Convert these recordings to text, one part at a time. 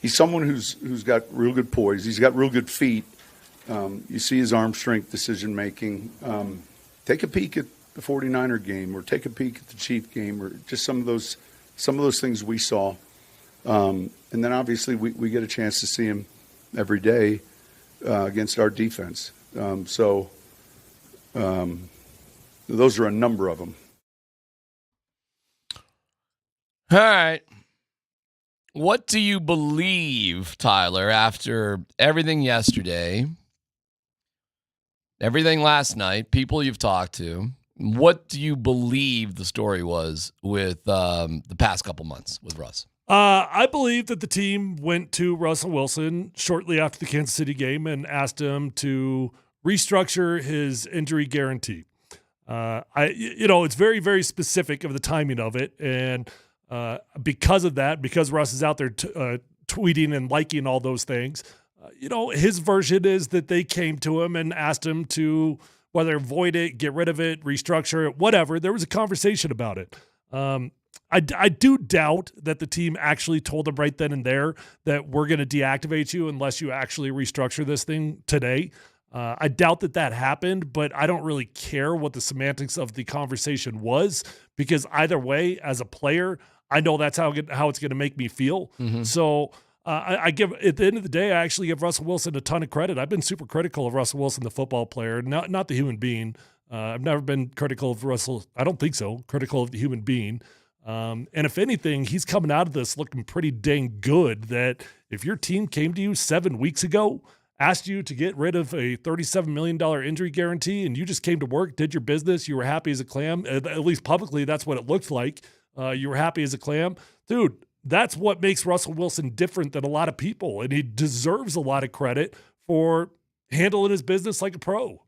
he's someone who's got real good poise. He's got real good feet. You see his arm strength, decision making. Take a peek at the 49er game, or take a peek at the Chief game, or just some of those things we saw. And then obviously we get a chance to see him every day against our defense. So those are a number of them. All right. What do you believe, Tyler, after everything yesterday, everything last night, people you've talked to? What do you believe the story was with the past couple months with Russ? I believe that the team went to Russell Wilson shortly after the Kansas City game and asked him to restructure his injury guarantee. It's very, very specific of the timing of it, and because of that, because Russ is out there tweeting and liking all those things, his version is that they came to him and asked him to whether void it, get rid of it, restructure it, whatever. There was a conversation about it. I do doubt that the team actually told him right then and there that we're going to deactivate you unless you actually restructure this thing today. I doubt that happened, but I don't really care what the semantics of the conversation was, because either way, as a player, I know that's how it's going to make me feel. Mm-hmm. So I give, at the end of the day, I actually give Russell Wilson a ton of credit. I've been super critical of Russell Wilson, the football player, not the human being. I've never been critical of Russell. I don't think so. Critical of the human being. And if anything, he's coming out of this looking pretty dang good, that if your team came to you 7 weeks ago, asked you to get rid of a $37 million injury guarantee, and you just came to work, did your business, you were happy as a clam, at least publicly, that's what it looked like. You were happy as a clam. Dude, that's what makes Russell Wilson different than a lot of people, and he deserves a lot of credit for handling his business like a pro.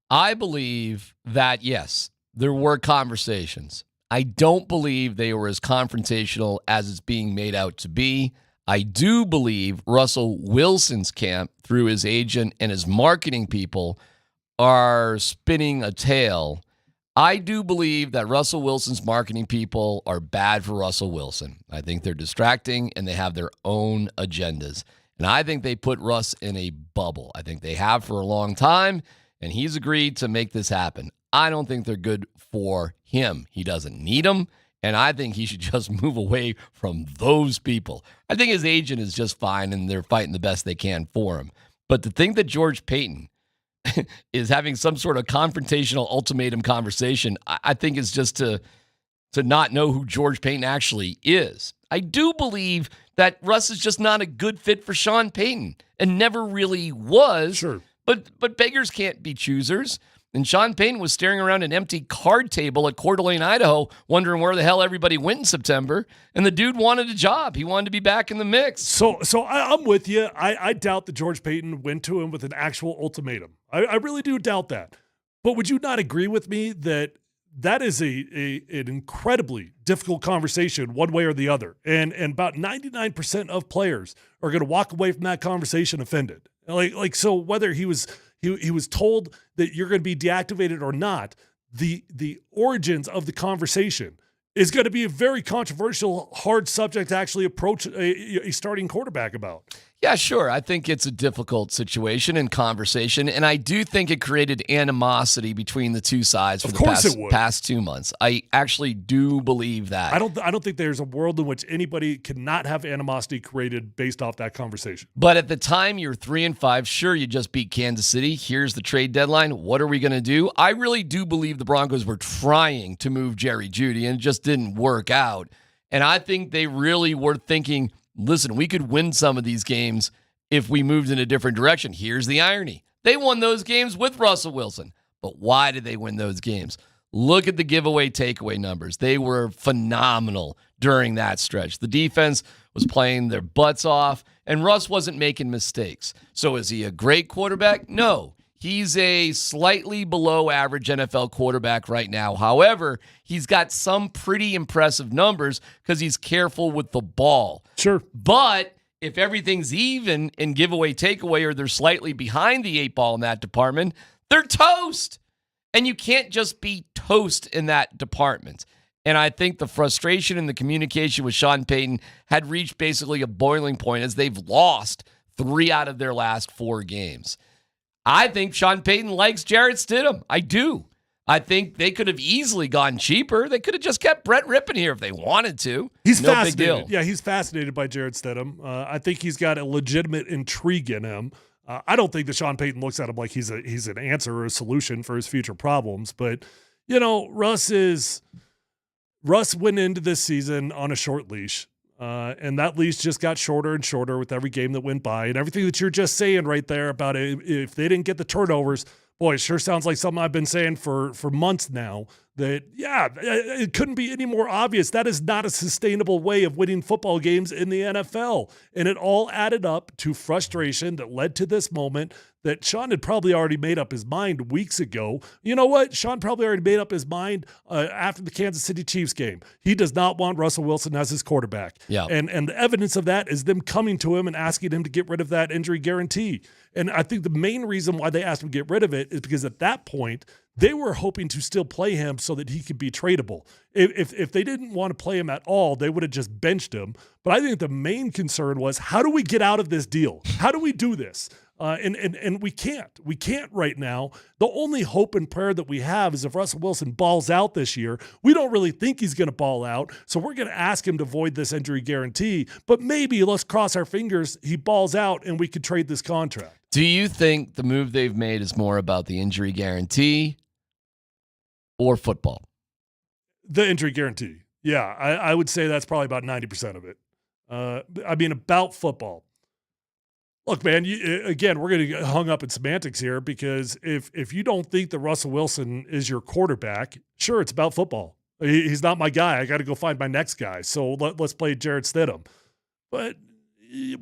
I believe that, yes, there were conversations. I don't believe they were as confrontational as it's being made out to be. I do believe Russell Wilson's camp, through his agent and his marketing people, are spinning a tale. I do believe that Russell Wilson's marketing people are bad for Russell Wilson. I think they're distracting and they have their own agendas. And I think they put Russ in a bubble. I think they have for a long time, and he's agreed to make this happen. I don't think they're good for him. He doesn't need them. And I think he should just move away from those people. I think his agent is just fine, and they're fighting the best they can for him. But to think that George Paton is having some sort of confrontational ultimatum conversation, I think is just to not know who George Paton actually is. I do believe that Russ is just not a good fit for Sean Payton, and never really was. Sure. But beggars can't be choosers. And Sean Payton was staring around an empty card table at Coeur d'Alene, Idaho, wondering where the hell everybody went in September. And the dude wanted a job. He wanted to be back in the mix. So I'm with you. I doubt that George Paton went to him with an actual ultimatum. I really do doubt that. But would you not agree with me that is an incredibly difficult conversation one way or the other? And about 99% of players are going to walk away from that conversation offended. So whether he was told that you're going to be deactivated or not, the origins of the conversation is going to be a very controversial, hard subject to actually approach a starting quarterback about. Yeah, sure. I think it's a difficult situation and conversation, and I do think it created animosity between the two sides for the past 2 months. I actually do believe that. I don't think there's a world in which anybody cannot have animosity created based off that conversation. But at the time, you're 3-5. Sure, you just beat Kansas City. Here's the trade deadline. What are we going to do? I really do believe the Broncos were trying to move Jerry Jeudy, and it just didn't work out. And I think they really were thinking, listen, we could win some of these games if we moved in a different direction. Here's the irony. They won those games with Russell Wilson. But why did they win those games? Look at the giveaway takeaway numbers. They were phenomenal during that stretch. The defense was playing their butts off, and Russ wasn't making mistakes. So is he a great quarterback? No. He's a slightly below average NFL quarterback right now. However, he's got some pretty impressive numbers because he's careful with the ball. Sure. But if everything's even in giveaway takeaway, or they're slightly behind the 8 ball in that department, they're toast. And you can't just be toast in that department. And I think the frustration and the communication with Sean Payton had reached basically a boiling point as they've lost 3 out of their last 4 games. I think Sean Payton likes Jarrett Stidham. I do. I think they could have easily gone cheaper. They could have just kept Brett Rippon here if they wanted to. He's no fascinated. big deal. Yeah, he's fascinated by Jarrett Stidham. I think he's got a legitimate intrigue in him. I don't think that Sean Payton looks at him like he's an answer or a solution for his future problems. But, Russ went into this season on a short leash. And that leash just got shorter and shorter with every game that went by. And everything that you're just saying right there about it, if they didn't get the turnovers, boy, it sure sounds like something I've been saying for months now, that, yeah, it couldn't be any more obvious. That is not a sustainable way of winning football games in the NFL. And it all added up to frustration that led to this moment that Sean had probably already made up his mind weeks ago. You know what? Sean probably already made up his mind after the Kansas City Chiefs game. He does not want Russell Wilson as his quarterback. Yeah. And the evidence of that is them coming to him and asking him to get rid of that injury guarantee. And I think the main reason why they asked him to get rid of it is because at that point, they were hoping to still play him so that he could be tradable. If they didn't want to play him at all, they would have just benched him. But I think the main concern was, how do we get out of this deal? How do we do this? And we can't. We can't right now. The only hope and prayer that we have is if Russell Wilson balls out this year. We don't really think he's going to ball out, so we're going to ask him to void this injury guarantee. But maybe, let's cross our fingers, he balls out and we could trade this contract. Do you think the move they've made is more about the injury guarantee or football? The injury guarantee. Yeah, I would say that's probably about 90% of it. About football. Look, man, again, we're going to get hung up in semantics here because if you don't think that Russell Wilson is your quarterback, sure, it's about football. He's not my guy. I got to go find my next guy. So let's play Jarrett Stidham. But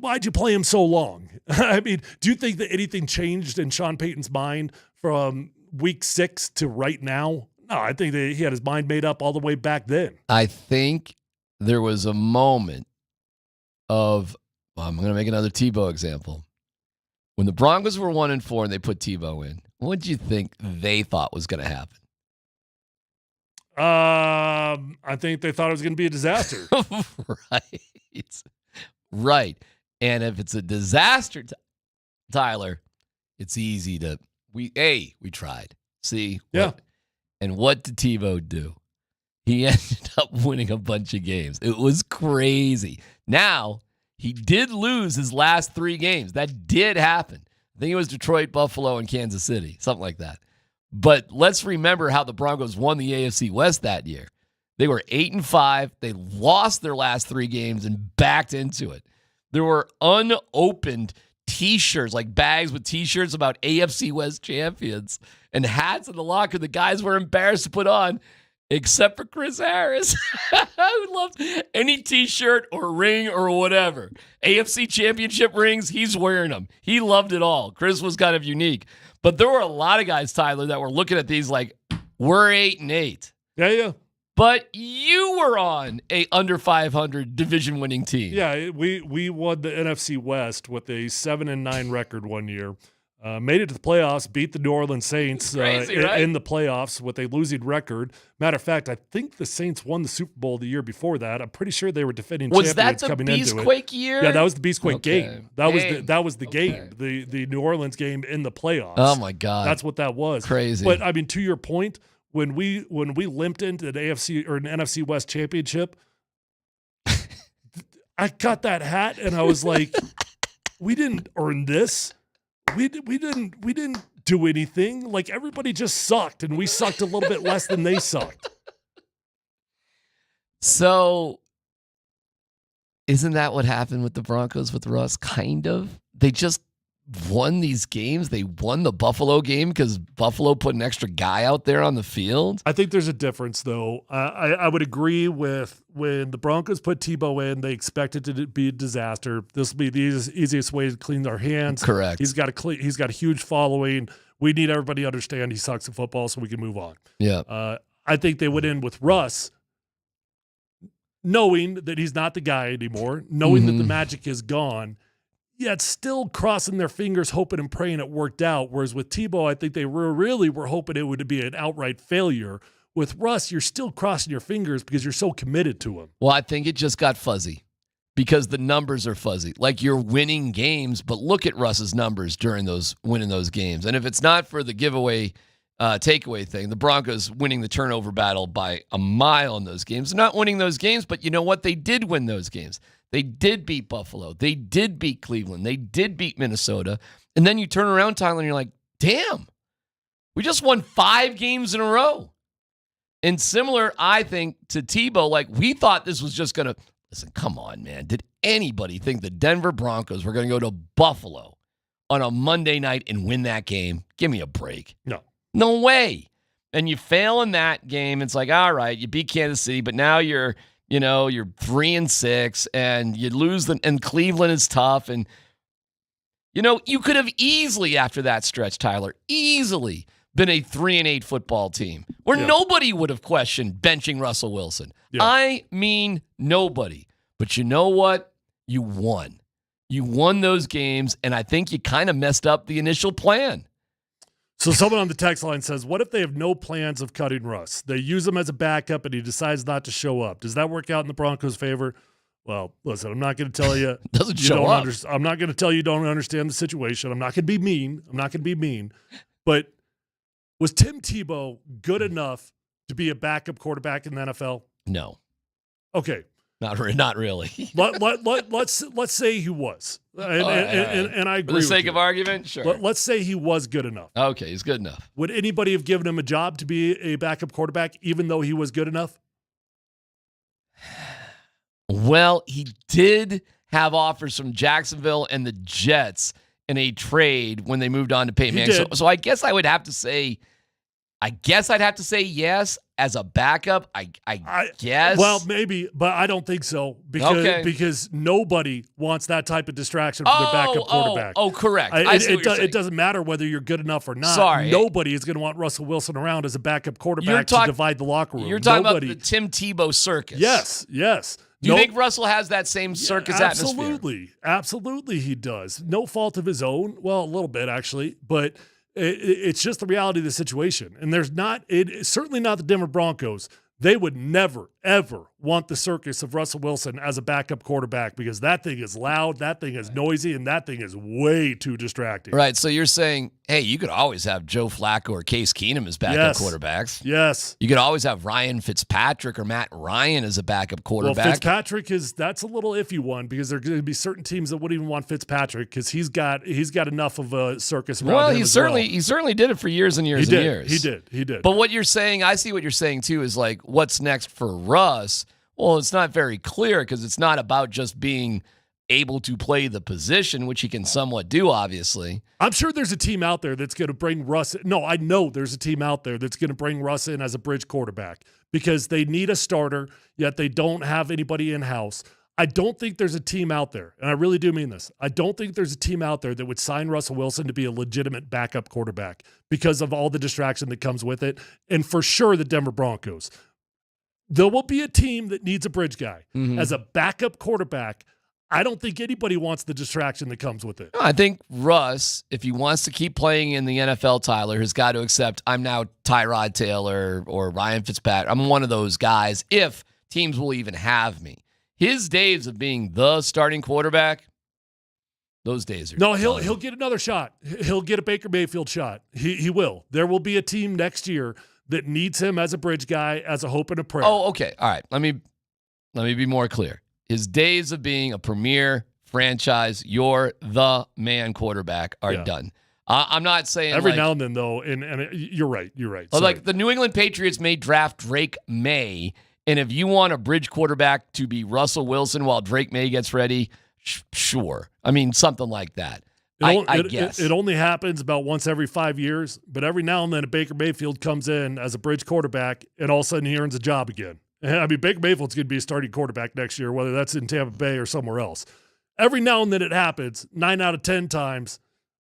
why'd you play him so long? I mean, do you think that anything changed in Sean Payton's mind from week 6 to right now? No, I think that he had his mind made up all the way back then. I think there was a moment of, I'm going to make another Tebow example. When the Broncos were 1-4 and they put Tebow in, what did you think they thought was going to happen? I think they thought it was going to be a disaster. Right. And if it's a disaster, Tyler, it's easy to, we tried. See? Yeah. And what did Tebow do? He ended up winning a bunch of games. It was crazy. Now, he did lose his last 3 games. That did happen. I think it was Detroit, Buffalo, and Kansas City, something like that. But let's remember how the Broncos won the AFC West that year. They were 8-5. They lost their last 3 games and backed into it. There were unopened T-shirts, like bags with T-shirts about AFC West champions and hats in the locker the guys were embarrassed to put on, except for Chris Harris, who loved any T-shirt or ring or whatever. AFC championship rings, he's wearing them. He loved it all. Chris was kind of unique. But there were a lot of guys, Tyler, that were looking at these like, we're 8-8. Yeah. But you were on a under 500 division winning team. Yeah, we won the NFC West with a 7-9 record one year. Made it to the playoffs, beat the New Orleans Saints Crazy, right? in the playoffs with a losing record. Matter of fact, I think the Saints won the Super Bowl the year before that. I'm pretty sure they were defending champions coming into it. Was that the Beastquake year? Yeah, that was the Beastquake game. That was the Okay. game, the New Orleans game in the playoffs. Oh my God, that's what that was. Crazy. But I mean, to your point, when we limped into an AFC or an NFC West championship, I got that hat and I was like, we didn't earn this. We didn't do anything. Like, everybody just sucked, and we sucked a little bit less than they sucked. So, isn't that what happened with the Broncos with Russ? Kind of. They just won these games. They won the Buffalo game because Buffalo put an extra guy out there on the field. I think there's a difference, though. I would agree with when the Broncos put Tebow in, they expected it to be a disaster. This will be the easiest way to clean their hands. Correct. He's got a huge following. We need everybody to understand he sucks at football so we can move on. Yeah. I think they went in with Russ knowing that he's not the guy anymore, knowing that the magic is gone, yet still crossing their fingers, hoping and praying it worked out. Whereas with Tebow, I think they really were hoping it would be an outright failure, With Russ, you're still crossing your fingers because you're so committed to him. Well, I think it just got fuzzy because the numbers are fuzzy. Like you're winning games, but look at Russ's numbers during winning those games. And if it's not for the giveaway takeaway thing, the Broncos winning the turnover battle by a mile in those games. They're not winning those games, but you know what? They did win those games. They did beat Buffalo. They did beat Cleveland. They did beat Minnesota. And then you turn around, Tyler, and you're like, damn, we just won 5 games in a row. And similar, I think, to Tebow, like we thought this was just going to, listen, come on, man. Did anybody think the Denver Broncos were going to go to Buffalo on a Monday night and win that game? Give me a break. No way. And you fail in that game. It's like, all right, you beat Kansas City, but now you're 3-6 and you lose and Cleveland is tough. And, you could have easily, after that stretch, Tyler, easily been a 3-8 football team where nobody would have questioned benching Russell Wilson. Yeah. I mean, nobody. But you know what? You won. You won those games, and I think you kind of messed up the initial plan. So someone on the text line says, what if they have no plans of cutting Russ? They use him as a backup, and he decides not to show up. Does that work out in the Broncos' favor? Well, listen, I'm not going to tell you. Doesn't show up. I'm not going to tell you don't understand the situation. I'm not going to be mean. But was Tim Tebow good enough to be a backup quarterback in the NFL? No. Okay. Not really. Let's say he was. And I agree. For the sake of argument, sure. Let's say he was good enough. Okay, he's good enough. Would anybody have given him a job to be a backup quarterback even though he was good enough? Well, he did have offers from Jacksonville and the Jets in a trade when they moved on to Peyton Manning. So I guess I would have to say, I'd have to say yes as a backup. I guess. Well, maybe, but I don't think so because nobody wants that type of distraction from their backup quarterback. Correct. It doesn't matter whether you're good enough or not. Sorry. Nobody is going to want Russell Wilson around as a backup quarterback to divide the locker room. You're talking about the Tim Tebow circus. Yes. Do you think Russell has that same circus atmosphere? Absolutely he does. No fault of his own. Well, a little bit actually, but it's just the reality of the situation. And it's certainly not the Denver Broncos. They would never, ever want the circus of Russell Wilson as a backup quarterback because that thing is loud, that thing is noisy, and that thing is way too distracting. Right, so you're saying, hey, you could always have Joe Flacco or Case Keenum as backup quarterbacks. Yes. You could always have Ryan Fitzpatrick or Matt Ryan as a backup quarterback. Well, Fitzpatrick that's a little iffy one because there are going to be certain teams that wouldn't even want Fitzpatrick because he's got enough of a circus around him he certainly did it for years and years and years. He did. But what you're saying, I see what you're saying too, is like, what's next for Russ? Well, it's not very clear because it's not about just being able to play the position, which he can somewhat do, obviously. I'm sure there's a team out there that's going to bring Russ. No, I know there's a team out there that's going to bring Russ in as a bridge quarterback because they need a starter, yet they don't have anybody in-house. I don't think there's a team out there, and I really do mean this. I don't think there's a team out there that would sign Russell Wilson to be a legitimate backup quarterback because of all the distraction that comes with it, and for sure the Denver Broncos. There will be a team that needs a bridge guy. Mm-hmm. As a backup quarterback, I don't think anybody wants the distraction that comes with it. No, I think Russ, if he wants to keep playing in the NFL, Tyler, has got to accept I'm now Tyrod Taylor or Ryan Fitzpatrick. I'm one of those guys if teams will even have me. His days of being the starting quarterback, those days are no. He'll get another shot. He'll get a Baker Mayfield shot. He will. There will be a team next year that needs him as a bridge guy, as a hope and a prayer. Oh, okay. All right. Let me be more clear. His days of being a premier franchise, you're the man quarterback are done. I'm not saying every now and then though, and you're right. Like the New England Patriots may draft Drake May, and if you want a bridge quarterback to be Russell Wilson while Drake May gets ready, sure. I mean, something like that. I guess. It only happens about once every 5 years, but every now and then a Baker Mayfield comes in as a bridge quarterback, and all of a sudden he earns a job again. I mean, Baker Mayfield's going to be a starting quarterback next year, whether that's in Tampa Bay or somewhere else. Every now and then it happens. 9 out of 10 times,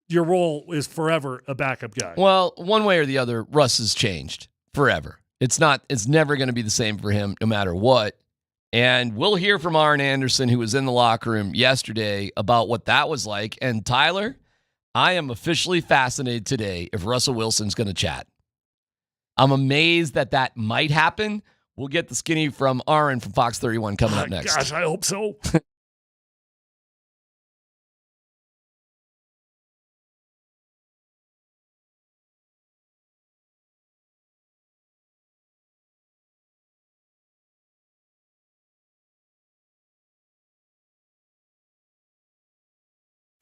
your role is forever a backup guy. Well, one way or the other, Russ has changed forever. It's never going to be the same for him no matter what. And we'll hear from Arn Anderson, who was in the locker room yesterday, about what that was like. And Tyler, I am officially fascinated today if Russell Wilson's going to chat. I'm amazed that that might happen. We'll get the skinny from Aaron from Fox 31 coming up next. Gosh, I hope so.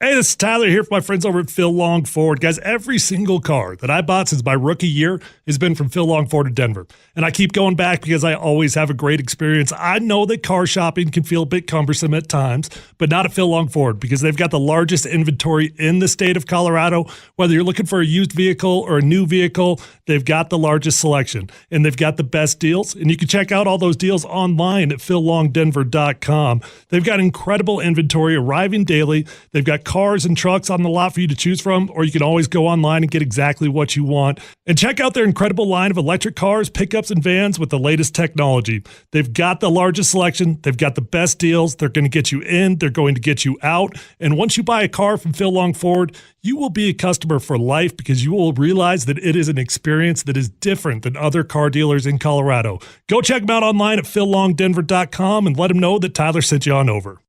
Hey, this is Tyler here for my friends over at Phil Long Ford. Guys, every single car that I bought since my rookie year has been from Phil Long Ford of Denver. And I keep going back because I always have a great experience. I know that car shopping can feel a bit cumbersome at times, but not at Phil Long Ford because they've got the largest inventory in the state of Colorado. Whether you're looking for a used vehicle or a new vehicle, they've got the largest selection and they've got the best deals. And you can check out all those deals online at phillongdenver.com. They've got incredible inventory arriving daily. They've got cars and trucks on the lot for you to choose from, or you can always go online and get exactly what you want. And check out their incredible line of electric cars, pickups, and vans with the latest technology. They've got the largest selection. They've got the best deals. They're going to get you in. They're going to get you out. And once you buy a car from Phil Long Ford, you will be a customer for life because you will realize that it is an experience that is different than other car dealers in Colorado. Go check them out online at phillongdenver.com and let them know that Tyler sent you on over.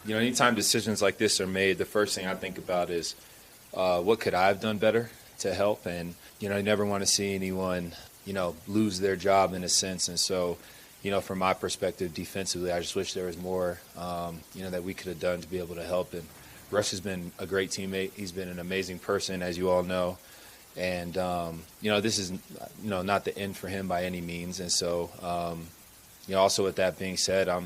anytime decisions like this are made, the first thing I think about is what could I have done better to help? And, you never want to see anyone, lose their job in a sense. And so, from my perspective, defensively, I just wish there was more, that we could have done to be able to help. And Russ has been a great teammate. He's been an amazing person, as you all know. And, this is, not the end for him by any means. And so, also with that being said, I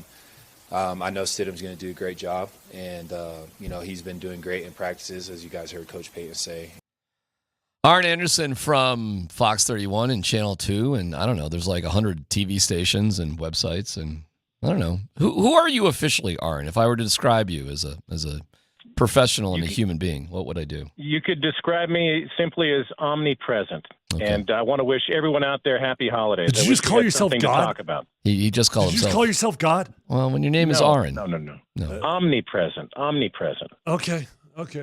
know Stidham's going to do a great job. And, he's been doing great in practices, as you guys heard Coach Payton say. Arn Anderson from Fox 31 and Channel 2, and I don't know, there's like 100 TV stations and websites, and I don't know. Who are you officially, Arn? If I were to describe you as a professional and a human being, what would I do? You could describe me simply as omnipresent. Okay. And I want to wish everyone out there happy holidays. Did you just call yourself something God? to talk about. He just called Did you himself. just call yourself God? Well, when your name is Arn. No. Omnipresent. Okay.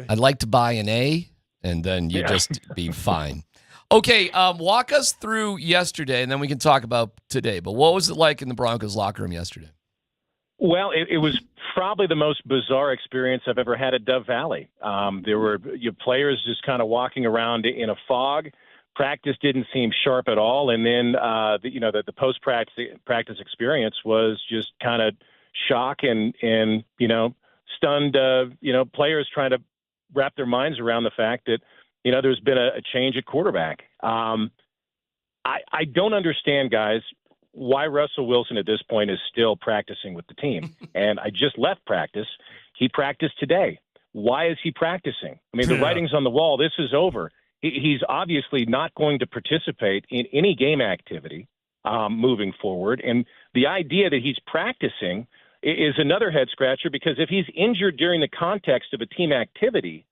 I'd like to buy an A, and then you just be fine. Okay, walk us through yesterday, and then we can talk about today. But what was it like in the Broncos locker room yesterday? Well, it was probably the most bizarre experience I've ever had at Dove Valley. There were players just kind of walking around in a fog. Practice didn't seem sharp at all, and then the post practice experience was just kind of shock and stunned. Players trying to wrap their minds around the fact that there's been a change at quarterback. I don't understand, guys, why Russell Wilson at this point is still practicing with the team. And I just left practice. He practiced today. Why is he practicing? I mean, the writing's on the wall. This is over. He's obviously not going to participate in any game activity moving forward. And the idea that he's practicing is another head scratcher, because if he's injured during the context of a team activity,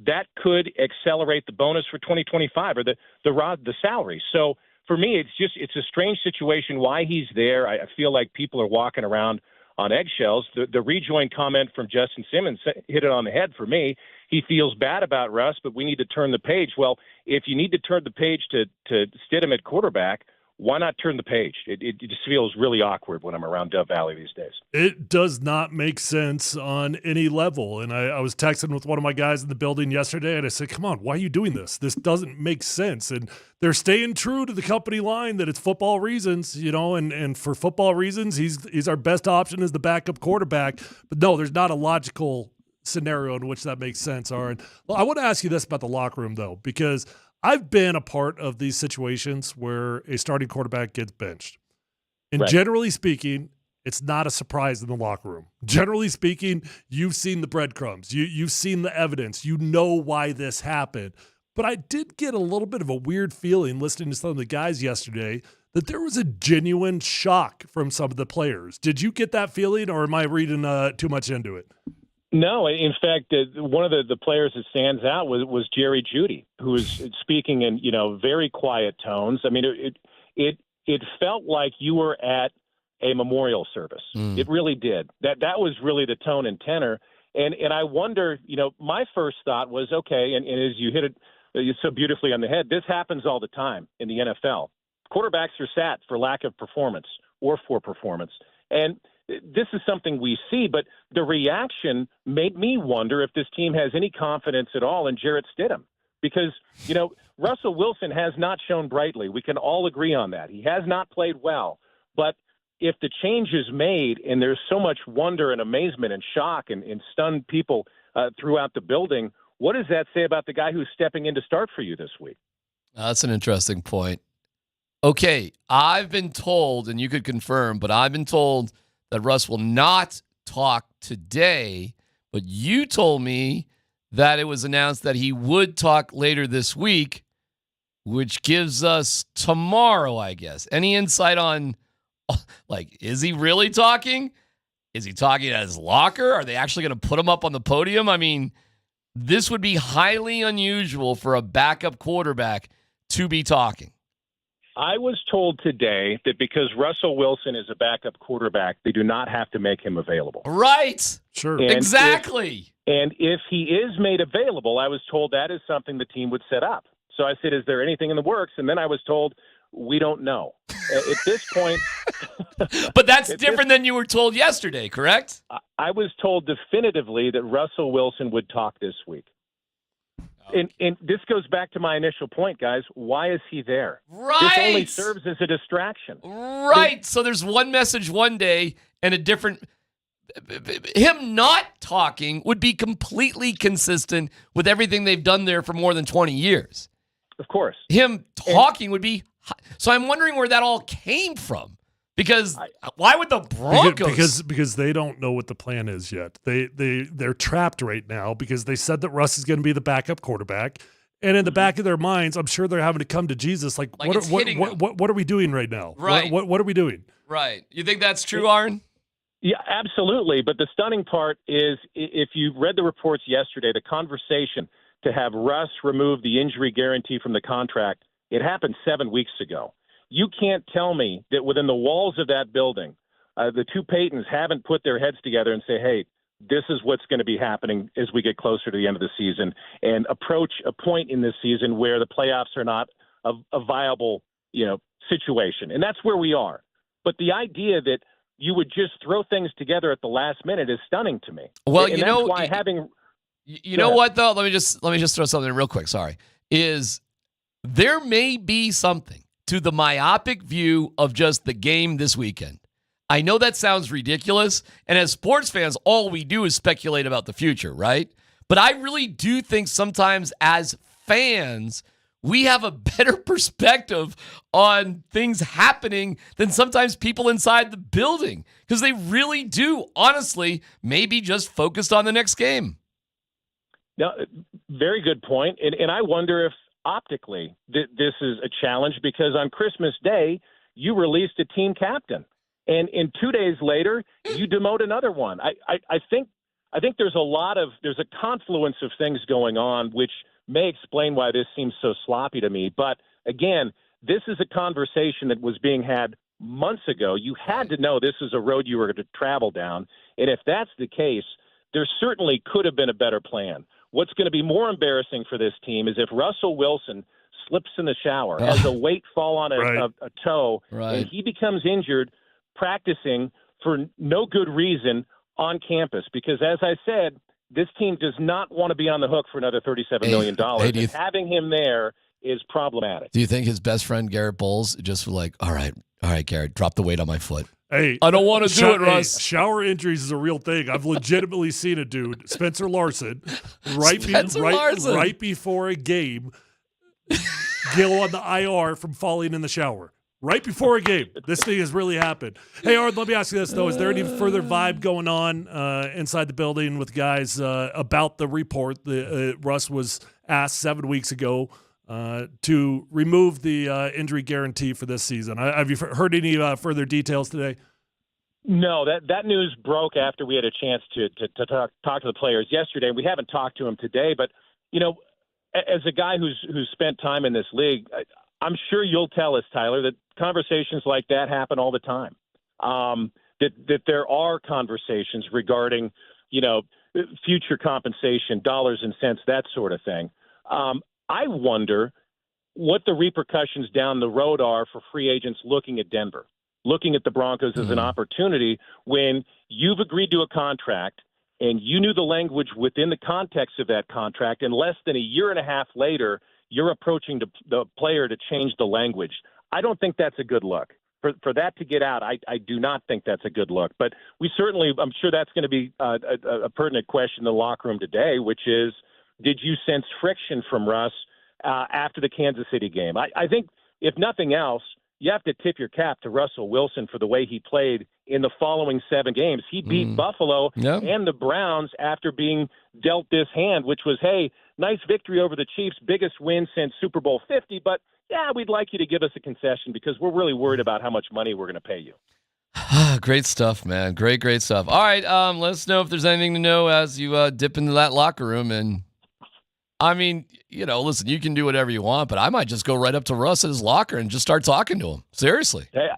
that could accelerate the bonus for 2025 or the salary. So for me, it's a strange situation why he's there. I feel like people are walking around on eggshells. The rejoin comment from Justin Simmons hit it on the head for me. He feels bad about Russ, but we need to turn the page. Well, if you need to turn the page to Stidham at quarterback, why not turn the page? It just feels really awkward when I'm around Dove Valley these days. It does not make sense on any level. And I was texting with one of my guys in the building yesterday, and I said, come on, why are you doing this? This doesn't make sense. And they're staying true to the company line that it's football reasons, and for football reasons, he's our best option as the backup quarterback. But no, there's not a logical scenario in which that makes sense, Aaron. Well, I want to ask you this about the locker room, though, because I've been a part of these situations where a starting quarterback gets benched. And generally speaking, it's not a surprise in the locker room. Generally speaking, you've seen the breadcrumbs. You've seen the evidence. You know why this happened. But I did get a little bit of a weird feeling listening to some of the guys yesterday that there was a genuine shock from some of the players. Did you get that feeling, or am I reading too much into it? No, in fact, one of the players that stands out was Jerry Jeudy, who was speaking in very quiet tones. I mean, it felt like you were at a memorial service. It really did. That was really the tone and tenor. And I wonder, my first thought was, okay, and as you hit it so beautifully on the head, this happens all the time in the NFL. Quarterbacks are sat for lack of performance or for performance, and this is something we see, but the reaction made me wonder if this team has any confidence at all in Jarrett Stidham, because, Russell Wilson has not shown brightly. We can all agree on that. He has not played well, but if the change is made and there's so much wonder and amazement and shock and stunned people throughout the building, what does that say about the guy who's stepping in to start for you this week? That's an interesting point. Okay, I've been told, and you could confirm, but I've been told that Russ will not talk today, but you told me that it was announced that he would talk later this week, which gives us tomorrow, I guess. Any insight on, is he really talking? Is he talking at his locker? Are they actually going to put him up on the podium? I mean, this would be highly unusual for a backup quarterback to be talking. I was told today that because Russell Wilson is a backup quarterback, they do not have to make him available. Right. Sure. And exactly. If he is made available, I was told that is something the team would set up. So I said, is there anything in the works? And then I was told, we don't know. At this point. But that's different than you were told yesterday, correct? I was told definitively that Russell Wilson would talk this week. And this goes back to my initial point, guys. Why is he there? Right. This only serves as a distraction. Right. So there's one message one day and a different. Him not talking would be completely consistent with everything they've done there for more than 20 years. Of course. Him talking would be. So I'm wondering where that all came from. Because why would the Broncos? Because they don't know what the plan is yet. They're trapped right now because they said that Russ is going to be the backup quarterback, and in the back of their minds, I'm sure they're having to come to Jesus like what are we doing right now? Right. What are we doing? Right. You think that's true, Aaron? Yeah, absolutely. But the stunning part is, if you read the reports yesterday, the conversation to have Russ remove the injury guarantee from the contract, it happened 7 weeks ago. You can't tell me that within the walls of that building, the two Paytons haven't put their heads together and say, hey, this is what's going to be happening as we get closer to the end of the season and approach a point in this season where the playoffs are not a viable, situation. And that's where we are. But the idea that you would just throw things together at the last minute is stunning to me. Well, and that's why having you know what though? Let me just throw something in real quick. Sorry. Is there may be something to the myopic view of just the game this weekend. I know that sounds ridiculous, and as sports fans, all we do is speculate about the future, right? But I really do think sometimes as fans, we have a better perspective on things happening than sometimes people inside the building, because they really do, honestly, maybe just focused on the next game. No, very good point. And I wonder if optically this is a challenge, because on Christmas Day, you released a team captain. And 2 days later, you demote another one. I think there's a confluence of things going on, which may explain why this seems so sloppy to me. But again, this is a conversation that was being had months ago. You had to know this is a road you were going to travel down. And if that's the case, there certainly could have been a better plan. What's going to be more embarrassing for this team is if Russell Wilson slips in the shower, has a weight fall on a toe, and he becomes injured practicing for no good reason on campus. Because as I said, this team does not want to be on the hook for another $37 million. Having him there is problematic. Do you think his best friend Garrett Bowles just was like, all right, Garrett, drop the weight on my foot? Hey, I don't want to do it, Russ. Shower injuries is a real thing. I've legitimately seen a dude, Spencer Larson, right before a game, go on the IR from falling in the shower. Right before a game. This thing has really happened. Hey, Ard, let me ask you this, though. Is there any further vibe going on inside the building with guys about the report that Russ was asked 7 weeks ago to remove the injury guarantee for this season? Have you heard any further details today? No, that news broke after we had a chance to talk to the players yesterday. We haven't talked to them today, but as a guy who's spent time in this league, I'm sure you'll tell us, Tyler, that conversations like that happen all the time. That there are conversations regarding future compensation, dollars and cents, that sort of thing. I wonder what the repercussions down the road are for free agents looking at Denver, looking at the Broncos as an opportunity when you've agreed to a contract and you knew the language within the context of that contract, and less than a year and a half later, you're approaching the player to change the language. I don't think that's a good look. For that to get out, I do not think that's a good look. But I'm sure that's going to be a pertinent question in the locker room today, which is, did you sense friction from Russ after the Kansas City game? I think, if nothing else, you have to tip your cap to Russell Wilson for the way he played in the following 7 games. He beat Buffalo and the Browns after being dealt this hand, which was, hey, nice victory over the Chiefs, biggest win since Super Bowl 50, but yeah, we'd like you to give us a concession because we're really worried about how much money we're going to pay you. Great stuff, man. Great stuff. All right, let us know if there's anything to know as you dip into that locker room. And I mean, listen, you can do whatever you want, but I might just go right up to Russ at his locker and just start talking to him. Seriously. Yeah,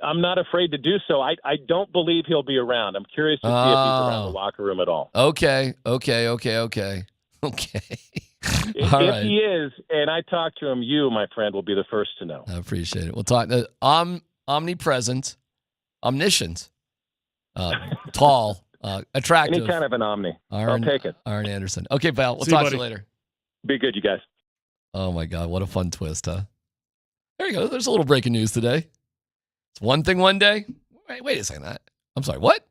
I'm not afraid to do so. I don't believe he'll be around. I'm curious to see if he's around the locker room at all. Okay. If he is, and I talk to him, you, my friend, will be the first to know. I appreciate it. We'll talk. Omnipresent, omniscient, tall, Attractive. Any kind of an Omni. I'll Arn, take it. Arn Anderson. Okay, pal. We'll See you, talk to you buddy. later. Be good, you guys. Oh, my God. What a fun twist, huh? There you go. There's a little breaking news today. It's one thing one day. Wait a second. I'm sorry. What?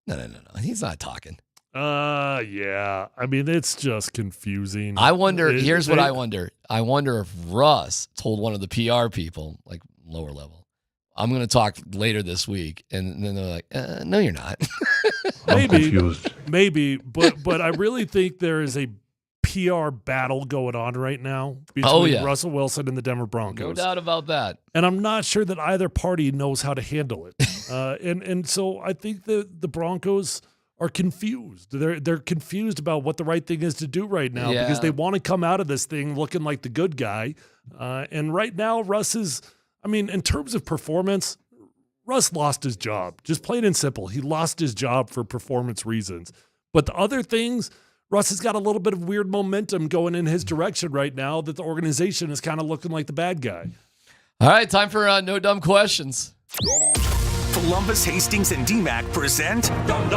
No. He's not talking. Yeah. I mean, it's just confusing. I wonder. Here's what I wonder. I wonder if Russ told one of the PR people, like lower level, I'm going to talk later this week. And then they're like, no, you're not. Maybe, but I really think there is a PR battle going on right now between Russell Wilson and the Denver Broncos. No doubt about that. And I'm not sure that either party knows how to handle it. And so I think the Broncos are confused. They're confused about what the right thing is to do right now because they want to come out of this thing looking like the good guy. And right now, Russ is, I mean, in terms of performance, Russ lost his job. Just plain and simple. He lost his job for performance reasons. But the other things, Russ has got a little bit of weird momentum going in his direction right now that the organization is kind of looking like the bad guy. All right, time for No Dumb Questions. Columbus, Hastings, and DMAC present No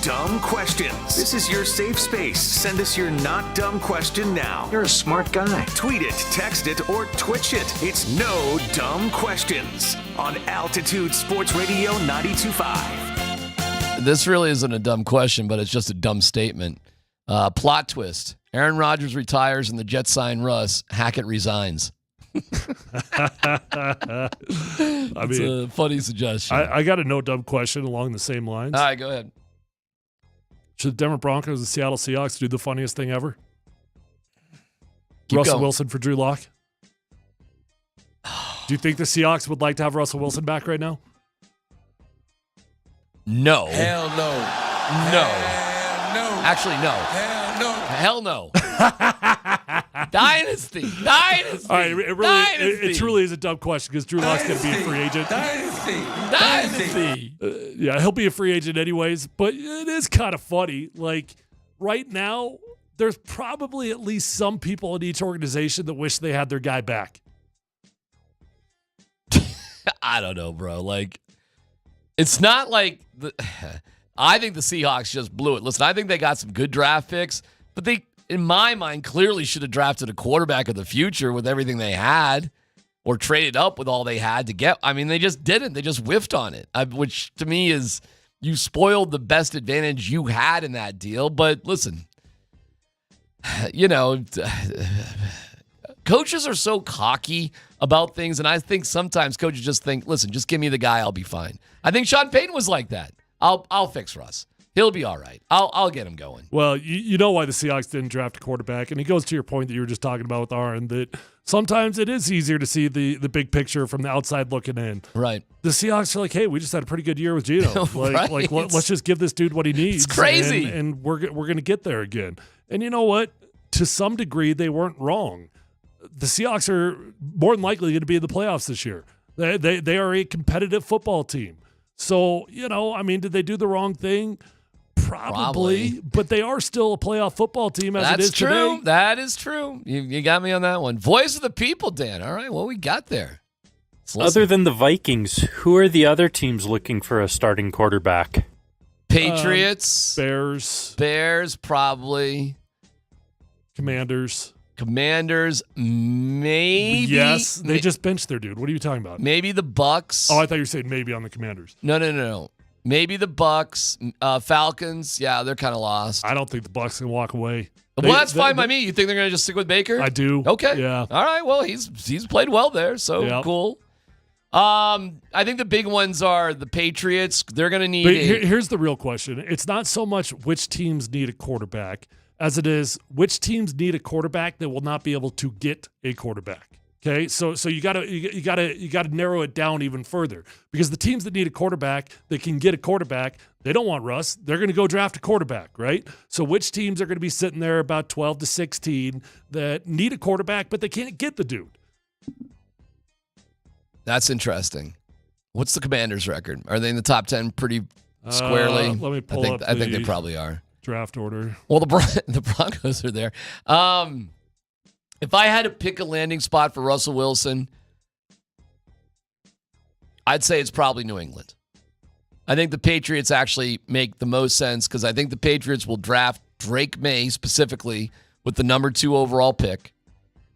Dumb Questions. This is your safe space. Send us your not dumb question now. You're a smart guy. Tweet it, text it, or Twitch it. It's No Dumb Questions on Altitude Sports Radio 92.5. This really isn't a dumb question, but it's just a dumb statement. Plot twist. Aaron Rodgers retires and the Jets sign Russ. Hackett resigns. It's a funny suggestion. I got a no dumb question along the same lines. All right, go ahead. Should the Denver Broncos and Seattle Seahawks do the funniest thing ever? Keep Russell going. Wilson for Drew Lock? Do you think the Seahawks would like to have Russell Wilson back right now? No. Hell no. No. Hell no. Actually, no. Hell no. Hell no. Dynasty. All right, it truly is a dumb question because Drew Lock's going to be a free agent. Dynasty. Yeah, he'll be a free agent anyways, but it is kind of funny. Like, right now, there's probably at least some people in each organization that wish they had their guy back. I don't know, bro. Like, it's not like I think the Seahawks just blew it. Listen, I think they got some good draft picks, but they, in my mind, clearly should have drafted a quarterback of the future with everything they had or traded up with all they had to get. I mean, they just didn't. They just whiffed on it, which to me is you spoiled the best advantage you had in that deal. But listen, coaches are so cocky about things, and I think sometimes coaches just think, listen, just give me the guy, I'll be fine. I think Sean Payton was like that. I'll fix Russ. He'll be all right. I'll get him going. Well, you know why the Seahawks didn't draft a quarterback, and it goes to your point that you were just talking about with Aaron, that sometimes it is easier to see the big picture from the outside looking in. Right. The Seahawks are like, hey, we just had a pretty good year with Geno. Right. Let's just give this dude what he needs. It's crazy. And we're going to get there again. And you know what? To some degree, they weren't wrong. The Seahawks are more than likely going to be in the playoffs this year. They are a competitive football team. So, did they do the wrong thing? Probably. But they are still a playoff football team as it is true. today. That is true. You got me on that one. Voice of the people, Dan. All right, what we got there? Other than the Vikings, who are the other teams looking for a starting quarterback? Patriots. Bears, probably. Commanders, maybe. Yes, they just benched their dude. What are you talking about? Maybe the Bucks. Oh, I thought you were saying maybe on the Commanders. No. Maybe the Bucks. Falcons. Yeah, they're kind of lost. I don't think the Bucks can walk away. That's fine by me. You think they're going to just stick with Baker? I do. Okay. Yeah. All right. Well, he's played well there, so cool. I think the big ones are the Patriots. They're going to need. Here's the real question. It's not so much which teams need a quarterback as it is which teams need a quarterback that will not be able to get a quarterback. Okay, so you gotta narrow it down even further because the teams that need a quarterback that can get a quarterback, they don't want Russ. They're going to go draft a quarterback, right? So which teams are going to be sitting there about 12 to 16 that need a quarterback but they can't get the dude? That's interesting. What's the Commanders' record? Are they in the top 10 pretty squarely? Let me pull up. I think they probably are. Draft order. Well, the Broncos are there. If I had to pick a landing spot for Russell Wilson, I'd say it's probably New England. I think the Patriots actually make the most sense because I think the Patriots will draft Drake May specifically with the number 2 overall pick,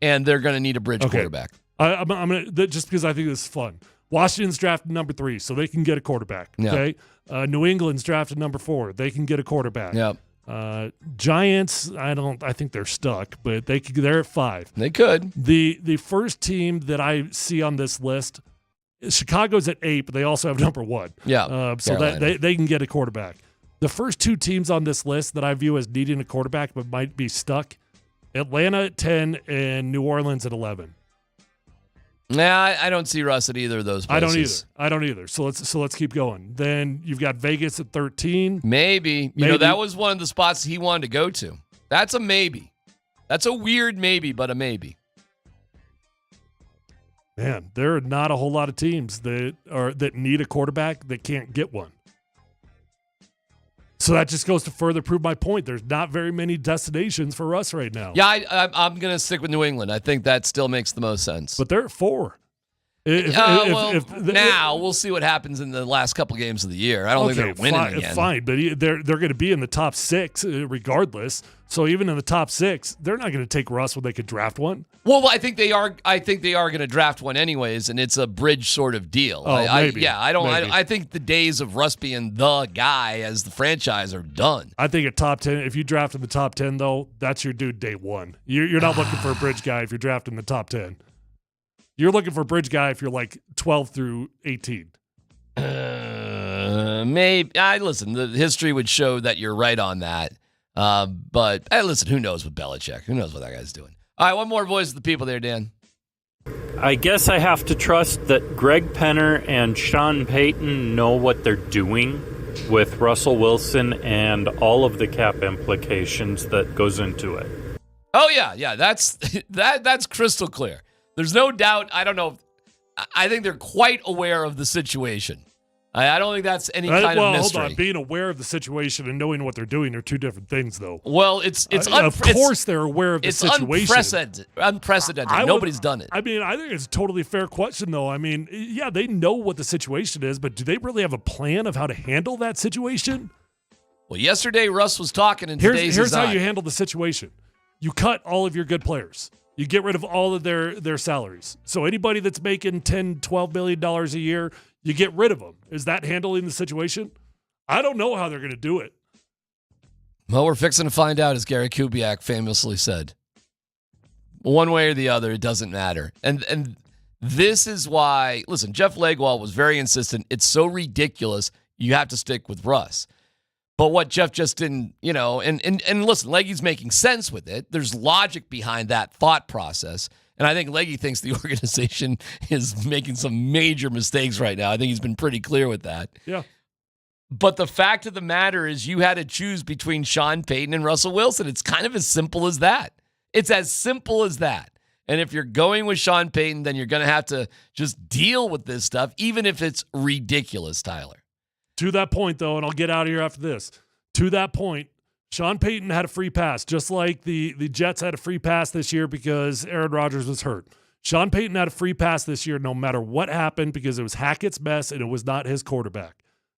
and they're going to need a bridge quarterback. I'm gonna just because I think this is fun. Washington's drafted number 3, so they can get a quarterback. Yeah. Okay, New England's drafted number 4, they can get a quarterback. Yep. Giants, I think they're stuck, but they're at 5. They could. The first team that I see on this list, Chicago's at 8, but they also have number 1. Yeah, so that they can get a quarterback. The first 2 teams on this list that I view as needing a quarterback but might be stuck, Atlanta at 10 and New Orleans at 11. Nah, I don't see Russ at either of those places. I don't either. So let's keep going. Then you've got Vegas at 13. Maybe. You know, that was one of the spots he wanted to go to. That's a maybe. That's a weird maybe, but a maybe. Man, there are not a whole lot of teams that need a quarterback that can't get one. So that just goes to further prove my point. There's not very many destinations for us right now. Yeah, I'm going to stick with New England. I think that still makes the most sense. But they're at 4. Now we'll see what happens in the last couple games of the year. I don't think they're winning again. Fine, but they're going to be in the top 6 regardless. So even in the top 6, they're not going to take Russ when they could draft one. Well, I think they are. I think they are going to draft one anyways, and it's a bridge sort of deal. Maybe. I think the days of Russ being the guy as the franchise are done. I think at top 10, if you draft in the top 10, though, that's your dude day one. You're not looking for a bridge guy if you're drafting the top 10. You're looking for a bridge guy if you're like 12 through 18. Maybe. Listen, the history would show that you're right on that. But listen, who knows with Belichick? Who knows what that guy's doing? All right, one more voice of the people there, Dan. I guess I have to trust that Greg Penner and Sean Payton know what they're doing with Russell Wilson and all of the cap implications that goes into it. Oh, yeah, that's that's crystal clear. There's no doubt. I don't know. I think they're quite aware of the situation. I don't think that's any kind of mystery. Hold on. Being aware of the situation and knowing what they're doing are two different things, though. Well, it's of course they're aware of the situation. It's unprecedented. Nobody's done it. I mean, I think it's a totally fair question, though. I mean, yeah, they know what the situation is, but do they really have a plan of how to handle that situation? Well, yesterday Russ was talking, and here's how you handle the situation. You cut all of your good players. You get rid of all of their salaries. So anybody that's making $10, $12 million a year, you get rid of them. Is that handling the situation? I don't know how they're going to do it. Well, we're fixing to find out, as Gary Kubiak famously said. One way or the other, it doesn't matter. And this is why, listen, Jeff Legwall was very insistent. It's so ridiculous, you have to stick with Russ. But what Jeff just didn't, and listen, Leggy's making sense with it. There's logic behind that thought process. And I think Leggy thinks the organization is making some major mistakes right now. I think he's been pretty clear with that. Yeah. But the fact of the matter is you had to choose between Sean Payton and Russell Wilson. It's kind of as simple as that. It's as simple as that. And if you're going with Sean Payton, then you're going to have to just deal with this stuff, even if it's ridiculous, Tyler. To that point, though, and I'll get out of here after this. To that point, Sean Payton had a free pass, just like the Jets had a free pass this year because Aaron Rodgers was hurt. Sean Payton had a free pass this year no matter what happened because it was Hackett's mess and it was not his quarterback.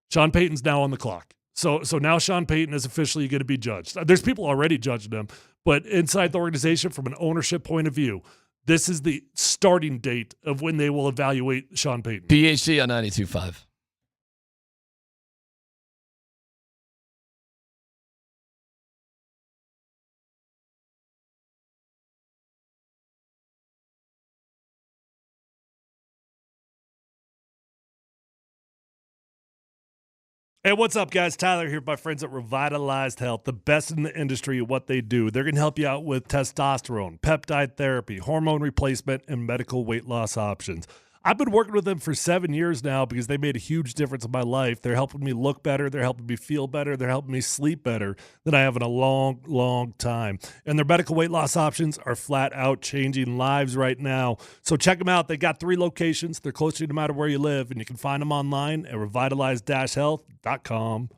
Sean Payton's now on the clock. So now Sean Payton is officially going to be judged. There's people already judging him, but inside the organization from an ownership point of view, this is the starting date of when they will evaluate Sean Payton. PhD on 92.5. Hey, what's up, guys? Tyler here, my friends at Revitalized Health, the best in the industry at what they do. They're going to help you out with testosterone, peptide therapy, hormone replacement, and medical weight loss options. I've been working with them for 7 years now because they made a huge difference in my life. They're helping me look better. They're helping me feel better. They're helping me sleep better than I have in a long, long time. And their medical weight loss options are flat out changing lives right now. So check them out. They got 3 locations. They're close to you no matter where you live. And you can find them online at revitalized-health.com.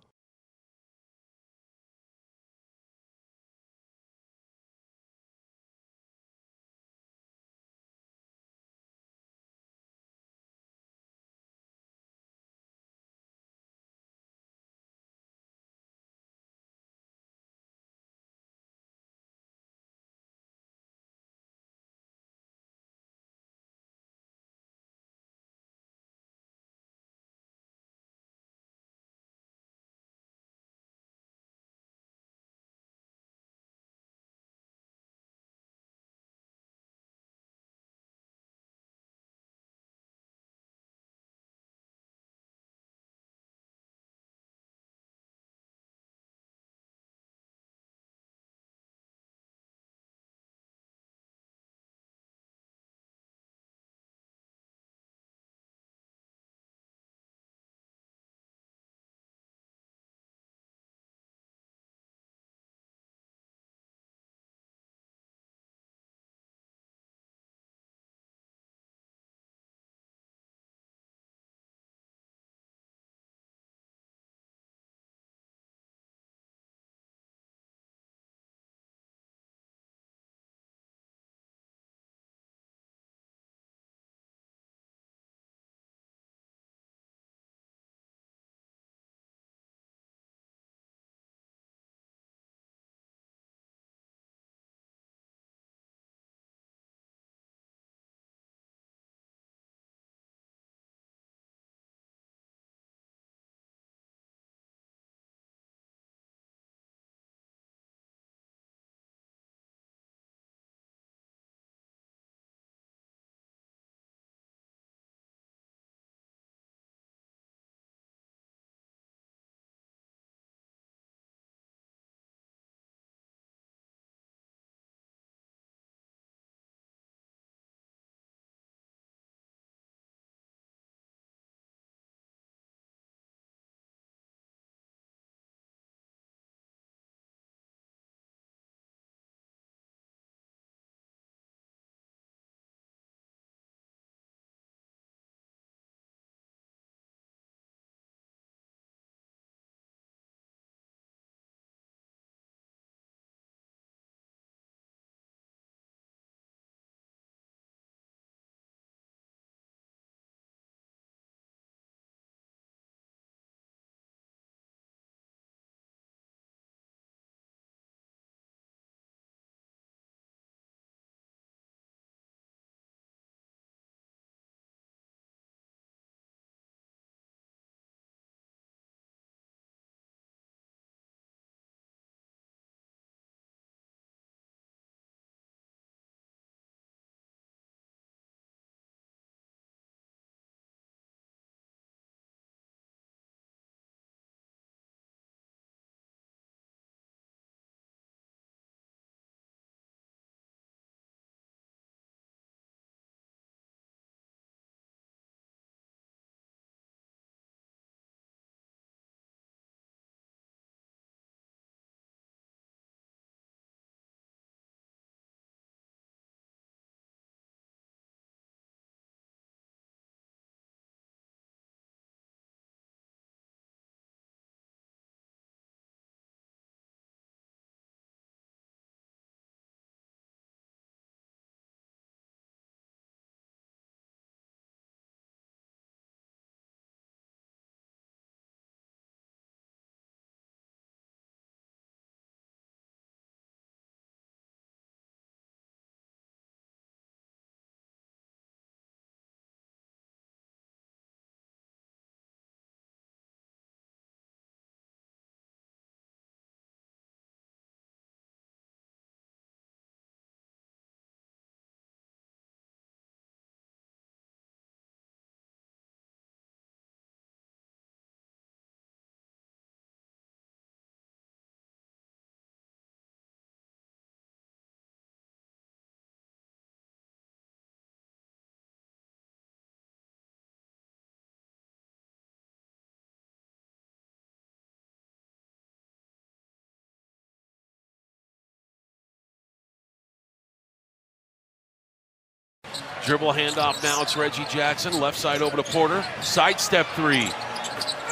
Dribble handoff now. It's Reggie Jackson. Left side over to Porter. Sidestep three.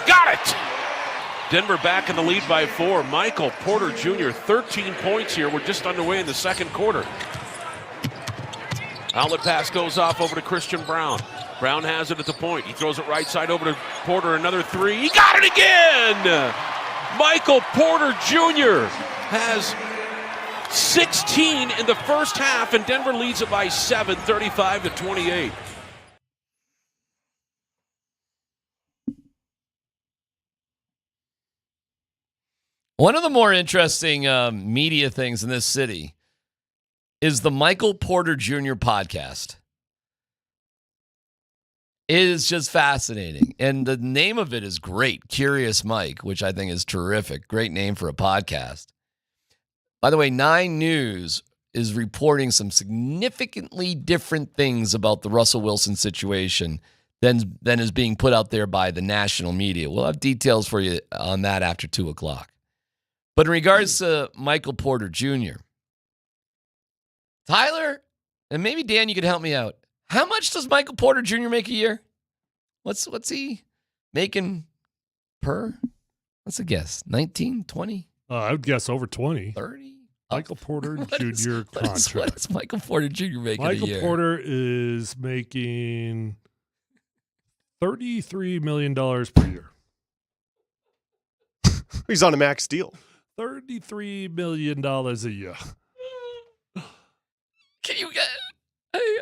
Got it! Denver back in the lead by 4. Michael Porter Jr., 13 points here. We're just underway in the second quarter. Outlet pass goes off over to Christian Brown. Brown has it at the point. He throws it right side over to Porter. Another three. He got it again! Michael Porter Jr. has 16 in the first half, and Denver leads it by 7, 35-28. One of the more interesting media things in this city is the Michael Porter Jr. podcast. It is just fascinating. And the name of it is great, Curious Mike, which I think is terrific. Great name for a podcast. By the way, 9 News is reporting some significantly different things about the Russell Wilson situation than is being put out there by the national media. We'll have details for you on that after 2 o'clock. But in regards to Michael Porter Jr., Tyler, and maybe Dan, you could help me out. How much does Michael Porter Jr. make a year? What's he making per? What's a guess? 19, 20? I would guess over 20. 30? Michael Porter Jr. contract. What is Michael Porter Jr. making a year? Michael Porter is making $33 million per year. He's on a max deal. $33 million a year. Can you get...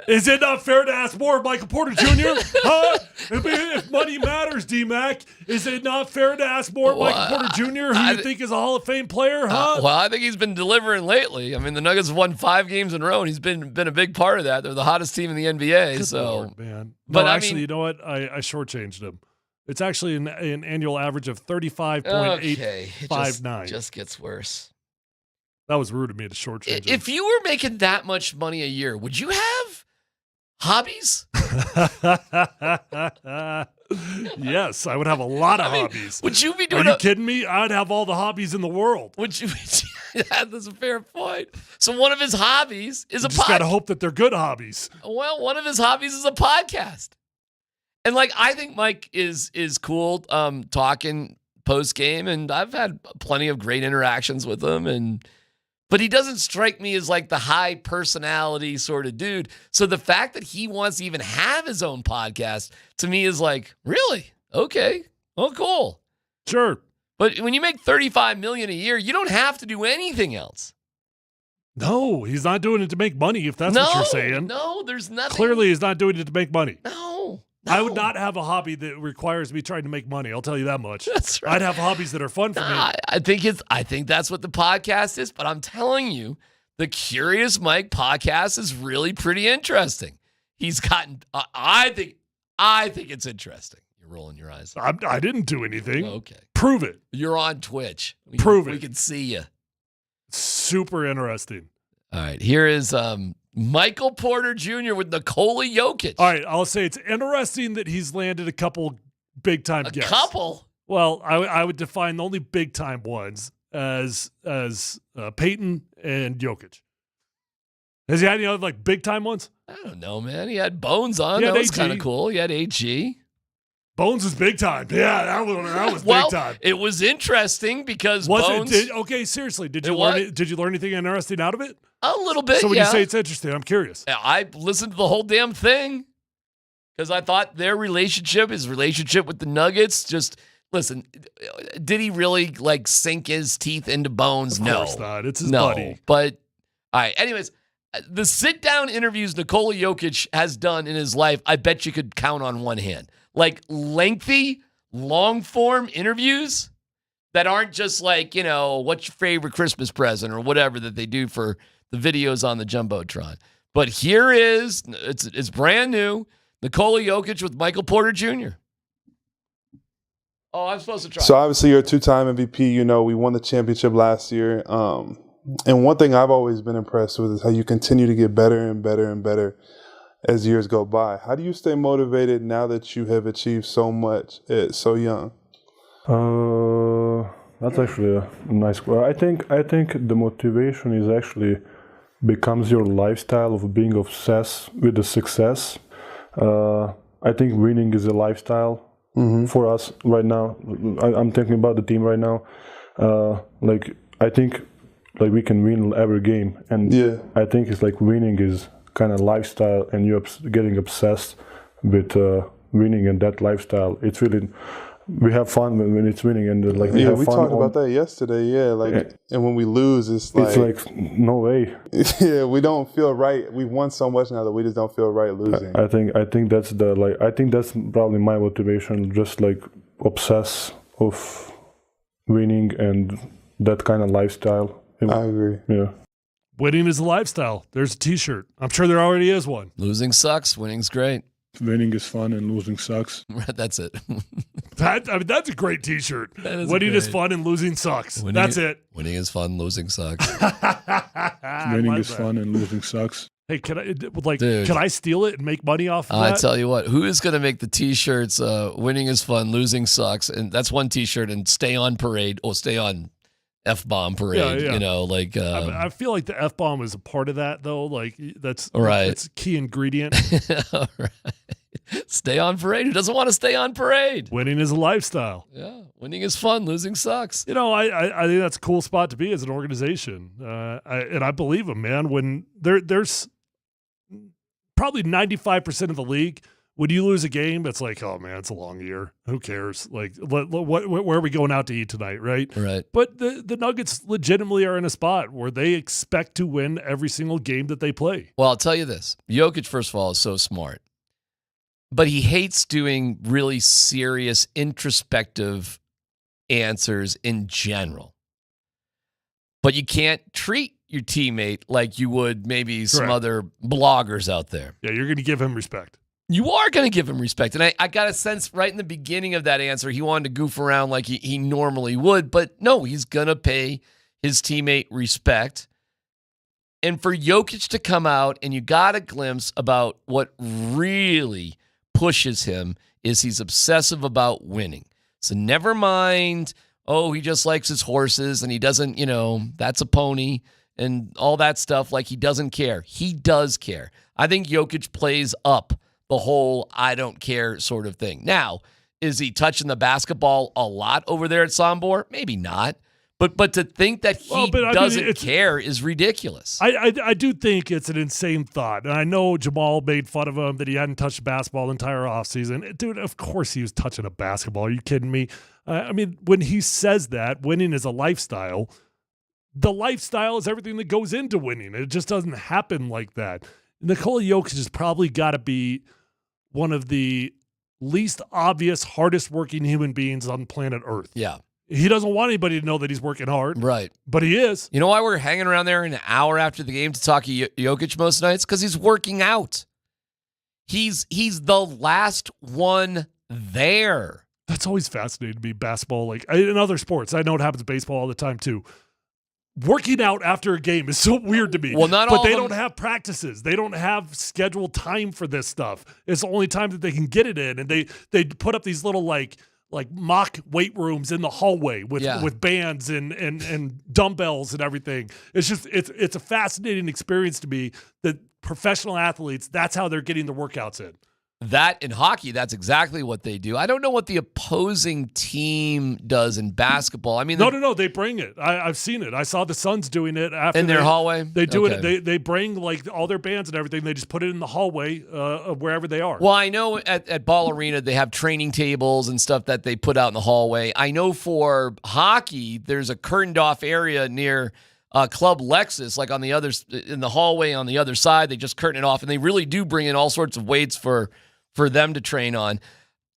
Is it not fair to ask more of Michael Porter Jr.? Huh? If money matters, D-Mac, is it not fair to ask more of Michael Porter Jr., who you think is a Hall of Fame player? Huh? Well, I think he's been delivering lately. I mean, the Nuggets have won 5 games in a row, and he's been a big part of that. They're the hottest team in the NBA. Good so, Lord, man. But no, actually, you know what? I shortchanged him. It's actually an annual average of 35.859. Just gets worse. That was rude of me to shortchange him. If you were making that much money a year, would you have hobbies? Yes, I would have a lot of hobbies. Would you be doing? Are you kidding me? I'd have all the hobbies in the world. Would you? Yeah, that's a fair point. So one of his hobbies is a podcast. Just gotta hope that they're good hobbies. Well, one of his hobbies is a podcast, and I think Mike is cool talking post game, and I've had plenty of great interactions with him, but he doesn't strike me as the high personality sort of dude. So the fact that he wants to even have his own podcast to me is really? Okay. Oh, cool. Sure. But when you make $35 million a year, you don't have to do anything else. No, he's not doing it to make money, if that's what you're saying. No, there's nothing. Clearly, he's not doing it to make money. No. I would not have a hobby that requires me trying to make money. I'll tell you that much. That's right. I'd have hobbies that are fun for me. I think that's what the podcast is. But I'm telling you, the Curious Mike podcast is really pretty interesting. He's gotten. I think it's interesting. You're rolling your eyes. I didn't do anything. Okay. Prove it. You're on Twitch. Prove it. We can see you. Super interesting. All right. Here is Michael Porter Jr. with Nikola Jokic. All right, I'll say it's interesting that he's landed a couple big-time guests. A couple? Well, I would define the only big-time ones as Peyton and Jokic. Has he had any other big-time ones? I don't know, man. He had Bones on. That was kind of cool. He had AG. Bones was big time. Yeah, that was big time. It was interesting because Bones. Okay, seriously, did you learn anything interesting out of it? A little bit. So when you say it's interesting, I'm curious. I listened to the whole damn thing because I thought his relationship with the Nuggets. Just listen. Did he really sink his teeth into Bones? Of course not. It's his no. buddy. But all right. Anyways, the sit-down interviews Nikola Jokic has done in his life, I bet you could count on one hand. Lengthy, long-form interviews that aren't just what's your favorite Christmas present or whatever that they do for the videos on the Jumbotron. But here is, it's brand new, Nikola Jokic with Michael Porter Jr. Oh, I'm supposed to try. So obviously you're a 2-time MVP. We won the championship last year. And one thing I've always been impressed with is how you continue to get better and better and better as years go by. How do you stay motivated now that you have achieved so much at so young? That's actually a nice question. I think the motivation is actually becomes your lifestyle of being obsessed with the success, I think winning is a lifestyle for us right now. I'm thinking about the team right now. I think we can win every game, and I think it's like winning is kind of lifestyle, and you're getting obsessed with winning and that lifestyle. It's really, we have fun when it's winning, and we have we fun talked about that yesterday. And when we lose, it's like no way. Yeah, we don't feel right. We won so much now that we just don't feel right losing. Uh, I think that's probably my motivation. Just obsess of winning and that kind of lifestyle. I agree. Yeah. Winning is a lifestyle. There's a T-shirt. I'm sure there already is one. Losing sucks. Winning's great. Winning is fun and losing sucks. That's it. That's a great T-shirt. Winning is fun and losing sucks. That's it. Winning is fun. Losing sucks. Winning is fun and losing sucks. Hey, can I steal it and make money off of that? I tell you what, who is going to make the T-shirts? Winning is fun. Losing sucks. And that's one T-shirt. And stay on parade. Or stay on F-bomb parade. Yeah. I feel like the F-bomb is a part of that, though. That's right. That's a key ingredient. All right. Stay on parade. Who doesn't want to stay on parade? Winning is a lifestyle. Yeah. Winning is fun. Losing sucks. I think that's a cool spot to be as an organization. And I believe them, man. When there's probably 95% of the league, when you lose a game, it's like, oh man, it's a long year. Who cares? Where are we going out to eat tonight, right? Right. But the Nuggets legitimately are in a spot where they expect to win every single game that they play. Well, I'll tell you this. Jokic, first of all, is so smart. But he hates doing really serious, introspective answers in general. But you can't treat your teammate like you would maybe some other bloggers out there. Yeah, you're going to give him respect. You are going to give him respect. And I got a sense right in the beginning of that answer, he wanted to goof around like he normally would. But no, he's going to pay his teammate respect. And for Jokic to come out, and you got a glimpse about what really pushes him is he's obsessive about winning. So never mind, he just likes his horses and he doesn't, that's a pony and all that stuff. He doesn't care. He does care. I think Jokic plays up the whole I don't care sort of thing. Now, is he touching the basketball a lot over there at Sombor? Maybe not. But to think that he doesn't care is ridiculous. I do think it's an insane thought. And I know Jamal made fun of him that he hadn't touched a basketball the entire offseason. Dude, of course he was touching a basketball. Are you kidding me? When he says that, winning is a lifestyle, the lifestyle is everything that goes into winning. It just doesn't happen like that. Nikola Jokic has probably got to be one of the least obvious, hardest working human beings on planet Earth. Yeah. He doesn't want anybody to know that he's working hard. Right. But he is. You know why we're hanging around there an hour after the game to talk to Jokic most nights? Because he's working out. He's the last one there. That's always fascinating to me, basketball. In other sports, I know it happens in baseball all the time too. Working out after a game is so weird to me. Well, but they don't have practices. They don't have scheduled time for this stuff. It's the only time that they can get it in. And they put up these little mock weight rooms in the hallway with bands and dumbbells and everything. It's a fascinating experience to me that professional athletes, that's how they're getting the workouts in. That in hockey, that's exactly what they do. I don't know what the opposing team does in basketball. No, they bring it. I've seen it. I saw the Suns doing it after in their hallway. They do it. They bring all their bands and everything. They just put it in the hallway of wherever they are. Well, I know at Ball Arena they have training tables and stuff that they put out in the hallway. I know for hockey, there's a curtained off area near Club Lexus, on the other in the hallway on the other side. They just curtain it off, and they really do bring in all sorts of weights for them to train on.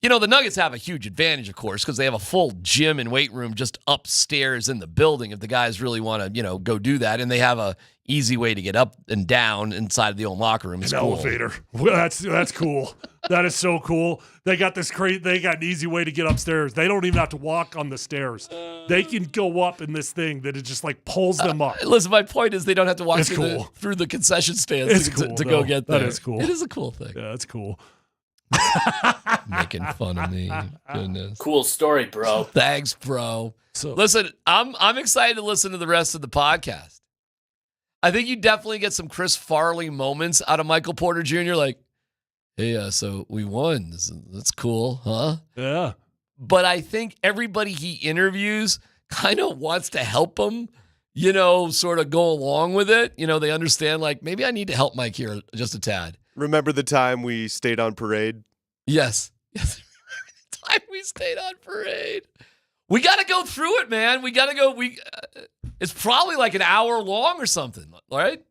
The Nuggets have a huge advantage, of course, because they have a full gym and weight room just upstairs in the building if the guys really want to, go do that. And they have a easy way to get up and down inside of the old locker room. It's cool. Elevator. Well, that's cool. That is so cool. They got they got an easy way to get upstairs. They don't even have to walk on the stairs. They can go up in this thing that it just pulls them up. Listen, my point is they don't have to walk through the concession stands to go get there. That is cool. It is a cool thing. Yeah, that's cool. Making fun of me. Goodness. Cool story, bro. Thanks, bro. So listen, I'm excited to listen to the rest of the podcast. I think you definitely get some Chris Farley moments out of Michael Porter Jr. Like, hey, so we won. That's cool, huh? Yeah. But I think everybody he interviews kind of wants to help him, sort of go along with it. They understand, like, maybe I need to help Mike here just a tad. Remember the time we stayed on parade? Yes. Yes. The time we stayed on parade. We got to go through it, man. We got to go. It's probably like an hour long or something, right?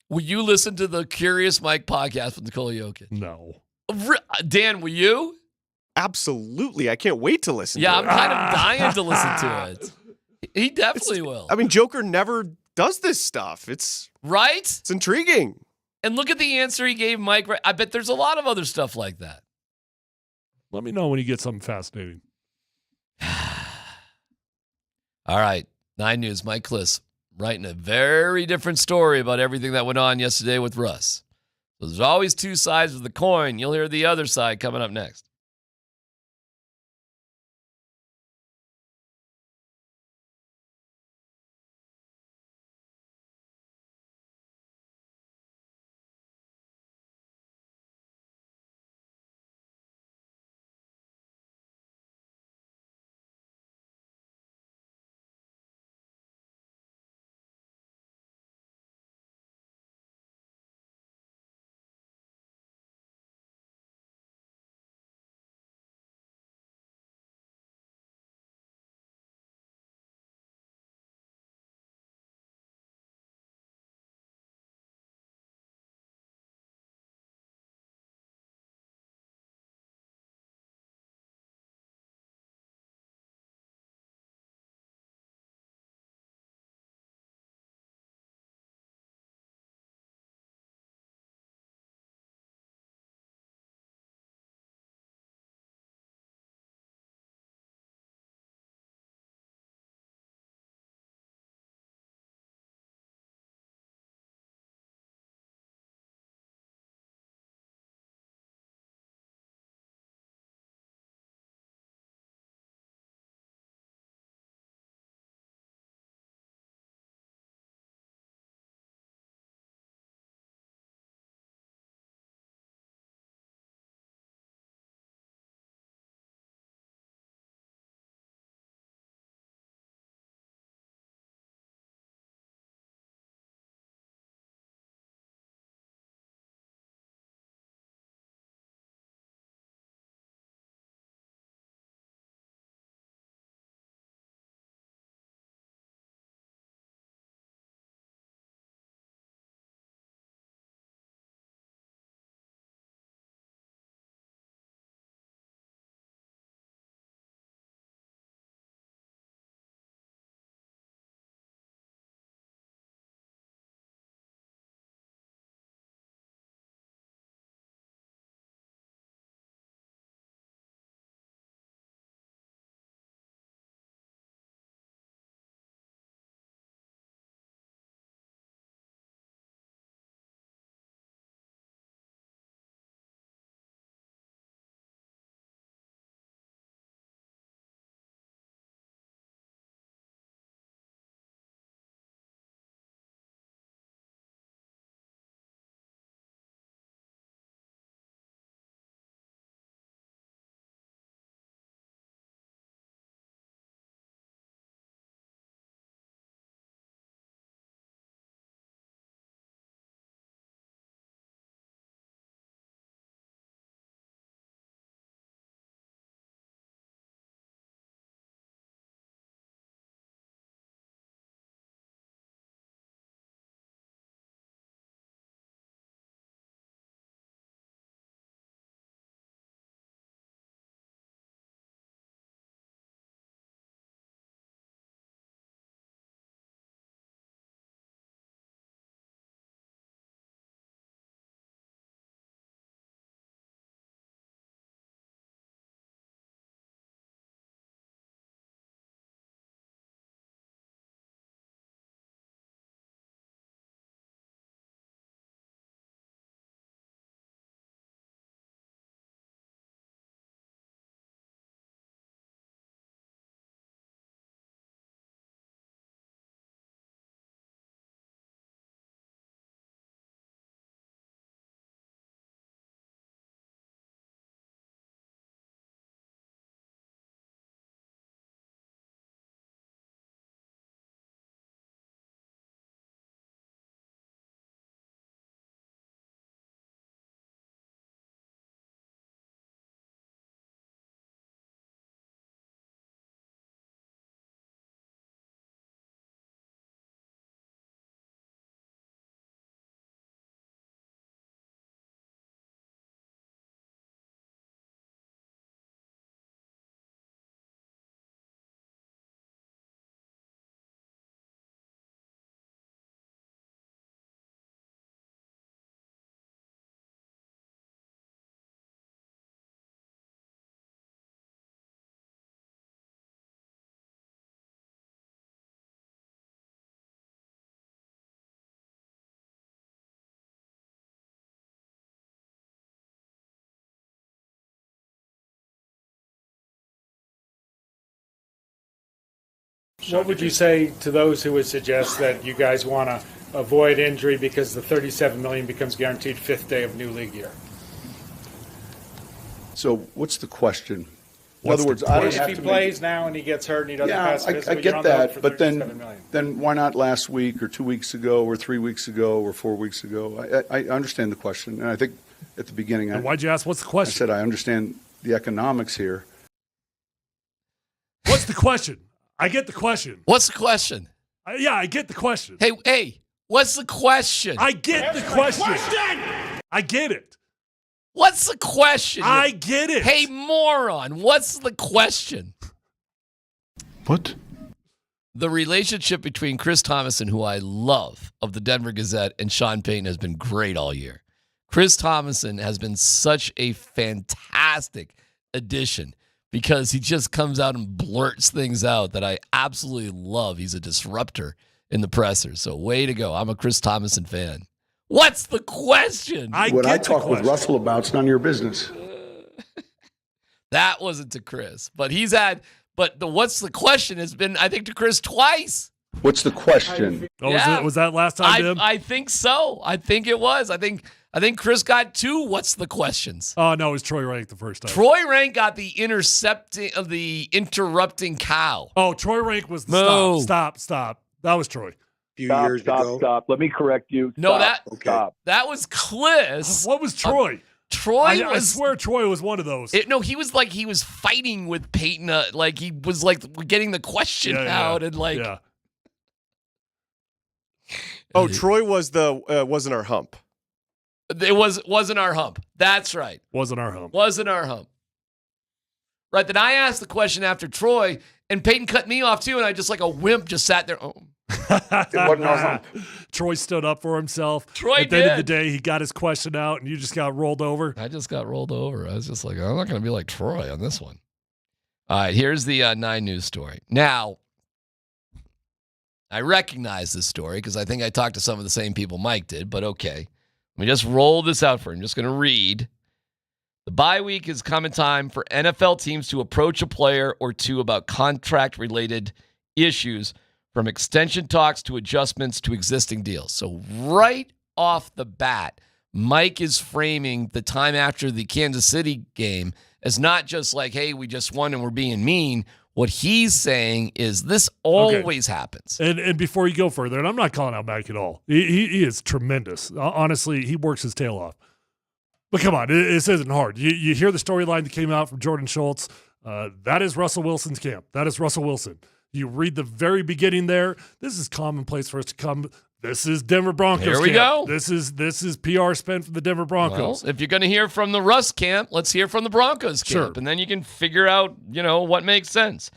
Will you listen to the Curious Mike podcast with Nikola Jokic? No. Dan, will you? Absolutely. I can't wait to listen to it. Yeah, I'm kind of dying to listen to it. He definitely will. I mean, Joker never does this stuff. It's right? It's intriguing. And look at the answer he gave Mike. I bet there's a lot of other stuff like that. Let me know when you get something fascinating. All right. 9 News, Mike Klis writing a very different story about everything that went on yesterday with Russ. So there's always two sides of the coin. You'll hear the other side coming up next. What would you say to those who would suggest that you guys want to avoid injury because the $37 million becomes guaranteed fifth day of new league year? So what's the question? In other words, I don't have if he to plays now and he gets hurt and he doesn't pass I physical, you're get on the hook that, for but $37 million. then why not last week or 2 weeks ago or 3 weeks ago or 4 weeks ago? I understand the question, and I think at the beginning, And why'd you ask? What's the I question? said I understand the economics here. What's the question? I get the question. What's the question? Yeah, I get the question. Hey, what's the question? I get the question. I get it. What's the question? I get it. Hey, moron, what's the question? What? The relationship between Chris Thomason, who I love, of the Denver Gazette, and Sean Payton has been great all year. Chris Thomason has been such a fantastic addition because he just comes out and blurts things out that I absolutely love. He's a disruptor in the presser. So way to go. I'm a Chris Thomason fan. What's the question? What I talk with Russell about's none of your business. That wasn't to Chris, but the what's the question has been, I think, to Chris twice. What's the question? Oh, was that last time, Tim? I think so. I think it was. I think Chris got two what's the questions. Oh, no, it was Troy Rank the first time. Troy Rank got the interrupting cow. Oh, Troy Rank was the stop. That was Troy. Stop. Let me correct you. No, Stop. that was Cliss. What was Troy? I swear Troy was one of those. He was fighting with Peyton. Like he was getting the question out and like. Yeah. Oh, Troy wasn't our hump. It wasn't our hump. That's right. Wasn't our hump. Right. Then I asked the question after Troy, and Peyton cut me off too, and I just like a wimp just sat there. Oh. It wasn't our hump. Troy stood up for himself. At the end of the day, he got his question out, and you just got rolled over. I just got rolled over. I was just like, I'm not going to be like Troy on this one. All right, here's the 9 News story. Now, I recognize this story because I think I talked to some of the same people Mike did, but okay. Let me just roll this out for him. I'm just going to read. The bye week is coming time for NFL teams to approach a player or two about contract-related issues, from extension talks to adjustments to existing deals. So right off the bat, Mike is framing the time after the Kansas City game as not just like, hey, we just won and we're being mean. What he's saying is this always happens. And before you go further, and I'm not calling out Mike at all. He is tremendous. Honestly, he works his tail off. But come on, this isn't hard. You hear the storyline that came out from Jordan Schultz. That is Russell Wilson's camp. That is Russell Wilson. You read the very beginning there. This is commonplace for us to come. This is Denver Broncos Here we camp. go. This is PR spent for the Denver Broncos. Well, if you're going to hear from the Russ camp, let's hear from the Broncos camp. Sure. And then you can figure out, what makes sense.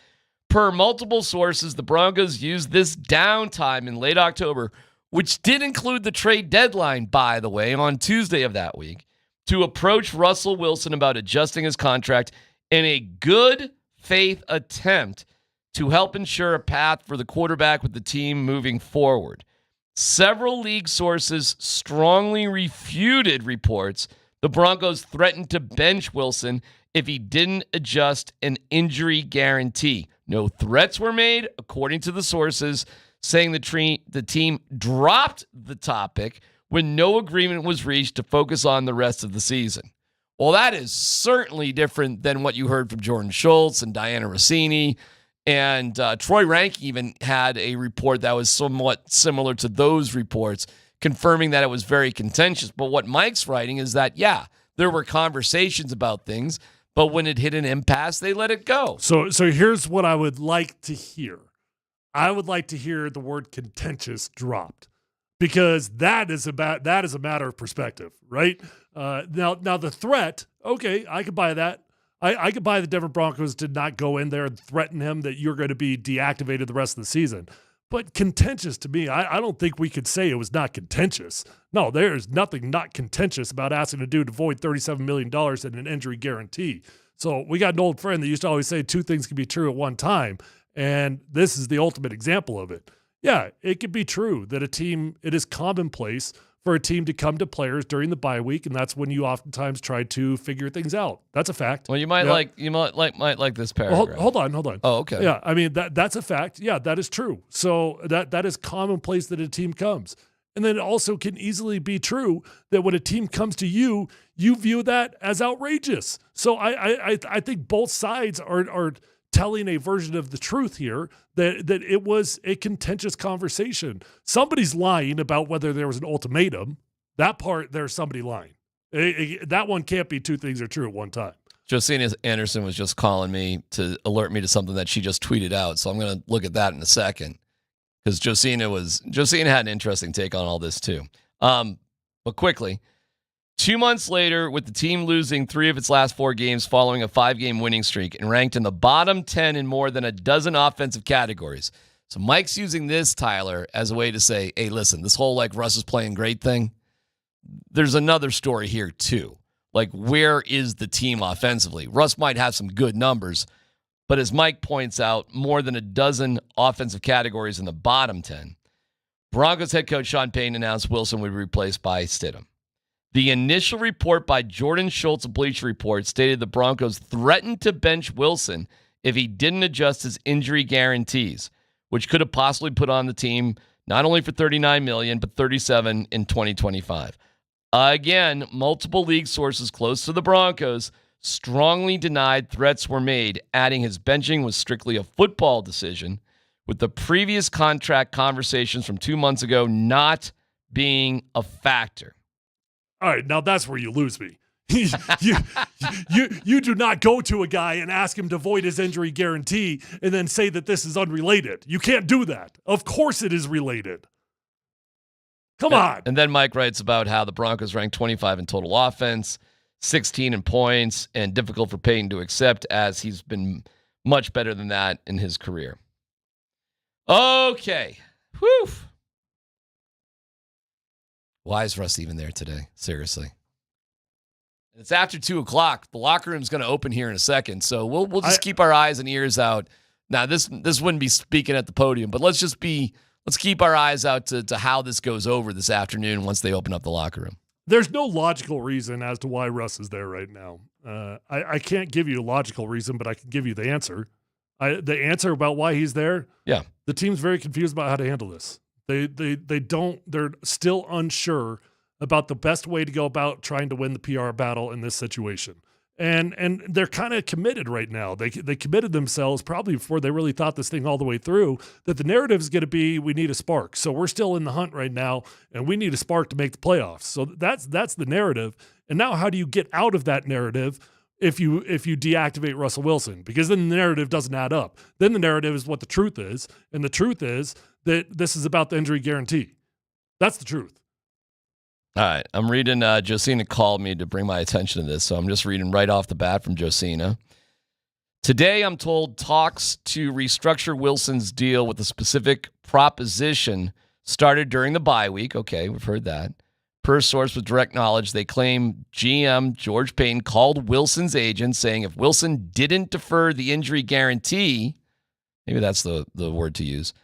Per multiple sources, the Broncos used this downtime in late October, which did include the trade deadline, by the way, on Tuesday of that week, to approach Russell Wilson about adjusting his contract in a good faith attempt to help ensure a path for the quarterback with the team moving forward. Several league sources strongly refuted reports the Broncos threatened to bench Wilson if he didn't adjust an injury guarantee. No threats were made, according to the sources, saying the team dropped the topic when no agreement was reached to focus on the rest of the season. Well, that is certainly different than what you heard from Jordan Schultz and Diana Rossini. And Troy Rank even had a report that was somewhat similar to those reports, confirming that it was very contentious. But what Mike's writing is that, there were conversations about things, but when it hit an impasse, they let it go. So here's what I would like to hear. I would like to hear the word contentious dropped, because that is a matter of perspective, right? Now the threat, okay, I could buy that. I could buy the Denver Broncos did not go in there and threaten him that you're going to be deactivated the rest of the season. But contentious to me, I don't think we could say it was not contentious. No, there's nothing not contentious about asking a dude to void $37 million and an injury guarantee. So we got an old friend that used to always say 2 things can be true at one time, and this is the ultimate example of it. Yeah, it could be true that a team, it is commonplace for a team to come to players during the bye week, and that's when you oftentimes try to figure things out. That's a fact. Well, you might like this paragraph. Well, hold on. Oh, okay. Yeah, I mean that's a fact. Yeah, that is true. So that is commonplace that a team comes. And then it also can easily be true that when a team comes to you, you view that as outrageous. So I think both sides are telling a version of the truth here that it was a contentious conversation. Somebody's lying about whether there was an ultimatum. That part, there's somebody lying. That one can't be two things are true at one time. Josina Anderson was just calling me to alert me to something that she just tweeted out. So I'm going to look at that in a second. Because Josina had an interesting take on all this too. But quickly, 2 months later, with the team losing 3 of its last 4 games following a 5-game winning streak and ranked in the bottom 10 in more than a dozen offensive categories. So Mike's using this, Tyler, as a way to say, hey, listen, this whole Russ is playing great thing, there's another story here too. Where is the team offensively? Russ might have some good numbers, but as Mike points out, more than a dozen offensive categories in the bottom 10. Broncos head coach Sean Payton announced Wilson would be replaced by Stidham. The initial report by Jordan Schultz of Bleacher Report stated the Broncos threatened to bench Wilson if he didn't adjust his injury guarantees, which could have possibly put on the team not only for $39 million, but $37 million in 2025. Again, multiple league sources close to the Broncos strongly denied threats were made, adding his benching was strictly a football decision, with the previous contract conversations from 2 months ago not being a factor. All right, now that's where you lose me. you do not go to a guy and ask him to void his injury guarantee and then say that this is unrelated. You can't do that. Of course it is related. Come on. And then Mike writes about how the Broncos ranked 25 in total offense, 16 in points, and difficult for Payton to accept as he's been much better than that in his career. Okay. Whew. Why is Russ even there today? Seriously. It's after 2:00. The locker room's going to open here in a second, so we'll just keep our eyes and ears out. Now, this wouldn't be speaking at the podium, but let's keep our eyes out to how this goes over this afternoon once they open up the locker room. There's no logical reason as to why Russ is there right now. I can't give you a logical reason, but I can give you the answer. The answer about why he's there. Yeah. The team's very confused about how to handle this. They're still unsure about the best way to go about trying to win the PR battle in this situation. And they're kind of committed right now. They committed themselves probably before they really thought this thing all the way through, that the narrative is going to be, we need a spark. So we're still in the hunt right now, and we need a spark to make the playoffs. So that's the narrative. And now how do you get out of that narrative if you deactivate Russell Wilson? Because then the narrative doesn't add up. Then the narrative is what the truth is, and the truth is that this is about the injury guarantee. That's the truth. All right, I'm reading, Josina called me to bring my attention to this, so I'm just reading right off the bat from Josina. Today, I'm told talks to restructure Wilson's deal with a specific proposition started during the bye week. Okay, we've heard that. Per source with direct knowledge, they claim GM George Payton called Wilson's agent saying if Wilson didn't defer the injury guarantee, maybe that's the word to use,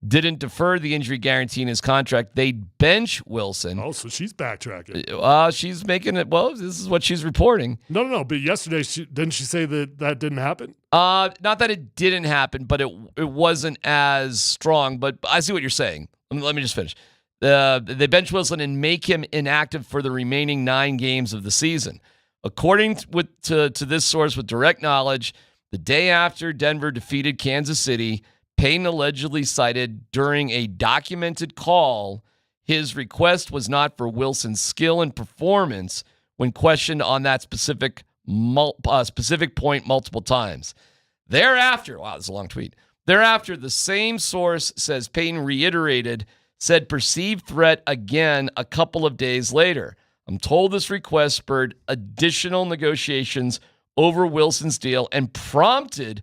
didn't defer the injury guarantee in his contract, they'd bench Wilson. Oh, so she's backtracking. She's making it, well, this is what she's reporting. No. But yesterday, didn't she say that didn't happen? Not that it didn't happen, but it wasn't as strong. But I see what you're saying. Let me just finish. They bench Wilson and make him inactive for the remaining 9 games of the season. According to this source with direct knowledge, the day after Denver defeated Kansas City, Payton allegedly cited during a documented call his request was not for Wilson's skill and performance when questioned on that specific point multiple times. Thereafter, wow, this is a long tweet. Thereafter, the same source says Payton reiterated said perceived threat again a couple of days later. I'm told this request spurred additional negotiations over Wilson's deal and prompted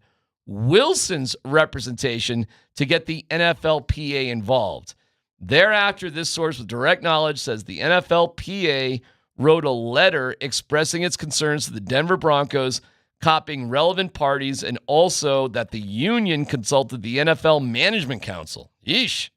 Wilson's representation to get the NFLPA involved. Thereafter, this source with direct knowledge says the NFLPA wrote a letter expressing its concerns to the Denver Broncos, copying relevant parties, and also that the union consulted the NFL Management Council. Yeesh.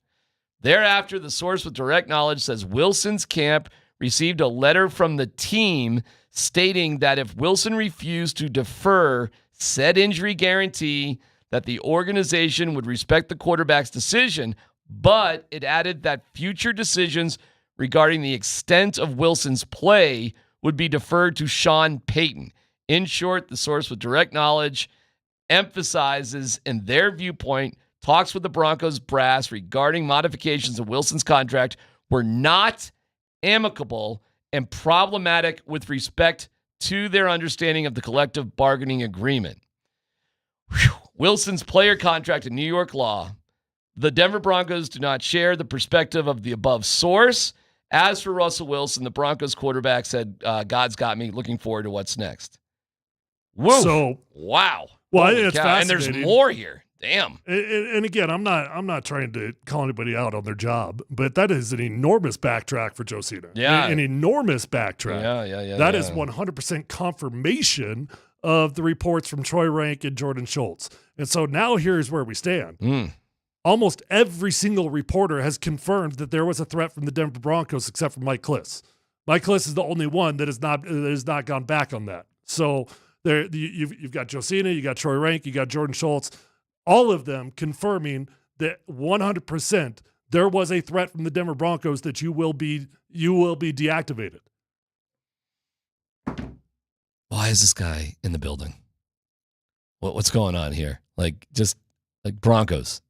Thereafter, the source with direct knowledge says Wilson's camp received a letter from the team stating that if Wilson refused to defer said injury guarantee, that the organization would respect the quarterback's decision, but it added that future decisions regarding the extent of Wilson's play would be deferred to Sean Payton. In short, the source with direct knowledge emphasizes, in their viewpoint, talks with the Broncos brass regarding modifications of Wilson's contract were not amicable and problematic with respect to their understanding of the collective bargaining agreement. Whew. Wilson's player contract in New York law. The Denver Broncos do not share the perspective of the above source. As for Russell Wilson, the Broncos quarterback said, God's got me. Looking forward to what's next. Whoa. So, wow. Well, I think it's And fascinating. there's more here. Damn. And again, I'm not trying to call anybody out on their job, but that is an enormous backtrack for Josina. Yeah. An enormous backtrack. Yeah. That is 100% confirmation of the reports from Troy Rank and Jordan Schultz. And so now here's where we stand. Almost every single reporter has confirmed that there was a threat from the Denver Broncos except for Mike Kliss. Mike Kliss is the only one that has not gone back on that. So there you've got Josina, you got Troy Rank, you got Jordan Schultz, all of them confirming that 100% there was a threat from the Denver Broncos that you will be deactivated. Why is this guy in the building? What's going on here? Just Broncos.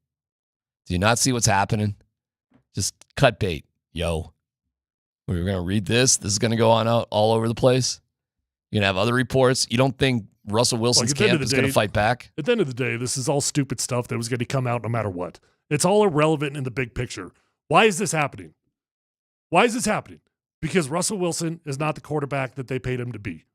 Do you not see what's happening? Just cut bait, yo. We're going to read this. This is going to go on out all over the place. You're going to have other reports. You don't think Russell Wilson's camp is going to fight back? At the end of the day, this is all stupid stuff that was going to come out no matter what. It's all irrelevant in the big picture. Why is this happening? Why is this happening? Because Russell Wilson is not the quarterback that they paid him to be.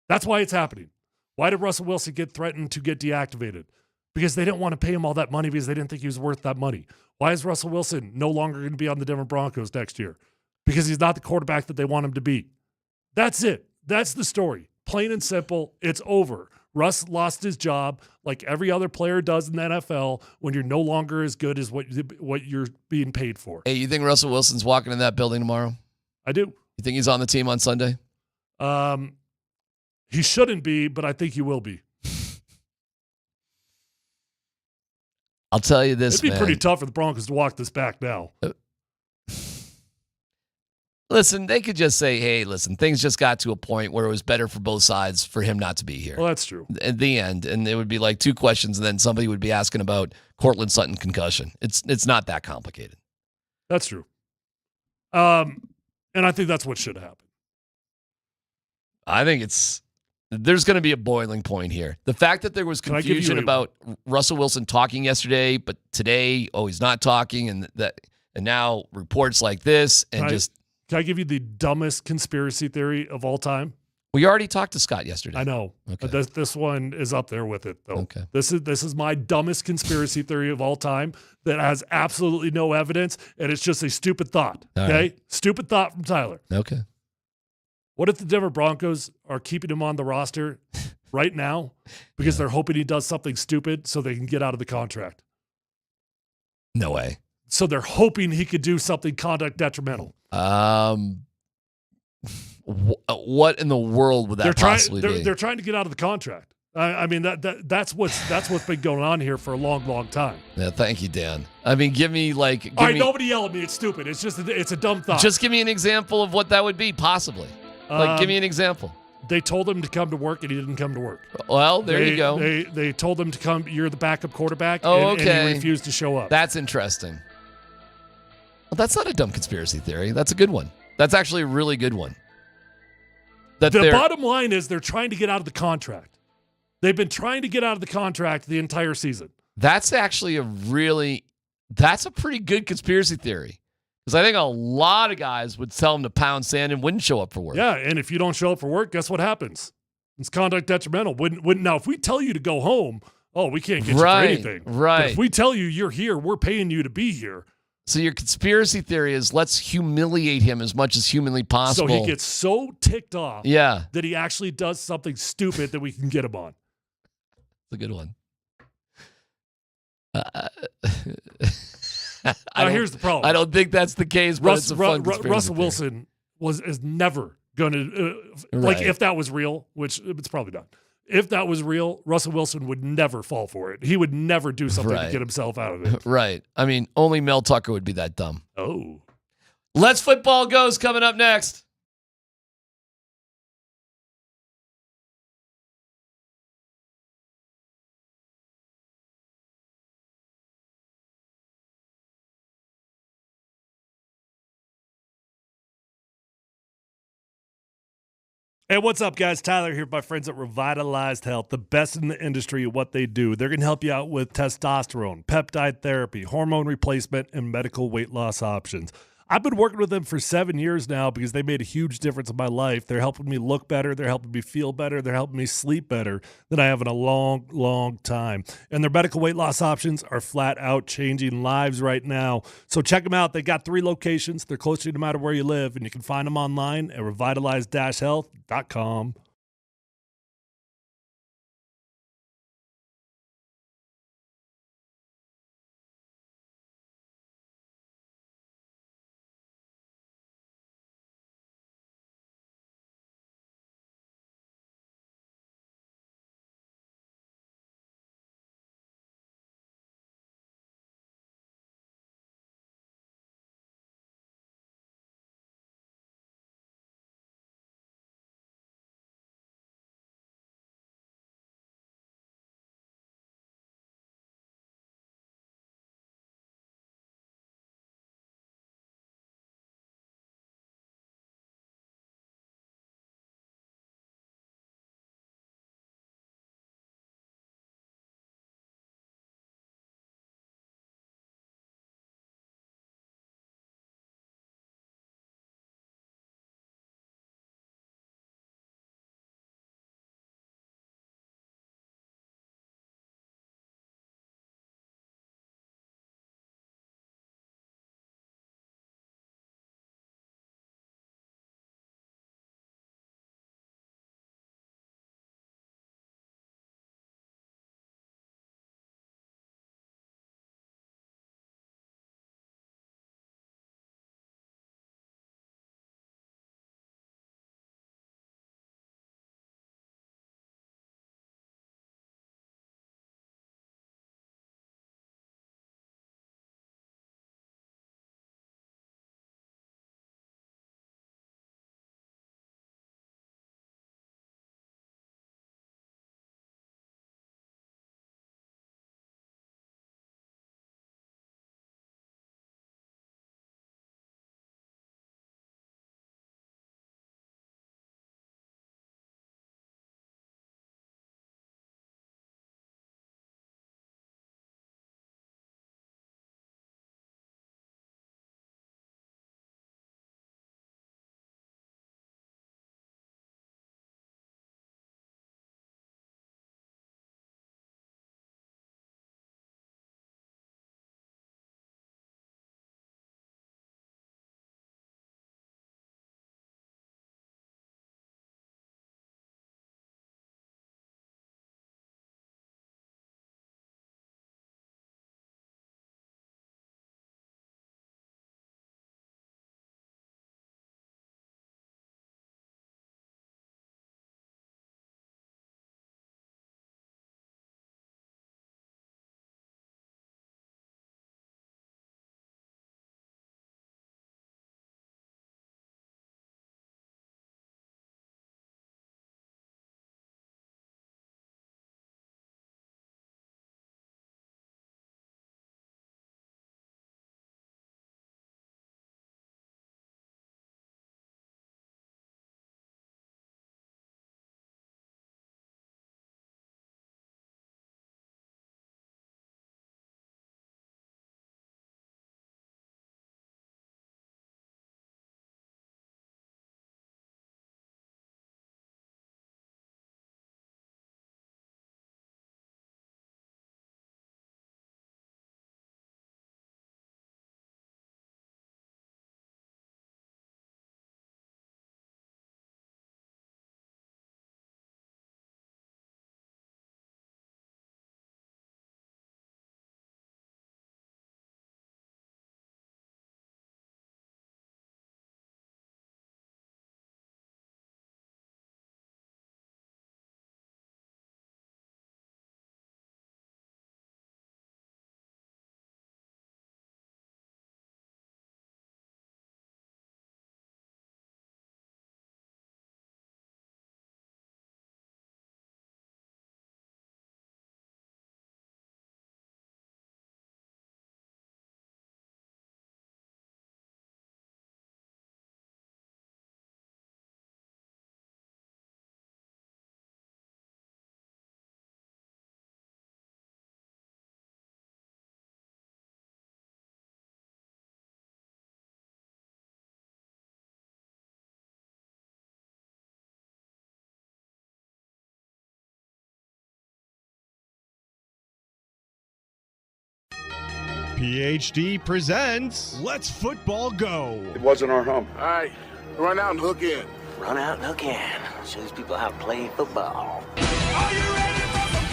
That's why it's happening. Why did Russell Wilson get threatened to get deactivated? Because they didn't want to pay him all that money because they didn't think he was worth that money. Why is Russell Wilson no longer going to be on the Denver Broncos next year? Because he's not the quarterback that they want him to be. That's it. That's the story. Plain and simple. It's over. Russ lost his job like every other player does in the NFL when you're no longer as good as what you're being paid for. Hey, you think Russell Wilson's walking in that building tomorrow? I do. You think he's on the team on Sunday? He shouldn't be, but I think he will be. I'll tell you this, It'd be pretty tough for the Broncos to walk this back now. Listen, they could just say, hey, listen, things just got to a point where it was better for both sides for him not to be here. Well, that's true. At the end, and it would be like two questions, and then somebody would be asking about Cortland Sutton concussion. It's not that complicated. That's true. And I think that's what should happen. I think there's going to be a boiling point here. The fact that there was confusion about Russell Wilson talking yesterday, but today, he's not talking, and now reports like this, and Can I give you the dumbest conspiracy theory of all time? We already talked to Scott yesterday. I know. Okay. But this one is up there with it, though. Okay. This is my dumbest conspiracy theory of all time that has absolutely no evidence, and it's just a stupid thought. All okay? right. Stupid thought from Tyler. Okay. What if the Denver Broncos are keeping him on the roster right now because they're hoping he does something stupid so they can get out of the contract? No way. So they're hoping he could do something conduct detrimental. What in the world would that possibly be? They're trying to get out of the contract. I mean that's what's been going on here for a long, long time. Yeah, thank you, Dan. I mean, give me All right, nobody yell at me. It's stupid. It's just it's a dumb thought. Just give me an example of what that would be, possibly. Give me an example. They told him to come to work, and he didn't come to work. Well, there you go. They told him to come. You're the backup quarterback. And he refused to show up. That's interesting. Well, that's not a dumb conspiracy theory. That's a good one. That's actually a really good one. The bottom line is they're trying to get out of the contract. They've been trying to get out of the contract the entire season. That's actually that's a pretty good conspiracy theory. Because I think a lot of guys would tell him to pound sand and wouldn't show up for work. Yeah, and if you don't show up for work, guess what happens? It's conduct detrimental. Now, if we tell you to go home, we can't get you for anything. Right. But if we tell you you're here, we're paying you to be here. So your conspiracy theory is let's humiliate him as much as humanly possible. So he gets so ticked off that he actually does something stupid that we can get him on. It's a good one. Here's the problem. I don't think that's the case, but it's a fun conspiracy Russell theory. Wilson is never going to, like, if that was real, which it's probably not. If that was real, Russell Wilson would never fall for it. He would never do something to get himself out of it. Right. I mean, only Mel Tucker would be that dumb. Oh. Let's Football Goes coming up next. Hey, what's up, guys? Tyler here, my friends at Revitalized Health, the best in the industry at what they do. They're going to help you out with testosterone, peptide therapy, hormone replacement, and medical weight loss options. I've been working with them for 7 years now because they made a huge difference in my life. They're helping me look better. They're helping me feel better. They're helping me sleep better than I have in a long, long time. And their medical weight loss options are flat out changing lives right now. So check them out. They got 3 locations. They're close to you no matter where you live, and you can find them online at revitalize-health.com. PhD presents Let's Football Go. It wasn't our hump. All right, run out and hook in. Run out and hook in. Show these people how to play football. Are you ready for some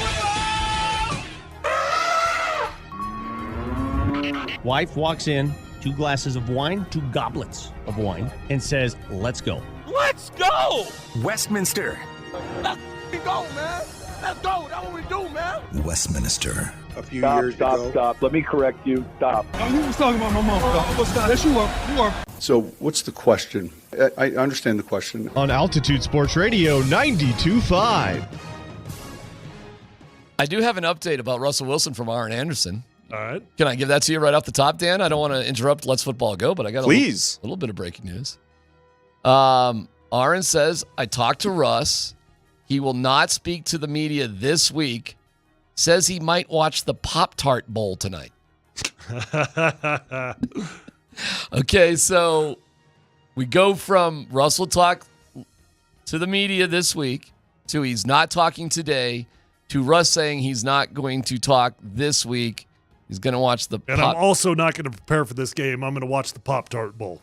football? Wife walks in, 2 glasses of wine, 2 goblets of wine, and says, let's go. Let's go! Westminster. Let's go, man. Let's go. That's what we do, man. Westminster. A few years ago. Stop. Let me correct you. Stop. Who was talking about my mom? Yes, you are. You are. So what's the question? I understand the question. On Altitude Sports Radio 92.5. I do have an update about Russell Wilson from Aaron Anderson. All right. Can I give that to you right off the top, Dan? I don't want to interrupt Let's Football Go, but I got a little bit of breaking news. Aaron says, I talked to Russ. He will not speak to the media this week. Says he might watch the Pop-Tart Bowl tonight. Okay, so we go from Russell talk to the media this week to he's not talking today to Russ saying he's not going to talk this week. He's going to watch the And I'm also not going to prepare for this game. I'm going to watch the Pop-Tart Bowl.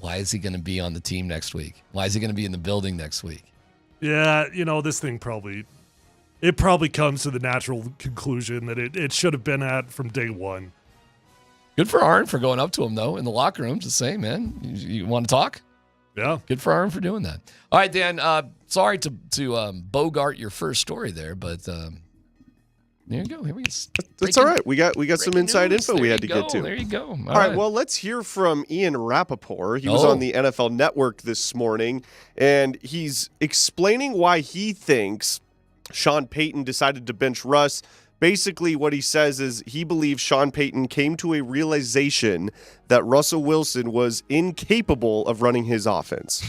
Why is he going to be on the team next week? Why is he going to be in the building next week? Yeah, this thing probably comes to the natural conclusion that it should have been at from day one. Good for Aaron for going up to him, though, in the locker room. Just saying, man, you want to talk? Yeah. Good for Aaron for doing that. All right, Dan, sorry to bogart your first story there, but there you go. Here we go. That's all right. We got some inside info we had to get to. There you go. All right. Well, let's hear from Ian Rappaport. He was on the NFL Network this morning, and he's explaining why he thinks Sean Payton decided to bench Russ. Basically, what he says is he believes Sean Payton came to a realization that Russell Wilson was incapable of running his offense.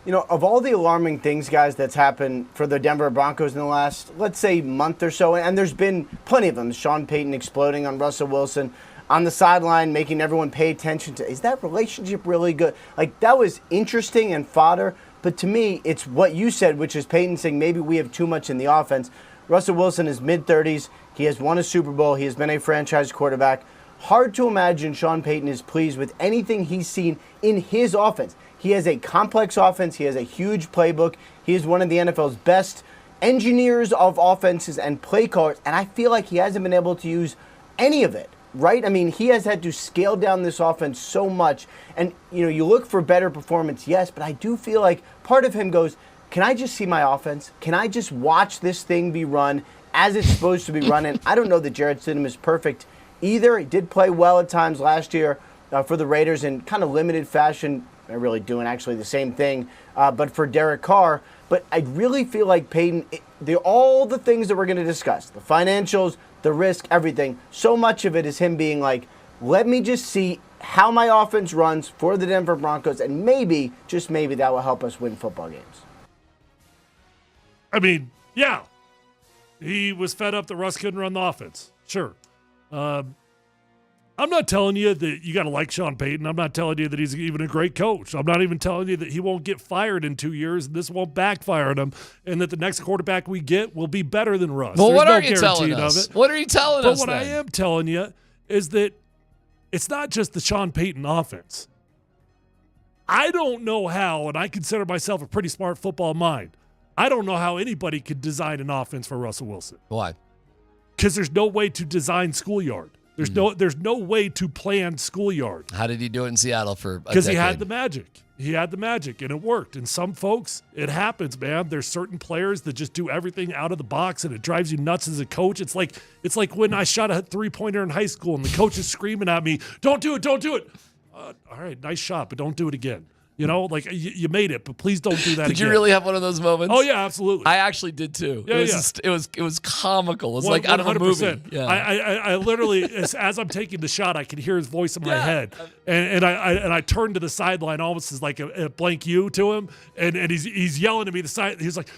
Of all the alarming things, guys, that's happened for the Denver Broncos in the last, let's say, month or so, and there's been plenty of them, Sean Payton exploding on Russell Wilson, on the sideline, making everyone pay attention to, is that relationship really good? Like, that was interesting and fodder, but to me, it's what you said, which is Payton saying maybe we have too much in the offense. Russell Wilson is mid-30s. He has won a Super Bowl. He has been a franchise quarterback. Hard to imagine Sean Payton is pleased with anything he's seen in his offense. He has a complex offense. He has a huge playbook. He is one of the NFL's best engineers of offenses and play callers, and I feel like he hasn't been able to use any of it, right? I mean, he has had to scale down this offense so much, and, you look for better performance, yes, but I do feel like part of him goes, can I just see my offense? Can I just watch this thing be run as it's supposed to be run? And I don't know that Jarrett Stidham is perfect either. He did play well at times last year for the Raiders in kind of limited fashion. They're really doing actually the same thing, but for Derek Carr. But I really feel like Payton, all the things that we're going to discuss, the financials, the risk, everything, so much of it is him being like, let me just see how my offense runs for the Denver Broncos, and maybe, just maybe, that will help us win football games. I mean, yeah. He was fed up that Russ couldn't run the offense. Sure. I'm not telling you that you got to like Sean Payton. I'm not telling you that he's even a great coach. I'm not even telling you that he won't get fired in 2 years and this won't backfire on him and that the next quarterback we get will be better than Russ. Well, what no are you telling us? What are you telling us But what I am telling you is that it's not just the Sean Payton offense. I don't know how, and I consider myself a pretty smart football mind, I don't know how anybody could design an offense for Russell Wilson. Why? Because there's no way to design schoolyard. There's no way to plan schoolyard. How did he do it in Seattle for a decade? Because he had the magic. He had the magic, and it worked. And some folks, it happens, man. There's certain players that just do everything out of the box, and it drives you nuts as a coach. It's like when I shot a three-pointer in high school, and the coach is screaming at me, don't do it, don't do it. All right, nice shot, but don't do it again. You made it, but please don't do that again. Did you really have one of those moments? Oh, yeah, absolutely. I actually did, too. Yeah, it was comical. It was like out of a movie. Yeah. I literally, as I'm taking the shot, I could hear his voice in my head. And I turned to the sideline almost as like a blank U to him. And he's yelling at me the side. He's like,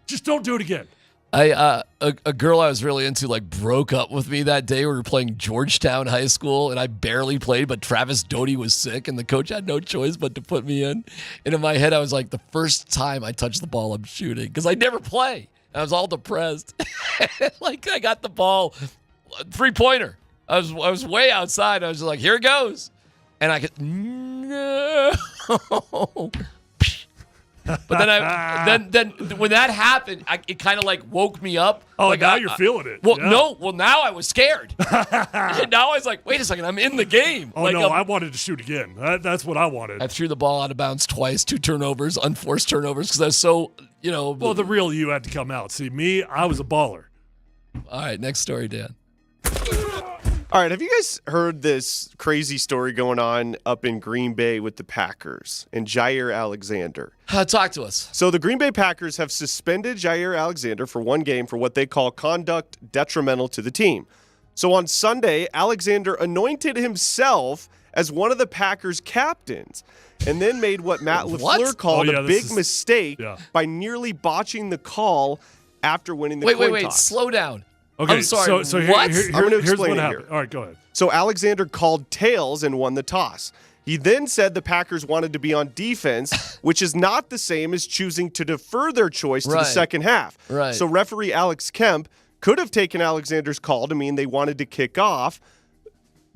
just don't do it again. A girl I was really into broke up with me that day. We were playing Georgetown High School, and I barely played, but Travis Doty was sick, and the coach had no choice but to put me in. And in my head, I was like, the first time I touch the ball, I'm shooting, because I never play. I was all depressed. I got the ball, 3-pointer. I was way outside. I was just like, here it goes, and I could no. But then when that happened, it kind of woke me up. Oh, now you're feeling it. Well, yeah. no. Well, now I was scared. And now I was like, wait a second, I'm in the game. Oh, no, I wanted to shoot again. That's what I wanted. I threw the ball out of bounds twice, 2 turnovers, unforced turnovers, because I was so, Well, the real you had to come out. See, me, I was a baller. All right, next story, Dan. All right, have you guys heard this crazy story going on up in Green Bay with the Packers and Jair Alexander? Talk to us. So the Green Bay Packers have suspended Jair Alexander for 1 game for what they call conduct detrimental to the team. So on Sunday, Alexander anointed himself as one of the Packers' captains and then made what Matt LaFleur called a big mistake by nearly botching the call after winning the coin toss. Wait, slow down. Okay, I'm sorry. so what? I'm going to explain what it happened. here. All right, go ahead. So Alexander called tails and won the toss. He then said the Packers wanted to be on defense, which is not the same as choosing to defer their choice to the second half. Right. So referee Alex Kemp could have taken Alexander's call to mean they wanted to kick off,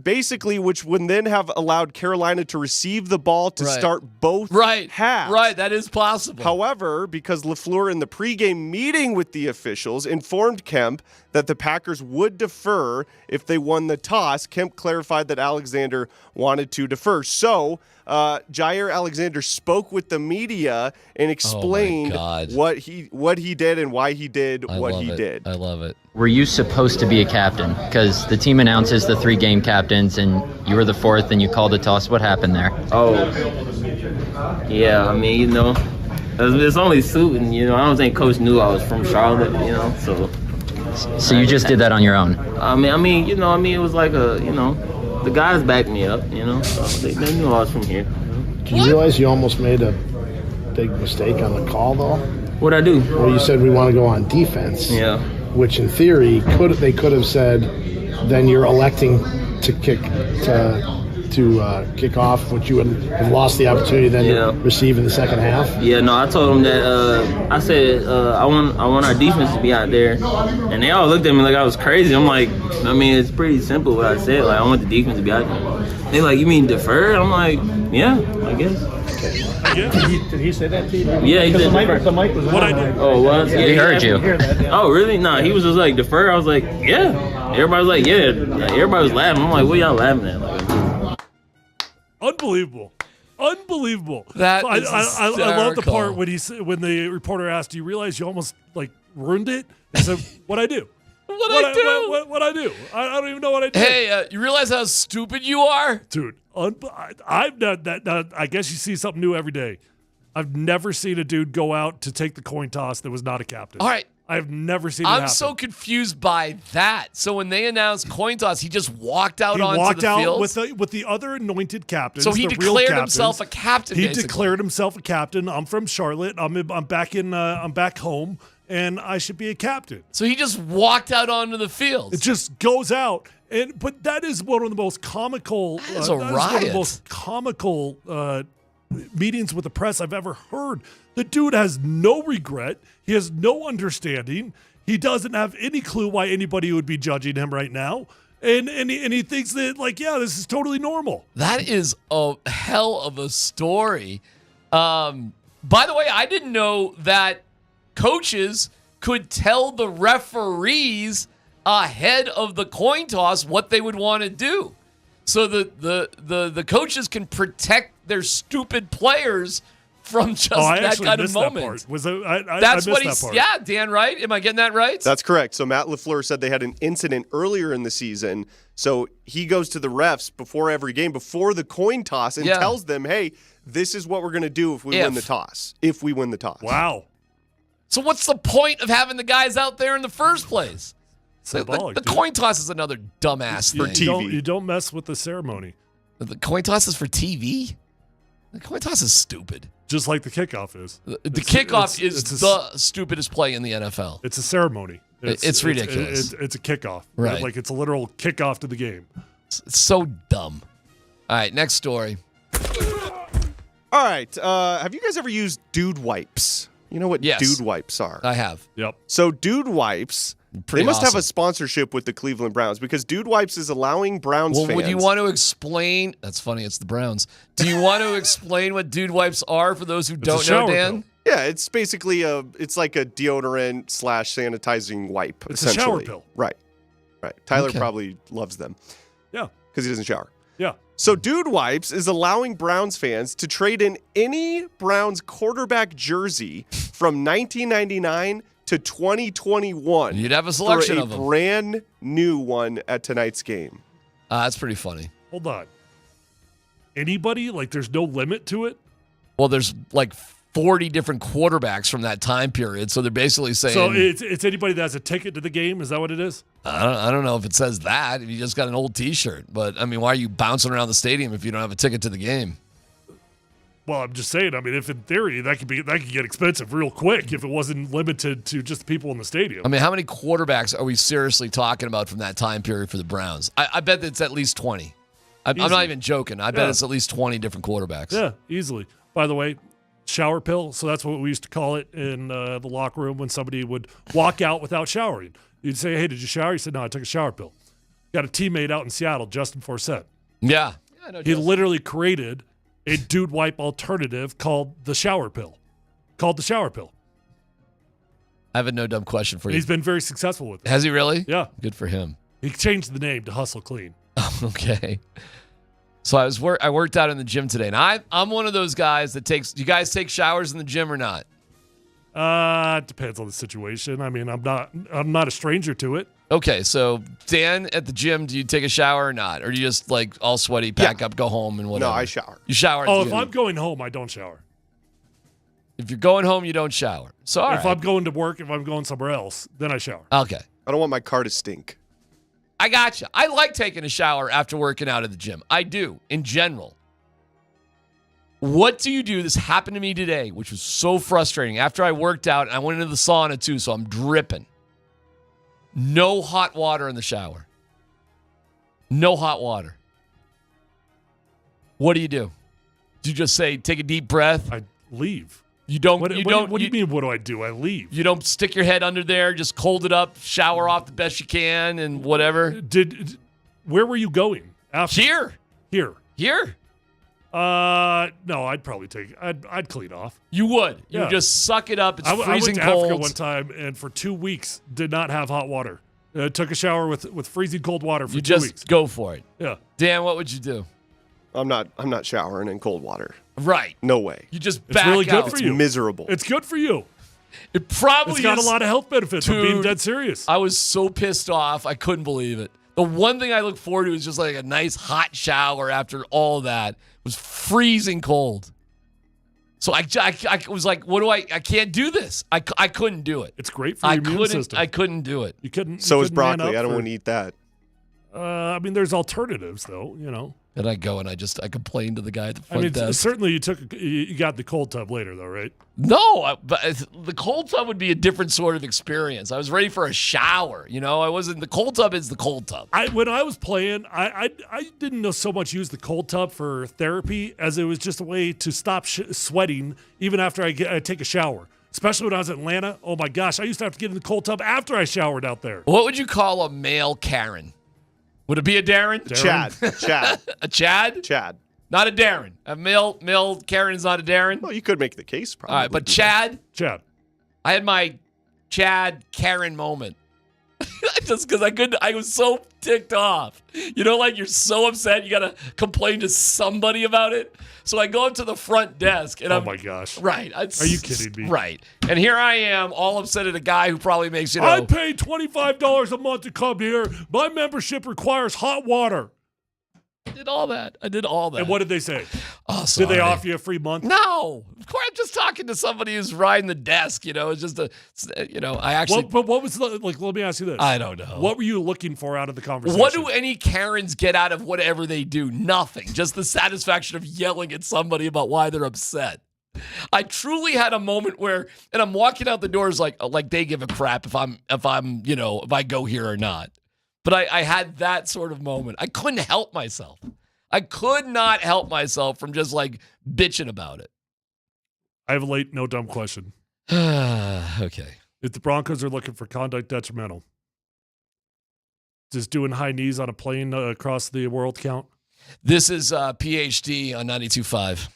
basically, which would then have allowed Carolina to receive the ball to start both halves. Right, that is possible. However, because LaFleur in the pregame meeting with the officials informed Kemp that the Packers would defer if they won the toss, Kemp clarified that Alexander wanted to defer. So Jair Alexander spoke with the media and explained what he did and why he did what he did. I love it. Were you supposed to be a captain? Because the team announces the 3-game captains, and you were the 4th, and you called the toss. What happened there? Oh, yeah. I mean, it's only suiting. I don't think Coach knew I was from Charlotte. So you just did that on your own? I mean, it was like the guys backed me up. So they knew I was from here. Do you realize you almost made a big mistake on the call, though? What'd I do? Well, you said we want to go on defense. Yeah. Which, in theory, they could have said, then you're electing to kick off, which you would have lost the opportunity then to receive in the second half. Yeah, no, I told them that I said I want our defense to be out there, and they all looked at me like I was crazy. I'm like, it's pretty simple what I said. Like, I want the defense to be out there. They like, you mean defer? I'm like, yeah, I guess. Did he say that to you? Yeah, he did. The mic was on. What I did? Oh, what? Yeah, he heard you. Oh, really? No, he was just like, defer? I was like, yeah. Everybody was like, yeah. Everybody was laughing. I'm like, what y'all laughing at? Like, Unbelievable. That I love the part hysterical. when the reporter asked, do you realize you almost ruined it? He said, what'd I do? What'd I do? I don't even know what I did. Hey, you realize how stupid you are? Dude, I've done that. I guess you see something new every day. I've never seen a dude go out to take the coin toss that was not a captain. All right. I've never seen it happen. I'm so confused by that. So when they announced coin toss, he just walked out he onto walked the out field? with the other anointed captains. So he the real declared captains. himself a captain, He basically. declared himself a captain. I'm from Charlotte. I'm back home, and I should be a captain. So he just walked out onto the field. It just goes out. But that is one of the most comical. That is a riot. One of the most comical meetings with the press I've ever heard. The dude has no regret. He has no understanding. He doesn't have any clue why anybody would be judging him right now. And he thinks that, this is totally normal. That is a hell of a story. By the way, I didn't know that coaches could tell the referees ahead of the coin toss what they would want to do. So the coaches can protect their stupid players from just that kind of moment. That's what he said. Yeah, Dan, right? Am I getting that right? That's correct. So Matt LaFleur said they had an incident earlier in the season. So he goes to the refs before every game, before the coin toss, and tells them, hey, this is what we're going to do if we win the toss. If we win the toss. Wow. So what's the point of having the guys out there in the first place? The coin toss is another dumbass for thing. TV. You don't mess with the ceremony. The coin toss is for TV? The coin toss is stupid. Just like the kickoff is. The kickoff is the stupidest play in the NFL. It's a ceremony. It's ridiculous. It's a kickoff. Right. Like it's a literal kickoff to the game. It's so dumb. All right, next story. All right. Have you guys ever used Dude Wipes? You know what Yes. Dude Wipes are? I have. Yep. So Dude Wipes, Pretty they must have awesome. a sponsorship with the Cleveland Browns because Dude Wipes is allowing Browns Well, fans. would you want to explain? That's funny. It's the Browns. Do you want to explain what Dude Wipes are for those who don't know, Dan? Yeah, it's basically it's like a deodorant / sanitizing wipe. It's a shower essentially. pill. Right. Tyler Okay. probably loves them. Yeah. Because he doesn't shower. Yeah. So Dude Wipes is allowing Browns fans to trade in any Browns quarterback jersey from 1999 to 2021. You'd have a selection for a of them. brand new one at tonight's game. That's pretty funny. Hold on. Anybody? Like, there's no limit to it? Well, there's like 40 different quarterbacks from that time period, so they're basically saying. So it's anybody that has a ticket to the game? Is that what it is? I don't know if it says that. If you just got an old T-shirt, but I mean, why are you bouncing around the stadium if you don't have a ticket to the game? Well, I'm just saying. I mean, if in theory that could get expensive real quick if it wasn't limited to just the people in the stadium. I mean, how many quarterbacks are we seriously talking about from that time period for the Browns? I bet it's at least 20. I'm not Easily. even joking. I bet Yeah. it's at least 20 different quarterbacks. Yeah, easily. By the way, shower pill. So that's what we used to call it in the locker room when somebody would walk out without showering. You'd say, "Hey, did you shower?" He said, "No, I took a shower pill." Got a teammate out in Seattle, Justin Forsett. Yeah. He literally created a Dude Wipe alternative called the shower pill. I have a no dumb question for And you. he's been very successful with it. Has he really? Yeah. Good for him. He changed the name to Hustle Clean. Okay. So I worked out in the gym today, and I'm one of those guys that takes. Do you guys take showers in the gym or not? It depends on the situation. I mean, I'm not a stranger to it. Okay, so Dan, at the gym, do you take a shower or not, or do you just like all sweaty, pack up, go home, and whatever? No, I shower. You shower. At Oh, the if gym. I'm going home, I don't shower. If you're going home, you don't shower. So all If right. I'm going to work, if I'm going somewhere else, then I shower. Okay. I don't want my car to stink. I gotcha. I like taking a shower after working out at the gym. I do, in general. What do you do? This happened to me today, which was so frustrating. After I worked out, I went into the sauna too, so I'm dripping. No hot water in the shower. No hot water. What do? Do you just say, take a deep breath? I leave. You don't. What do you mean? What do I do? I leave. You don't stick your head under there, just cold it up, shower off the best you can, and whatever. Where were you going? After? Here. No, I'd probably I'd clean off. You would. Yeah. You just suck it up. It's I went freezing to cold. Africa one time, and for 2 weeks did not have hot water. Took a shower with freezing cold water for You 2 just weeks. go for it. Yeah. Dan, what would you do? I'm not showering in cold water. Right. No way. You just It's back really good out. for you. Miserable. It's good for you. It probably It's got is. a lot of health benefits. I'm being Dude, dead serious. I was so pissed off. I couldn't believe it. The one thing I look forward to is just like a nice hot shower after all of that. It was freezing cold. So I was like, what do I can't do this. I couldn't do it. It's great for your immune system. I couldn't do it. You couldn't. So you is couldn't man broccoli. up I don't for- want to eat that. I mean, there's alternatives though. You know. And I go and I complained to the guy at the I front mean, desk. certainly you got the cold tub later though, right? No, but the cold tub would be a different sort of experience. I was ready for a shower. You know, I wasn't. The cold tub is the cold tub. When I was playing, I didn't know so much use the cold tub for therapy as it was just a way to stop sweating even after I take a shower. Especially when I was in Atlanta. Oh my gosh, I used to have to get in the cold tub after I showered out there. What would you call a male Karen? Would it be a Darren? Chad. A Chad? Chad. Not a Darren. A male Karen is not a Darren? Well, you could make the case probably. All right, but Chad? Chad. I had my Chad Karen moment. Just because I was so ticked off. You know, like you're so upset, you got to complain to somebody about it. So I go up to the front desk and Oh my gosh. Right. Are you kidding me? Right. And here I am, all upset at a guy who probably makes, I pay $25 a month to come here. My membership requires hot water. I did all that. And what did they say? Oh, Did they sorry. offer you a free month? No. Of course, I'm just talking to somebody who's riding the desk, you know. It's just I actually. What was like? Let me ask you this. I don't know. What were you looking for out of the conversation? What do any Karens get out of whatever they do? Nothing. Just the satisfaction of yelling at somebody about why they're upset. I truly had a moment where, and I'm walking out the doors like they give a crap if I go here or not. But I had that sort of moment. I couldn't help myself. I could not help myself from just like bitching about it. I have a late, no dumb question. Okay. If the Broncos are looking for conduct detrimental, does doing high knees on a plane across the world count? This is PhD on 92.5.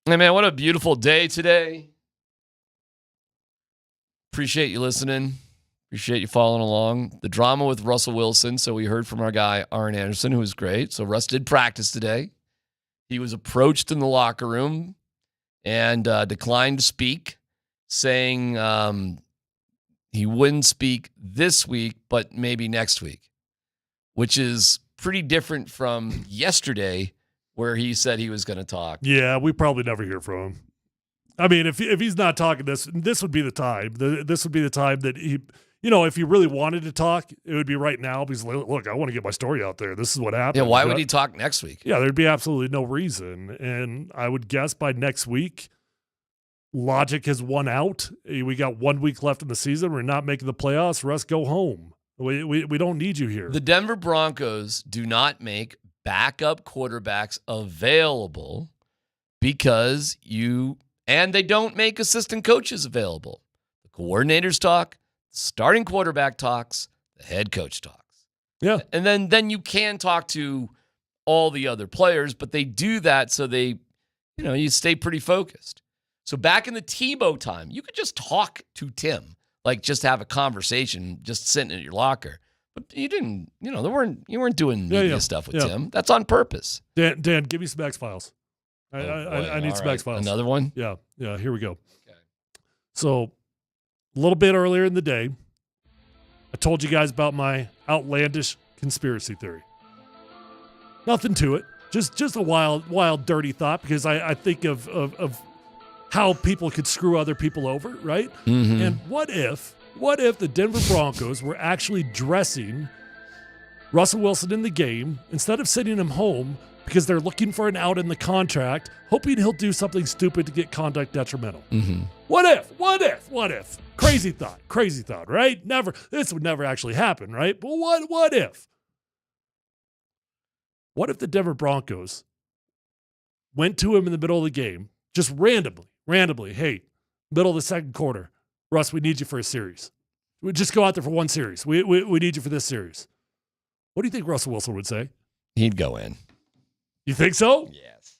Hey, man, what a beautiful day today. Appreciate you listening. Appreciate you following along. The drama with Russell Wilson. So we heard from our guy, Arn Anderson, who was great. So Russ did practice today. He was approached in the locker room and declined to speak, saying he wouldn't speak this week, but maybe next week, which is pretty different from yesterday where he said he was going to talk. Yeah, we probably never hear from him. I mean, if he's not talking, this would be the time. This would be the time that he, if he really wanted to talk, it would be right now. Because look, I want to get my story out there. This is what happened. Yeah, why would he talk next week? Yeah, there'd be absolutely no reason. And I would guess by next week, logic has won out. We got 1 week left in the season. We're not making the playoffs. Russ, go home. We don't need you here. The Denver Broncos do not make backup quarterbacks available because and they don't make assistant coaches available. The coordinators talk, the starting quarterback talks, the head coach talks. Yeah. And then you can talk to all the other players, but they do that so they, you stay pretty focused. So back in the Tebow time, you could just talk to Tim, like just have a conversation, just sitting in your locker. But you didn't, you weren't doing media stuff with Tim. That's on purpose. Dan, give me some X-Files. I need some X-Files. Another one? Yeah, here we go. Okay. So, a little bit earlier in the day, I told you guys about my outlandish conspiracy theory. Nothing to it. Just a wild, dirty thought because I think of how people could screw other people over, right? Mm-hmm. And what if the Denver Broncos were actually dressing Russell Wilson in the game instead of sending him home because they're looking for an out in the contract, hoping he'll do something stupid to get conduct detrimental? Mm-hmm. What if? Crazy thought, right? This would never actually happen, right? But what if? What if the Denver Broncos went to him in the middle of the game, just randomly, hey, middle of the second quarter, Russ, we need you for a series. We just go out there for one series. We need you for this series. What do you think Russell Wilson would say? He'd go in. You think so? Yes.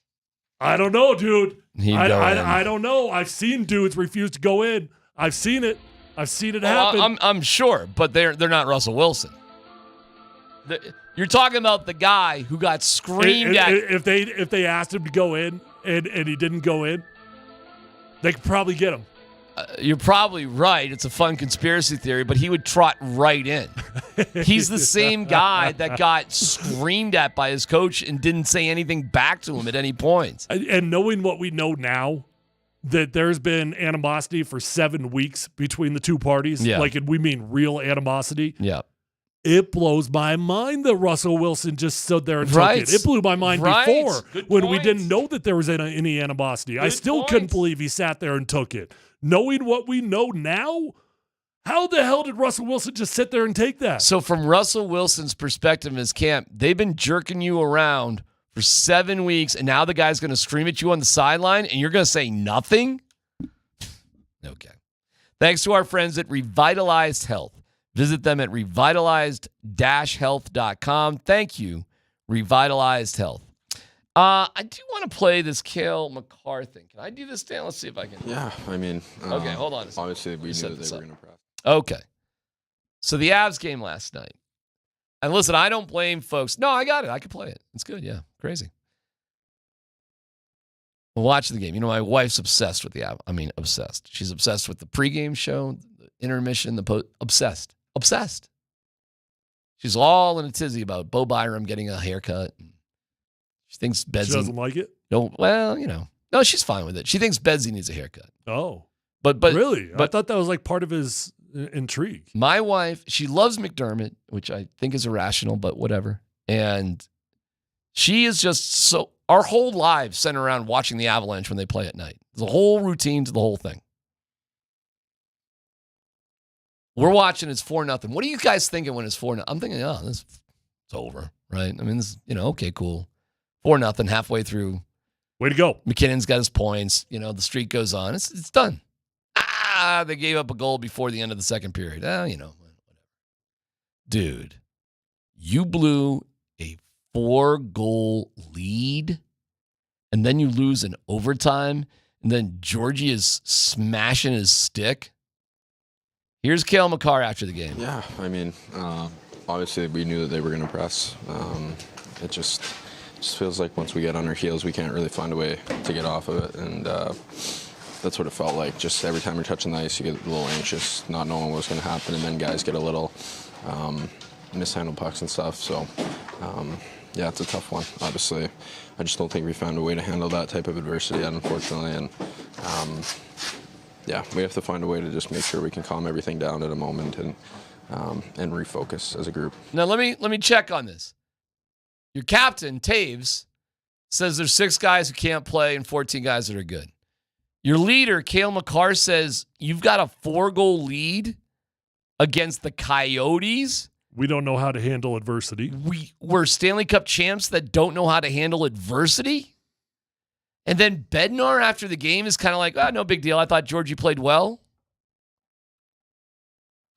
I don't know, dude. I don't know. I've seen dudes refuse to go in. I've seen it happen. I'm sure, but they're not Russell Wilson. You're talking about the guy who got screamed at. If they asked him to go in and he didn't go in, they could probably get him. You're probably right. It's a fun conspiracy theory, but he would trot right in. He's the same guy that got screamed at by his coach and didn't say anything back to him at any point. And knowing what we know now, that there's been animosity for 7 weeks between the two parties, we mean real animosity. Yeah. It blows my mind that Russell Wilson just stood there and took it. It blew my mind before when we didn't know that there was any animosity. I still couldn't believe he sat there and took it. Knowing what we know now, how the hell did Russell Wilson just sit there and take that? So from Russell Wilson's perspective in his camp, they've been jerking you around for 7 weeks, and now the guy's going to scream at you on the sideline, and you're going to say nothing? Okay. Thanks to our friends at Revitalized Health. Visit them at revitalized-health.com. Thank you, Revitalized Health. I do want to play this Cale Makar thing. Can I do this, Dan? Let's see if I can. Yeah, I mean. Okay, hold on a second. Obviously, we knew that they were going to press. Okay. So the Avs game last night. And listen, I don't blame folks. No, I got it. I can play it. It's good. Yeah, crazy. Watch the game. My wife's obsessed with the Avs. I mean, obsessed. She's obsessed with the pregame show, the intermission, the post. Obsessed. She's all in a tizzy about Bo Byram getting a haircut. She thinks Bedsy. She doesn't like it? No, well, no, she's fine with it. She thinks Bedsy needs a haircut. Oh, but really, I thought that was like part of his intrigue. My wife, she loves McDermott, which I think is irrational, but whatever. And she is just so. Our whole lives center around watching the Avalanche when they play at night. The whole routine to the whole thing. We're watching, it's 4-0. What are you guys thinking when it's 4-0? I'm thinking, it's over, right? I mean, this, okay, cool. 4-0 halfway through. Way to go. McKinnon's got his points. The streak goes on. It's done. They gave up a goal before the end of the second period. Whatever. Dude, you blew a 4-goal lead and then you lose in overtime, and then Georgie is smashing his stick. Here's Cale Makar after the game. Yeah, I mean, obviously we knew that they were going to press. It just feels like once we get on our heels, we can't really find a way to get off of it, and that's what it felt like. Just every time you're touching the ice, you get a little anxious, not knowing what's going to happen, and then guys get a little mishandle pucks and stuff. So, yeah, it's a tough one. Obviously, I just don't think we found a way to handle that type of adversity yet, unfortunately. And yeah, we have to find a way to just make sure we can calm everything down at a moment and refocus as a group. Now let me check on this. Your captain Taves says there's 6 guys who can't play and 14 guys that are good. Your leader Cale Makar says you've got a 4-goal lead against the Coyotes. We don't know how to handle adversity. We're Stanley Cup champs that don't know how to handle adversity. And then Bednar after the game is kind of like, no big deal. I thought Georgie played well.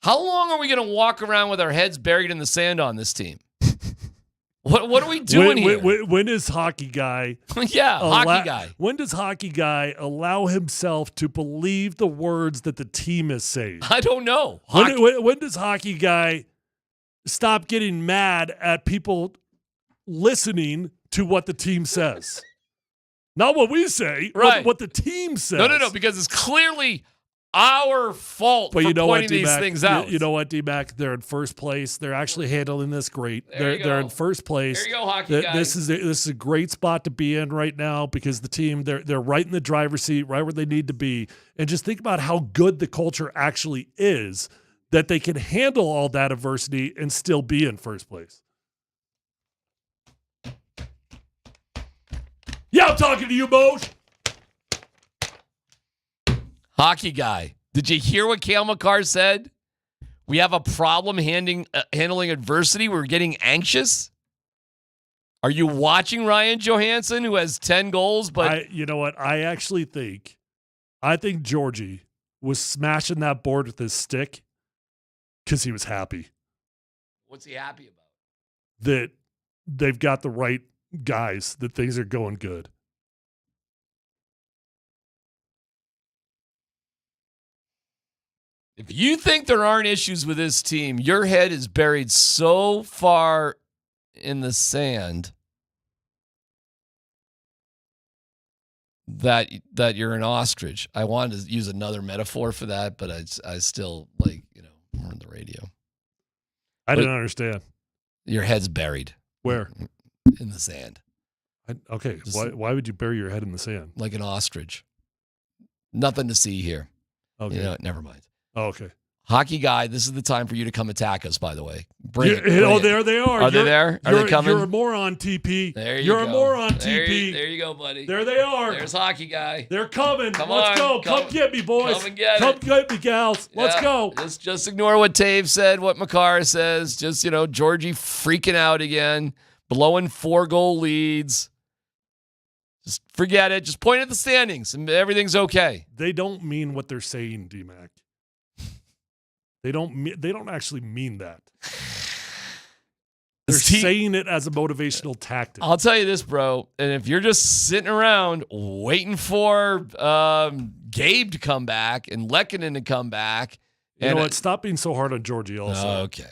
How long are we going to walk around with our heads buried in the sand on this team? What are we doing here? When is hockey guy? Hockey guy. When does hockey guy allow himself to believe the words that the team is saying? I don't know. When does hockey guy stop getting mad at people listening to what the team says? Not what we say, right? What the team says. No, because it's clearly our fault for pointing these things out. You know what, D-Mac? They're in first place. They're actually handling this great. They're in first place. There you go, hockey guys. This is a great spot to be in right now because the team, they're right in the driver's seat, right where they need to be. And just think about how good the culture actually is that they can handle all that adversity and still be in first place. Yeah, I'm talking to you, Moj. Hockey guy, did you hear what Cale Makar said? We have a problem handling adversity. We're getting anxious. Are you watching Ryan Johansson, who has 10 goals? But you know what? I think Georgie was smashing that board with his stick because he was happy. What's he happy about? That they've got the right guys, that things are going good. If you think there aren't issues with this team, your head is buried so far in the sand that you're an ostrich. I wanted to use another metaphor for that, but I still we're on the radio. I didn't understand. Your head's buried. Where? In the sand. Okay. Why would you bury your head in the sand? Like an ostrich. Nothing to see here. Okay. Never mind. Oh, okay. Hockey guy, this is the time for you to come attack us, by the way. Bring there they are. Are they there? Are they coming? You're a moron, TP. There you go. You're a moron, TP. There you go, buddy. There they are. There's hockey guy. They're coming. Come Let's on. go. Come get me, boys. Come and get Come it. get me, gals. Let's go. Just ignore what Taves said, what Makar says. Just, Georgie freaking out again, blowing 4-goal leads. Just forget it. Just point at the standings and everything's okay. They don't mean what they're saying, D-Mac. They don't actually mean that. They're saying it as a motivational tactic. I'll tell you this, bro. And if you're just sitting around waiting for Gabe to come back and Lehkonen to come back. You know what? Stop being so hard on Georgie also. Okay.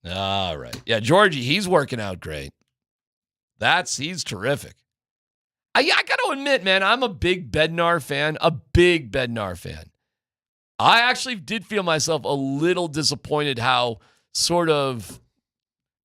All right. Yeah, Georgie, he's working out great. He's terrific. I got to admit, man, I'm a big Bednar fan. I actually did feel myself a little disappointed how sort of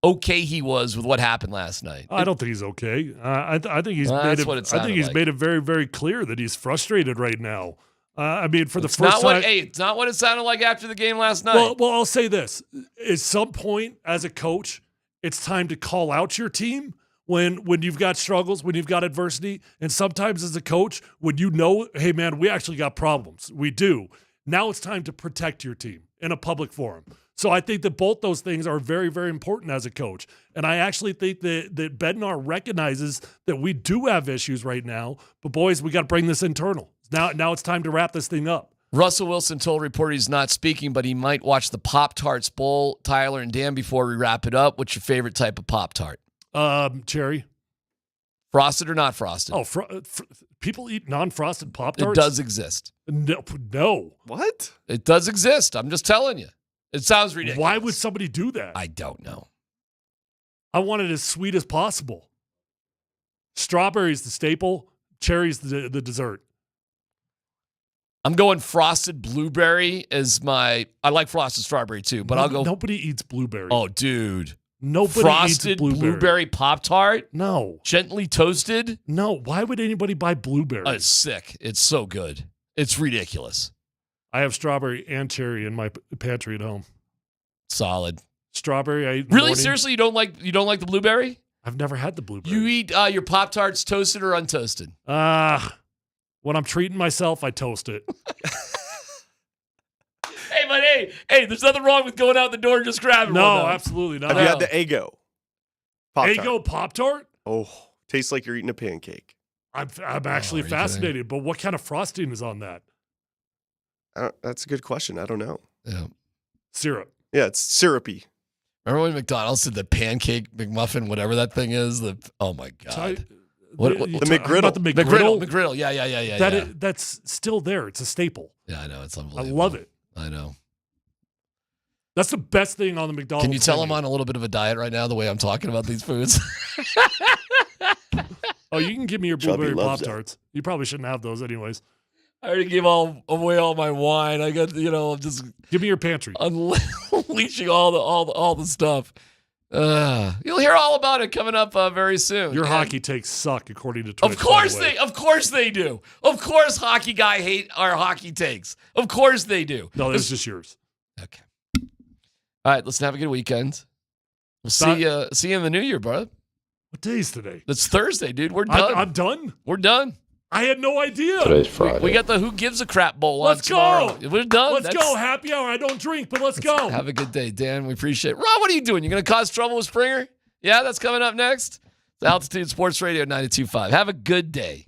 okay he was with what happened last night. I don't think he's okay. I think he's made it very, very clear that he's frustrated right now. For the first time. It's not what it sounded like after the game last night. Well, I'll say this. At some point as a coach, it's time to call out your team when you've got struggles, when you've got adversity. And sometimes as a coach, when hey, man, we actually got problems. We do. Now it's time to protect your team in a public forum. So I think that both those things are very, very important as a coach. And I actually think that Bednar recognizes that we do have issues right now. But, boys, we got to bring this internal. Now it's time to wrap this thing up. Russell Wilson told reporters he's not speaking, but he might watch the Pop-Tarts Bowl. Tyler and Dan, before we wrap it up, what's your favorite type of Pop-Tart? Cherry. Frosted or not frosted? Oh, people eat non-frosted Pop-Tarts? It does exist. No. What? It does exist. I'm just telling you. It sounds ridiculous. Why would somebody do that? I don't know. I want it as sweet as possible. Strawberry's the staple. Cherry's the dessert. I'm going frosted blueberry as my. I like frosted strawberry too, but I'll go. Nobody eats blueberry. Oh, dude. Nobody frosted eats blueberry Pop-Tart? No. Gently toasted? No. Why would anybody buy blueberry? It's sick. It's so good. It's ridiculous. I have strawberry and cherry in my pantry at home. Solid. Strawberry, I eat in the Really? morning. Seriously, you don't like the blueberry? I've never had the blueberry. You eat your Pop-Tarts toasted or untoasted? When I'm treating myself, I toast it. Hey, there's nothing wrong with going out the door and just grabbing one. No, absolutely not. Have you had the Eggo? Pop-Tart? Eggo Pop-Tart? Oh, tastes like you're eating a pancake. I'm actually fascinated, but what kind of frosting is on that? That's a good question. I don't know. Yeah. Syrup. Yeah, it's syrupy. Remember when McDonald's did the pancake McMuffin, whatever that thing is? Oh my God. The McGriddle. About the McGriddle? McGriddle. Yeah. That's still there. It's a staple. Yeah, I know. It's I unbelievable. love it. I know. That's the best thing on the McDonald's. Can you tell menu. I'm on a little bit of a diet right now, the way I'm talking about these foods? Oh, you can give me your Chubby blueberry loves Pop-Tarts. You probably shouldn't have those anyways. I already gave away all my wine. I got, just give me your pantry. Unleashing all the stuff. You'll hear all about it coming up very soon. Your hockey takes suck, according to Twitch. Of course they do. Of course, hockey guy hate our hockey takes. Of course they do. No, it's just yours. Okay. All right, listen. Have a good weekend. We'll see you in the new year, bro. What day is today? It's Thursday, dude. We're done. I'm done. We're done. I had no idea. Today's Friday. We got the Who Gives a Crap Bowl Let's on go. tomorrow. We're done. Let's go. Happy hour. I don't drink, but let's go. Have a good day, Dan. We appreciate it. Rob, what are you doing? You going to cause trouble with Springer? Yeah, that's coming up next. It's Altitude Sports Radio 92.5. Have a good day.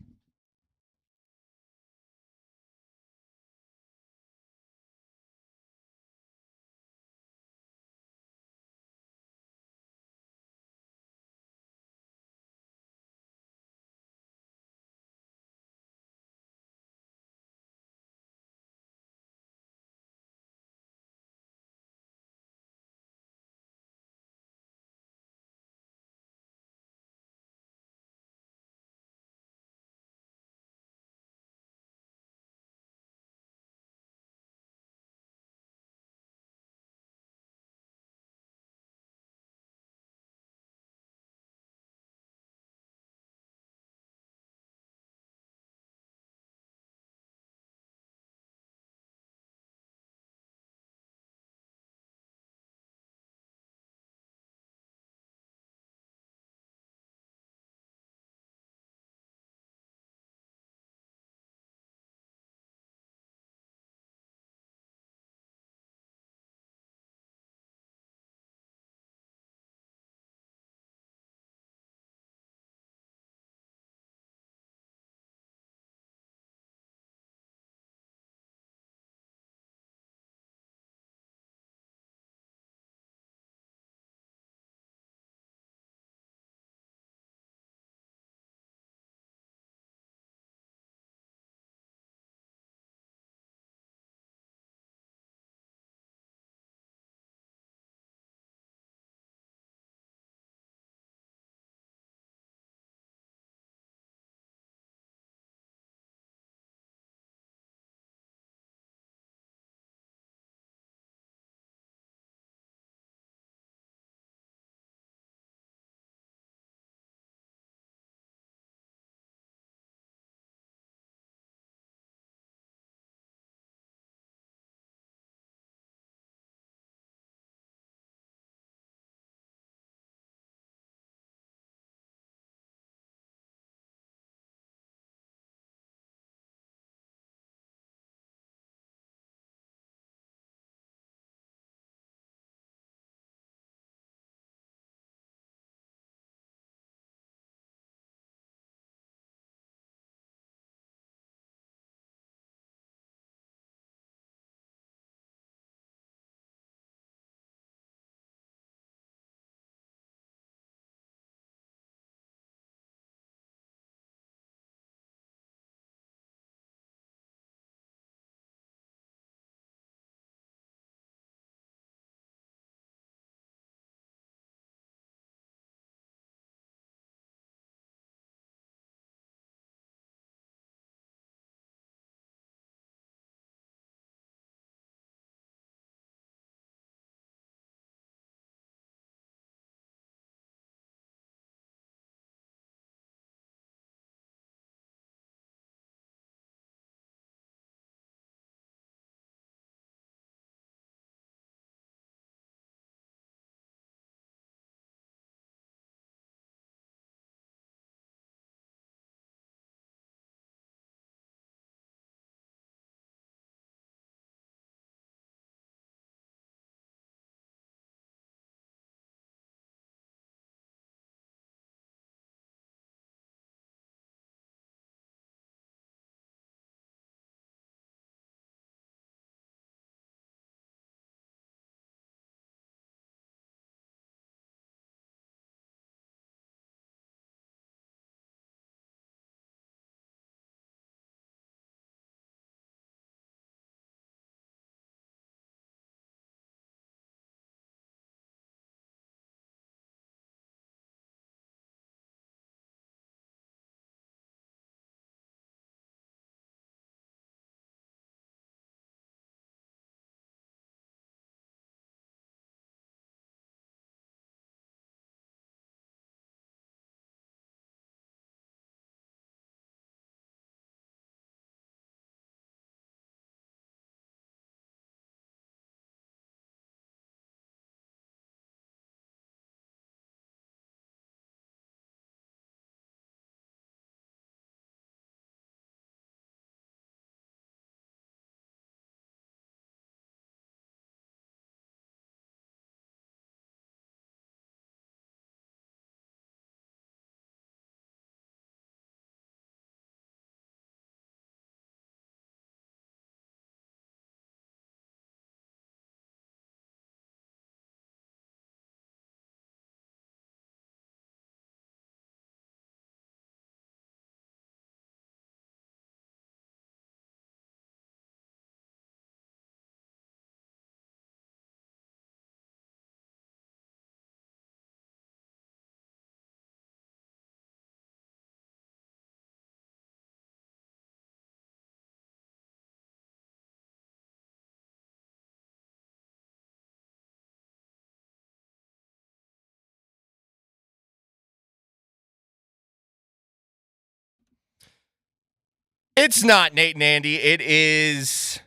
It's not Nate and Andy. It is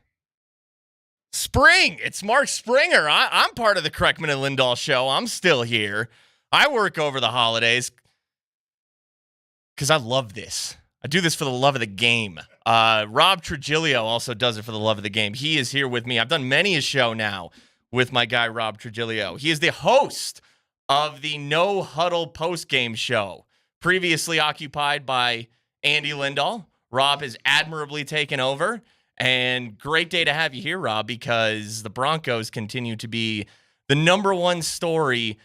spring. It's Mark Springer. I'm part of the Kreckman and Lindahl show. I'm still here. I work over the holidays because I love this. I do this for the love of the game. Rob Trujillo also does it for the love of the game. He is here with me. I've done many a show now with my guy, Rob Trujillo. He is the host of the No Huddle postgame show, previously occupied by Andy Lindahl. Rob has admirably taken over, and great day to have you here, Rob, because the Broncos continue to be the number one story,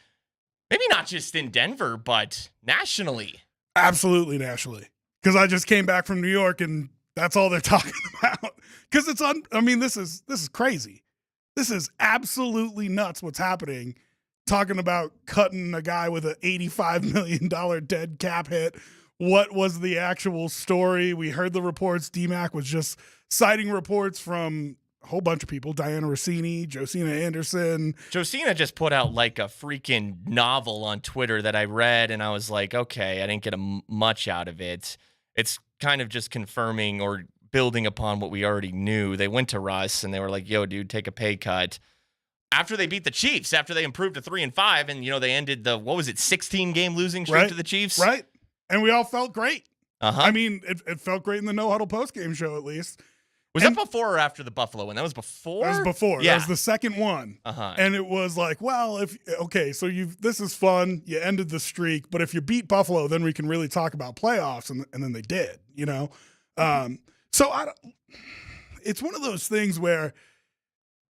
maybe not just in Denver, but nationally. Absolutely nationally. Because I just came back from New York, and that's all they're talking about. Because this is crazy. This is absolutely nuts what's happening. Talking about cutting a guy with an $85 million dead cap hit. What was the actual story? We heard the reports. DMAC was just citing reports from a whole bunch of people. Diana Rossini, Josina Anderson. Josina just put out like a freaking novel on Twitter that I read, and I was like, okay, I didn't get much out of it. It's kind of just confirming or building upon what we already knew. They went to Russ, and they were like, yo, dude, take a pay cut. After they beat the Chiefs, after they improved to 3-5, and, they ended the, 16-game losing streak to the Chiefs? Right. And we all felt great. Uh-huh. I mean, it felt great in the No Huddle postgame show, at least. Was that before or after the Buffalo one? That was before? That was before. Yeah. That was the second one. Uh-huh. And it was like, well, so this is fun. You ended the streak, but if you beat Buffalo, then we can really talk about playoffs. And then they did, it's one of those things where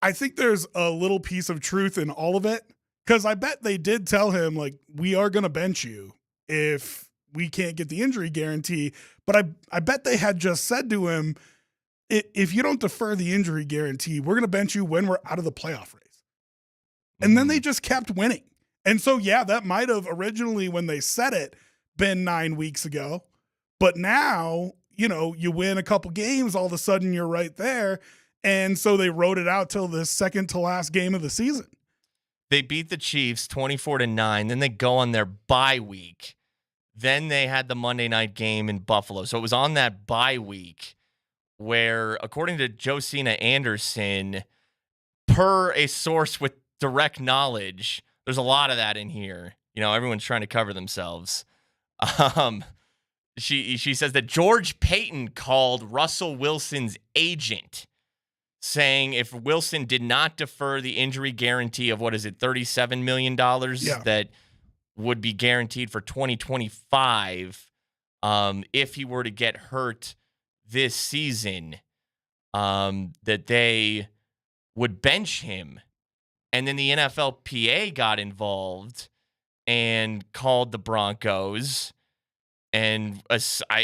I think there's a little piece of truth in all of it. Because I bet they did tell him, like, we are going to bench you if we can't get the injury guarantee. But I bet they had just said to him, if you don't defer the injury guarantee, we're going to bench you when we're out of the playoff race. And then they just kept winning. And so, yeah, that might have originally, when they said it, been 9 weeks ago. But now, you win a couple games, all of a sudden you're right there. And so they wrote it out till the second to last game of the season. They beat the Chiefs 24-9. Then they go on their bye week. Then they had the Monday night game in Buffalo. So it was on that bye week where, according to Josina Anderson, per a source with direct knowledge, there's a lot of that in here. Everyone's trying to cover themselves. She says that George Paton called Russell Wilson's agent, saying if Wilson did not defer the injury guarantee of, $37 million that would be guaranteed for 2025, if he were to get hurt this season, that they would bench him. And then the NFLPA got involved and called the Broncos. And I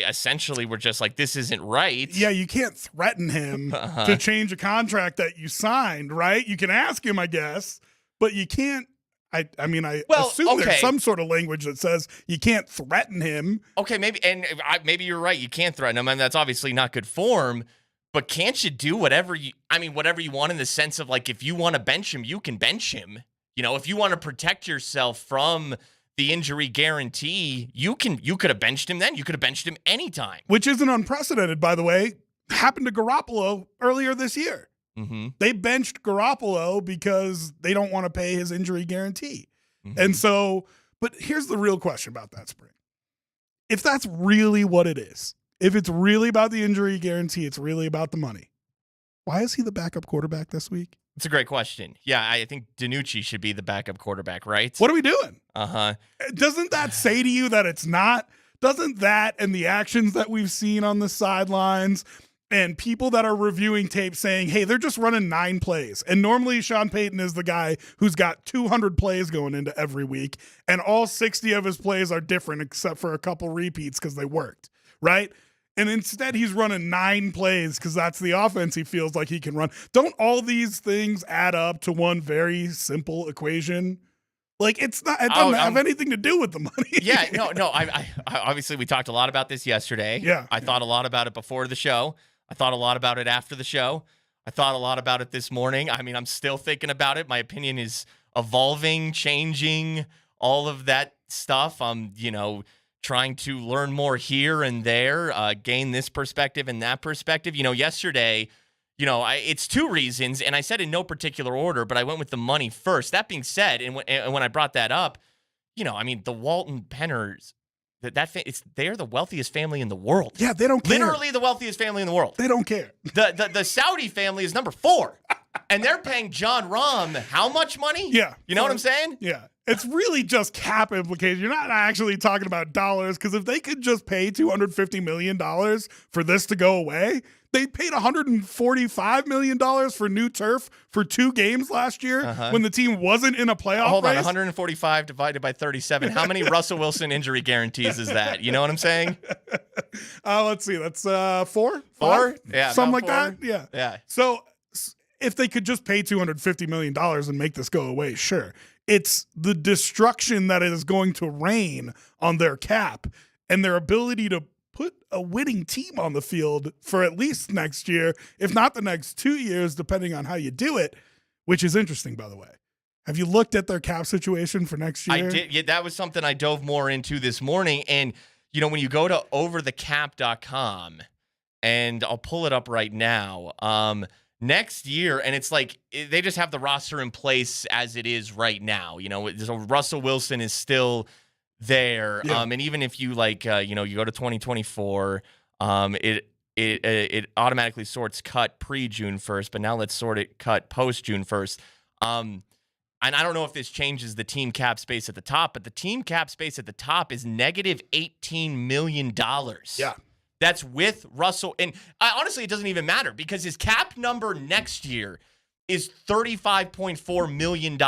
essentially were just like, this isn't right. Yeah, you can't threaten him to change a contract that you signed, right? You can ask him, I guess, but you can't. I assume there's some sort of language that says you can't threaten him. Okay, maybe you're right. You can't threaten him, and that's obviously not good form. But can't you do whatever you want in the sense of, like, if you want to bench him, you can bench him. If you want to protect yourself from the injury guarantee, you could have benched him then. You could have benched him anytime. Which isn't unprecedented, by the way. Happened to Garoppolo earlier this year. Mm-hmm. They benched Garoppolo because they don't want to pay his injury guarantee. Mm-hmm. And so, but here's the real question about that, Spring. If that's really what it is, if it's really about the injury guarantee, it's really about the money, why is he the backup quarterback this week? It's a great question. Yeah, I think DiNucci should be the backup quarterback, right? What are we doing? Uh-huh. Doesn't that say to you that it's not? Doesn't that and the actions that we've seen on the sidelines and people that are reviewing tape saying, hey, they're just running 9 plays. And normally Sean Payton is the guy who's got 200 plays going into every week, and all 60 of his plays are different except for a couple repeats because they worked, right? And instead he's running 9 plays because that's the offense he feels like he can run. Don't all these things add up to one very simple equation? Like, it doesn't have anything to do with the money. Yeah, no. I obviously, we talked a lot about this yesterday. Yeah. I thought a lot about it before the show. I thought a lot about it after the show. I thought a lot about it this morning. I mean, I'm still thinking about it. My opinion is evolving, changing, all of that stuff. I'm, trying to learn more here and there, gain this perspective and that perspective. Yesterday, it's two reasons, and I said in no particular order, but I went with the money first. That being said, and when I brought that up, the Walton Penners, they're the wealthiest family in the world. Yeah, they don't care. Literally the wealthiest family in the world. They don't care. The Saudi family is number 4, and they're paying John Rahm how much money? Yeah. You know what I'm saying? Yeah. It's really just cap implications. You're not actually talking about dollars, because if they could just pay $250 million for this to go away, they paid $145 million for new turf for 2 games last year when the team wasn't in a playoff Hold on, race. 145 divided by 37. How many Russell Wilson injury guarantees is that? You know what I'm saying? Let's see. That's 4? 4? 5? Yeah. Something like 4? that? Yeah. Yeah. So if they could just pay $250 million and make this go away, sure. It's the destruction that is going to rain on their cap and their ability to put a winning team on the field for at least next year, if not the next 2 years, depending on how you do it, which is interesting, by the way. Have you looked at their cap situation for next year? I did. Yeah, that was something I dove more into this morning. And, when you go to overthecap.com, and I'll pull it up right now, next year, and it's like they just have the roster in place as it is right now. So Russell Wilson is still there. Yeah. And even if you you go to 2024, it automatically sorts cut pre-June 1st, but now let's sort it cut post-June 1st. And I don't know if this changes the team cap space at the top, but the team cap space at the top is negative $18 million. Yeah. That's with Russell. And honestly, it doesn't even matter because his cap number next year is $35.4 million.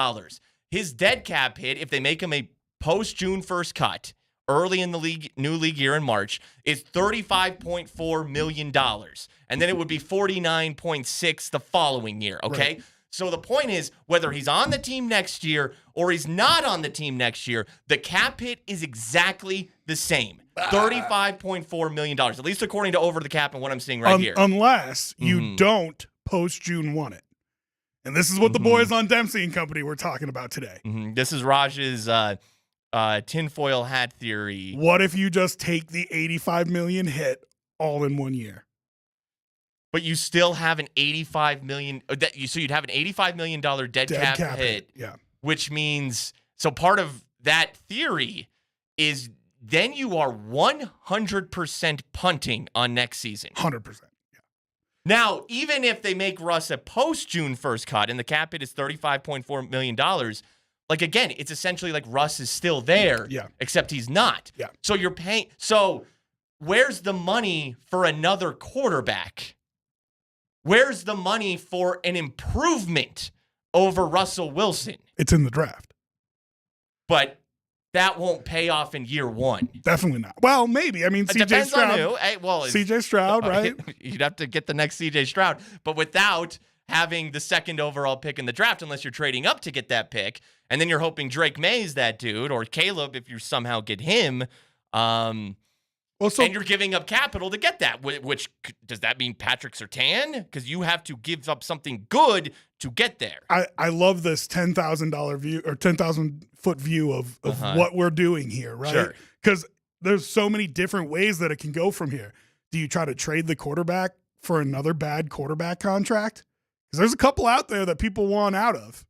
His dead cap hit, if they make him a post-June 1st cut early in the new league year in March, is $35.4 million. And then it would be $49.6 the following year, okay? Right. So the point is, whether he's on the team next year or he's not on the team next year, the cap hit is exactly the same. $35.4 million, at least according to Over the Cap and what I'm seeing right here. Unless you don't post-June 1 it. And this is what the boys on Dempsey and Company were talking about today. This is Raj's tinfoil hat theory. What if you just take the $85 million hit all in 1 year? But you still have an $85 million. So you'd have an $85 million dead cap hit. Yeah. Which means, so part of that theory is then you are 100% punting on next season. 100%. Yeah. Now, even if they make Russ a post-June 1st cut and the cap hit is $35.4 million, like, again, it's essentially like Russ is still there, except he's not. Yeah. So you're paying. So where's the money for another quarterback? Where's the money for an improvement over Russell Wilson? It's in the draft. But that won't pay off in year 1. Definitely not. Well, maybe. I mean, CJ Stroud. On who. CJ Stroud, right? You'd have to get the next CJ Stroud, but without having the 2nd overall pick in the draft, unless you're trading up to get that pick, and then you're hoping Drake May's that dude, or Caleb if you somehow get him. And you're giving up capital to get that, which does that mean Patrick Surtain? Because you have to give up something good to get there. I love this $10,000 view or 10,000-foot view of what we're doing here, right? Sure. Because there's so many different ways that it can go from here. Do you try to trade the quarterback for another bad quarterback contract? Because there's a couple out there that people want out of.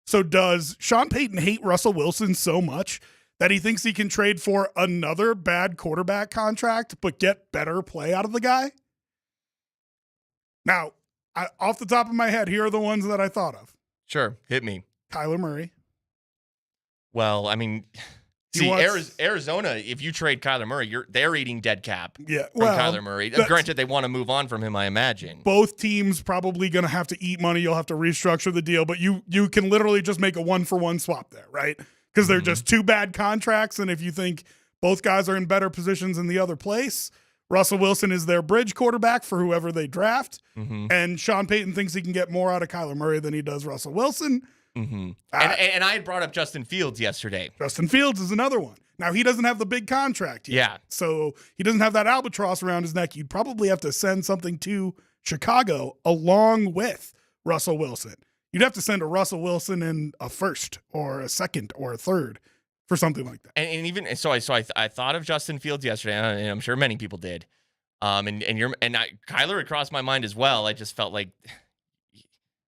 So does Sean Payton hate Russell Wilson so much that he thinks he can trade for another bad quarterback contract but get better play out of the guy? Now, off the top of my head, here are the ones that I thought of. Sure, hit me. Kyler Murray. Well, I mean, see, Arizona, if you trade Kyler Murray, they're eating dead cap from Kyler Murray. Granted, they want to move on from him, I imagine. Both teams probably going to have to eat money. You'll have to restructure the deal, but you can literally just make a 1-for-1 swap there, right? Because they're just 2 bad contracts, and if you think both guys are in better positions in the other place, Russell Wilson is their bridge quarterback for whoever they draft, and Sean Payton thinks he can get more out of Kyler Murray than he does Russell Wilson. And I had brought up Justin Fields yesterday. Justin Fields is another one. Now, he doesn't have the big contract yet. Yeah. So he doesn't have that albatross around his neck. You'd probably have to send something to Chicago along with Russell Wilson. You'd have to send a Russell Wilson and a 1st or a 2nd or a 3rd for something like that. And even so, I thought of Justin Fields yesterday, and I'm sure many people did. Kyler, it crossed my mind as well. I just felt like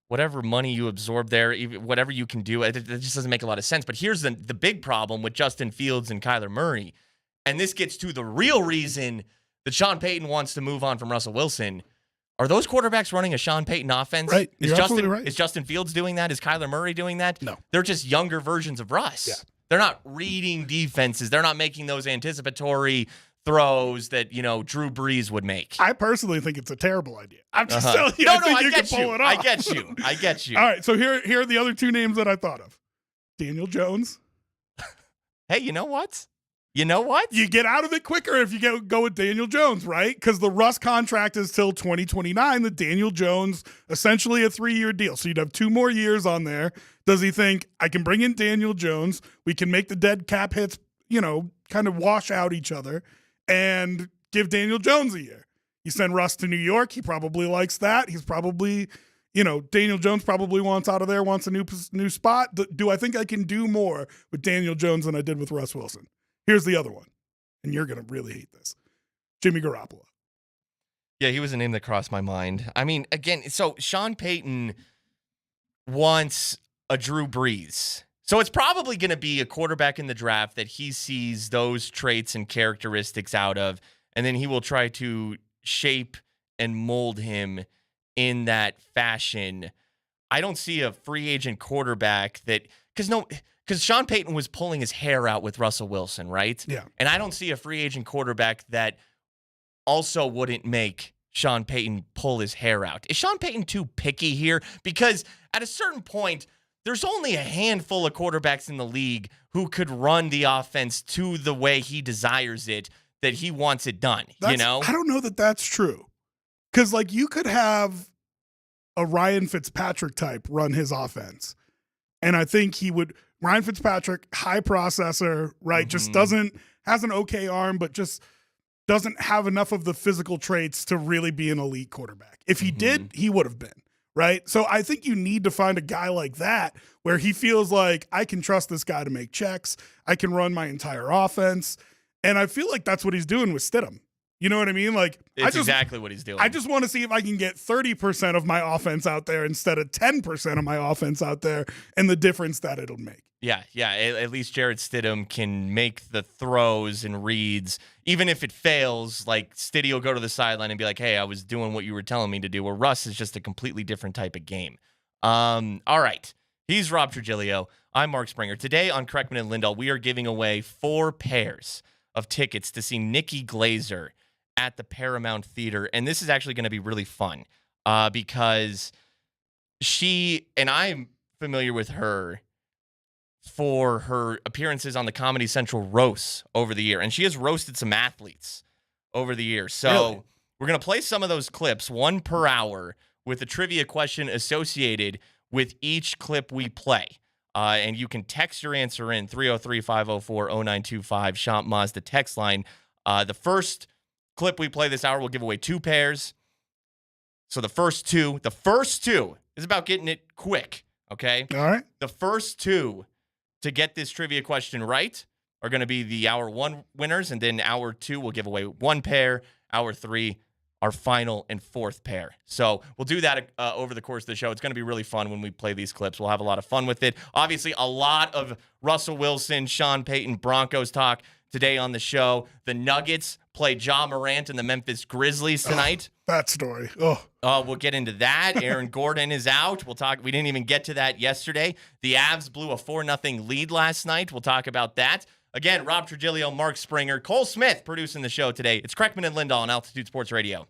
whatever money you absorb there, even whatever you can do, it just doesn't make a lot of sense. But here's the big problem with Justin Fields and Kyler Murray, and this gets to the real reason that Sean Payton wants to move on from Russell Wilson. Are those quarterbacks running a Sean Payton offense? Right. You're absolutely right. Is Justin Fields doing that? Is Kyler Murray doing that? No. They're just younger versions of Russ. Yeah. They're not reading defenses. They're not making those anticipatory throws that, Drew Brees would make. I personally think it's a terrible idea. I'm just telling you. No, I think I you get can pull you. it off. I get you. All right, so here are the other two names that I thought of. Daniel Jones. Hey, you know what? You get out of it quicker if you go with Daniel Jones, right? Because the Russ contract is till 2029. The Daniel Jones, essentially a 3-year deal. So you'd have 2 more years on there. Does he think, I can bring in Daniel Jones, we can make the dead cap hits, kind of wash out each other, and give Daniel Jones a year? You send Russ to New York. He probably likes that. He's probably, Daniel Jones probably wants out of there, wants a new spot. Do I think I can do more with Daniel Jones than I did with Russ Wilson? Here's the other one, and you're going to really hate this. Jimmy Garoppolo. Yeah, he was a name that crossed my mind. I mean, again, so Sean Payton wants a Drew Brees. So it's probably going to be a quarterback in the draft that he sees those traits and characteristics out of, and then he will try to shape and mold him in that fashion. I don't see a free agent quarterback that – because Sean Payton was pulling his hair out with Russell Wilson, right? Yeah. And I don't see a free agent quarterback that also wouldn't make Sean Payton pull his hair out. Is Sean Payton too picky here? Because at a certain point, there's only a handful of quarterbacks in the league who could run the offense to the way he desires it, that he wants it done, I don't know that that's true. Because, you could have a Ryan Fitzpatrick type run his offense. And I think he would – Ryan Fitzpatrick, high processor, right? Just has an okay arm, but just doesn't have enough of the physical traits to really be an elite quarterback. If he did, he would have been, right? So I think you need to find a guy like that where he feels like, I can trust this guy to make checks. I can run my entire offense. And I feel like that's what he's doing with Stidham. You know what I mean? It's exactly what he's doing. I just want to see if I can get 30% of my offense out there instead of 10% of my offense out there, and the difference that it'll make. Yeah. At least Jarrett Stidham can make the throws and reads. Even if it fails, Stiddy will go to the sideline and be like, hey, I was doing what you were telling me to do. Where Russ is just a completely different type of game. All right. He's Rob Trujillo. I'm Mark Springer. Today on Kreckman and Lindahl, we are giving away 4 pairs of tickets to see Nikki Glazer at the Paramount Theater. And this is actually going to be really fun because she, and I'm familiar with her for her appearances on the Comedy Central roasts over the year. And she has roasted some athletes over the year. So Really? We're going to play some of those clips, 1 per hour, with a trivia question associated with each clip we play. And you can text your answer in 303-504-0925, Champ Mazda text line. The first clip we play this hour will give away 2 pairs. So the first two is about getting it quick, okay? All right. The first 2 to get this trivia question right are going to be the hour 1 winners, and then hour 2 will give away 1 pair. Hour 3, our final and 4th pair. So we'll do that over the course of the show. It's going to be really fun when we play these clips. We'll have a lot of fun with it. Obviously, a lot of Russell Wilson, Sean Payton, Broncos talk today on the show. The Nuggets play Ja Morant and the Memphis Grizzlies tonight. That story. Oh. We'll get into that. Aaron Gordon is out. We'll talk. We didn't even get to that yesterday. The Avs blew a 4-0 lead last night. We'll talk about that. Again, Rob Trujillo, Mark Springer, Cole Smith producing the show today. It's Kreckman and Lindahl on Altitude Sports Radio.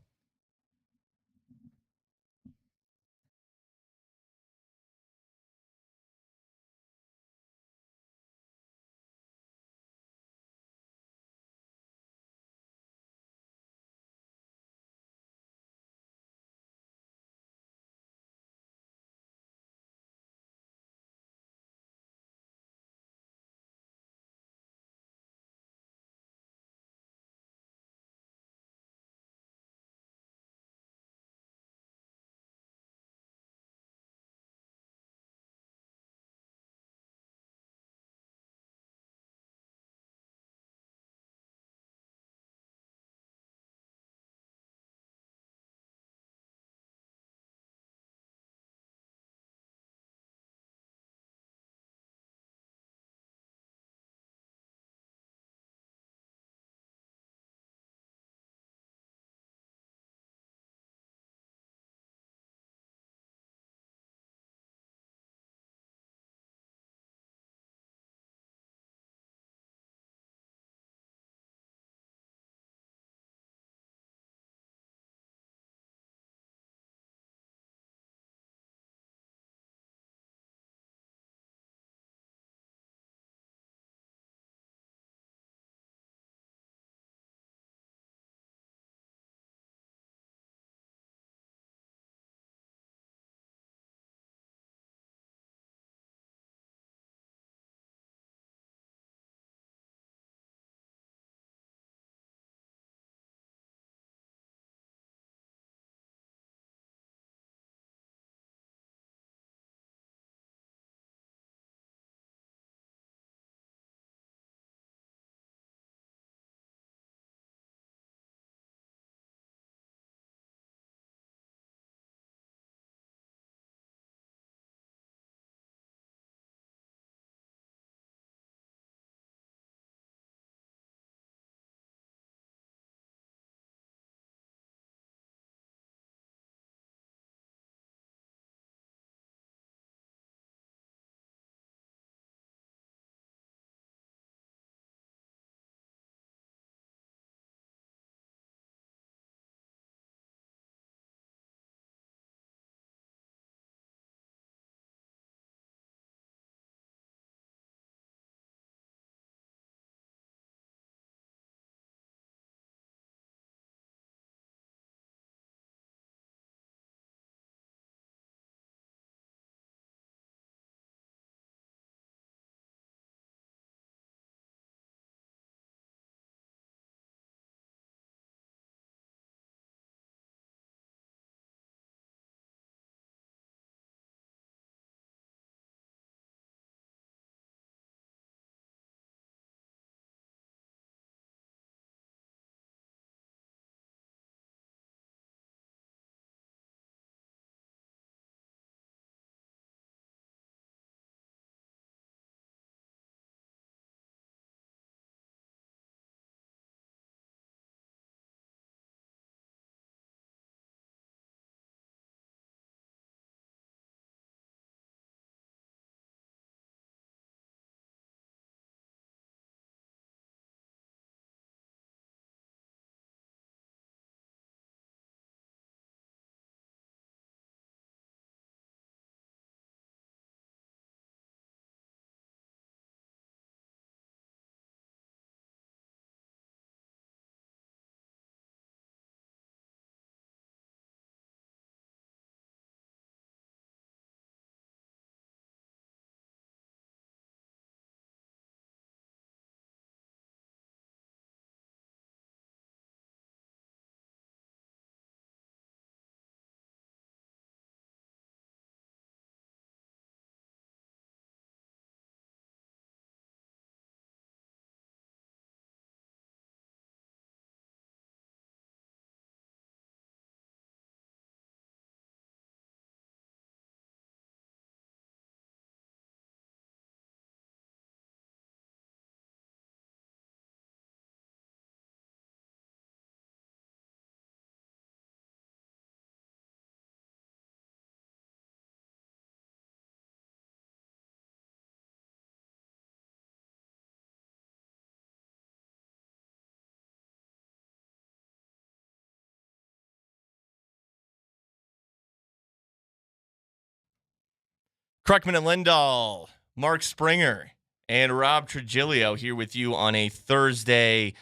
Kreckman and Lindahl, Mark Springer, and Rob Trujillo here with you on a Thursday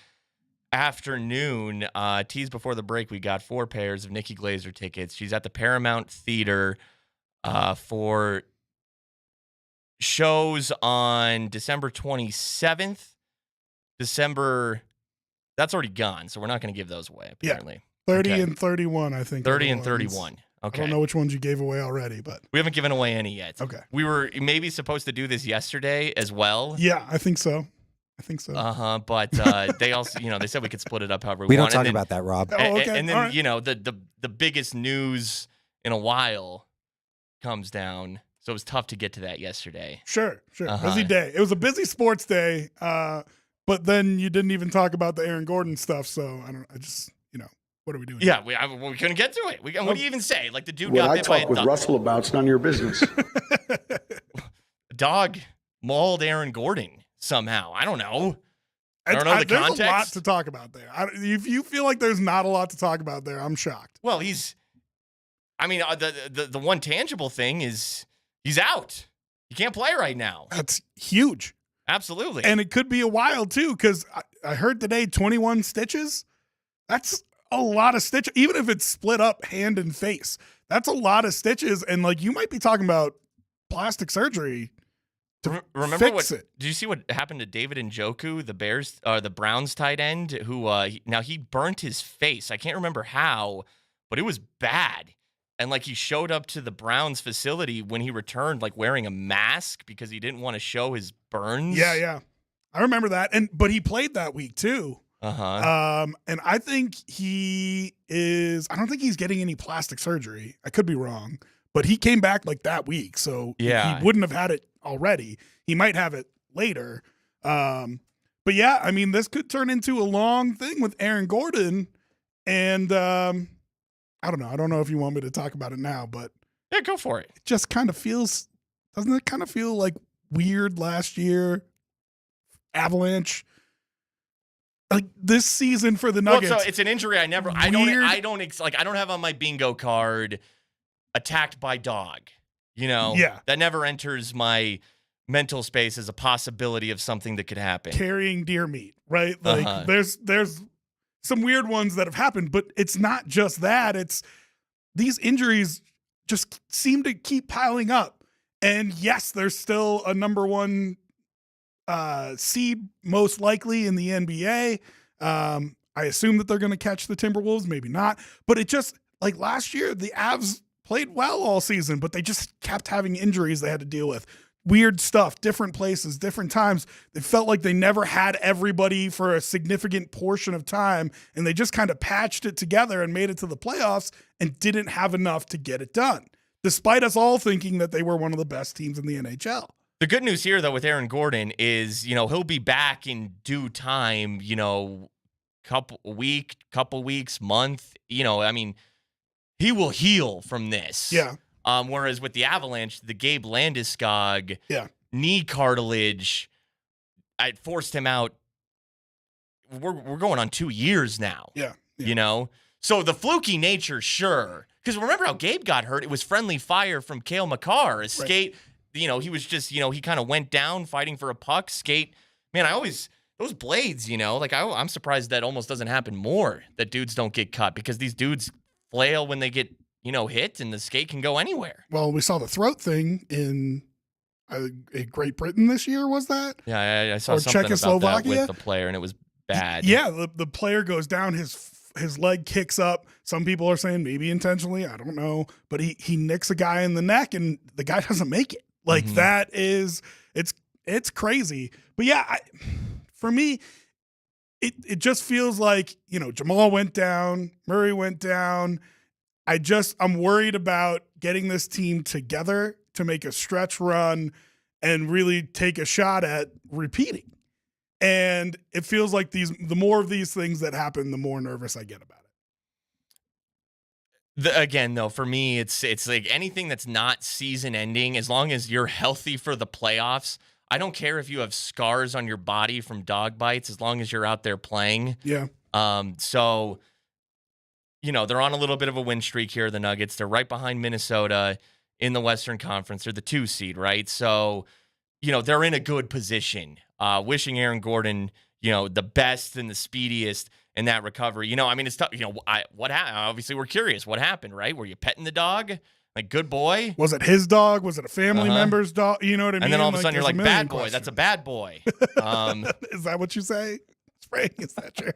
afternoon. Tease before the break, we got 4 pairs of Nikki Glaser tickets. She's at the Paramount Theater for shows on December 27th. That's already gone, so we're not going to give those away, apparently. Yeah, 30 and 31, I think. 30 and 31. Okay. I don't know which ones you gave away already, but we haven't given away any yet. Okay. We were maybe supposed to do this yesterday as well. Yeah, I think so. But they also, they said we could split it up however we We don't want. talk about that, Rob. And then, All right. the biggest news in a while comes down. So it was tough to get to that yesterday. Sure. Busy day. It was a busy sports day, but then you didn't even talk about the Aaron Gordon stuff. So what are we doing? Yeah, we couldn't get to it. What do you even say? Like the dude What got I bit by talk a with dog. Russell about, it's none of your business. Dog mauled Aaron Gordon somehow. I don't know. I don't know the there's context. a lot to talk about there. If you feel like there's not a lot to talk about there, I'm shocked. Well, the one tangible thing is he's out. He can't play right now. That's huge. Absolutely. And it could be a while, too, because I heard today 21 stitches. That's a lot of stitches. Even if it's split up hand and face, that's a lot of stitches. And, you might be talking about plastic surgery to Remember fix it. Did you see what happened to David Njoku, the Browns tight end, who he burnt his face. I can't remember how, but it was bad. And he showed up to the Browns facility when he returned, wearing a mask because he didn't want to show his burns. Yeah. I remember that. But he played that week too. And I think I don't think he's getting any plastic surgery. I could be wrong, but he came back that week. So he wouldn't have had it already. He might have it later. But yeah, this could turn into a long thing with Aaron Gordon. And, I don't know. I don't know if you want me to talk about it now, but yeah, go for it. It just kind of feels, doesn't it kind of feel like weird last year? Avalanche. This season for the Nuggets. Well, so it's an injury I don't have on my bingo card attacked by dog. Yeah. That never enters my mental space as a possibility of something that could happen. Carrying deer meat, right? There's some weird ones that have happened, but it's not just that. It's these injuries just seem to keep piling up. And yes, there's still a number 1 seed most likely in the NBA. I assume that they're going to catch the Timberwolves, maybe not. But it just, last year, the Avs played well all season, but they just kept having injuries they had to deal with. Weird stuff, different places, different times. They felt like they never had everybody for a significant portion of time, and they just kind of patched it together and made it to the playoffs and didn't have enough to get it done, despite us all thinking that they were one of the best teams in the NHL. The good news here, though, with Aaron Gordon is, he'll be back in due time, couple weeks, month. He will heal from this. Yeah. Whereas with the Avalanche, the Gabe Landeskog knee cartilage, I forced him out. We're going on 2 years now. Yeah. So the fluky nature, sure. Because remember how Gabe got hurt? It was friendly fire from Cale Makar. A skate, he was just, he kind of went down fighting for a puck. Skate, man, those blades, I'm surprised that almost doesn't happen more, that dudes don't get cut, because these dudes flail when they get hit, and the skate can go anywhere. Well, we saw the throat thing in Great Britain this year, was that? Yeah, I saw or something about that with Czechoslovakia? the player, and it was bad. Yeah, the player goes down, his leg kicks up. Some people are saying maybe intentionally, I don't know, but he nicks a guy in the neck, and the guy doesn't make it. That is, it's crazy. But yeah, for me, it just feels like, Jamal went down, Murray went down. I'm worried about getting this team together to make a stretch run and really take a shot at repeating. And it feels like the more of these things that happen, the more nervous I get about it. Again, though, for me, it's like anything that's not season ending, as long as you're healthy for the playoffs. I don't care if you have scars on your body from dog bites, as long as you're out there playing. Yeah. So, they're on a little bit of a win streak here, the Nuggets. They're right behind Minnesota in the Western Conference. They're the 2 seed, right? So, they're in a good position. Wishing Aaron Gordon, the best and the speediest in that recovery. It's tough. What happened? Obviously, we're curious. What happened, right? Were you petting the dog? Like, good boy? Was it his dog? Was it a family member's dog? You know what I mean? And then all of a sudden, you're like, bad boy. That's a bad boy. Is that what you say? Spring, is that true?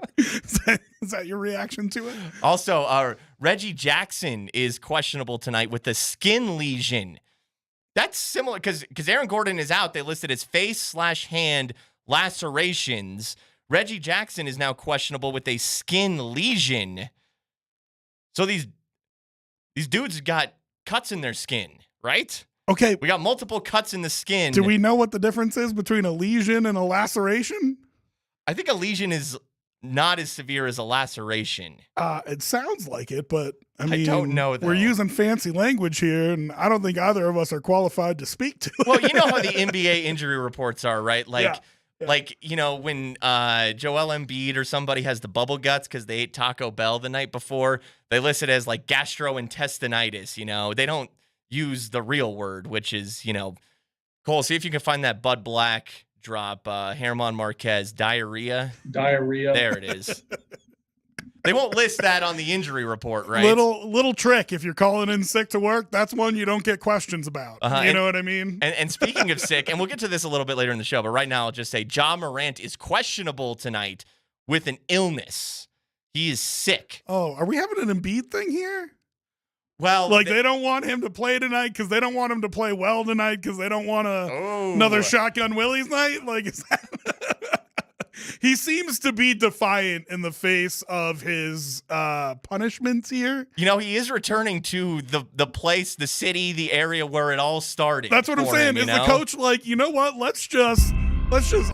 Is that your reaction to it? Also, Reggie Jackson is questionable tonight with a skin lesion. That's similar because Aaron Gordon is out. They listed as face/hand lacerations. Reggie Jackson is now questionable with a skin lesion. So these dudes got cuts in their skin, right? Okay. We got multiple cuts in the skin. Do we know what the difference is between a lesion and a laceration? I think a lesion is not as severe as a laceration. It sounds like it, but I don't know, though. We're using fancy language here, and I don't think either of us are qualified to speak to it. Well, you know how the NBA injury reports are, right? Like, when Joel Embiid or somebody has the bubble guts because they ate Taco Bell the night before, they list it as like gastrointestinitis. They don't use the real word, which is, Cole, see if you can find that Bud Black drop, Herman Marquez, diarrhea. There it is. They won't list that on the injury report, right? Little trick. If you're calling in sick to work, that's one you don't get questions about. You know what I mean? And speaking of sick, and we'll get to this a little bit later in the show, but right now I'll just say Ja Morant is questionable tonight with an illness. He is sick. Oh, are we having an Embiid thing here? Well, they don't want him to play tonight because they don't want him to play well tonight because they don't want another Shotgun Willie's night. Like, is that he seems to be defiant in the face of his punishments here. He is returning to the place, the city, the area where it all started. That's what I'm saying. Is the coach like, you know what? Let's just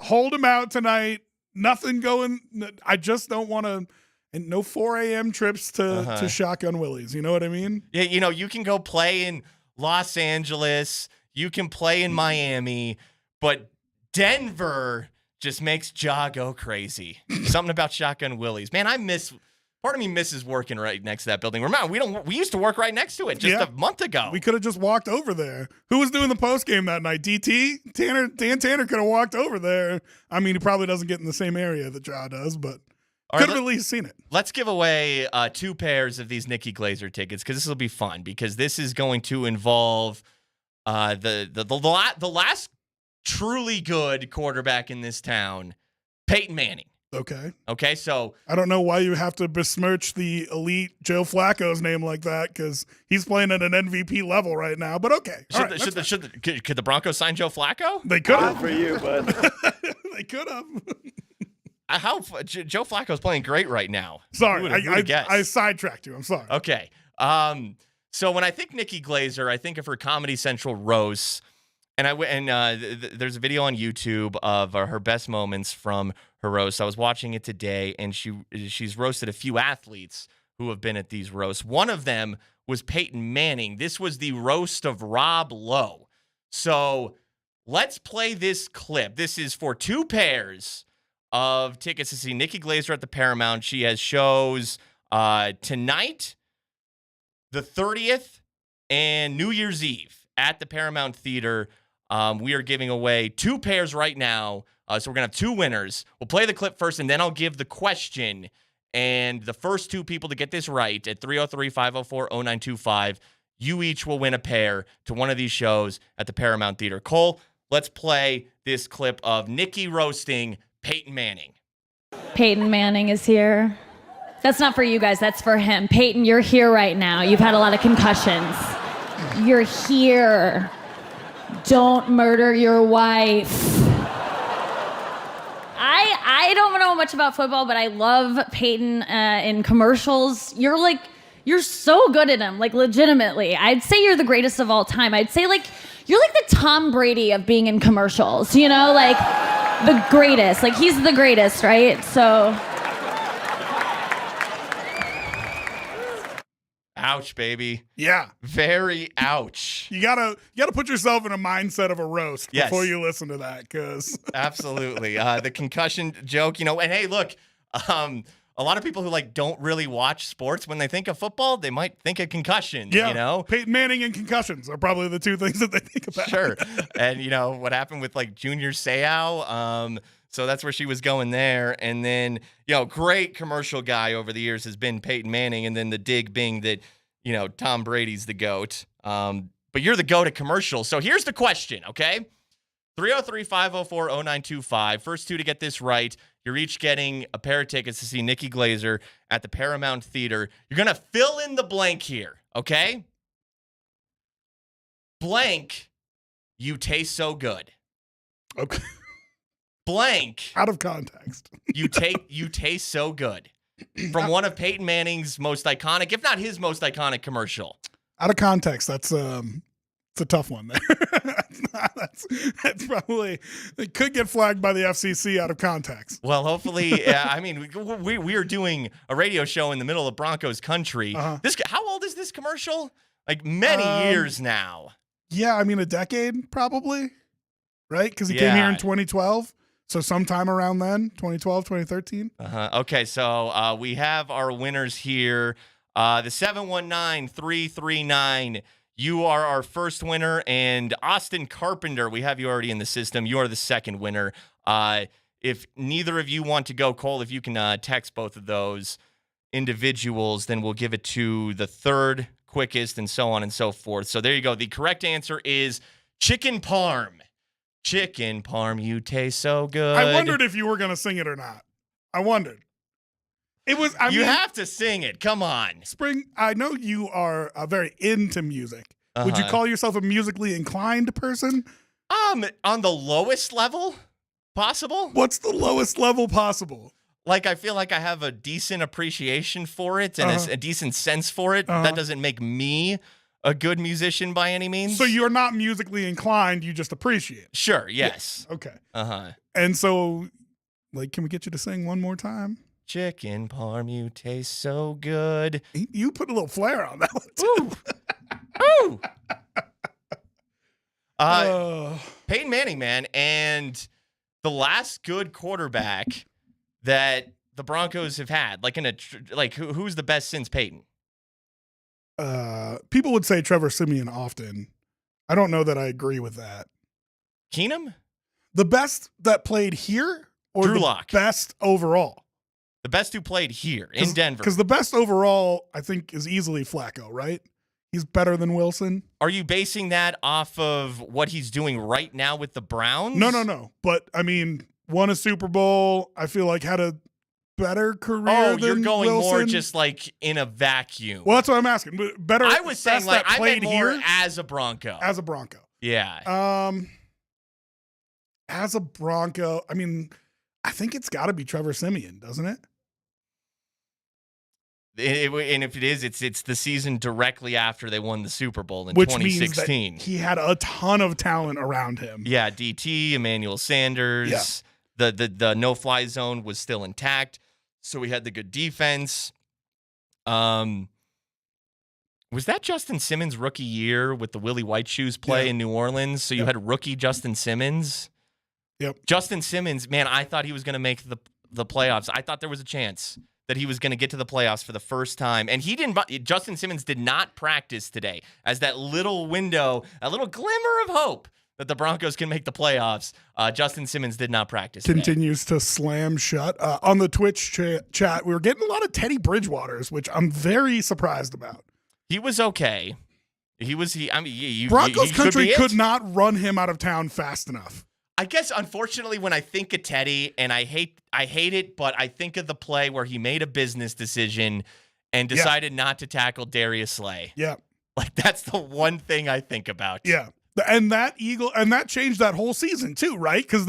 hold him out tonight. Nothing going. I just don't want to. And no 4 a.m. trips to Shotgun Willie's. You know what I mean? Yeah, you can go play in Los Angeles. You can play in Miami. But Denver just makes Ja go crazy. Something about Shotgun Willie's. Man, part of me misses working right next to that building. Remember, we used to work right next to it just a month ago. We could have just walked over there. Who was doing the post game that night? DT? Dan Tanner could have walked over there. I mean, he probably doesn't get in the same area that Ja does, but could have at least seen it. Let's give away 2 pairs of these Nikki Glazer tickets because this will be fun because this is going to involve the last truly good quarterback in this town, Peyton Manning. Okay, so I don't know why you have to besmirch the elite Joe Flacco's name like that because he's playing at an MVP level right now. But okay, could the Broncos sign Joe Flacco? They could have. For you, bud. They could have. Joe Flacco's playing great right now. Sorry, I sidetracked you. I'm sorry. Okay. So when I think Nikki Glazer, I think of her Comedy Central roasts, and there's a video on YouTube of her best moments from her roast. I was watching it today, and she's roasted a few athletes who have been at these roasts. One of them was Peyton Manning. This was the roast of Rob Lowe. So let's play this clip. This is for 2 pairs of tickets to see Nikki Glazer at the Paramount. She has shows tonight, the 30th, and New Year's Eve at the Paramount Theater. We are giving away 2 pairs right now. So we're going to have 2 winners. We'll play the clip first, and then I'll give the question. And the first 2 people to get this right at 303-504-0925, you each will win a pair to one of these shows at the Paramount Theater. Cole, let's play this clip of Nikki roasting Peyton Manning. Peyton Manning is here. That's not for you guys, that's for him. Peyton, you're here right now. You've had a lot of concussions. You're here. Don't murder your wife. I don't know much about football, but I love Peyton in commercials. You're so good at him, like legitimately. I'd say you're the greatest of all time. I'd say you're like the Tom Brady of being in commercials, like the greatest. Like he's the greatest, right? So. Ouch, baby. Yeah. Very ouch. You gotta put yourself in a mindset of a roast before you listen to that, because absolutely. The concussion joke, and hey, look, a lot of people who like don't really watch sports, when they think of football, they might think of concussions, Yeah, you know? Peyton Manning and concussions are probably the two things that they think about. Sure. And you know, what happened with like Junior Seau, so that's where she was going there. And then, you know, great commercial guy over the years has been Peyton Manning, and then the dig being that, you know, Tom Brady's the GOAT. But you're the GOAT at commercial. So here's the question, okay? 303-504-0925. First two to get this right, you're each getting a pair of tickets to see Nikki Glaser at the Paramount Theater. You're going to fill in the blank here, okay? Blank, you taste so good. Okay. Blank. Out of context. you taste so good. From one of Peyton Manning's most iconic, if not his most iconic commercial. Out of context, that's it's a tough one there. that's probably, it could get flagged by the FCC out of context. Well, hopefully, I mean, we are doing a radio show in the middle of Broncos country. How old is this commercial? Like many years now. Yeah, I mean a decade probably, right? Because he came here in 2012. So sometime around then, 2012, 2013. Okay, so we have our winners here. The 719-339. You are our first winner, and Austin Carpenter, we have you already in the system. You are the second winner. If neither of you want to go, Cole, if you can text both of those individuals, then we'll give it to the third quickest and so on and so forth. So there you go. The correct answer is chicken parm. Chicken parm, you taste so good. I wondered if you were going to sing it or not. I wondered. It was. You have to sing it. Come on. Spring, I know you are very into music. Would you call yourself a musically inclined person? On the lowest level possible. What's the lowest level possible? Like, I feel like I have a decent appreciation for it and a decent sense for it. That doesn't make me a good musician by any means. So you're not musically inclined, you just appreciate it. Sure, yes. Yeah. Okay. Uh-huh. And so, like, can we get you to sing one more time? Chicken parm, you taste so good. You put a little flair on that one, too. Ooh. Peyton Manning, man, and the last good quarterback that the Broncos have had, like who's the best since Peyton? People would say Trevor Siemian often. I don't know that I agree with that. Keenum? The best that played here, or Drew the Lock. best overall? The best who played here in Denver. Because the best overall, I think, is easily Flacco, right? He's better than Wilson. Are you basing that off of what he's doing right now with the Browns? No. But, I mean, won a Super Bowl. I feel like had a better career than you're going Wilson. more just like in a vacuum. Well, that's what I'm asking. But better. I was saying like I meant more here as a Bronco. As a Bronco. Yeah. As a Bronco, I mean, I think it's got to be Trevor Siemian, doesn't it? And if it is, it's the season directly after they won the Super Bowl in Which 2016. means that he had a ton of talent around him. Yeah, DT, Emmanuel Sanders. Yeah. The no-fly zone was still intact, so we had the good defense. Was that Justin Simmons' rookie year with the Willie White Shoes play in New Orleans? So you had rookie Justin Simmons. Yep. Justin Simmons, man, I thought he was going to make the playoffs. I thought there was a chance that he was going to get to the playoffs for the first time. And he didn't. Justin Simmons did not practice today as that little window, a little glimmer of hope that the Broncos can make the playoffs. Justin Simmons did not practice today. Continues to slam shut. On the Twitch chat, we were getting a lot of Teddy Bridgewaters, which I'm very surprised about. He was okay. Broncos country could not run him out of town fast enough. I guess, unfortunately, when I think of Teddy, and I hate it, but I think of the play where he made a business decision and decided not to tackle Darius Slay. Yeah. Like, that's the one thing I think about. Yeah. And that changed that whole season too, right? Because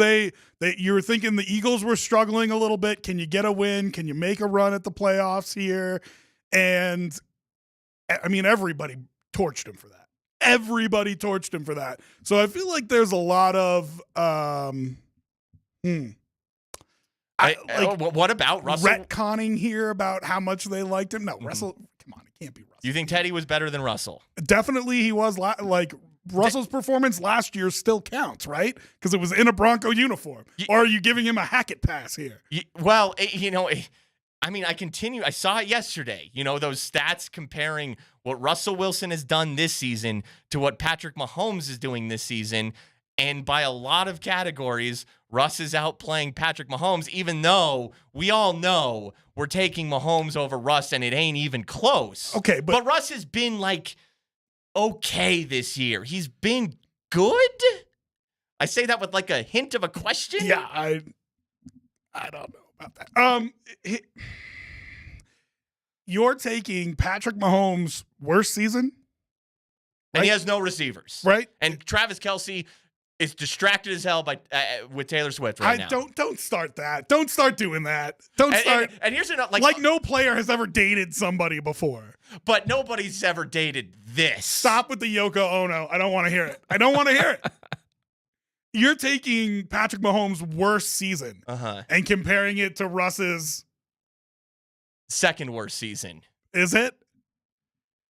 you were thinking the Eagles were struggling a little bit. Can you get a win? Can you make a run at the playoffs here? And I mean, everybody torched him for that. Everybody torched him for that. So I feel like there's a lot of what about Russell? Retconning here about how much they liked him. No, Russell, come on, it can't be Russell. You think Teddy was better than Russell? Definitely he was. Russell's performance last year still counts, right? Because it was in a Bronco uniform. Or are you giving him a Hackett pass here? Well, I mean, I saw it yesterday. You know, those stats comparing what Russell Wilson has done this season to what Patrick Mahomes is doing this season. And by a lot of categories, Russ is outplaying Patrick Mahomes, even though we all know we're taking Mahomes over Russ and it ain't even close. Okay, but Russ has been like okay this year. He's been good. I say that with like a hint of a question. Yeah, I don't know about that. You're taking Patrick Mahomes' worst season, and he has no receivers, right? And Travis Kelce is distracted as hell by with Taylor Swift right now. Don't start that. Don't start doing that. Don't start. And here's another like no player has ever dated somebody before. But nobody's ever dated this. Stop with the Yoko Ono. I don't want to hear it. I don't want to hear it. You're taking Patrick Mahomes' worst season and comparing it to Russ's second worst season. Is it?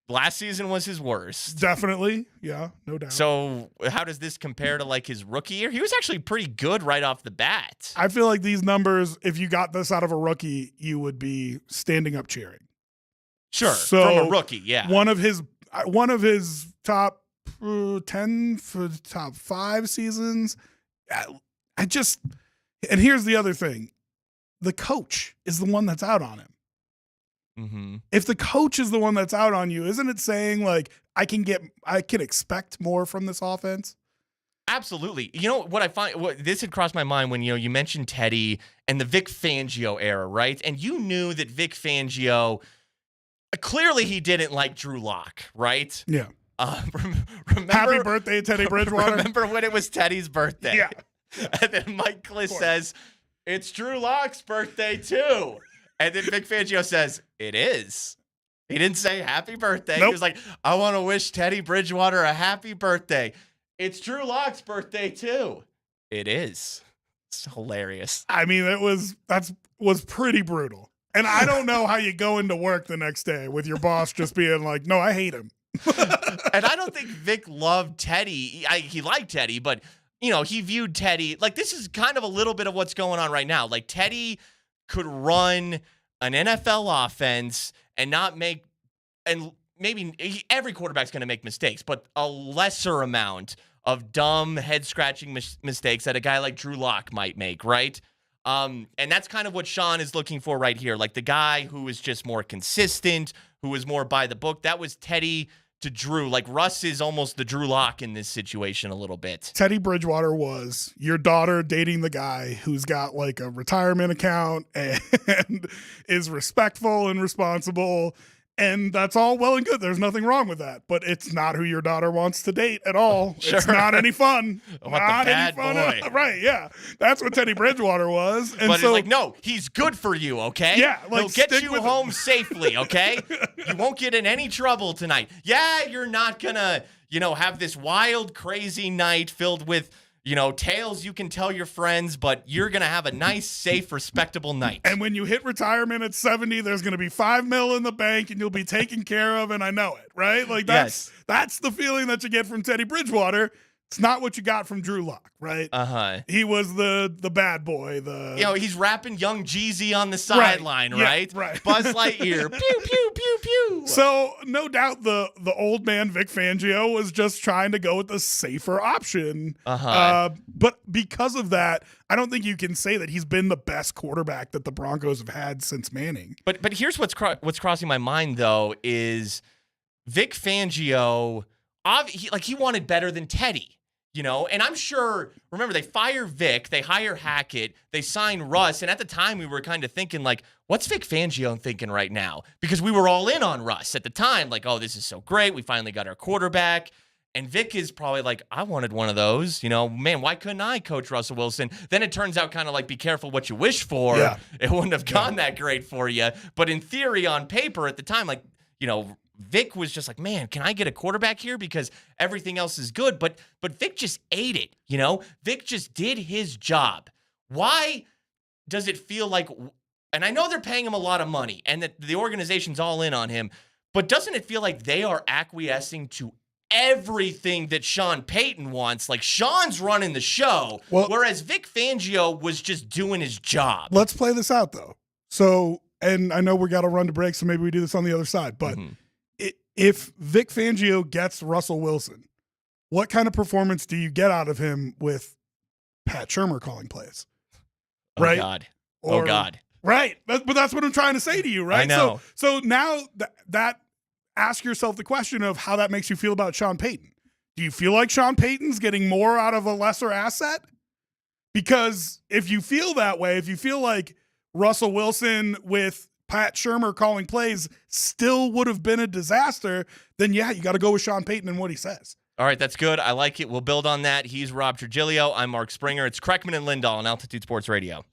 Last season was his worst. Definitely. Yeah, no doubt. So how does this compare to like his rookie year? He was actually pretty good right off the bat. I feel like these numbers, if you got this out of a rookie, you would be standing up cheering. Sure. So from a rookie, yeah. One of his top 10 for the top 5 seasons. And here's the other thing. The coach is the one that's out on him. Mm-hmm. If the coach is the one that's out on you, isn't it saying like I can expect more from this offense? Absolutely. You know what this had crossed my mind when you mentioned Teddy and the Vic Fangio era, right? And you knew that Vic Fangio clearly he didn't like Drew Lock, right? Yeah. Remember, happy birthday, Teddy Bridgewater. Remember when it was Teddy's birthday? Yeah. And then Mike Kliss says, "It's Drew Lock's birthday too." And then Vic Fangio says, "It is." He didn't say happy birthday. Nope. He was like, "I want to wish Teddy Bridgewater a happy birthday. It's Drew Lock's birthday too." It is. It's hilarious. I mean, that was pretty brutal. And I don't know how you go into work the next day with your boss just being like, "No, I hate him." And I don't think Vic loved Teddy. He liked Teddy, but he viewed Teddy like this is kind of a little bit of what's going on right now. Like Teddy could run an NFL offense and not make, and maybe every quarterback's going to make mistakes, but a lesser amount of dumb head-scratching mistakes that a guy like Drew Lock might make, right? And that's kind of what Sean is looking for right here. Like the guy who is just more consistent, who is more by the book. That was Teddy to Drew. Like Russ is almost the Drew Lock in this situation a little bit. Teddy Bridgewater was your daughter dating the guy who's got like a retirement account and is respectful and responsible. And that's all well and good. There's nothing wrong with that. But it's not who your daughter wants to date at all. Sure. It's not any fun. I want the bad boy. Right, yeah. That's what Teddy Bridgewater was. And but it's like, no, he's good for you, okay? Yeah. Like, he'll get you home safely, okay? You won't get in any trouble tonight. Yeah, you're not going to, have this wild, crazy night filled with, tales you can tell your friends, but you're going to have a nice, safe, respectable night. And when you hit retirement at 70, there's going to be $5 million in the bank and you'll be taken care of. And I know it, right? Like that's the feeling that you get from Teddy Bridgewater. It's not what you got from Drew Lock, right? He was the bad boy. He's rapping Young Jeezy on the sideline, right? Right. Buzz Lightyear, pew, pew, pew, pew. So no doubt the old man Vic Fangio was just trying to go with the safer option. But because of that, I don't think you can say that he's been the best quarterback that the Broncos have had since Manning. But here's what's crossing my mind though is Vic Fangio. He wanted better than Teddy. And I'm sure, remember, they fire Vic, they hire Hackett, they sign Russ, and at the time we were kind of thinking, like, what's Vic Fangio thinking right now? Because we were all in on Russ at the time, like, oh, this is so great, we finally got our quarterback, and Vic is probably like, I wanted one of those, man, why couldn't I coach Russell Wilson? Then it turns out kind of like, be careful what you wish for. Yeah. It wouldn't have gone that great for you, but in theory, on paper at the time, like, Vic was just like, man, can I get a quarterback here? Because everything else is good. But Vic just ate it, Vic just did his job. Why does it feel like, and I know they're paying him a lot of money and that the organization's all in on him, but doesn't it feel like they are acquiescing to everything that Sean Payton wants? Like Sean's running the show, whereas Vic Fangio was just doing his job. Let's play this out, though. So and I know we got to run to break, so maybe we do this on the other side. But if Vic Fangio gets Russell Wilson, what kind of performance do you get out of him with Pat Shurmur calling plays? Oh, God. Oh, God. Right. But that's what I'm trying to say to you, right? I know. So now that ask yourself the question of how that makes you feel about Sean Payton. Do you feel like Sean Payton's getting more out of a lesser asset? Because if you feel that way, if you feel like Russell Wilson with Pat Shurmur calling plays still would have been a disaster, then yeah, you got to go with Sean Payton and what he says. All right, that's good. I like it. We'll build on that. He's Rob Trigilio. I'm Mark Springer. It's Kreckman and Lindahl on Altitude Sports Radio.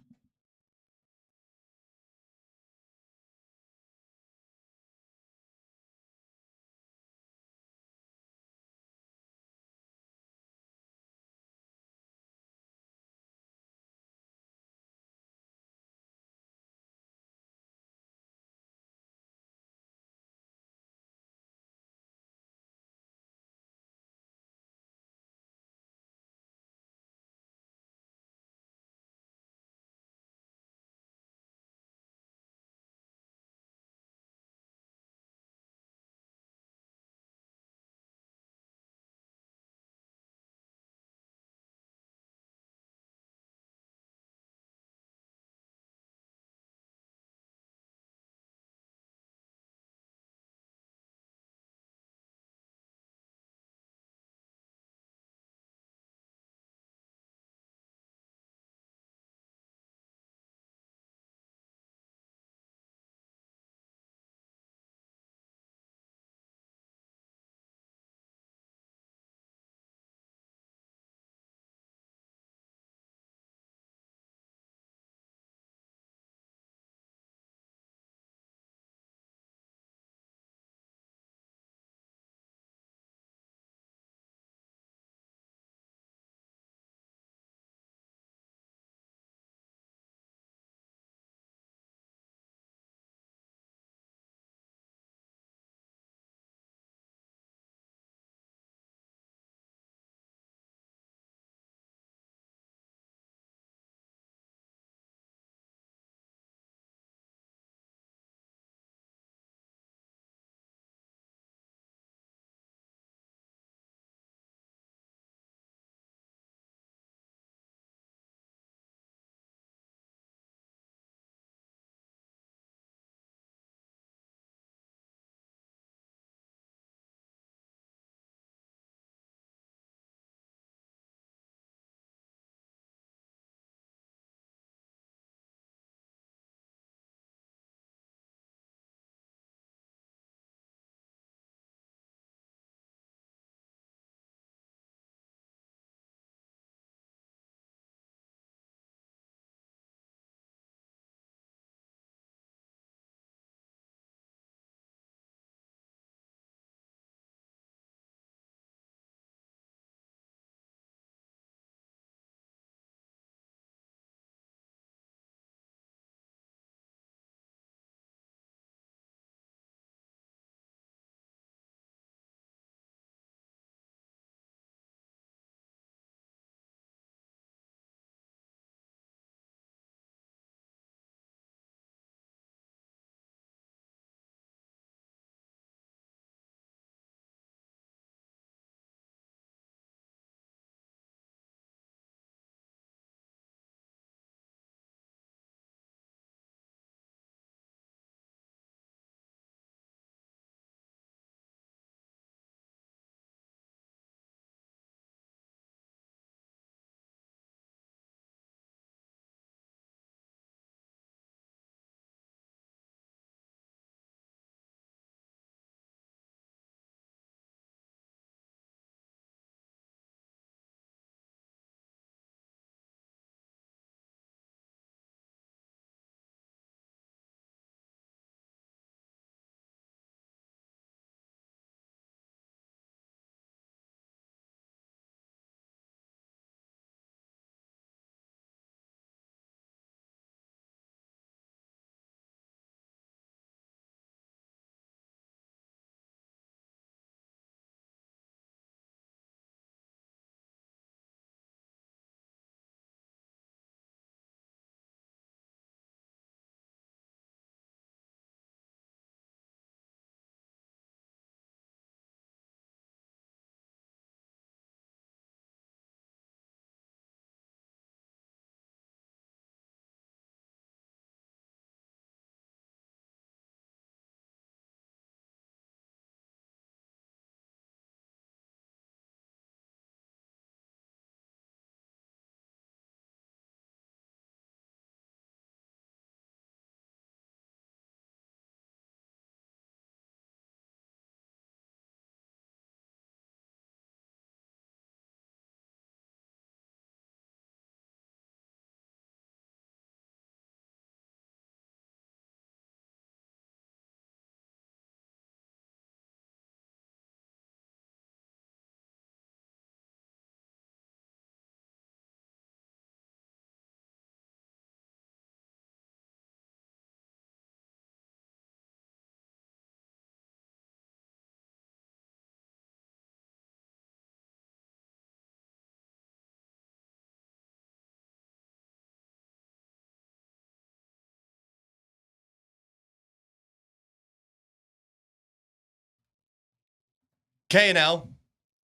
K&L.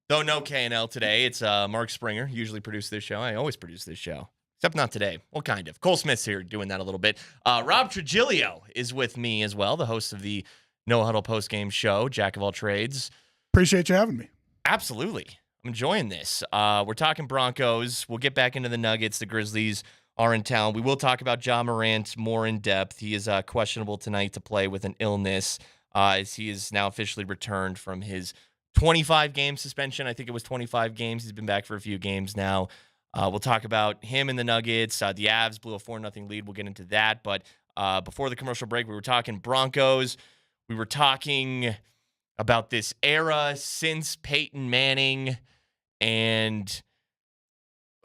Though no K&L today. It's Mark Springer. Usually produce this show. I always produce this show. Except not today. Well, kind of. Cole Smith's here doing that a little bit. Rob Trujillo is with me as well, the host of the No Huddle postgame show, Jack of all trades. Appreciate you having me. Absolutely. I'm enjoying this. We're talking Broncos. We'll get back into the Nuggets. The Grizzlies are in town. We will talk about Ja Morant more in depth. He is questionable tonight to play with an illness as he is now officially returned from his 25-game suspension. I think it was 25 games. He's been back for a few games now. We'll talk about him and the Nuggets. The Avs blew a 4-0 lead. We'll get into that. But before the commercial break, we were talking Broncos. We were talking about this era since Peyton Manning and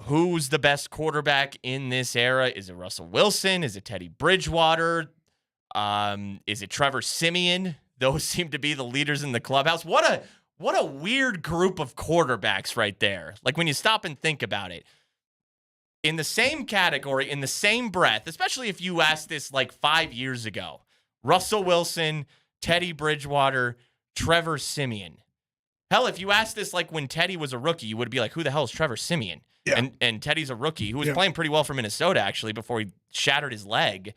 who's the best quarterback in this era. Is it Russell Wilson? Is it Teddy Bridgewater? Is it Trevor Siemian? Those seem to be the leaders in the clubhouse. What a weird group of quarterbacks right there. Like when you stop and think about it. In the same category, in the same breath, especially if you asked this like 5 years ago, Russell Wilson, Teddy Bridgewater, Trevor Siemian. Hell, if you asked this like when Teddy was a rookie, you would be like, who the hell is Trevor Siemian? Yeah. And Teddy's a rookie who was playing pretty well for Minnesota, actually, before he shattered his leg.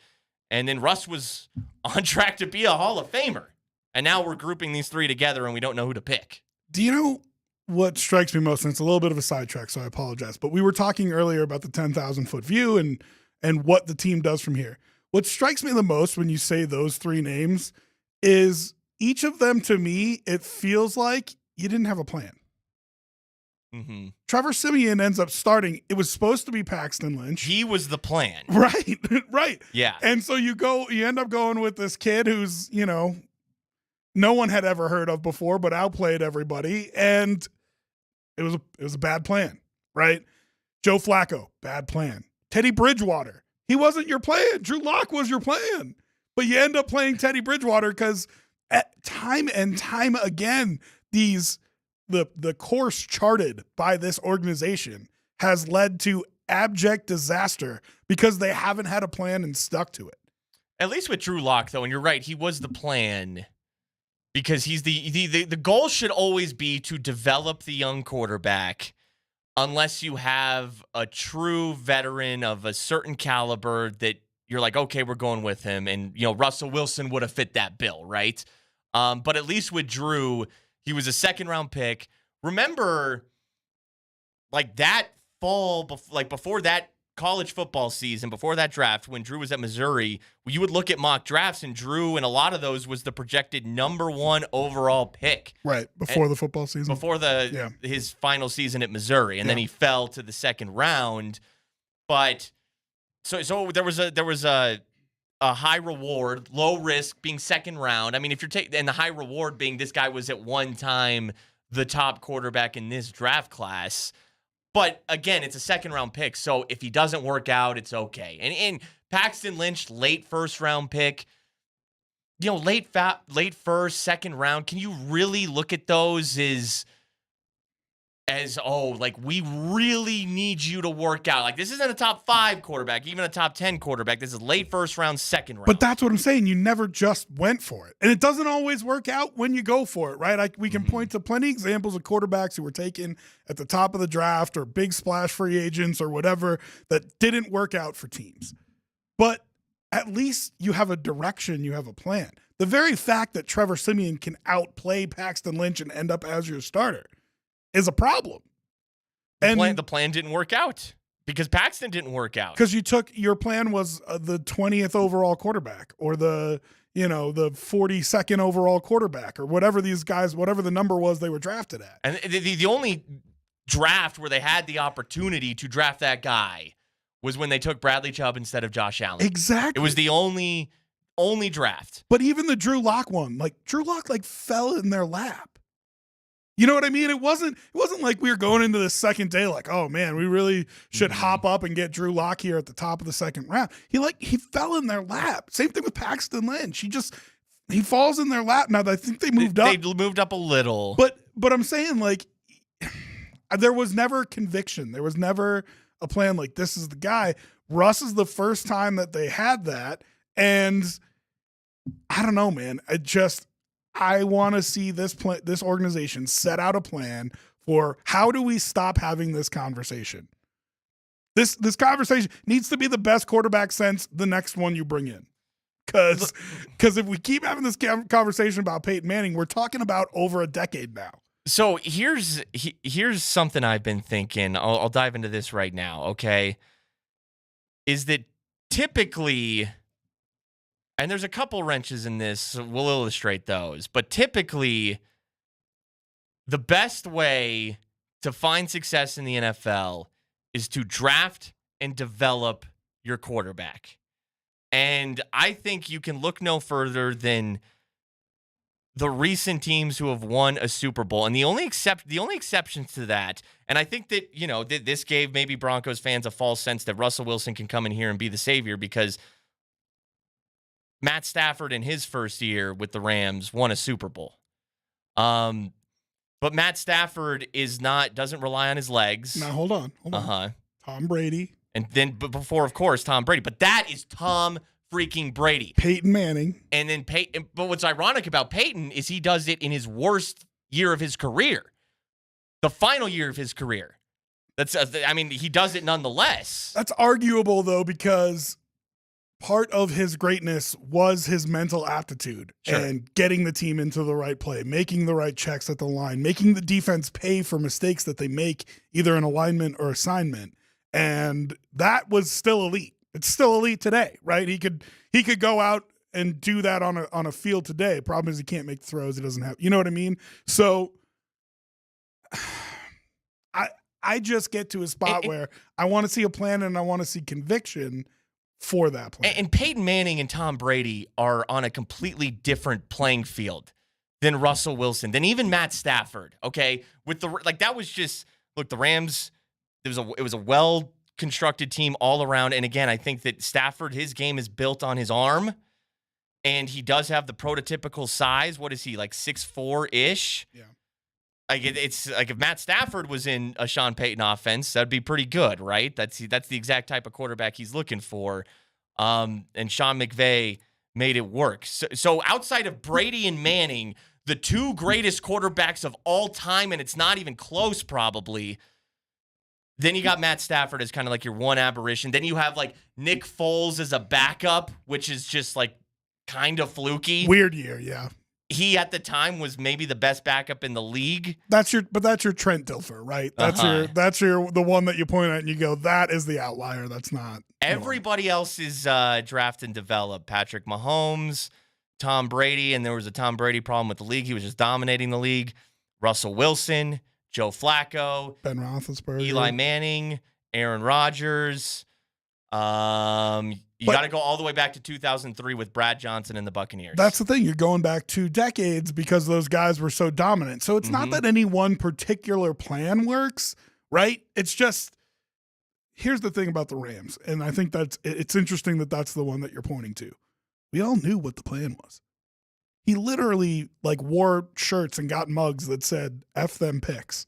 And then Russ was on track to be a Hall of Famer. And now we're grouping these three together and we don't know who to pick. Do you know what strikes me most? And it's a little bit of a sidetrack, so I apologize. But we were talking earlier about the 10,000-foot view and what the team does from here. What strikes me the most when you say those three names is each of them, to me, it feels like you didn't have a plan. Mm-hmm. Trevor Siemian ends up starting. It was supposed to be Paxton Lynch. He was the plan. Right, right. Yeah. And so you end up going with this kid who's, no one had ever heard of before, but outplayed everybody. And it was a bad plan, right? Joe Flacco, bad plan. Teddy Bridgewater, he wasn't your plan. Drew Lock was your plan. But you end up playing Teddy Bridgewater because time and time again, the course charted by this organization has led to abject disaster because they haven't had a plan and stuck to it. At least with Drew Lock, though, and you're right, he was the plan because he's the goal should always be to develop the young quarterback unless you have a true veteran of a certain caliber that you're like, okay, we're going with him. And, Russell Wilson would have fit that bill, right? But at least with Drew, he was a second-round pick. Remember, like that fall, before that college football season, before that draft, when Drew was at Missouri, you would look at mock drafts, and Drew, and a lot of those, was the projected number 1 overall pick. Right, before the football season. Before his final season at Missouri, and then he fell to the second round. But so there was a high reward, low risk being second round. I mean, if you're and the high reward being this guy was at one time the top quarterback in this draft class. But again, it's a second round pick. So if he doesn't work out, it's okay. And Paxton Lynch, late first round pick, late first, second round. Can you really look at those as we really need you to work out? Like, this isn't a top 5 quarterback, even a top 10 quarterback. This is late first round, second round. But that's what I'm saying. You never just went for it. And it doesn't always work out when you go for it, right? We can point to plenty of examples of quarterbacks who were taken at the top of the draft or big splash free agents or whatever that didn't work out for teams. But at least you have a direction, you have a plan. The very fact that Trevor Siemian can outplay Paxton Lynch and end up as your starter is a problem. The plan didn't work out because Paxton didn't work out. Because your plan was the 20th overall quarterback or the 42nd overall quarterback or whatever the number was they were drafted at. And the only draft where they had the opportunity to draft that guy was when they took Bradley Chubb instead of Josh Allen. Exactly. It was the only draft. But even the Drew Lock one, Drew Lock fell in their lap. You know what I mean? It wasn't like we were going into the second day like, oh man, we really should hop up and get Drew Lock here at the top of the second round. He fell in their lap. Same thing with Paxton Lynch. He falls in their lap. Now I think they moved up. They moved up a little. But I'm saying there was never conviction. There was never a plan like this is the guy. Russ is the first time that they had that. And I don't know, man. I want to see this organization set out a plan for how do we stop having this conversation. This conversation needs to be the best quarterback since the next one you bring in. Because if we keep having this conversation about Peyton Manning, we're talking about over a decade now. So here's something I've been thinking. I'll dive into this right now, okay? Is that typically, and there's a couple wrenches in this, we'll illustrate those, but typically the best way to find success in the NFL is to draft and develop your quarterback. And I think you can look no further than the recent teams who have won a Super Bowl. And the only exceptions to that, and I think that, this gave maybe Broncos fans a false sense that Russell Wilson can come in here and be the savior, because Matt Stafford in his first year with the Rams won a Super Bowl. But Matt Stafford doesn't rely on his legs. Now, hold on. Tom Brady. And then before, of course, Tom Brady. But that is Tom freaking Brady. Peyton Manning. And then Peyton. But what's ironic about Peyton is he does it in his worst year of his career. The final year of his career. He does it nonetheless. That's arguable, though, because part of his greatness was his mental aptitude and getting the team into the right play, making the right checks at the line, making the defense pay for mistakes that they make either in alignment or assignment. And that was still elite. It's still elite today, right? He could go out and do that on a field today. Problem is he can't make the throws. He doesn't have, you know what I mean? So I just get to a spot where I want to see a plan and I want to see conviction for that plan. And Peyton Manning and Tom Brady are on a completely different playing field than Russell Wilson, than even Matt Stafford. Okay, that was just the Rams. It was a well-constructed team all around. And again, I think that Stafford, his game is built on his arm, and he does have the prototypical size. What is he, like 6'4"-ish? Yeah. It's like if Matt Stafford was in a Sean Payton offense, that'd be pretty good, right? That's the exact type of quarterback he's looking for. And Sean McVay made it work. So outside of Brady and Manning, the two greatest quarterbacks of all time, and it's not even close probably, then you got Matt Stafford as kind of like your one aberration. Then you have like Nick Foles as a backup, which is just like kind of fluky. Weird year, yeah. He at the time was maybe the best backup in the league. That's your Trent Dilfer, right? That's the one that you point at and you go, that is the outlier. That's not. Everybody else is draft and develop. Patrick Mahomes, Tom Brady, and there was a Tom Brady problem with the league. He was just dominating the league. Russell Wilson, Joe Flacco, Ben Roethlisberger, Eli Manning, Aaron Rodgers. You got to go all the way back to 2003 with Brad Johnson and the Buccaneers. That's the thing. You're going back 2 decades because those guys were so dominant. So it's not that any one particular plan works, right? It's just, here's the thing about the Rams, and I think it's interesting that that's the one that you're pointing to. We all knew what the plan was. He literally wore shirts and got mugs that said F them picks,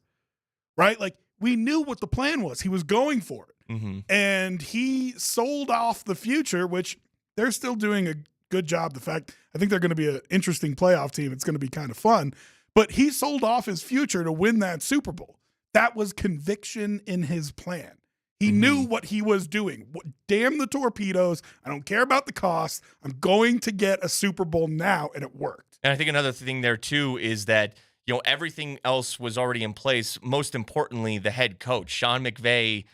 right? We knew what the plan was. He was going for it. Mm-hmm. And he sold off the future, which they're still doing a good job. I think they're going to be an interesting playoff team. It's going to be kind of fun. But he sold off his future to win that Super Bowl. That was conviction in his plan. He knew what he was doing. Damn the torpedoes. I don't care about the cost. I'm going to get a Super Bowl now, and it worked. And I think another thing there, too, is that everything else was already in place. Most importantly, the head coach, Sean McVay,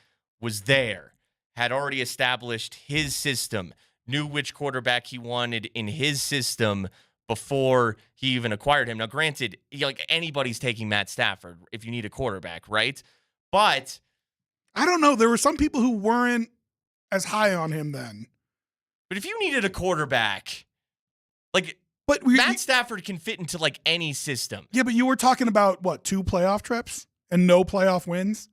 was there, had already established his system, knew which quarterback he wanted in his system before he even acquired him. Now, granted, anybody's taking Matt Stafford if you need a quarterback, right? But I don't know. There were some people who weren't as high on him then. But if you needed a quarterback, Matt Stafford can fit into any system. Yeah, but you were talking about 2 playoff trips and no playoff wins?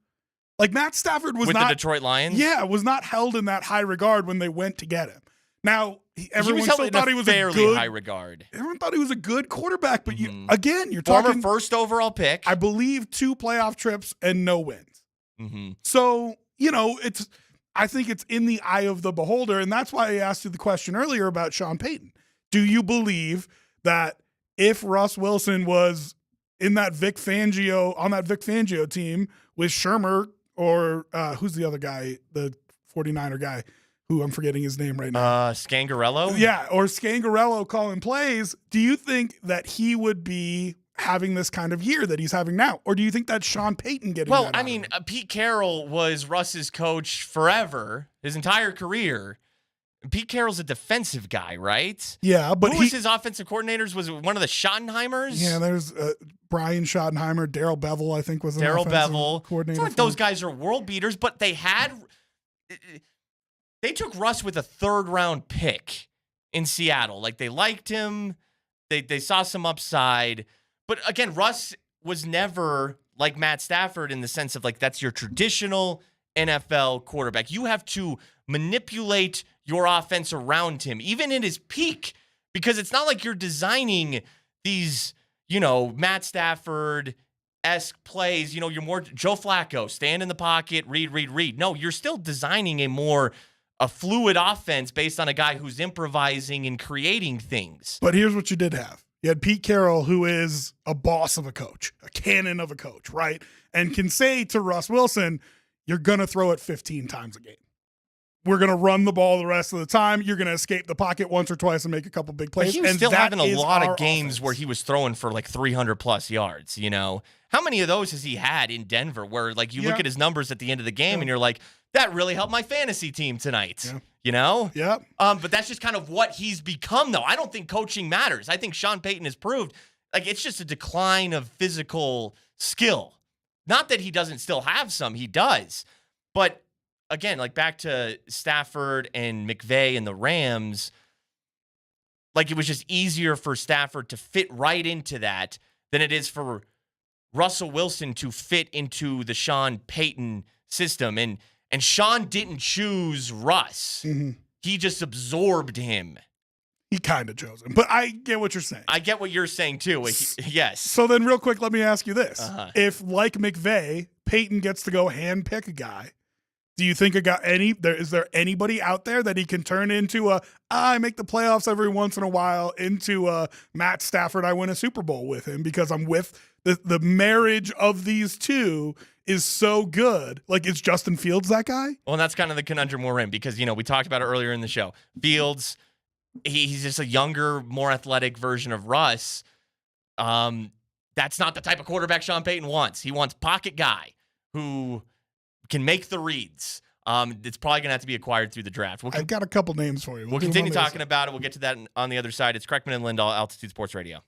Matt Stafford was with the Detroit Lions? Yeah, was not held in that high regard when they went to get him. Now, everyone still thought he was fairly a good, high regard. Everyone thought he was a good quarterback, but you're former talking first overall pick. I believe 2 playoff trips and no wins. Mm-hmm. So, I think it's in the eye of the beholder, and that's why I asked you the question earlier about Sean Payton. Do you believe that if Russ Wilson was in that Vic Fangio team with Shermer or who's the other guy, the 49er guy who I'm forgetting his name right now. Scangarello? Yeah, or Scangarello calling plays. Do you think that he would be having this kind of year that he's having now? Or do you think that's Sean Payton getting Well, that I out of mean, him? Pete Carroll was Russ's coach forever, his entire career. Pete Carroll's a defensive guy, right? Yeah, but who was his offensive coordinators? Was it one of the Schottenheimers? Yeah, there's Brian Schottenheimer, Daryl Bevel, I think was an Daryl offensive Bevel. coordinator. It's not like those guys are world beaters, but they took Russ with a 3rd round pick in Seattle. Like, they liked him. They saw some upside. But again, Russ was never like Matt Stafford in the sense of like, that's your traditional NFL quarterback. You have to manipulate your offense around him, even in his peak, because it's not like you're designing these, Matt Stafford-esque plays. You're more Joe Flacco, stand in the pocket, read. No, you're still designing a fluid offense based on a guy who's improvising and creating things. But here's what you did have. You had Pete Carroll, who is a boss of a coach, a cannon of a coach, right? And can say to Russ Wilson, you're going to throw it 15 times a game. We're going to run the ball the rest of the time. You're going to escape the pocket once or twice and make a couple big plays. But he was and still that having a is lot our of games offense. where he was throwing for like 300+ yards, How many of those has he had in Denver where like you look at his numbers at the end of the game and you're like, that really helped my fantasy team tonight, Yeah. But that's just kind of what he's become, though. I don't think coaching matters. I think Sean Payton has proved like it's just a decline of physical skill. Not that he doesn't still have some, he does. But again, like back to Stafford and McVay and the Rams, like it was just easier for Stafford to fit right into that than it is for Russell Wilson to fit into the Sean Payton system. And Sean didn't choose Russ. Mm-hmm. He just absorbed him. He kind of chose him. But I get what you're saying. I get what you're saying, too. Yes. So then real quick, let me ask you this. Uh-huh. If, like McVay, Payton gets to go handpick a guy, do you think is there anybody out there that he can turn into I make the playoffs every once in a while into Matt Stafford, I win a Super Bowl with him because I'm with the marriage of these two is so good. Like, is Justin Fields that guy? Well, that's kind of the conundrum we're in because, we talked about it earlier in the show. Fields, he's just a younger, more athletic version of Russ. That's not the type of quarterback Sean Payton wants. He wants pocket guy who can make the reads. It's probably going to have to be acquired through the draft. I've got a couple names for you. We'll continue talking about it. We'll get to that on the other side. It's Kreckman and Lindahl, Altitude Sports Radio.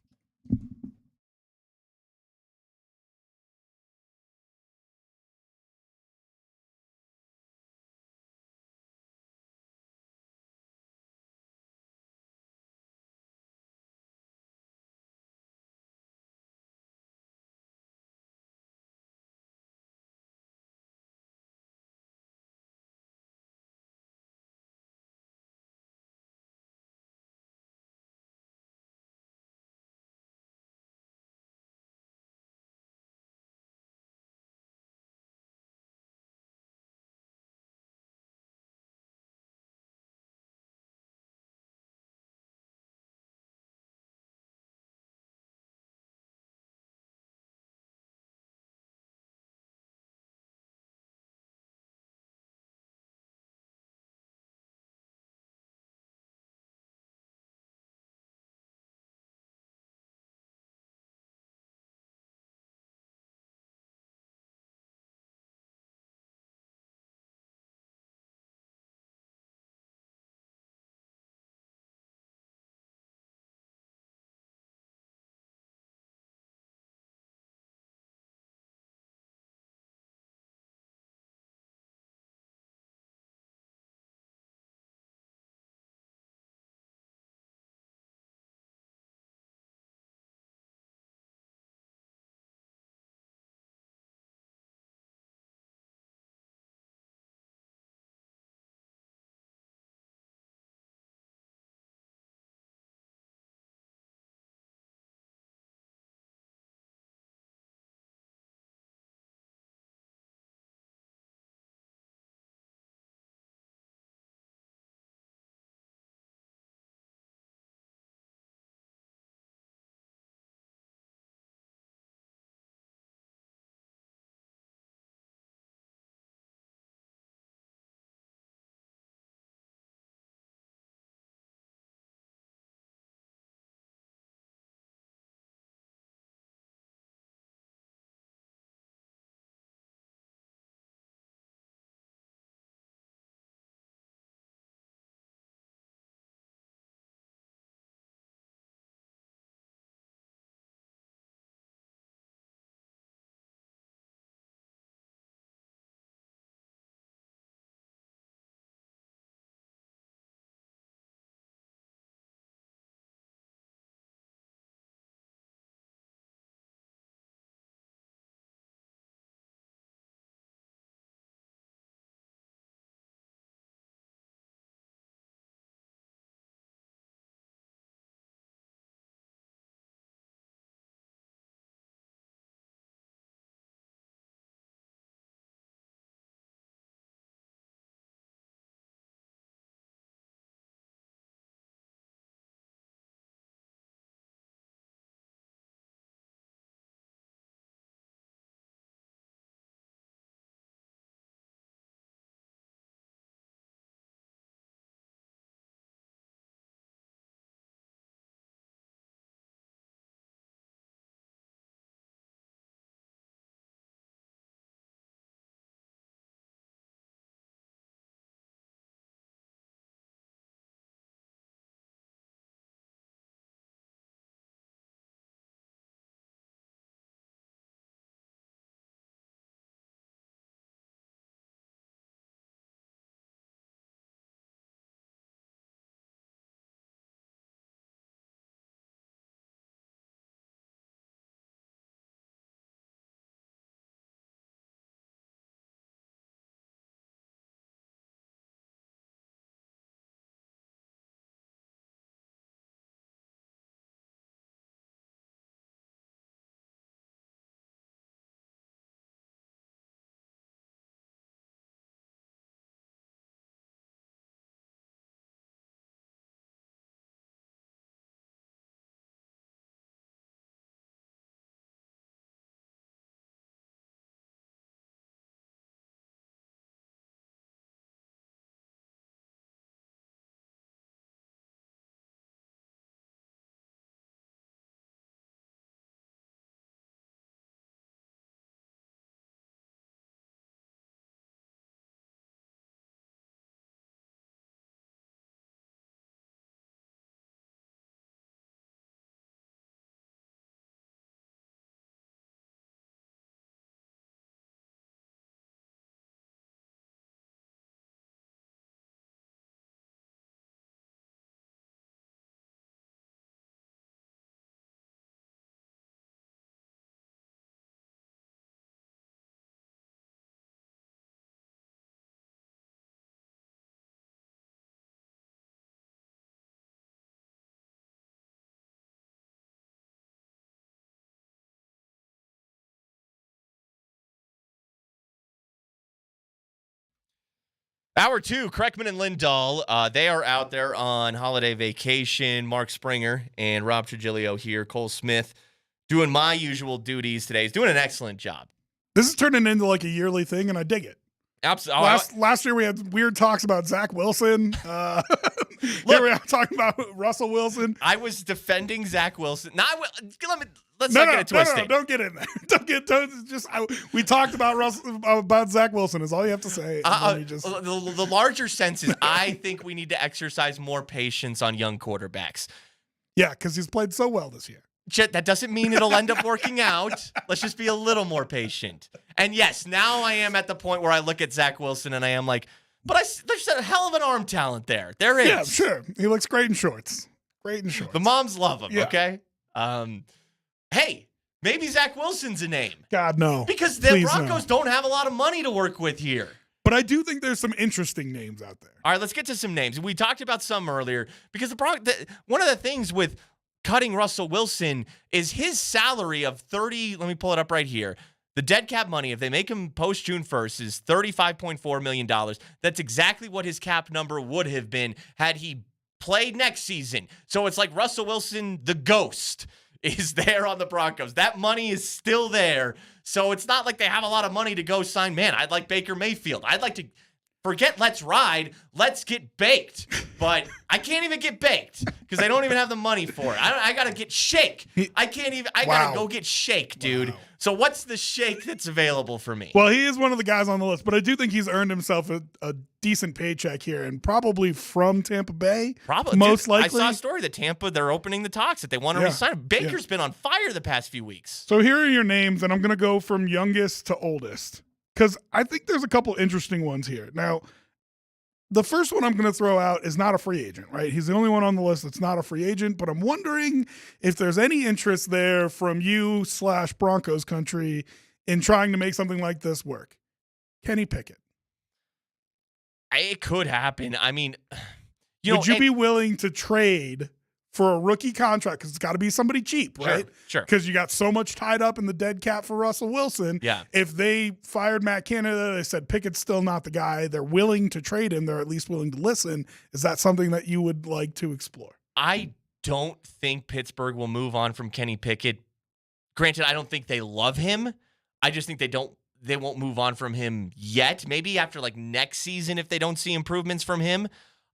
Hour 2, Kreckman and Lindahl, they are out there on holiday vacation. Mark Springer and Rob Trujillo here. Cole Smith doing my usual duties today. He's doing an excellent job. This is turning into like a yearly thing, and I dig it. Absolutely. Last year we had weird talks about Zach Wilson. Here we are talking about Russell Wilson. I was defending Zach Wilson. Let's not get it twisted. No, don't get in there. We talked about Zach Wilson is all you have to say. The larger sense is I think we need to exercise more patience on young quarterbacks. Yeah, because he's played so well this year. That doesn't mean it'll end up working out. Let's just be a little more patient. And yes, now I am at the point where I look at Zach Wilson and I am like, but there's a hell of an arm talent there. There is. Yeah, sure. He looks great in shorts. The moms love him, okay? Hey, maybe Zach Wilson's a name. God, no. Because the Broncos don't have a lot of money to work with here. But I do think there's some interesting names out there. All right, let's get to some names. We talked about some earlier because one of the things with cutting Russell Wilson is his salary of let me pull it up right here. The dead cap money, if they make him post June 1st, is $35.4 million. That's exactly what his cap number would have been had he played next season. So it's like Russell Wilson, the ghost, is there on the Broncos. That money is still there. So it's not like they have a lot of money to go sign. Man, I'd like Baker Mayfield. I'd like to forget let's ride, let's get baked. But I can't even get baked because I don't even have the money for it. I got to get shake. I got to go get shake, dude. Wow. So what's the shake that's available for me? Well, he is one of the guys on the list, but I do think he's earned himself a decent paycheck here, and probably from Tampa Bay. Probably. Most likely. I saw a story that Tampa, they're opening the talks that they want to re-sign him. Baker's been on fire the past few weeks. So here are your names, and I'm going to go from youngest to oldest because I think there's a couple interesting ones here. Now, the first one I'm going to throw out is not a free agent, right? He's the only one on the list that's not a free agent, but I'm wondering if there's any interest there from you / Broncos country in trying to make something like this work. Kenny Pickett. It could happen. I mean, would you be willing to trade for a rookie contract? Because it's got to be somebody cheap, right? Sure. Because you got so much tied up in the dead cap for Russell Wilson. Yeah. If they fired Matt Canada, they said Pickett's still not the guy. They're willing to trade him. They're at least willing to listen. Is that something that you would like to explore? I don't think Pittsburgh will move on from Kenny Pickett. Granted, I don't think they love him. I just think they won't move on from him yet. Maybe after like next season if they don't see improvements from him.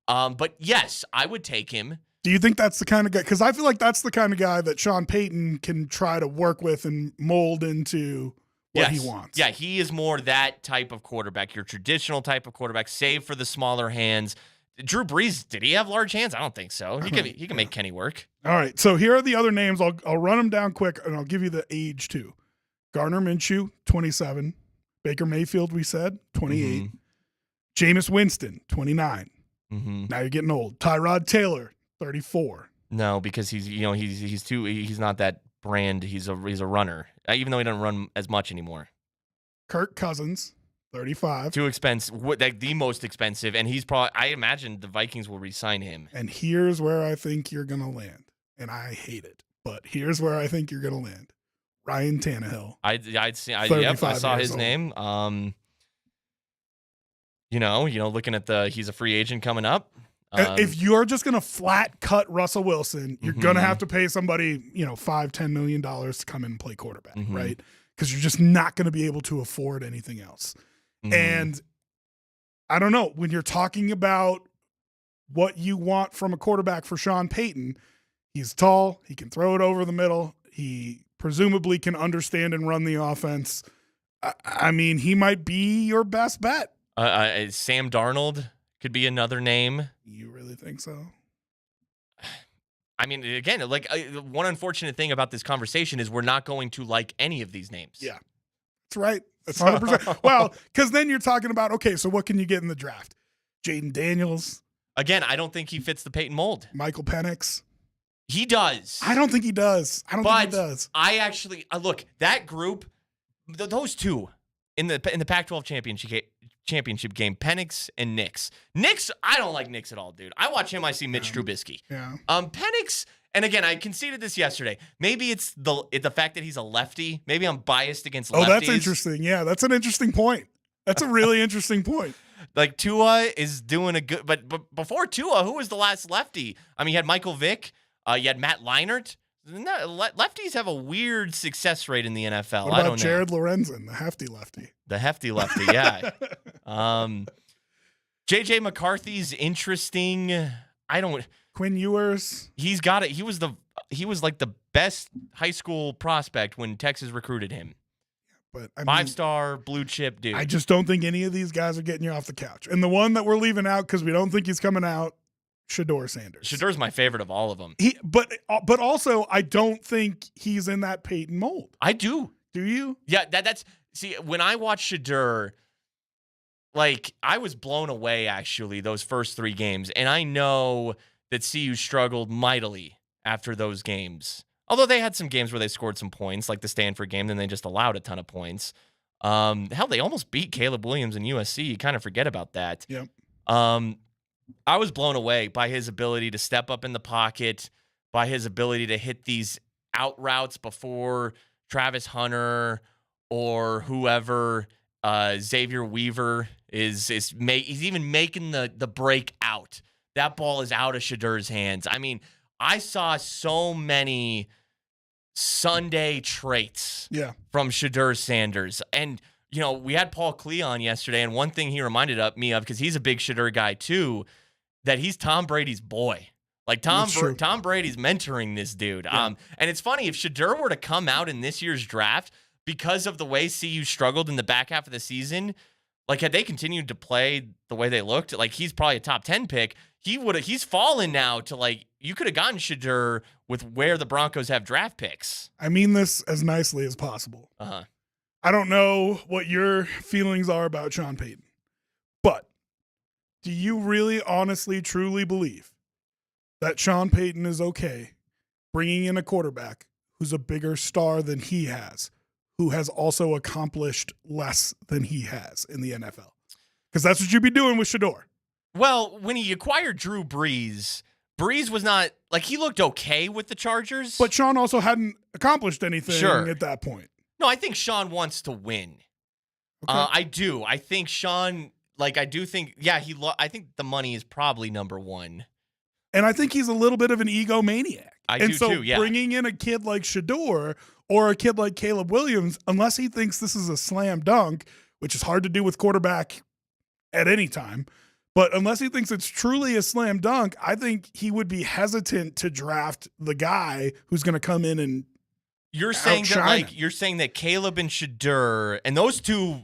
But yes, I would take him. Do you think that's the kind of guy? Because I feel like that's the kind of guy that Sean Payton can try to work with and mold into what he wants. Yeah, he is more that type of quarterback, your traditional type of quarterback, save for the smaller hands. Drew Brees, did he have large hands? I don't think so. He can make Kenny work. All right, so here are the other names. I'll run them down quick, and I'll give you the age too. Gardner Minshew, 27. Baker Mayfield, we said, 28. Mm-hmm. Jameis Winston, 29. Mm-hmm. Now you're getting old. Tyrod Taylor, 34. No, because he's not that brand. He's a runner, even though he doesn't run as much anymore. Kirk Cousins, 35. Too expensive, like the most expensive, and he's probably. I imagine the Vikings will re-sign him. And here's where I think you're gonna land, and I hate it, but here's where I think you're gonna land. Ryan Tannehill. I saw his name. Looking at he's a free agent coming up. If you're just going to flat cut Russell Wilson, you're going to have to pay somebody, $5-10 million to come in and play quarterback, right? Because you're just not going to be able to afford anything else. And I don't know, when you're talking about what you want from a quarterback for Sean Payton, he's tall, he can throw it over the middle, he presumably can understand and run the offense. I mean, he might be your best bet. Sam Darnold could be another name. You really think so? I mean, again, like one unfortunate thing about this conversation is we're not going to like any of these names. Yeah, that's right. That's 100%. Well, because then you're talking about, okay, so what can you get in the draft? Jaden Daniels. Again, I don't think he fits the Peyton mold. Michael Penix. He does. I don't think he does. I actually look, that group, those two in the Pac-12 championship game, Penix and Nix. Nix, I don't like Nix at all, dude. I watch him, I see Mitch Trubisky. Yeah. Penix, and again, I conceded this yesterday. Maybe it's the fact that he's a lefty. Maybe I'm biased against lefties. Oh, that's interesting. Yeah, that's an interesting point. That's a really interesting point. Like Tua is doing a good, but before Tua, who was the last lefty? I mean, you had Michael Vick, you had Matt Leinart. Lefties have a weird success rate in the NFL. What about Jared Lorenzen, the hefty lefty? The hefty lefty, yeah. JJ McCarthy's interesting. Quinn Ewers. He's got it. He was like the best high school prospect when Texas recruited him. But I mean, 5-star blue chip dude. I just don't think any of these guys are getting you off the couch. And the one that we're leaving out because we don't think he's coming out, Shedeur Sanders. Shedor's my favorite of all of them. But also I don't think he's in that Peyton mold. I do. Do you? Yeah, that's see, when I watched Shedeur, like I was blown away actually those first 3 games. And I know that CU struggled mightily after those games. Although they had some games where they scored some points, like the Stanford game, then they just allowed a ton of points. Hell, they almost beat Caleb Williams and USC. You kind of forget about that. Yep. I was blown away by his ability to step up in the pocket, by his ability to hit these out routes before Travis Hunter or whoever, Xavier Weaver he's even making the break out. That ball is out of Shedeur's hands. I mean, I saw so many Sunday traits from Shedeur Sanders. And, you know, we had Paul Klee on yesterday, and one thing he reminded me of, because he's a big Shedeur guy too, that he's Tom Brady's boy. Like Tom Brady's mentoring this dude. Yeah. And it's funny, if Shedeur were to come out in this year's draft, because of the way CU struggled in the back half of the season, like had they continued to play the way they looked, like he's probably a top 10 pick. He's fallen now to, like, you could have gotten Shedeur with where the Broncos have draft picks. I mean this as nicely as possible. Uh-huh. I don't know what your feelings are about Sean Payton, but do you really honestly, truly believe that Sean Payton is okay bringing in a quarterback who's a bigger star than he has, who has also accomplished less than he has in the NFL? Because that's what you'd be doing with Shedeur. Well, when he acquired Drew Brees was not, like, he looked okay with the Chargers. But Sean also hadn't accomplished anything at that point. No, I think Sean wants to win. Okay. I do. I think Sean, like, I do think, I think the money is probably number one. And I think he's a little bit of an egomaniac. I do too, yeah. Bringing in a kid like Shedeur or a kid like Caleb Williams, unless he thinks this is a slam dunk, which is hard to do with quarterback at any time, but unless he thinks it's truly a slam dunk, I think he would be hesitant to draft the guy who's going to come in and you're saying that, like, him. you're saying that Caleb and Shedeur and those two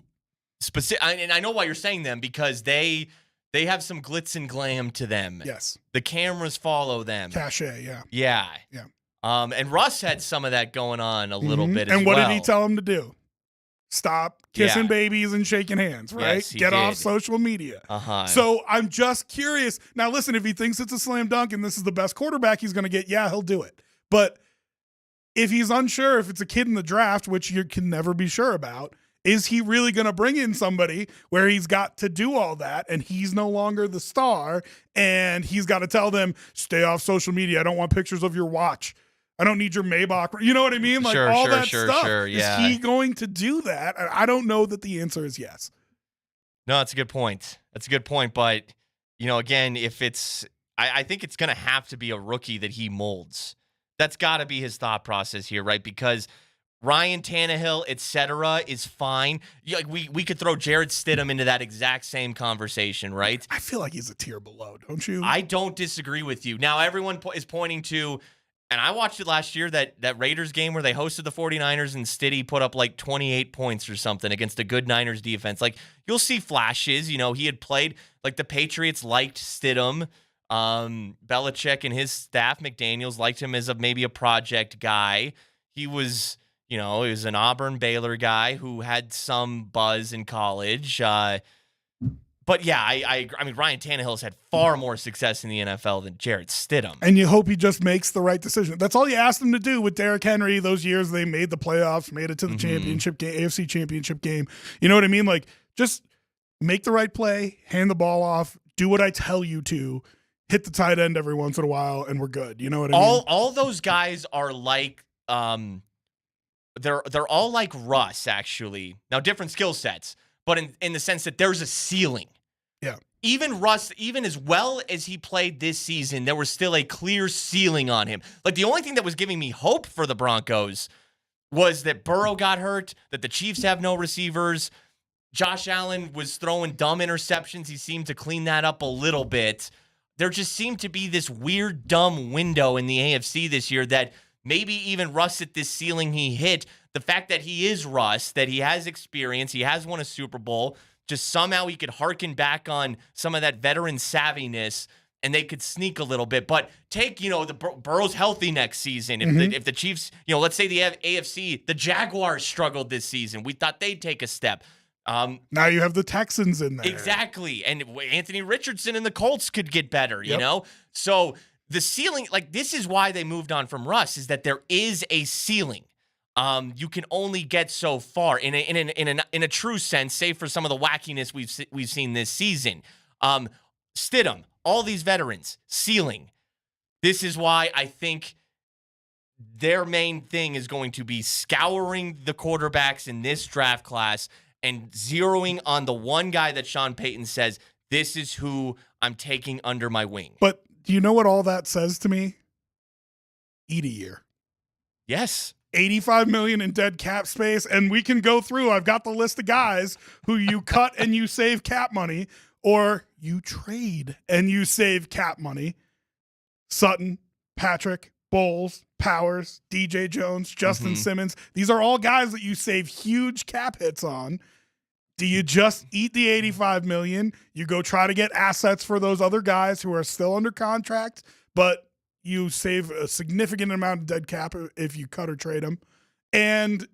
specific, and I know why you're saying them, because they have some glitz and glam to them. Yes. The cameras follow them. Cachet, yeah. Yeah. Yeah. And Russ had some of that going on a little bit as well. And what did he tell him to do? Stop kissing babies and shaking hands, right? Yes, he Get off did. social media. Uh-huh. So I'm just curious. Now, listen, if he thinks it's a slam dunk and this is the best quarterback he's going to get, he'll do it. But if he's unsure if it's a kid in the draft, which you can never be sure about, is he really going to bring in somebody where he's got to do all that and he's no longer the star and he's got to tell them, stay off social media. I don't want pictures of your watch. I don't need your Maybach. You know what I mean? Like all that stuff. Yeah. Is he going to do that? I don't know that the answer is yes. No, that's a good point. But, you know, again, if it's, I think it's going to have to be a rookie that he molds. That's got to be his thought process here, right? Because Ryan Tannehill, et cetera, is fine. Like we could throw Jared Stidham into that exact same conversation, right? I feel like he's a tier below, don't you? I don't disagree with you. Now, everyone is pointing to, and I watched it last year, that Raiders game where they hosted the 49ers and Stiddy put up like 28 points or something against a good Niners defense. Like, you'll see flashes. You know, he had played, like, the Patriots liked Stidham. Belichick and his staff, McDaniels, liked him as maybe a project guy. He was, you know, he was an Auburn Baylor guy who had some buzz in college. But yeah, I mean, Ryan Tannehill's had far more success in the NFL than Jared Stidham. And you hope he just makes the right decision. That's all you asked him to do with Derrick Henry those years they made the playoffs, made it to the championship game, AFC championship game. You know what I mean? Like, just make the right play, hand the ball off, do what I tell you to, hit the tight end every once in a while, and we're good. You know what I mean? All those guys are like, they're all like Russ, actually. Now, different skill sets, but in the sense that there's a ceiling. Yeah. Even Russ, even as well as he played this season, there was still a clear ceiling on him. Like, the only thing that was giving me hope for the Broncos was that Burrow got hurt, that the Chiefs have no receivers. Josh Allen was throwing dumb interceptions. He seemed to clean that up a little bit. There just seemed to be this weird, dumb window in the AFC this year that maybe even Russ at this ceiling he hit, the fact that he is Russ, that he has experience, he has won a Super Bowl, just somehow he could harken back on some of that veteran savviness and they could sneak a little bit. But take, the Burrow's healthy next season. If the Chiefs, let's say the AFC, the Jaguars struggled this season. We thought they'd take a step. Now you have the Texans in there. Exactly. And Anthony Richardson and the Colts could get better, you know? So the ceiling, like, this is why they moved on from Russ, is that there is a ceiling. You can only get so far in a true sense, save for some of the wackiness we've seen this season. Stidham, all these veterans, ceiling. This is why I think their main thing is going to be scouring the quarterbacks in this draft class and zeroing on the one guy that Sean Payton says, this is who I'm taking under my wing. But do you know what all that says to me? Eat a year. Yes. $85 million in dead cap space, and we can go through. I've got the list of guys who you cut and you save cap money, or you trade and you save cap money. Sutton, Patrick, Bowles, Powers, DJ Jones, Justin Simmons. These are all guys that you save huge cap hits on. Do you just eat the $85 million? You go try to get assets for those other guys who are still under contract, but you save a significant amount of dead cap if you cut or trade them. And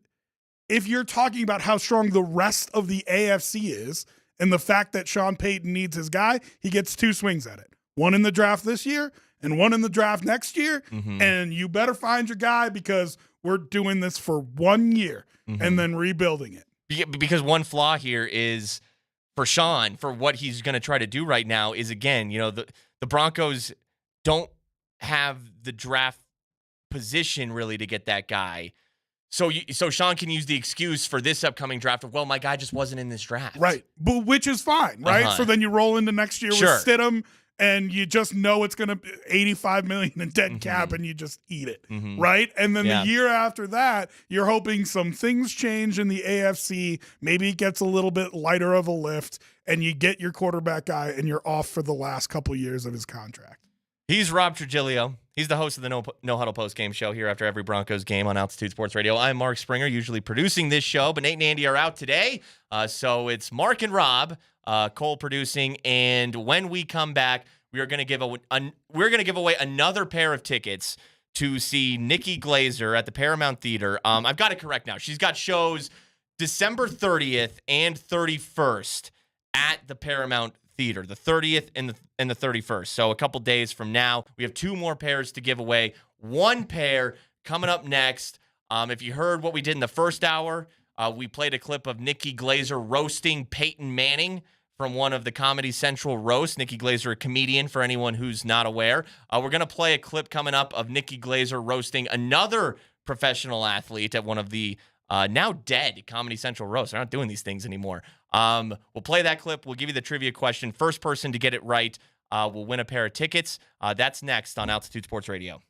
if you're talking about how strong the rest of the AFC is and the fact that Sean Payton needs his guy, he gets two swings at it. One in the draft this year and one in the draft next year. And you better find your guy because we're doing this for 1 year and then rebuilding it. Because one flaw here is for Sean, for what he's going to try to do right now is, again, the Broncos don't have the draft position really to get that guy. So Sean can use the excuse for this upcoming draft of, well, my guy just wasn't in this draft. Right. But which is fine, right? So then you roll into next year with Stidham and you just know it's going to be $85 million in dead cap and you just eat it, right? And then the year after that, you're hoping some things change in the AFC. Maybe it gets a little bit lighter of a lift and you get your quarterback guy and you're off for the last couple years of his contract. He's Rob Trigilio. He's the host of the No Huddle Post Game Show here after every Broncos game on Altitude Sports Radio. I'm Mark Springer, usually producing this show, but Nate and Andy are out today. So it's Mark and Rob, Cole producing. And when we come back, we are going to give away another pair of tickets to see Nikki Glazer at the Paramount Theater. I've got it correct now. She's got shows December 30th and 31st at the Paramount Theater, the 30th and the 31st. So a couple days from now, we have two more pairs to give away. One pair coming up next. If you heard what we did in the first hour, we played a clip of Nikki Glazer roasting Peyton Manning from one of the Comedy Central roasts. Nikki Glazer, a comedian, for anyone who's not aware. We're going to play a clip coming up of Nikki Glazer roasting another professional athlete at one of the now dead Comedy Central roasts. They're not doing these things anymore. We'll play that clip. We'll give you the trivia question. First person to get it right will win a pair of tickets. That's next on Altitude Sports Radio.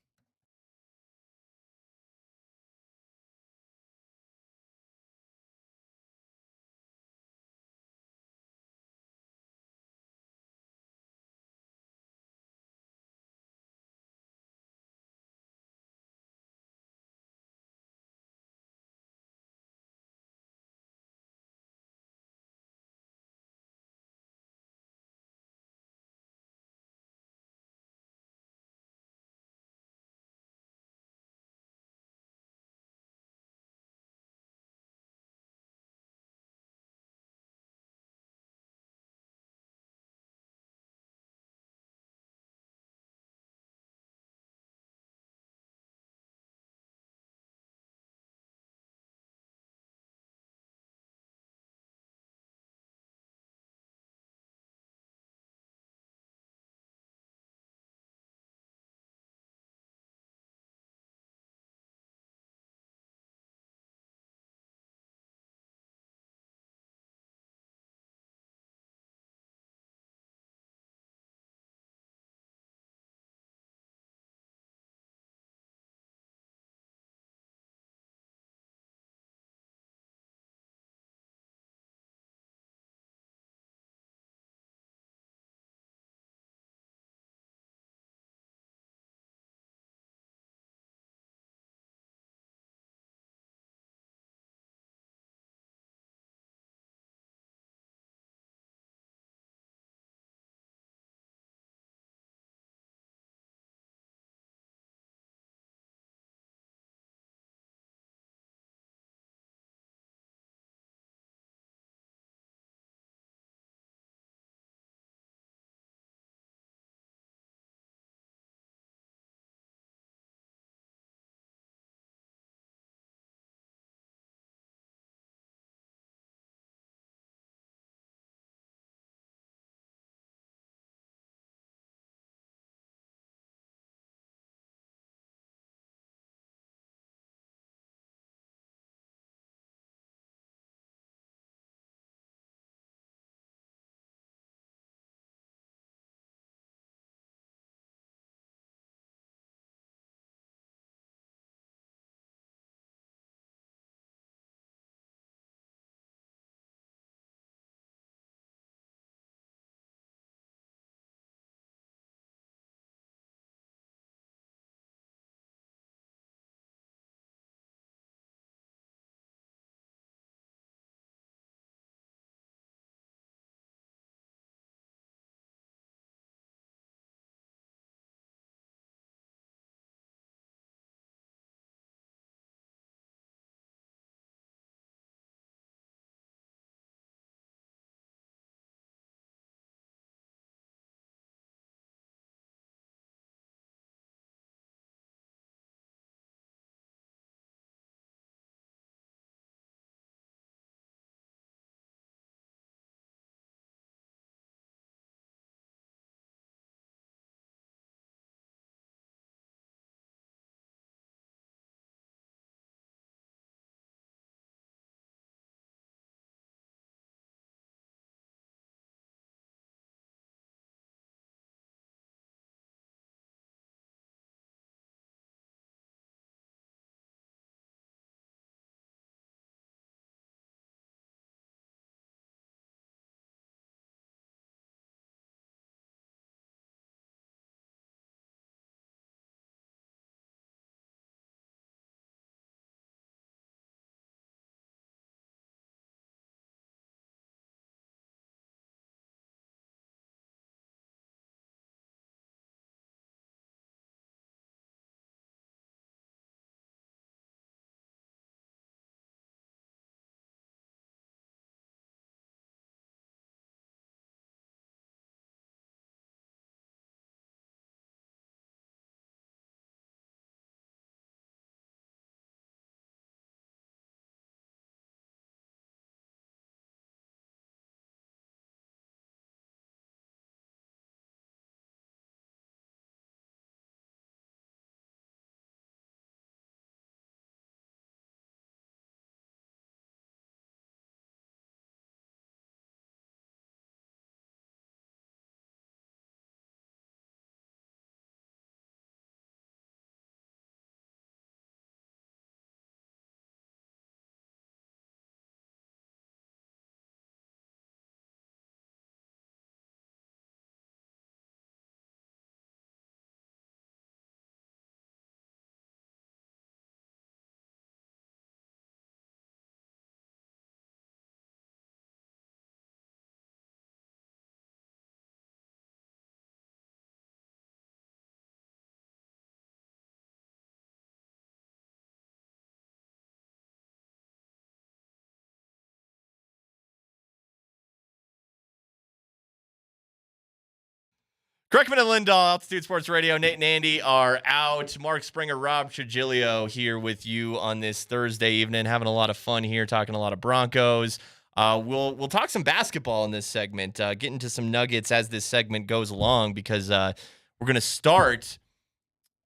Kreckman and Lindahl, Altitude Sports Radio. Nate and Andy are out. Mark Springer, Rob Trujillo here with you on this Thursday evening, having a lot of fun here, talking a lot of Broncos. We'll talk some basketball in this segment, get into some nuggets as this segment goes along, because we're going to start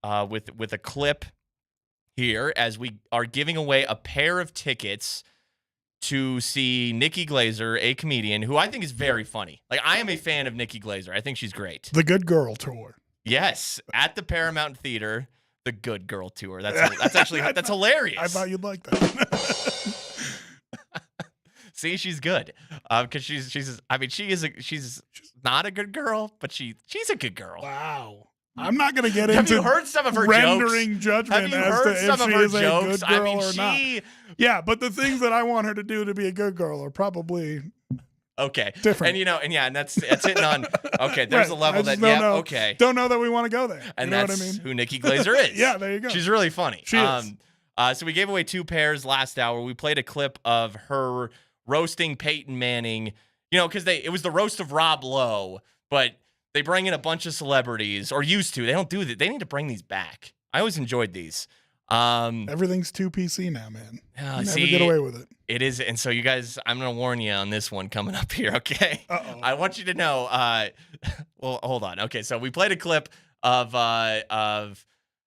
with a clip here as we are giving away a pair of tickets to see Nikki Glazer, a comedian who I think is very funny. Like, I am a fan of Nikki Glazer. I think she's great. The Good Girl Tour. Yes, at the Paramount Theater, the Good Girl Tour. That's actually that's hilarious. I thought you'd like that. See, she's good because she's not a good girl, but she's a good girl. Wow. I'm not going to get Have into you heard some of her rendering jokes? judgment Have you as heard to some if of she her is a jokes? good girl I mean, or not. Yeah, but the things that I want her to do to be a good girl are probably okay. different. And that's hitting on. Okay, there's Right. a level I just that don't know, okay. Don't know that we want to go there. And you know that's what I mean? who Nikki Glazer is. Yeah, there you go. She's really funny. She is. So we gave away 2 pairs last hour. We played a clip of her roasting Peyton Manning. Because it was the roast of Rob Lowe, but they bring in a bunch of celebrities, or used to. They don't do that. They need to bring these back. I always enjoyed these. Everything's too PC now, man. Never see, get away with it. It is, and so you guys, I'm going to warn you on this one coming up here, okay? Uh-oh. I want you to know, well, hold on. Okay, so we played a clip of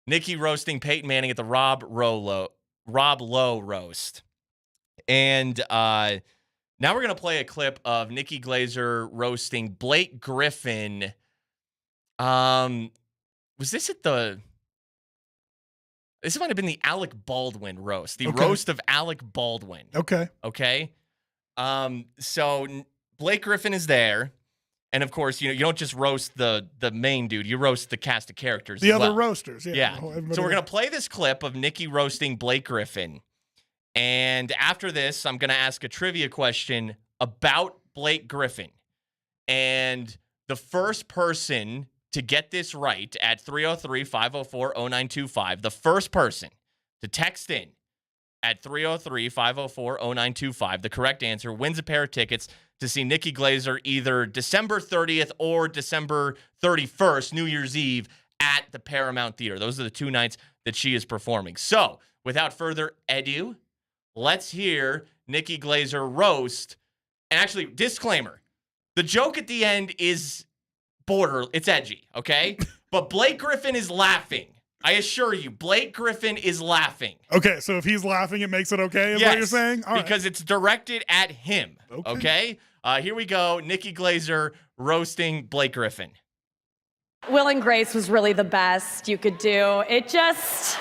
Nikki roasting Peyton Manning at the Rob Lowe roast. And now we're going to play a clip of Nikki Glazer roasting Blake Griffin. Was this at the... This might have been the Alec Baldwin roast. The roast of Alec Baldwin. Okay. Okay? So Blake Griffin is there. And, of course, you don't just roast the main dude. You roast the cast of characters The as other well. roasters, yeah. So we're going to play this clip of Nikki roasting Blake Griffin. And after this, I'm going to ask a trivia question about Blake Griffin. And the first person to get this right at 303-504-0925, the first person to text in at 303-504-0925, the correct answer, wins a pair of tickets to see Nikki Glazer either December 30th or December 31st, New Year's Eve, at the Paramount Theater. Those are the 2 nights that she is performing. So, without further ado, let's hear Nikki Glazer roast. And actually, disclaimer, the joke at the end is it's edgy, okay? But Blake Griffin is laughing. I assure you, Blake Griffin is laughing. Okay, so if he's laughing, it makes it okay, is yes, what you're saying? All right. because it's directed at him, okay? Here we go, Nikki Glazer roasting Blake Griffin. Will and Grace was really the best you could do. It just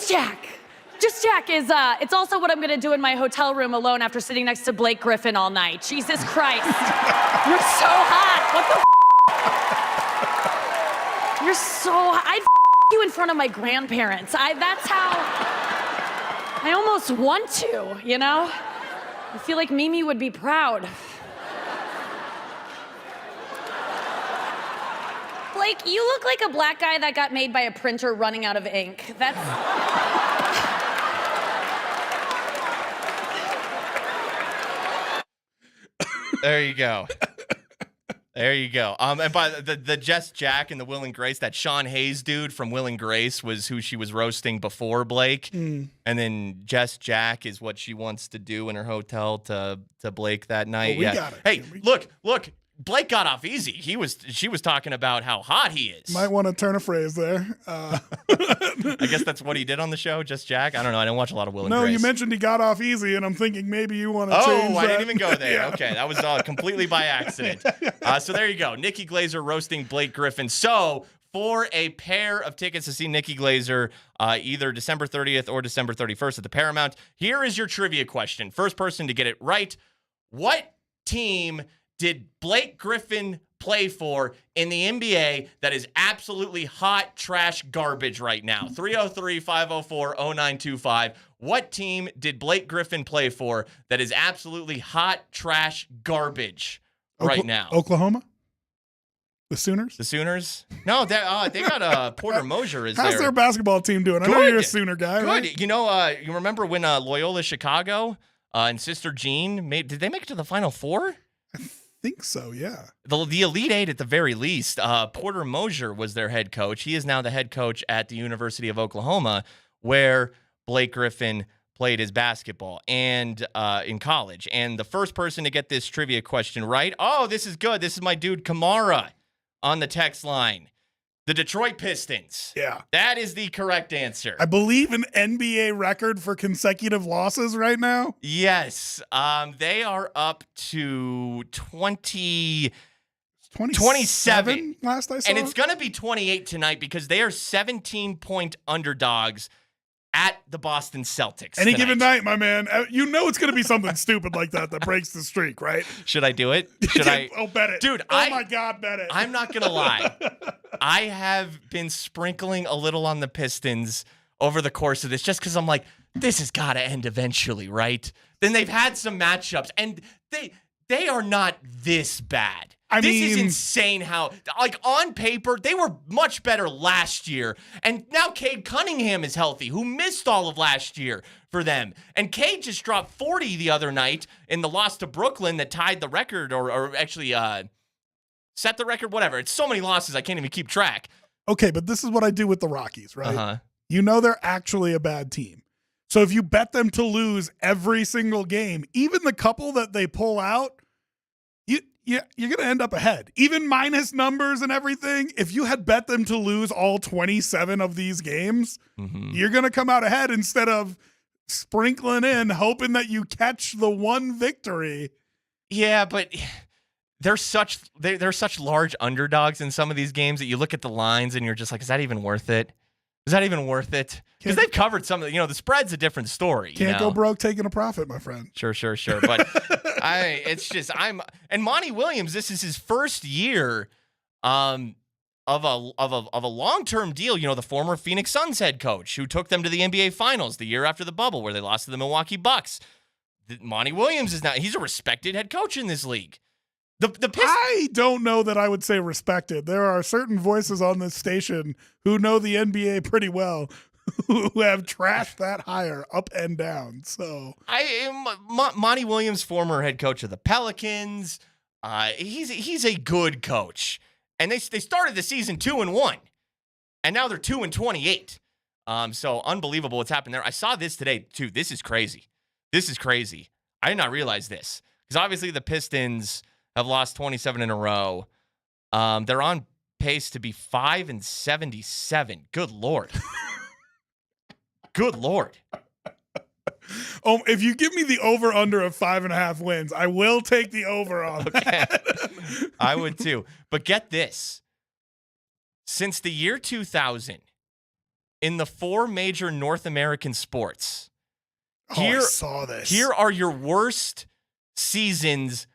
Jack. Just Jack is, it's also what I'm gonna do in my hotel room alone after sitting next to Blake Griffin all night. Jesus Christ. You're so hot. What the You're so hot. I'd you in front of my grandparents. That's how I almost want to, I feel like Mimi would be proud. Blake, you look like a black guy that got made by a printer running out of ink. There you go. There you go. And by the Jess Jack and the Will and Grace, that Sean Hayes dude from Will and Grace was who she was roasting before Blake. And then Jess Jack is what she wants to do in her hotel to Blake that night. Well, we got it. Hey, look. Blake got off easy. She was talking about how hot he is. Might want to turn a phrase there. I guess that's what he did on the show, Just Jack. I don't know. I didn't watch a lot of Will and Grace. No, you mentioned he got off easy, and I'm thinking maybe you want to change that. Oh, I didn't even go there. Yeah. Okay, that was completely by accident. So there you go. Nikki Glazer roasting Blake Griffin. So for a pair of tickets to see Nikki Glazer either December 30th or December 31st at the Paramount, here is your trivia question. First person to get it right. What team did Blake Griffin play for in the NBA that is absolutely hot trash garbage right now? 303-504-0925. What team did Blake Griffin play for that is absolutely hot trash garbage right now? Oklahoma? The Sooners? The Sooners? No, they got Porter Moser is there. How's their basketball team doing? I know you're a Sooner guy, Good. right? You remember when Loyola Chicago and Sister Jean did they make it to the Final Four? Think so, yeah. The Elite Eight at the very least. Porter Moser was their head coach. He is now the head coach at the University of Oklahoma, where Blake Griffin played his basketball and in college. And the first person to get this trivia question right, oh, this is good. This is my dude Kamara on the text line. The Detroit Pistons. Yeah. That is the correct answer. I believe an NBA record for consecutive losses right now. Yes. They are up to 27 last I saw. And it's going to be 28 tonight because they are 17-point underdogs at the Boston Celtics. Any tonight. given night, my man. You know it's going to be something stupid like that breaks the streak, right? Should I do it? Should I? Oh, bet it. Dude, my God, bet it. I'm not going to lie. I have been sprinkling a little on the Pistons over the course of this just because I'm like, this has got to end eventually, right? Then they've had some matchups, and they are not this bad. This is insane how, like, on paper, they were much better last year. And now Cade Cunningham is healthy, who missed all of last year for them. And Cade just dropped 40 the other night in the loss to Brooklyn that tied the record or actually set the record, whatever. It's so many losses, I can't even keep track. Okay, but this is what I do with the Rockies, right? Uh-huh. You know they're actually a bad team. So if you bet them to lose every single game, even the couple that they pull out, you're going to end up ahead. Even minus numbers and everything, if you had bet them to lose all 27 of these games, you're going to come out ahead instead of sprinkling in, hoping that you catch the one victory. Yeah, but they're such large underdogs in some of these games that you look at the lines and you're just like, is that even worth it? Is that even worth it? Because they've covered some of the, the spread's a different story. Can't go broke taking a profit, my friend. Sure. But and Monty Williams, this is his first year of a long-term deal. The former Phoenix Suns head coach who took them to the NBA Finals the year after the bubble where they lost to the Milwaukee Bucks. Monty Williams he's a respected head coach in this league. I don't know that I would say respected. There are certain voices on this station who know the NBA pretty well who have trashed that hire up and down. So Monty Williams, former head coach of the Pelicans, he's a good coach. And they started the season 2-1, and now they're 2-28. So unbelievable what's happened there. I saw this today too. This is crazy. I did not realize this because obviously the Pistons have lost 27 in a row. They're on pace to be 5-77. Good Lord. Good Lord. Oh, if you give me the over-under of 5.5 wins, I will take the over on that. I would too. But get this. Since the year 2000, in the 4 major North American sports, I saw this. Here are your worst seasons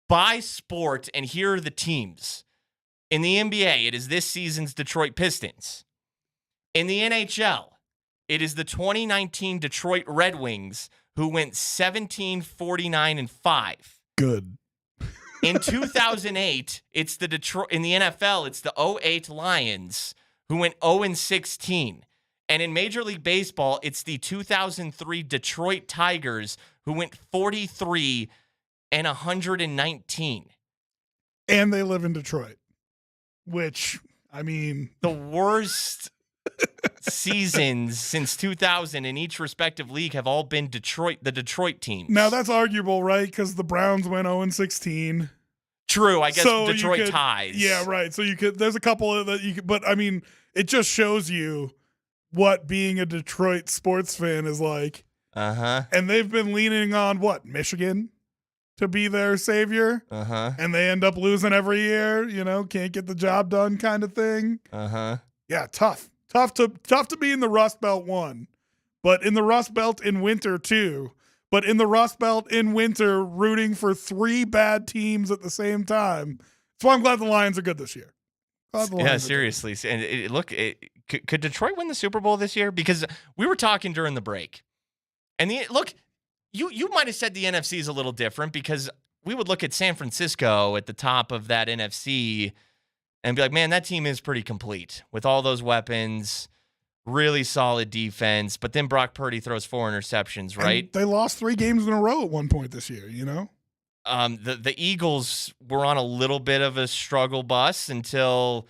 by sport, and here are the teams. In the NBA, it is this season's Detroit Pistons. In the NHL, it is the 2019 Detroit Red Wings, who went 17-49-5. Good. In 2008, it's the Detroit. In the NFL, it's the 2008 Lions, who went 0-16. And in Major League Baseball, it's the 2003 Detroit Tigers, who went 43-119. And they live in Detroit, which, the worst seasons since 2000 in each respective league have all been the Detroit teams. Now, that's arguable, right? Because the Browns went 0-16. True, I guess Detroit ties. Yeah, right. So there's a couple that you could, but it just shows you what being a Detroit sports fan is like. Uh-huh. And they've been leaning on Michigan to be their savior. Uh-huh. And they end up losing every year, can't get the job done kind of thing. Uh-huh. Yeah, tough to be in the Rust Belt 1, but in the Rust Belt in winter 2, but in the Rust Belt in winter rooting for 3 bad teams at the same time. So I'm glad the Lions are good this year. Yeah, seriously. And could Detroit win the Super Bowl this year? Because we were talking during the break. And you might have said the NFC is a little different because we would look at San Francisco at the top of that NFC and be like, man, that team is pretty complete with all those weapons, really solid defense. But then Brock Purdy throws 4 interceptions, right? And they lost 3 games in a row at one point this year, the Eagles were on a little bit of a struggle bus until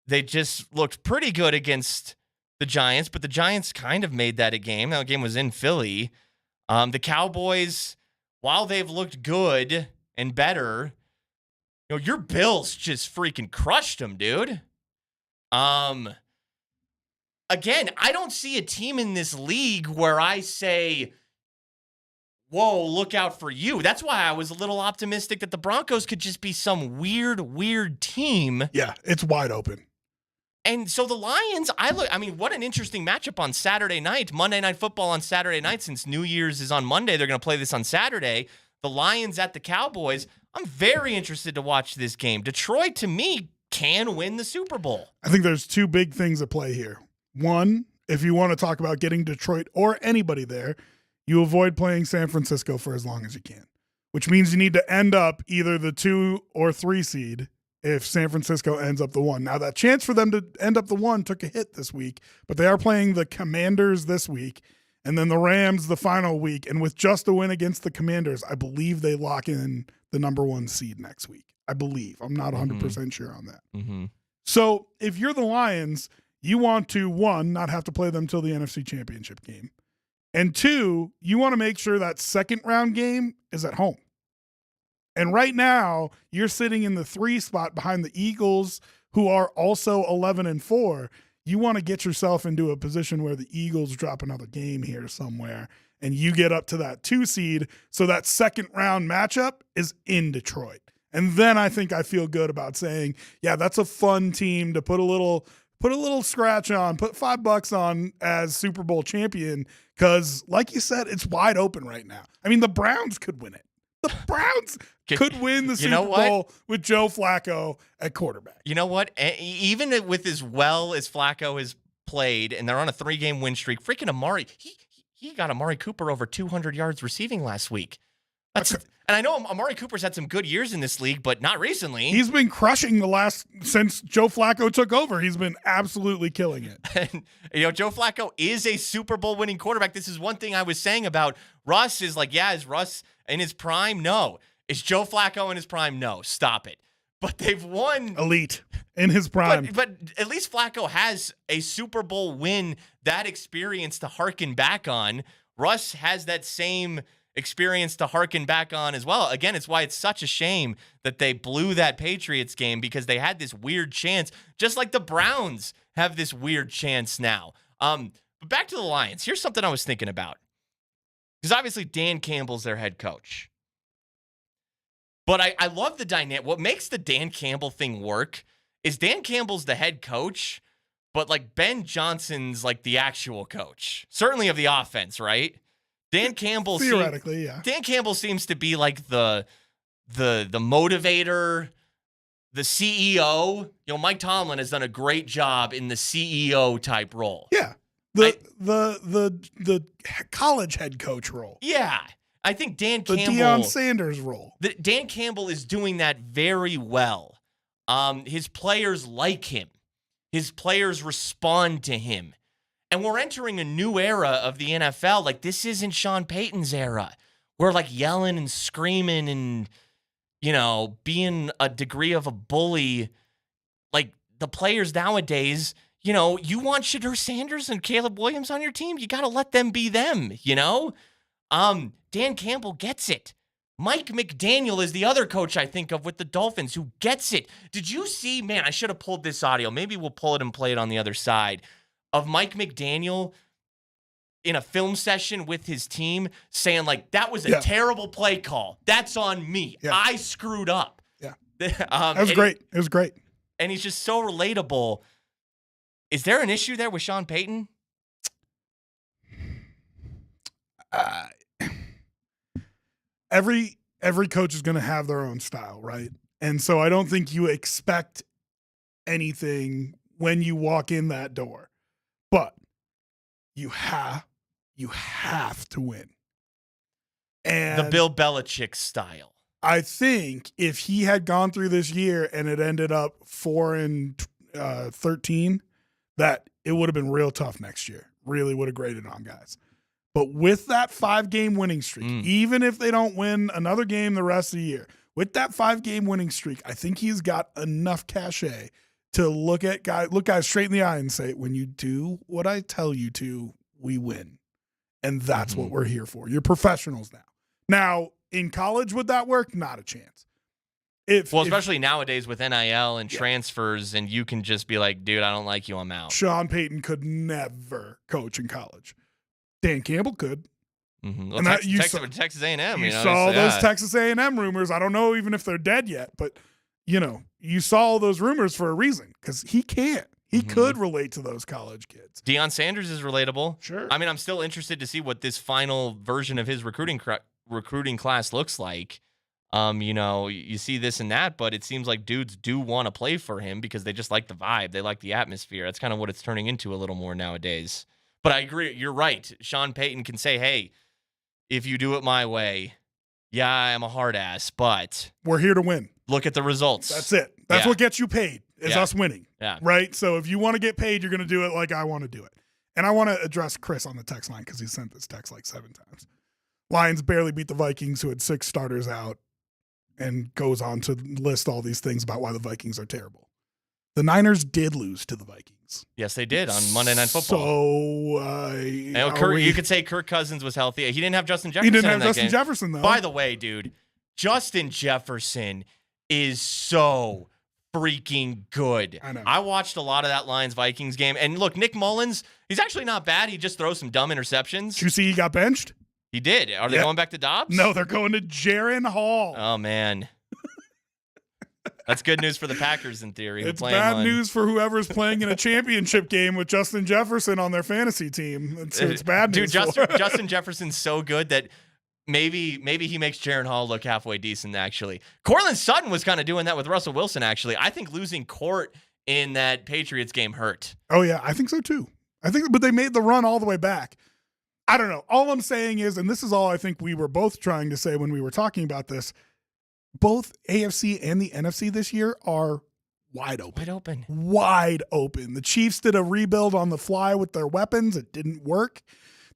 they just looked pretty good against the Giants, but the Giants kind of made that a game. That game was in Philly. The Cowboys, while they've looked good and better, your Bills just freaking crushed them, dude. Again, I don't see a team in this league where I say, whoa, look out for you. That's why I was a little optimistic that the Broncos could just be some weird team. Yeah, it's wide open. And so the Lions, what an interesting matchup on Saturday night. Monday Night Football on Saturday night. Since New Year's is on Monday, they're going to play this on Saturday. The Lions at the Cowboys. I'm very interested to watch this game. Detroit, to me, can win the Super Bowl. I think there's two big things at play here. One, if you want to talk about getting Detroit or anybody there, you avoid playing San Francisco for as long as you can, which means you need to end up either the 2 or 3 seed if San Francisco ends up the 1. Now, that chance for them to end up the 1 took a hit this week, but they are playing the Commanders this week and then the Rams the final week. And with just a win against the Commanders, I believe they lock in the number 1 seed next week. I believe. I'm not 100% sure on that. Mm-hmm. So if you're the Lions, you want to, 1, not have to play them till the NFC Championship game. And 2, you want to make sure that second round game is at home. And right now, you're sitting in the 3 spot behind the Eagles, who are also 11-4. You want to get yourself into a position where the Eagles drop another game here somewhere, and you get up to that 2 seed. So that second round matchup is in Detroit. And then I think I feel good about saying, yeah, that's a fun team to put a little scratch on, put $5 on as Super Bowl champion, because like you said, it's wide open right now. I mean, the Browns could win it. The Browns could win the Super Bowl with Joe Flacco at quarterback. You know what? Even with as well as Flacco has played, and they're on a 3-game win streak, freaking Amari, he got Amari Cooper over 200 yards receiving last week. And I know Amari Cooper's had some good years in this league, but not recently. He's been crushing since Joe Flacco took over. He's been absolutely killing it. And, Joe Flacco is a Super Bowl winning quarterback. This is one thing I was saying about Russ is like, yeah, is Russ in his prime? No. Is Joe Flacco in his prime? No. Stop it. But they've won. Elite in his prime. But at least Flacco has a Super Bowl win, that experience to harken back on. Russ has that same experience to harken back on as well. Again, it's why it's such a shame that they blew that Patriots game, because they had this weird chance, just like the Browns have this weird chance now. But back to the Lions. Here's something I was thinking about. Because obviously Dan Campbell's their head coach. But I love the dynamic. What makes the Dan Campbell thing work is Dan Campbell's the head coach, but like Ben Johnson's like the actual coach. Certainly of the offense, right? Dan Campbell theoretically, yeah. Dan Campbell seems to be like the motivator, the CEO. Mike Tomlin has done a great job in the CEO type role. Yeah. The college head coach role. Yeah. I think Dan Campbell, the Deion Sanders role. Dan Campbell is doing that very well. His players like him. His players respond to him. And we're entering a new era of the NFL. Like, this isn't Sean Payton's era. We're like yelling and screaming and, being a degree of a bully. Like, the players nowadays, you want Shedeur Sanders and Caleb Williams on your team. You got to let them be them, Dan Campbell gets it. Mike McDaniel is the other coach I think of with the Dolphins who gets it. Did you see, man, I should have pulled this audio. Maybe we'll pull it and play it on the other side. Of Mike McDaniel in a film session with his team saying, like, that was a terrible play call. That's on me. Yeah. I screwed up. Yeah. That was great. It was great. And he's just so relatable. Is there an issue there with Sean Payton? Every coach is going to have their own style, right? And so I don't think you expect anything when you walk in that door. But you have to win. And the Bill Belichick style. I think if he had gone through this year and it ended up 4-13, that it would have been real tough next year. Really would have graded on guys. But with that 5-game winning streak, even if they don't win another game the rest of the year, with that 5-game winning streak, I think he's got enough cachet to look guys straight in the eye and say, when you do what I tell you to, we win. And that's what we're here for. You're professionals now. Now, in college, would that work? Not a chance. Especially nowadays with NIL and transfers, and you can just be like, dude, I don't like you, I'm out. Sean Payton could never coach in college. Dan Campbell could. Well, And Texas A&M. You saw those Texas A&M rumors. I don't know even if they're dead yet, but you saw all those rumors for a reason because he can't. He could relate to those college kids. Deion Sanders is relatable. Sure. I mean, I'm still interested to see what this final version of his recruiting class looks like. You see this and that, but it seems like dudes do want to play for him because they just like the vibe. They like the atmosphere. That's kind of what it's turning into a little more nowadays. But I agree. You're right. Sean Payton can say, hey, if you do it my way, yeah, I'm a hard ass, but we're here to win. Look at the results. That's it. That's what gets you paid is us winning. Yeah. Right? So if you want to get paid, you're going to do it like I want to do it. And I want to address Chris on the text line because he sent this text like 7 times. Lions barely beat the Vikings, who had 6 starters out, and goes on to list all these things about why the Vikings are terrible. The Niners did lose to the Vikings. Yes, they did on Monday Night Football. So you could say Kirk Cousins was healthy. He didn't have Justin Jefferson. He didn't have in that Justin game. Jefferson, though. By the way, dude, Justin Jefferson is so freaking good. I know. I watched a lot of that Lions-Vikings game. And look, Nick Mullins, he's actually not bad. He just throws some dumb interceptions. Did you see he got benched? He did. Are they going back to Dobbs? No, they're going to Jaron Hall. Oh, man. That's good news for the Packers in theory. It's bad news for whoever's playing in a championship game with Justin Jefferson on their fantasy team. It's bad news. Dude, Justin Jefferson's so good that maybe he makes Jaron Hall look halfway decent, actually. Courtland Sutton was kind of doing that with Russell Wilson, actually. I think losing Court in that Patriots game hurt. Oh, yeah, I think so, too. But they made the run all the way back. I don't know. All I'm saying is, and this is all I think we were both trying to say when we were talking about this, both AFC and the NFC this year are wide open. Wide open. The Chiefs did a rebuild on the fly with their weapons. It didn't work.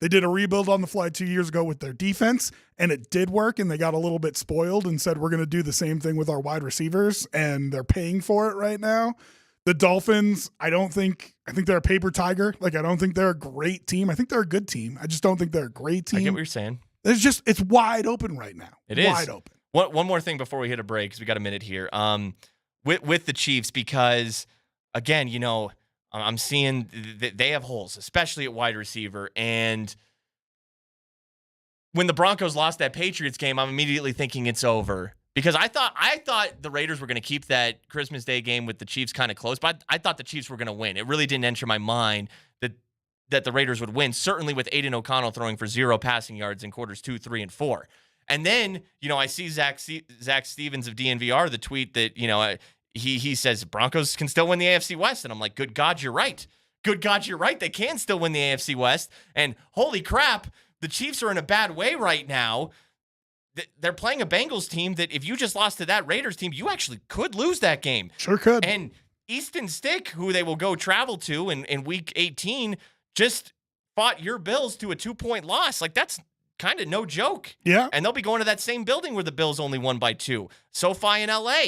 They did a rebuild on the fly 2 years ago with their defense, and it did work, and they got a little bit spoiled and said, we're going to do the same thing with our wide receivers, and they're paying for it right now. The Dolphins, I think they're a paper tiger. I don't think they're a great team. I think they're a good team. I just don't think they're a great team. I get what you're saying. It's wide open right now. It is. Wide open. One more thing before we hit a break, because we got a minute here. With the Chiefs, because again, I'm seeing they have holes, especially at wide receiver. And when the Broncos lost that Patriots game, I'm immediately thinking it's over. Because I thought the Raiders were going to keep that Christmas Day game with the Chiefs kind of close, but I thought the Chiefs were going to win. It really didn't enter my mind that the Raiders would win, certainly with Aiden O'Connell throwing for 0 passing yards in quarters 2, 3, and 4. And then, I see Zach Stevens of DNVR, the tweet that, he says Broncos can still win the AFC West. And I'm like, good God, you're right. Good God, you're right. They can still win the AFC West. And holy crap, the Chiefs are in a bad way right now. They're playing a Bengals team that if you just lost to that Raiders team, you actually could lose that game. Sure could. And Easton Stick, who they will go travel to in week 18, just fought your Bills to a 2-point loss. That's kind of no joke. Yeah. And they'll be going to that same building where the Bills only won by 2. SoFi in LA.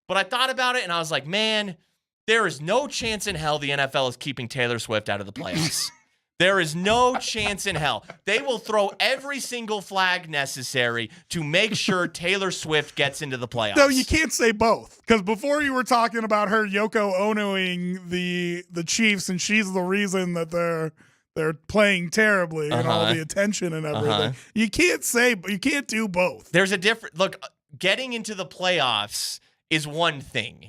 But I thought about it and I was like, man, there is no chance in hell the NFL is keeping Taylor Swift out of the playoffs. There is no chance in hell. They will throw every single flag necessary to make sure Taylor Swift gets into the playoffs. No, you can't say both. Because before you were talking about her Yoko Onoing the Chiefs, and she's the reason that they're playing terribly and all the attention and everything. You can't do both. There's a different look. Getting into the playoffs is one thing,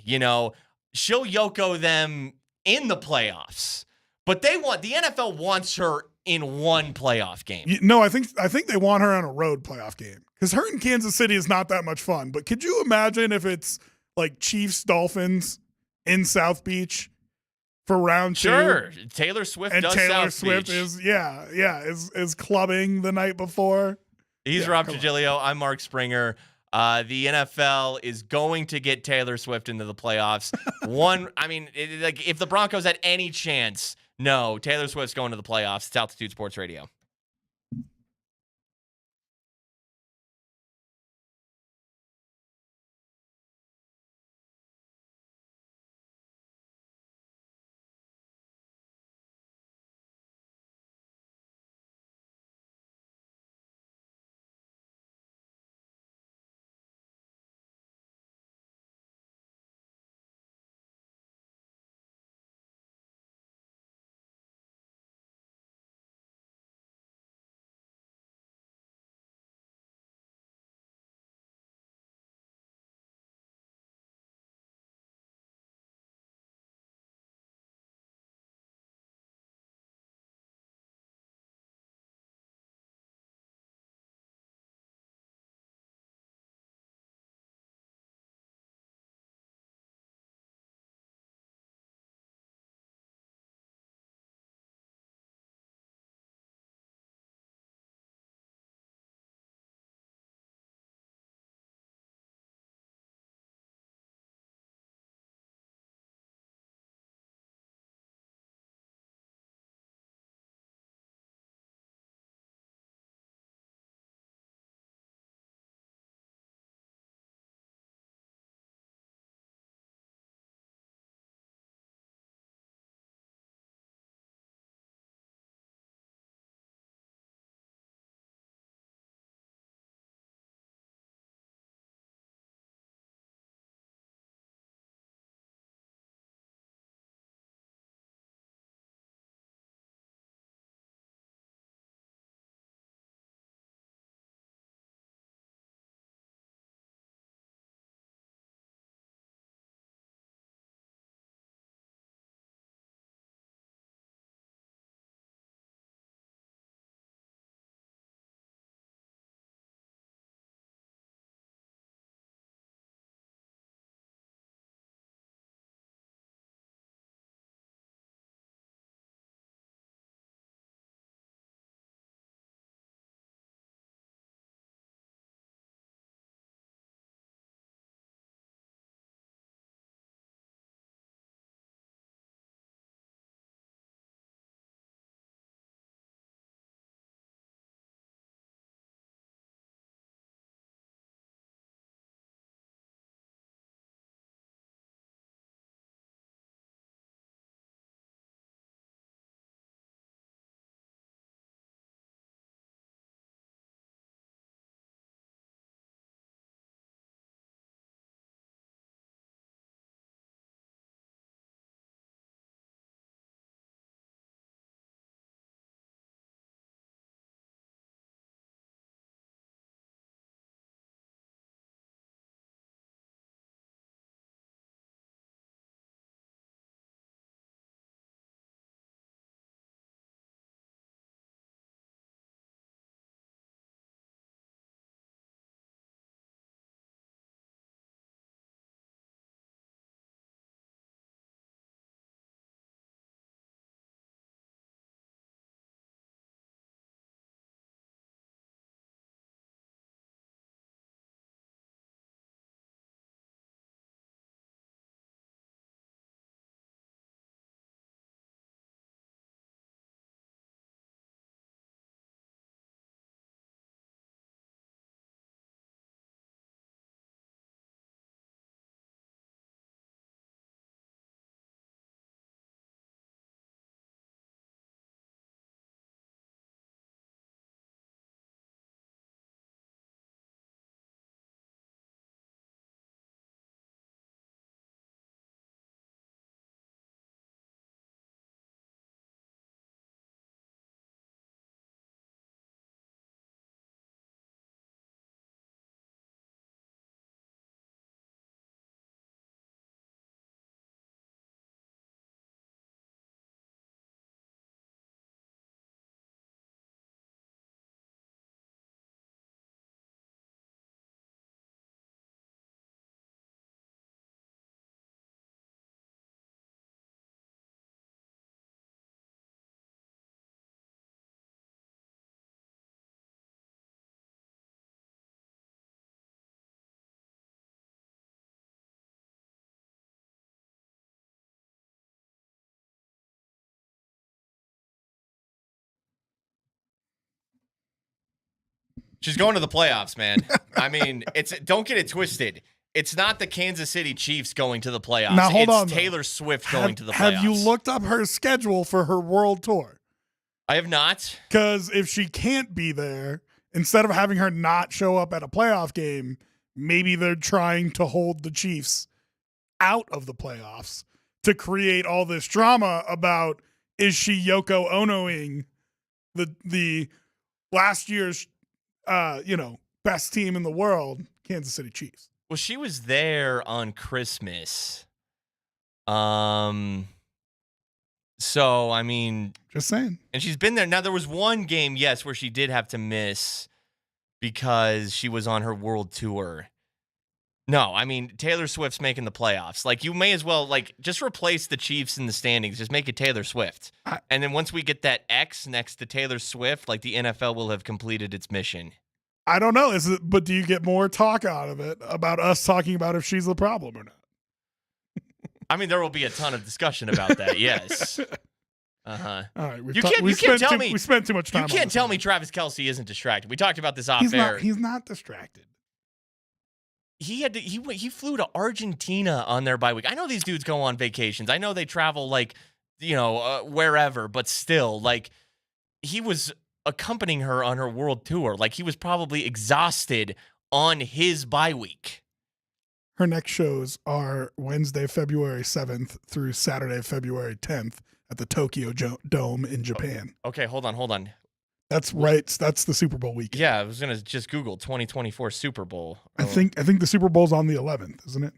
She'll Yoko them in the playoffs, but the NFL wants her in one playoff game. No, I think they want her on a road playoff game because her in Kansas City is not that much fun. But could you imagine if it's like Chiefs Dolphins in South Beach for round 2? Sure, Taylor Swift and does Taylor South Swift Beach. is clubbing the night before. He's Rob Trigilio. I'm Mark Springer. The NFL is going to get Taylor Swift into the playoffs. If the Broncos had any chance, no, Taylor Swift's going to the playoffs. It's Altitude Sports Radio. She's going to the playoffs, man. I mean, don't get it twisted. It's not the Kansas City Chiefs going to the playoffs. Now, hold on, It's Taylor Swift going to the playoffs. Have you looked up her schedule for her world tour? I have not. Because if she can't be there, instead of having her not show up at a playoff game, maybe they're trying to hold the Chiefs out of the playoffs to create all this drama about, is she Yoko Onoing the last year's best team in the world, Kansas City Chiefs. Well, she was there on Christmas. So, I mean, just saying. And she's been there. Now, there was one game, yes, where she did have to miss because she was on her world tour. No, I mean, Taylor Swift's making the playoffs. Like, you may as well, just replace the Chiefs in the standings. Just make it Taylor Swift. And then once we get that X next to Taylor Swift, the NFL will have completed its mission. I don't know. But do you get more talk out of it about us talking about if she's the problem or not? I mean, there will be a ton of discussion about that, yes. Uh-huh. All right. You can't tell me. We spent too much time You can't tell me Travis Kelce isn't distracted. We talked about this off air. He's not distracted. He flew to Argentina on their bye week. I know these dudes go on vacations. I know they travel wherever, but still, he was accompanying her on her world tour. He was probably exhausted on his bye week. Her next shows are Wednesday, February 7th through Saturday, February 10th at the Tokyo Dome in Japan. Okay, hold on. That's right. That's the Super Bowl weekend. Yeah, I was gonna just Google 2024 Super Bowl. I think the Super Bowl's on the 11th, isn't it?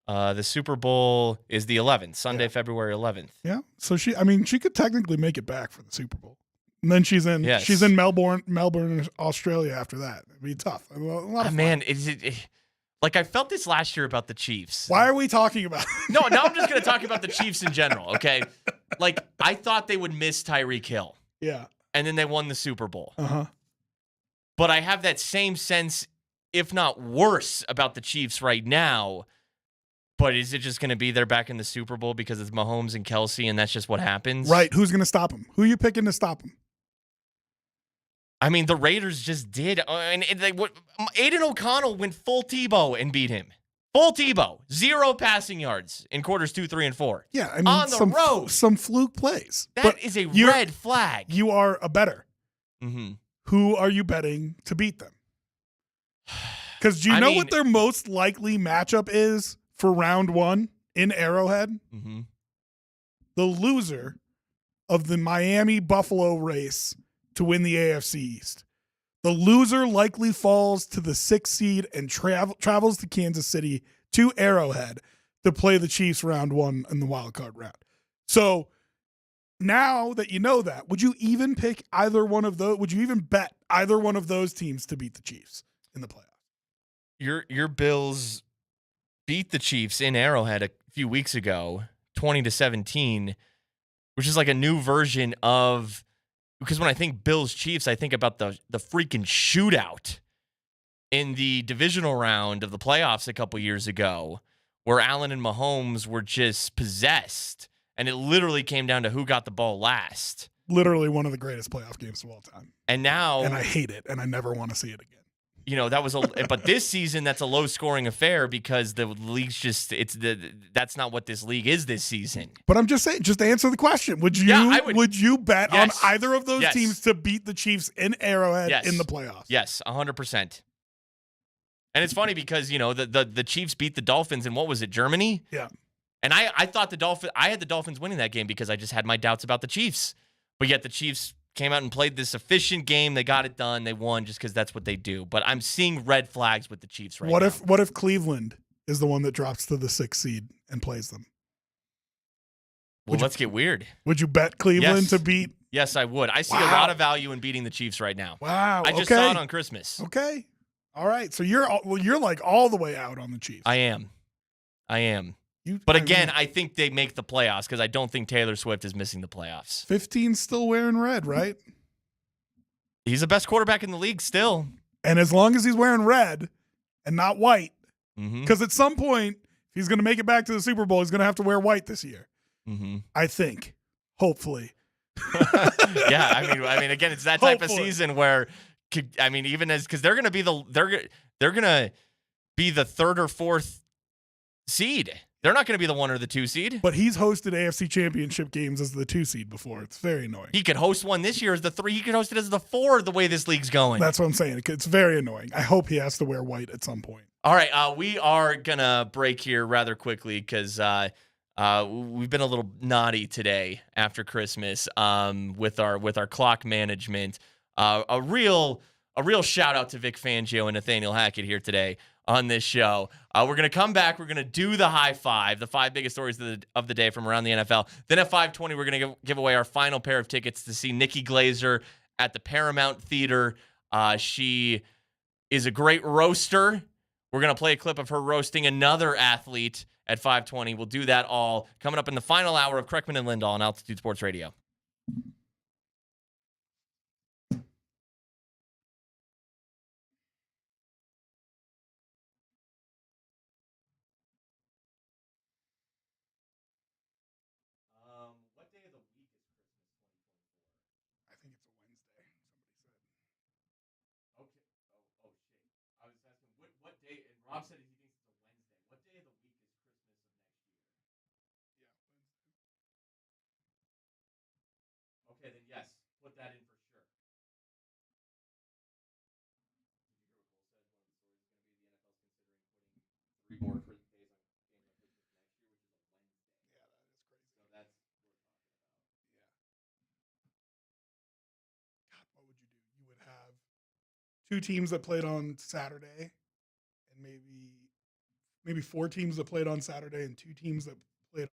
The Super Bowl is the 11th, Sunday, February 11th. Yeah. So she could technically make it back for the Super Bowl, and then she's in Melbourne, Australia after that. It'd be tough. A lot of fun. Man, I felt this last year about the Chiefs. Why are we talking about it? No, now I'm just gonna talk about the Chiefs in general. Okay, I thought they would miss Tyreek Hill. Yeah. And then they won the Super Bowl. Uh-huh. But I have that same sense, if not worse, about the Chiefs right now. But is it just going to be they're back in the Super Bowl because it's Mahomes and Kelce, and that's just what happens? Right. Who's going to stop them? Who are you picking to stop them? I mean, the Raiders just did. Aiden O'Connell went full Tebow and beat him. Full Tebow. 0 passing yards in quarters 2, 3, and 4. Yeah, I mean, on the road. Some fluke plays. That is a red flag. You are a better. Mm-hmm. Who are you betting to beat them? Because do you know what their most likely matchup is for round 1 in Arrowhead? Mm-hmm. The loser of the Miami-Buffalo race to win the AFC East. The loser likely falls to the 6th seed and travels to Kansas City to Arrowhead to play the Chiefs round 1 in the wild card round. So now that you know that, would you even pick either one of those? Would you even bet either one of those teams to beat the Chiefs in the playoffs? Your Bills beat the Chiefs in Arrowhead a few weeks ago, 20-17, which is like a new version of. Because when I think Bills Chiefs, I think about the freaking shootout in the divisional round of the playoffs a couple years ago, where Allen and Mahomes were just possessed, and it literally came down to who got the ball last. Literally one of the greatest playoff games of all time. And now, and I hate it, and I never want to see it again. That was but this season that's a low scoring affair because the league's that's not what this league is this season. But I'm just saying, just answer the question. Would you bet on either of those teams to beat the Chiefs in Arrowhead in the playoffs? Yes, 100%. And it's funny because, the Chiefs beat the Dolphins in, what was it, Germany? Yeah. And I thought I had the Dolphins winning that game because I just had my doubts about the Chiefs. But yet the Chiefs came out and played this efficient game. They got it done. They won just because that's what they do. But I'm seeing red flags with the Chiefs right now. What if Cleveland is the one that drops to the 6th seed and plays them? Well, let's get weird. Would you bet Cleveland to beat? Yes, I would. I see a lot of value in beating the Chiefs right now. Wow. I just saw it on Christmas. Okay. All right. So you're like all the way out on the Chiefs. I am. But again, I think they make the playoffs because I don't think Taylor Swift is missing the playoffs. 15's still wearing red, right? He's the best quarterback in the league still. And as long as he's wearing red and not white, Mm-hmm. because at some point, if he's going to make it back to the Super Bowl, he's going to have to wear white this year. Mm-hmm. I think. Hopefully. Yeah, I mean, again, it's that type of season where I mean, even as because they're going to be they're going to be the 3rd or 4th seed. They're not going to be the 1 or the 2 seed. But he's hosted AFC Championship games as the 2 seed before. It's very annoying. He could host one this year as the 3. He could host it as the 4. The way this league's going. That's what I'm saying. It's very annoying. I hope he has to wear white at some point. All right, we are gonna break here rather quickly because we've been a little naughty today after Christmas with our clock management. A real shout out to Vic Fangio and Nathaniel Hackett here today on this show. We're gonna come back. We're gonna do the high five, the 5 biggest stories of the day from around the NFL. Then at 5:20, we're gonna give away our final pair of tickets to see Nikki Glazer at the Paramount Theater. She is a great roaster. We're going to play a clip of her roasting another athlete at 5:20. We'll do that all coming up in the final hour of Kreckman and Lindahl on Altitude Sports Radio. What day of the week is Christmas 2024? I think it's a Wednesday. Somebody said. Okay. Oh shit. I was asking what day, and Rob said he thinks it's a Wednesday. What day of the week is Christmas of next year? Yeah, Wednesday. Okay, then yes, put that in for sure. Did you hear what Cole said? One of the stories is going to be the NFL's considering putting 3 more days on games on Christmas next year, which is a Wednesday. So that's what we're talking about. God, what would you do? You would have 2 teams that played on Saturday, and maybe 4 teams that played on Saturday, and 2 teams that played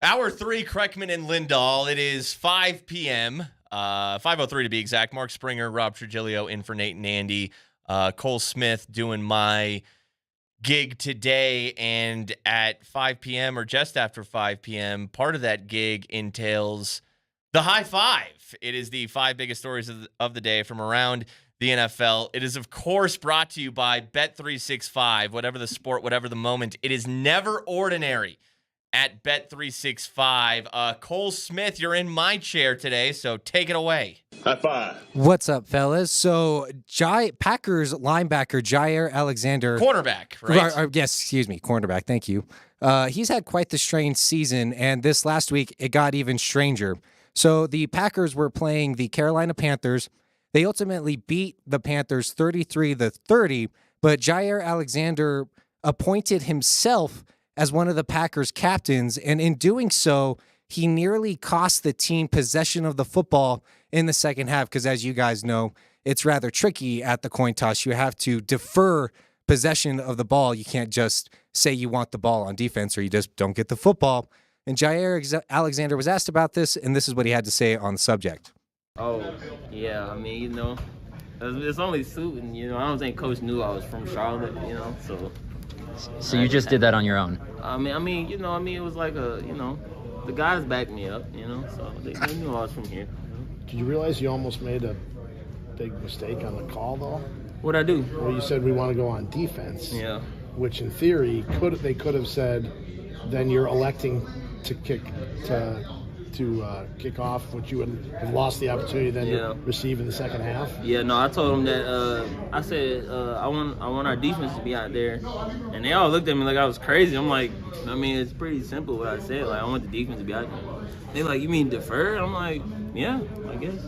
Hour 3, Kreckman and Lindahl. It is 5 p.m., 5:03 to be exact. Mark Springer, Rob Trujillo in for Nate and Andy. Cole Smith doing my gig today, and at 5 p.m. or just after 5 p.m., part of that gig entails the High Five. It is the 5 biggest stories of the day from around the NFL. It is, of course, brought to you by Bet365. Whatever the sport, whatever the moment, it is never ordinary at Bet365. Cole Smith, you're in my chair today, so take it away. High five. What's up, fellas? So, Packers linebacker Jair Alexander. Cornerback, right? Yes, excuse me, cornerback. Thank you. He's had quite the strange season, and this last week, it got even stranger. So, the Packers were playing the Carolina Panthers. They ultimately beat the Panthers 33-30, but Jair Alexander appointed himself as one of the Packers' captains, and in doing so, he nearly cost the team possession of the football in the second half, because as you guys know, it's rather tricky at the coin toss. You have to defer possession of the ball. You can't just say you want the ball on defense or you just don't get the football. And Jair Alexander was asked about this, and this is what he had to say on the subject. Oh, yeah, I mean, it's only suiting, I don't think Coach knew I was from Charlotte, so. So you just did that on your own? I mean, it was like the guys backed me up, so they knew I was from here. Did you realize you almost made a big mistake on the call, though? What'd I do? Well, you said we want to go on defense. Yeah. Which, in theory, they could have said, then you're electing to kick off, which you would have lost the opportunity then to receive in the second half. Yeah, no, I told them that. I said I want our defense to be out there, and they all looked at me like I was crazy. I'm like, it's pretty simple what I said. Like, I want the defense to be out there. They like, you mean defer? I'm like, yeah, I guess.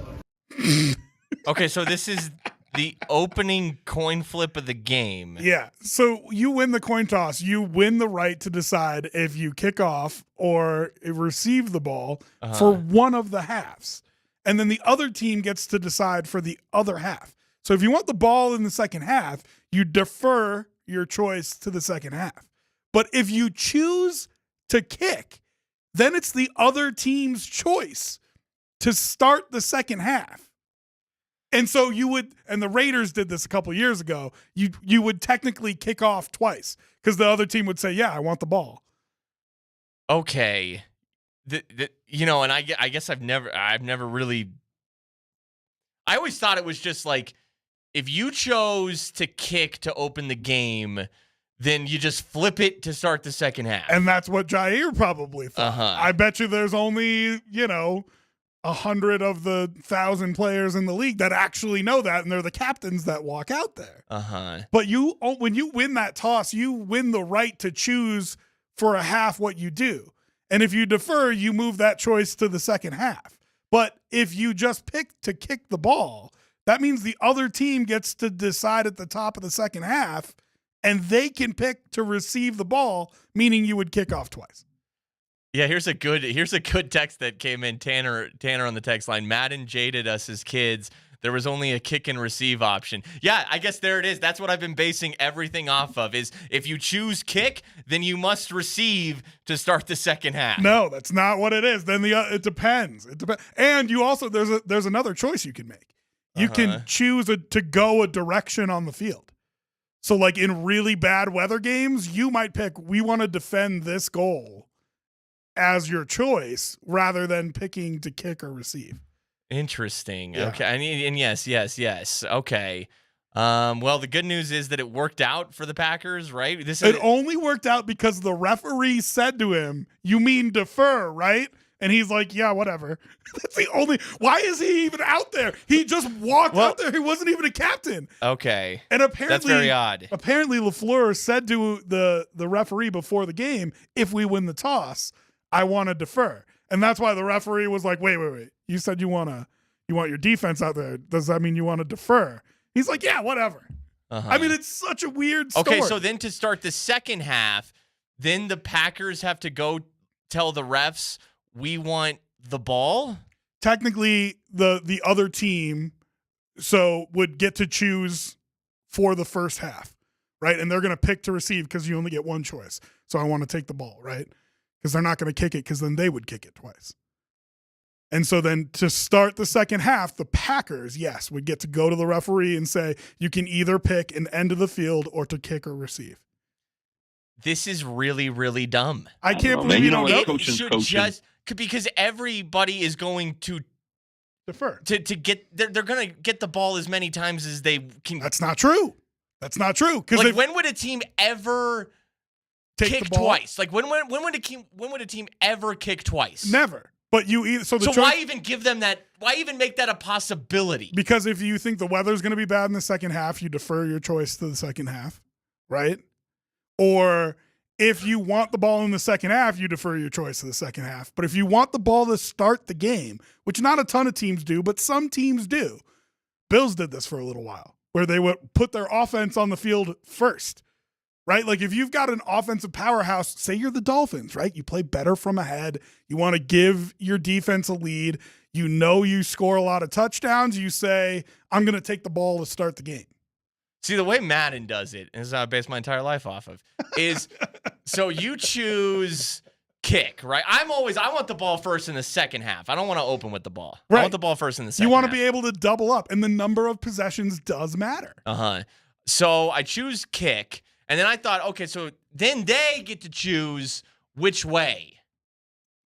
Okay, so this is the opening coin flip of the game. Yeah. So you win the coin toss. You win the right to decide if you kick off or receive the ball for one of the halves. And then the other team gets to decide for the other half. So if you want the ball in the second half, you defer your choice to the second half. But if you choose to kick, then it's the other team's choice to start the second half. And so you would, and the Raiders did this a couple years ago, you would technically kick off twice because the other team would say, yeah, I want the ball. Okay. And I guess I've never really, I always thought it was just like, if you chose to kick to open the game, then you just flip it to start the second half. And that's what Jair probably thought. I bet you there's only, 100 of the 1,000 players in the league that actually know that, and they're the captains that walk out there. But when you win that toss, you win the right to choose for a half what you do. And if you defer, you move that choice to the second half. But if you just pick to kick the ball, that means the other team gets to decide at the top of the second half, and they can pick to receive the ball, meaning you would kick off twice. Yeah, here's a good text that came in. Tanner on the text line. Madden jaded us as kids. There was only a kick and receive option. Yeah, I guess there it is. That's what I've been basing everything off of, is if you choose kick, then you must receive to start the second half. No, that's not what it is. Then it depends. It depends. And you also, there's another choice you can make. You can choose to go a direction on the field. So like in really bad weather games, you might pick, we want to defend this goal as your choice rather than picking to kick or receive. Interesting. Yeah. Okay. And yes. Okay. Well, the good news is that it worked out for the Packers, right? It only worked out because the referee said to him, "You mean defer, right?" And he's like, "Yeah, whatever." That's the only. Why is he even out there? He just walked out there. He wasn't even a captain. Okay. And apparently, that's very odd. Apparently, LaFleur said to the referee before the game, "If we win the toss, I want to defer." And that's why the referee was like, wait. You said you want your defense out there. Does that mean you want to defer? He's like, yeah, whatever. I mean, it's such a weird story. Okay, so then to start the second half, then the Packers have to go tell the refs, we want the ball? Technically, the other team would get to choose for the first half, right? And they're going to pick to receive because you only get one choice. So I want to take the ball, right? because they're not going to kick it because then they would kick it twice. And so then to start the second half, the Packers, yes, would get to go to the referee and say, you can either pick an end of the field or to kick or receive. This is really, really dumb. I can't believe you don't know. It should just because everybody is going to defer to get. They're going to get the ball as many times as they can. That's not true. That's not true. Like, when would a team ever kick twice? Like when would a team ever kick twice? Never. But you either so why even give them that? Why even make that a possibility? Because if you think the weather's going to be bad in the second half, you defer your choice to the second half, right? Or if you want the ball in the second half, you defer your choice to the second half. But if you want the ball to start the game, which not a ton of teams do, but some teams do. Bills did this for a little while, where they would put their offense on the field first, right? Like if you've got an offensive powerhouse, say you're the Dolphins, right? You play better from ahead. You want to give your defense a lead. You know you score a lot of touchdowns. You say, I'm going to take the ball to start the game. See, the way Madden does it, and this is how I base my entire life off of, is so you choose kick, right? I want the ball first in the second half. I don't want to open with the ball. Right. I want the ball first in the second half. You want to be able to double up, and the number of possessions does matter. So I choose kick, and then I thought, okay, so then they get to choose which way.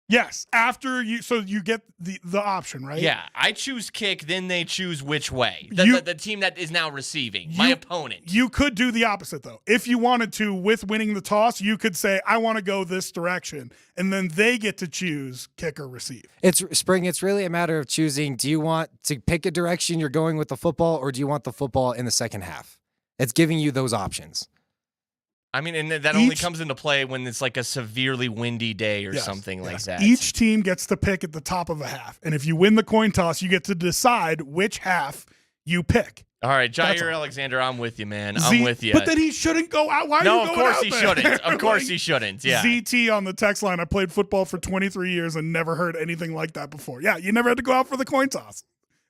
Yes, after you get the option, right? Yeah, I choose kick, then they choose which way. The team that is now receiving, my opponent. You could do the opposite, though. If you wanted to, with winning the toss, you could say, I want to go this direction, and then they get to choose kick or receive. It's really a matter of choosing, do you want to pick a direction you're going with the football, or do you want the football in the second half? It's giving you those options. I mean, and that only comes into play when it's like a severely windy day or something like that. Each team gets to pick at the top of a half. And if you win the coin toss, you get to decide which half you pick. All right, Jair Alexander, I'm with you, man. I'm with you. But then he shouldn't go out. Why are you going out there? No, of course he shouldn't. Of course he shouldn't. Yeah. ZT on the text line, I played football for 23 years and never heard anything like that before. Yeah, you never had to go out for the coin toss.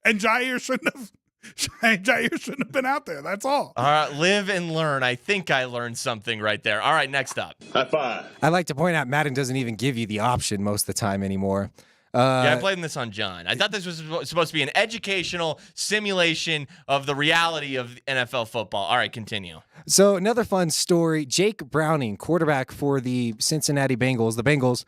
And Jair shouldn't have been out there. That's all. All right, live and learn. I think I learned something right there. All right, next up. High five. I'd like to point out Madden doesn't even give you the option most of the time anymore. Yeah, I played this on John. I thought this was supposed to be an educational simulation of the reality of NFL football. All right, continue. So another fun story, Jake Browning, quarterback for the Cincinnati Bengals. The Bengals,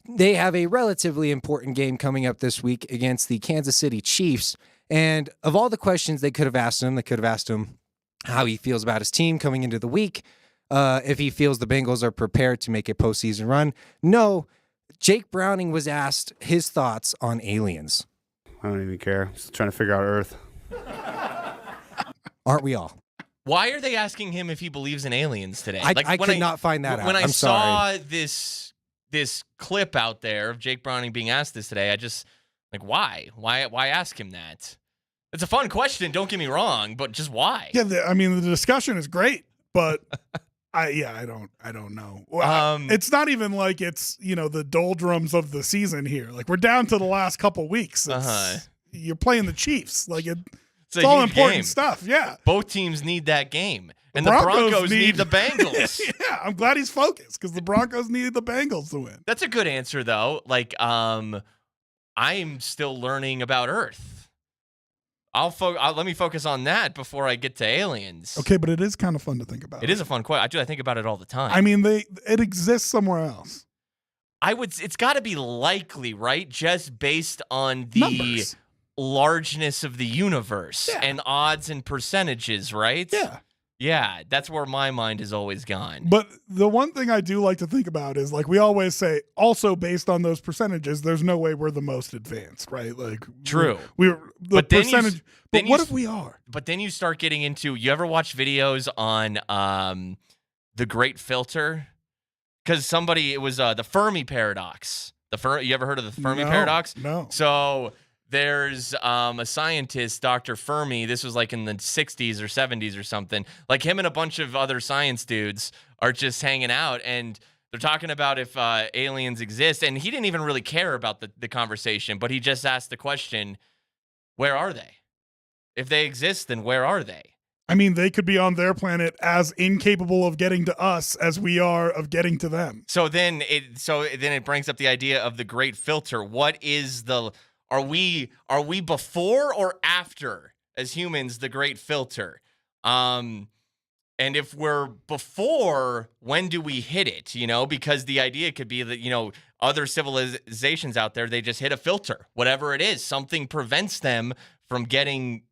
they have a relatively important game coming up this week against the Kansas City Chiefs. And of all the questions they could have asked him, how he feels about his team coming into the week, if he feels the Bengals are prepared to make a postseason run. No, Jake Browning was asked his thoughts on aliens. I don't even care. Just trying to figure out Earth. Aren't we all? Why are they asking him if he believes in aliens today? I could not find that out. When I I'm saw sorry. this clip out there of Jake Browning being asked this today, I just... Like, why? Why ask him that? It's a fun question, don't get me wrong, but just why? Yeah, the discussion is great, but I don't know. It's not even like it's, the doldrums of the season here. Like, we're down to the last couple weeks. You're playing the Chiefs. Like, it's all important stuff. Yeah. Both teams need that game. And the Broncos need the Bengals. Yeah, I'm glad he's focused because the Broncos needed the Bengals to win. That's a good answer, though. Like, I'm still learning about Earth. Let me focus on that before I get to aliens. Okay, but it is kind of fun to think about. It is a fun question. I think about it all the time. I mean, it exists somewhere else. It's got to be likely, right? Just based on the numbers, largeness of the universe and odds and percentages, right? Yeah. Yeah, that's where my mind has always gone. But the one thing I do like to think about is, like, we always say, also based on those percentages, there's no way we're the most advanced, right? Like, true. We're the percentage. But what if we are? But then you start getting into, you ever watch videos on The Great Filter? Because it was the Fermi Paradox. You ever heard of the Fermi Paradox? No. So there's a scientist, Dr. Fermi. This was like in the 60s or 70s or something. Like, him and a bunch of other science dudes are just hanging out, and they're talking about if aliens exist. And he didn't even really care about the conversation, but he just asked the question, where are they? If they exist, then where are they? I mean, they could be on their planet as incapable of getting to us as we are of getting to them. So then it brings up the idea of the great filter. What is are we before or after as humans the great filter? And if we're before, when do we hit it? Because the idea could be that, other civilizations out there, they just hit a filter, whatever it is, something prevents them from getting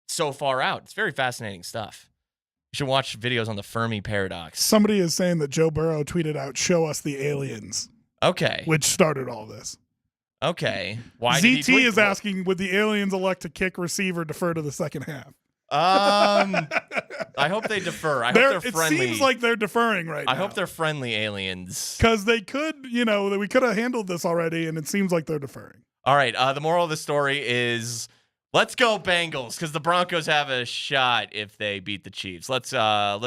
so far out. It's very fascinating stuff. You should watch videos on the Fermi paradox. Somebody is saying that Joe Burrow tweeted out, "Show us the aliens." Okay. Which started all this. Okay. Why did he ZT tweet is asking, would the aliens elect to kick, receive, or defer to the second half? I hope they defer. I hope they're friendly. It seems like they're deferring right now. I hope they're friendly aliens. Because they could, we could have handled this already, and it seems like they're deferring. All right. The moral of the story is, let's go Bengals, because the Broncos have a shot if they beat the Chiefs. Let's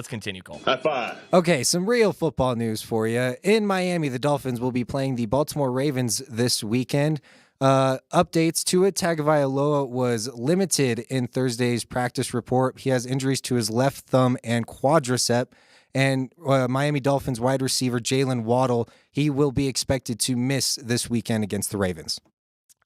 continue, Cole. High five. Okay, some real football news for you. In Miami, the Dolphins will be playing the Baltimore Ravens this weekend. Updates: Tua Tagovailoa was limited in Thursday's practice report. He has injuries to his left thumb and quadricep. And Miami Dolphins wide receiver Jalen Waddle, he will be expected to miss this weekend against the Ravens.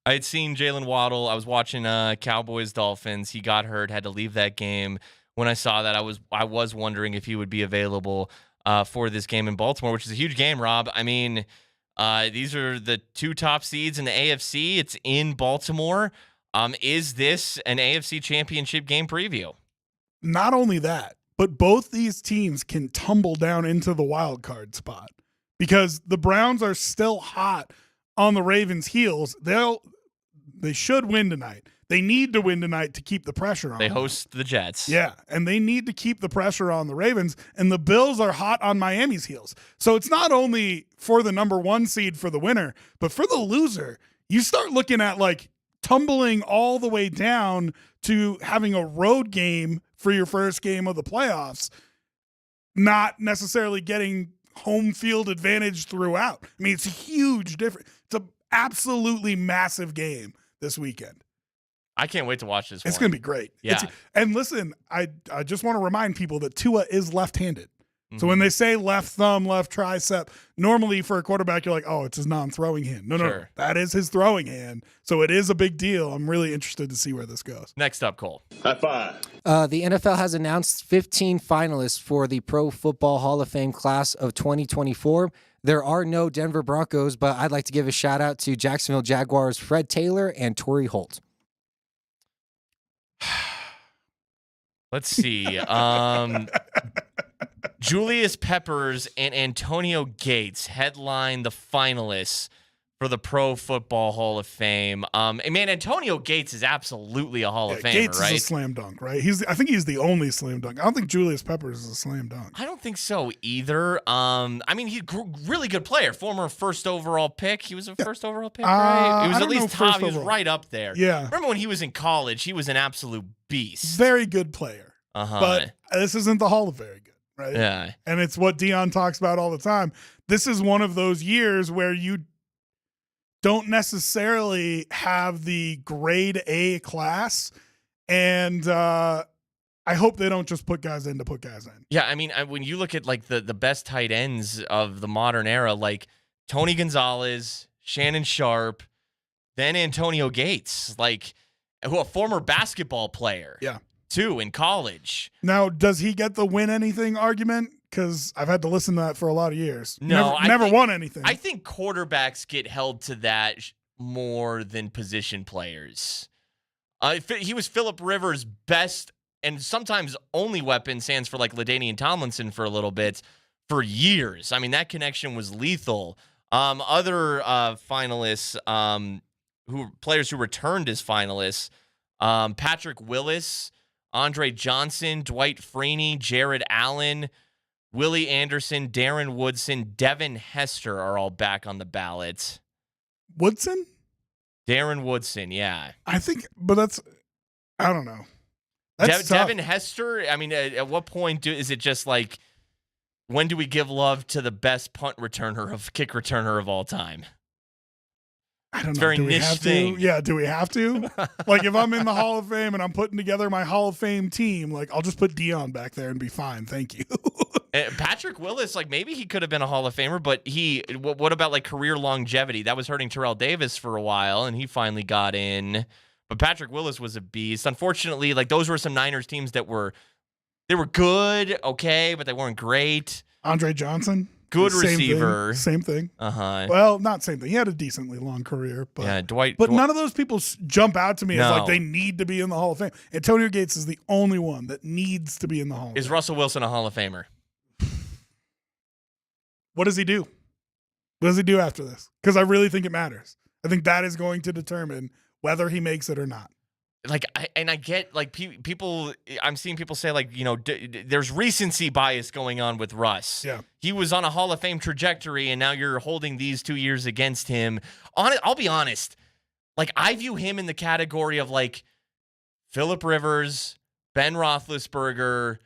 I had seen Jalen Waddle. I was watching Cowboys-Dolphins. He got hurt, had to leave that game. When I saw that, I was wondering if he would be available for this game in Baltimore, which is a huge game, Rob. I mean, these are the two top seeds in the AFC. It's in Baltimore. Is this an AFC Championship game preview? Not only that, but both these teams can tumble down into the wild card spot because the Browns are still hot on the Ravens' heels. They should win tonight. They need to win tonight to keep the pressure on They them. host the Jets. Yeah, and they need to keep the pressure on the Ravens, and the Bills are hot on Miami's heels. So it's not only for the number one seed for the winner, but for the loser. You start looking at like tumbling all the way down to having a road game for your first game of the playoffs, not necessarily getting home field advantage throughout. I mean, it's a huge difference. It's an absolutely massive game this weekend. I can't wait to watch this. It's going to be great. Yeah. And listen, I just want to remind people that Tua is left-handed. So when they say left thumb, left tricep, normally for a quarterback, you're like, oh, it's his non-throwing hand. No, that is his throwing hand. So it is a big deal. I'm really interested to see where this goes. Next up, Cole. High five. The NFL has announced 15 finalists for the Pro Football Hall of Fame class of 2024. There are no Denver Broncos, but I'd like to give a shout out to Jacksonville Jaguars' Fred Taylor and Torrey Holt. Let's see. Julius Peppers and Antonio Gates headline the finalists for the Pro Football Hall of Fame. And man, Antonio Gates is absolutely a Hall of Famer, Gates right? is a slam dunk, right? I think he's the only slam dunk. I don't think Julius Peppers is a slam dunk. I don't think so either. I mean, he's a really good player. Former first overall pick. He was a first overall pick, right? He was at least top. He was right up there. Yeah. Remember when he was in college? He was an absolute beast. Very good player. Uh-huh. But this isn't the Hall of Very good, right? Yeah. And it's what Dion talks about all the time. This is one of those years where you don't necessarily have the grade A class. And I hope they don't just put guys in to put guys in. Yeah, I mean, when you look at like the best tight ends of the modern era, like Tony Gonzalez, Shannon Sharp, then Antonio Gates, like who a former basketball player. Yeah. Too in college. Now, does he get the win anything argument? Because I've had to listen to that for a lot of years. No, never won anything. I think quarterbacks get held to that more than position players. He was Phillip Rivers' best and sometimes only weapon, stands for like LaDainian Tomlinson for a little bit, for years. I mean, that connection was lethal. Other finalists, players who returned as finalists, Patrick Willis, Andre Johnson, Dwight Freeney, Jared Allen, Willie Anderson, Darren Woodson, Devin Hester are all back on the ballot. Woodson? Darren Woodson, yeah. I think, but I don't know. That's tough. Devin Hester, I mean, at what point is it just like, when do we give love to the best kick returner of all time? I don't know. very Do we niche have thing. to? Yeah, do we have to? Like, if I'm in the Hall of Fame and I'm putting together my Hall of Fame team, like, I'll just put Dion back there and be fine. Thank you. Patrick Willis, like maybe he could have been a Hall of Famer, but what about like career longevity? That was hurting Terrell Davis for a while, and he finally got in. But Patrick Willis was a beast. Unfortunately, like those were some Niners teams that were good, okay, but they weren't great. Andre Johnson. Good Same receiver. Same thing. Uh-huh. Well, not same thing. He had a decently long career. But, Yeah, Dwight. but none of those people jump out to me as like No. they need to be in the Hall of Fame. Antonio Gates is the only one that needs to be in the Hall of Is Fame. Russell Wilson a Hall of Famer? What does he do? What does he do after this? Because I really think it matters. I think that is going to determine whether he makes it or not. Like, I get like people. I'm seeing people say like, you know, there's recency bias going on with Russ. Yeah, he was on a Hall of Fame trajectory, and now you're holding these 2 years against him. I'll be honest. Like, I view him in the category of like Phillip Rivers, Ben Roethlisberger,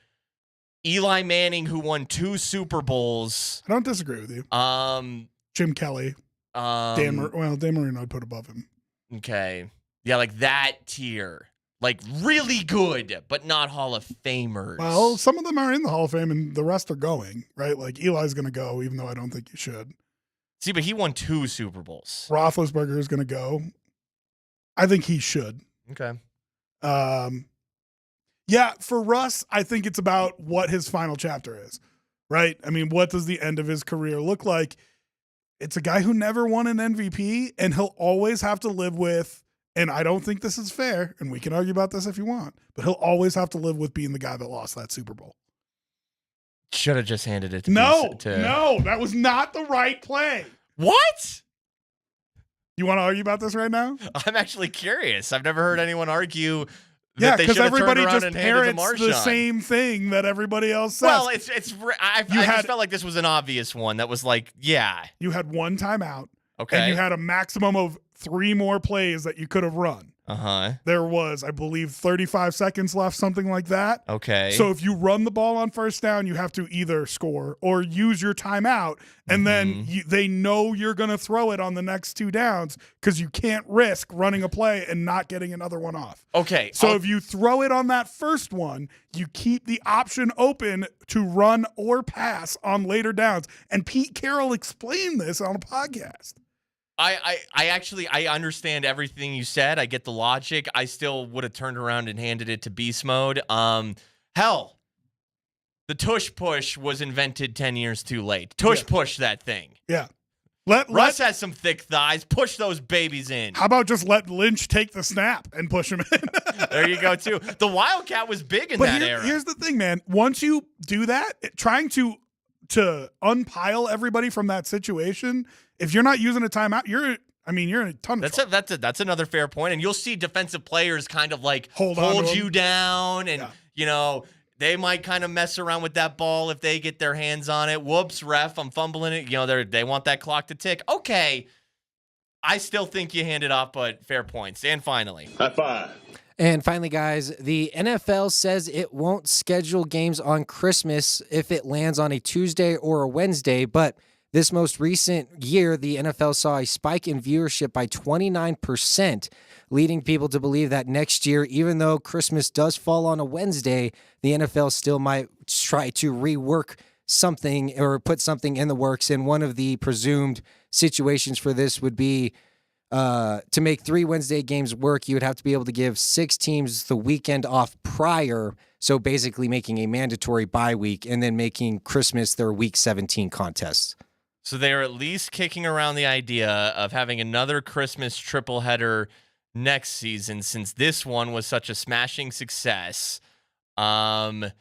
Eli Manning, who won 2 Super Bowls. I don't disagree with you. Jim Kelly, Dan Marino I'd put above him. Okay. Yeah, like that tier. Like really good, but not Hall of Famers. Well, some of them are in the Hall of Fame, and the rest are going, right? Like Eli's going to go, even though I don't think he should. See, but he won 2 Super Bowls. Roethlisberger is going to go. I think he should. Okay. Yeah, for Russ, I think it's about what his final chapter is, right? I mean, what does the end of his career look like? It's a guy who never won an MVP, and he'll always have to live with, and I don't think this is fair, and we can argue about this if you want, but he'll always have to live with being the guy that lost that Super Bowl. Should have just handed it to No, that was not the right play. What? You want to argue about this right now? I'm actually curious. I've never heard anyone argue Yeah, that they because should have turned everybody around just and handed to parrots the Marshawn. same thing that everybody else says. Well, I just felt like this was an obvious one that was like, yeah. You had one timeout. Okay. And you had a maximum of 3 more plays that you could have run. Uh-huh. There was, I believe, 35 seconds left, something like that. Okay. So if you run the ball on first down, you have to either score or use your timeout, and then they know you're going to throw it on the next 2 downs because you can't risk running a play and not getting another one off. Okay. So if you throw it on that first one, you keep the option open to run or pass on later downs. And Pete Carroll explained this on a podcast. I actually understand everything you said. I get the logic. I still would have turned around and handed it to beast mode. Hell, the tush push was invented 10 years too late. Tush push that thing. Yeah. Russ has some thick thighs. Push those babies in. How about just let Lynch take the snap and push him in? There you go, too. The Wildcat was big in that era. Here's the thing, man. Once you do that, trying to unpile everybody from that situation, if you're not using a timeout, you're in a ton of trouble. That's another fair point. And you'll see defensive players kind of like hold you down, and you know, they might kind of mess around with that ball if they get their hands on it. Whoops, ref, I'm fumbling it. You know, they want that clock to tick. Okay. I still think you hand it off, but fair points. And finally. High five. And finally, guys, the NFL says it won't schedule games on Christmas if it lands on a Tuesday or a Wednesday, but this most recent year, the NFL saw a spike in viewership by 29%, leading people to believe that next year, even though Christmas does fall on a Wednesday, the NFL still might try to rework something or put something in the works. And one of the presumed situations for this would be to make 3 Wednesday games work, you would have to be able to give 6 teams the weekend off prior, so basically making a mandatory bye week and then making Christmas their Week 17 contest. So they're at least kicking around the idea of having another Christmas triple header next season, since this one was such a smashing success. And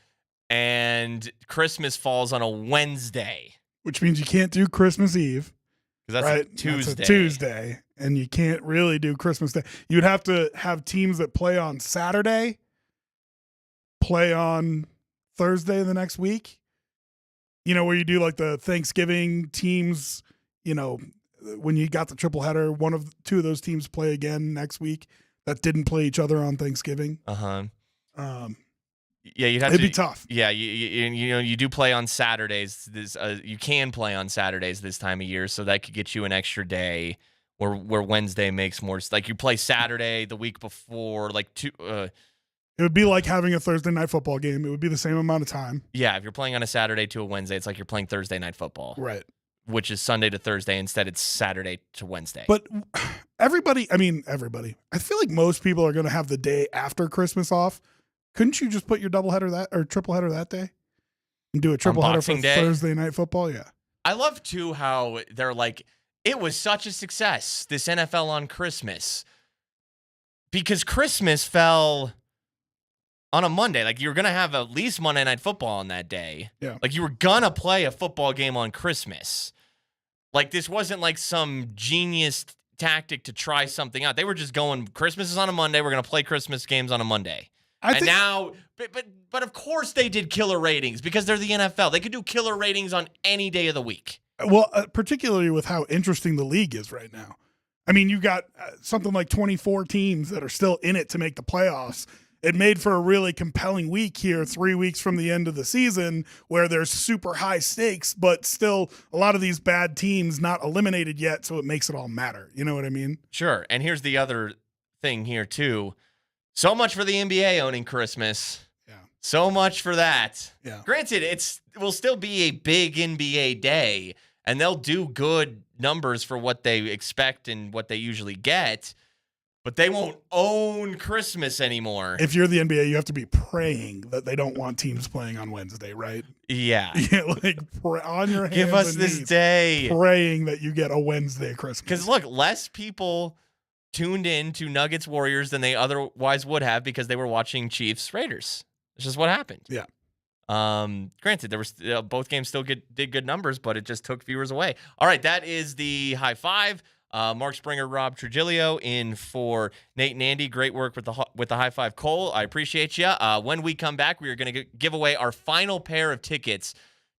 Christmas falls on a Wednesday. Which means you can't do Christmas Eve. Because that's right? a Tuesday. That's a Tuesday. And you can't really do Christmas Day. You'd have to have teams that play on Saturday, play on Thursday the next week. You know, where you do like the Thanksgiving teams, you know, when you got the triple header, 2 of those teams play again next week that didn't play each other on Thanksgiving. Uh-huh. Yeah, you'd have it'd be tough. Yeah, you know, you do play on Saturdays. You can play on Saturdays this time of year, so that could get you an extra day where Wednesday makes more like you play Saturday the week before, like it would be like having a Thursday night football game. It would be the same amount of time. Yeah, if you're playing on a Saturday to a Wednesday, it's like you're playing Thursday night football. Right. Which is Sunday to Thursday. Instead, it's Saturday to Wednesday. But everybody, I feel like most people are going to have the day after Christmas off. Couldn't you just put your doubleheader or tripleheader that day and do a tripleheader for Thursday night football? Yeah. I love, too, how they're like, it was such a success, this NFL on Christmas. Because Christmas fell on a Monday. Like, you were going to have at least Monday Night Football on that day. Yeah. Like, you were going to play a football game on Christmas. Like, this wasn't like some genius tactic to try something out. They were just going, Christmas is on a Monday. We're going to play Christmas games on a Monday. Now, but of course they did killer ratings because they're the NFL. They could do killer ratings on any day of the week. Well, particularly with how interesting the league is right now. I mean, you got something like 24 teams that are still in it to make the playoffs. It made for a really compelling week here 3 weeks from the end of the season where there's super high stakes, but still a lot of these bad teams not eliminated yet, so it makes it all matter. You know what I mean? Sure. And here's the other thing here, too. So much for the NBA owning Christmas. Yeah. So much for that. Yeah. Granted, it will still be a big NBA day, and they'll do good numbers for what they expect and what they usually get. But they won't own Christmas anymore. If you're the NBA, you have to be praying that they don't want teams playing on Wednesday, right? Yeah. Yeah, like on your hands Give us and this knees, day. praying that you get a Wednesday Christmas. Because look, less people tuned in to Nuggets Warriors than they otherwise would have because they were watching Chiefs Raiders. It's just what happened. Yeah. Granted, there was both games still did good numbers, but it just took viewers away. All right, that is the high five. Mark Springer, Rob Trujillo in for Nate and Andy. Great work with the high five, Cole. I appreciate you. When we come back, we are going to give away our final pair of tickets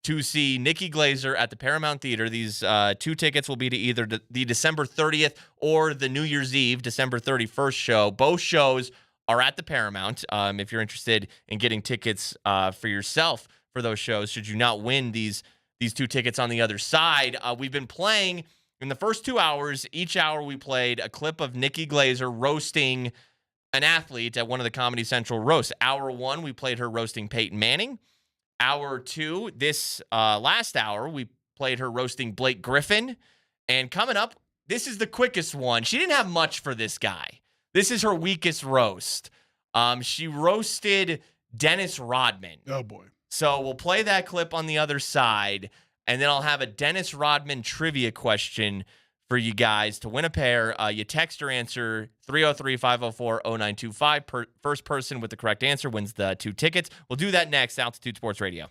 to see Nikki Glazer at the Paramount Theater. These 2 tickets will be to either the December 30th or the New Year's Eve, December 31st show. Both shows are at the Paramount. If you're interested in getting tickets for yourself for those shows, should you not win these 2 tickets on the other side, we've been playing. In the first 2 hours, each hour we played a clip of Nikki Glazer roasting an athlete at one of the Comedy Central roasts. Hour 1, we played her roasting Peyton Manning. Hour 2, this last hour, we played her roasting Blake Griffin. And coming up, this is the quickest one. She didn't have much for this guy. This is her weakest roast. She roasted Dennis Rodman. Oh, boy. So we'll play that clip on the other side. And then I'll have a Dennis Rodman trivia question for you guys to win a pair. You text or answer 303-504-0925. First person with the correct answer wins the 2 tickets. We'll do that next. Altitude Sports Radio.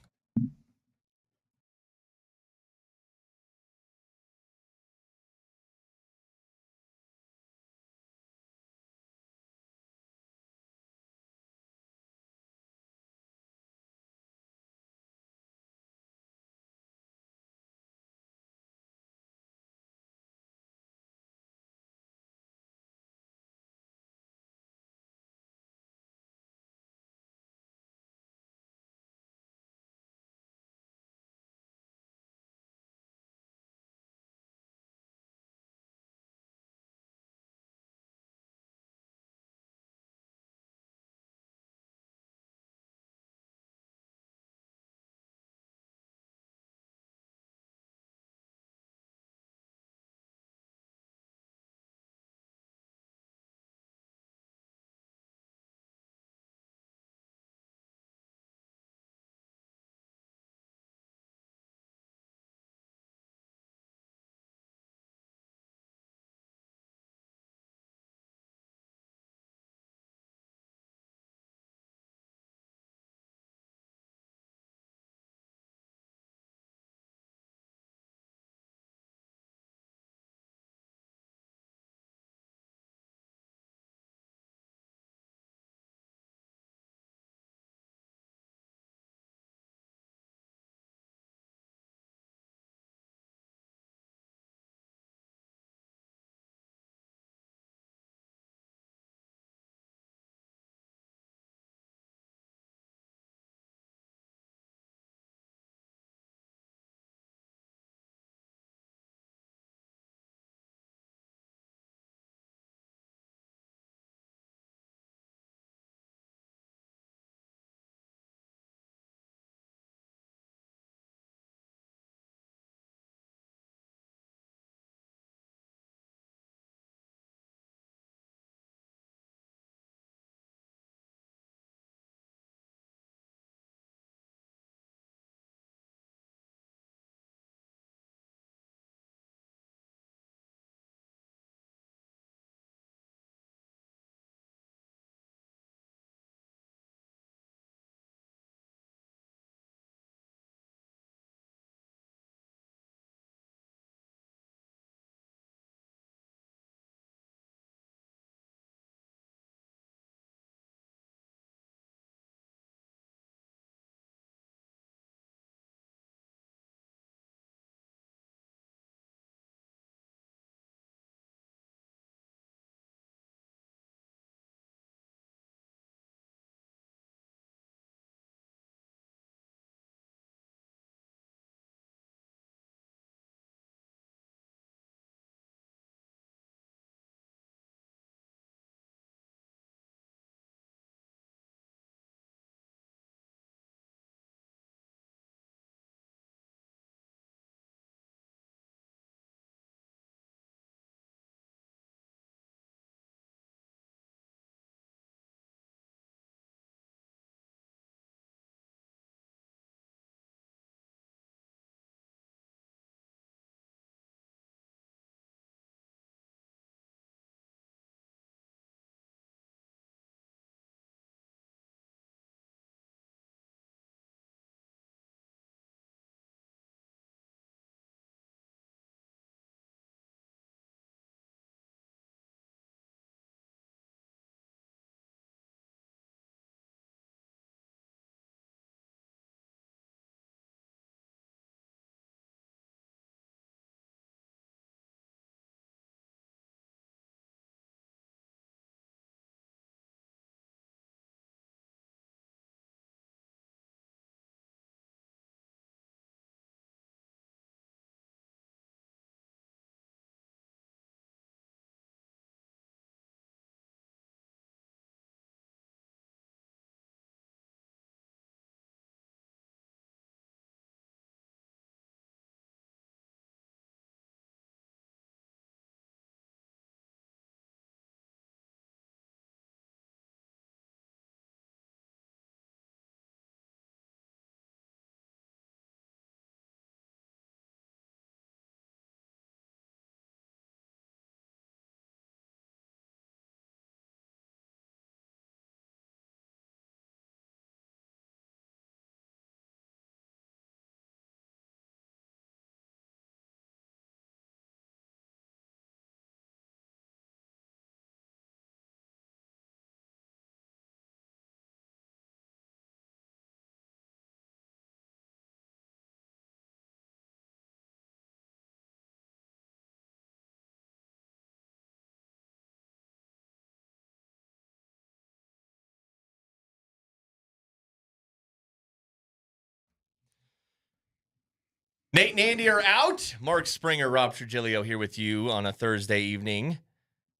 Nate and Andy are out. Mark Springer, Rob Trujillo here with you on a Thursday evening.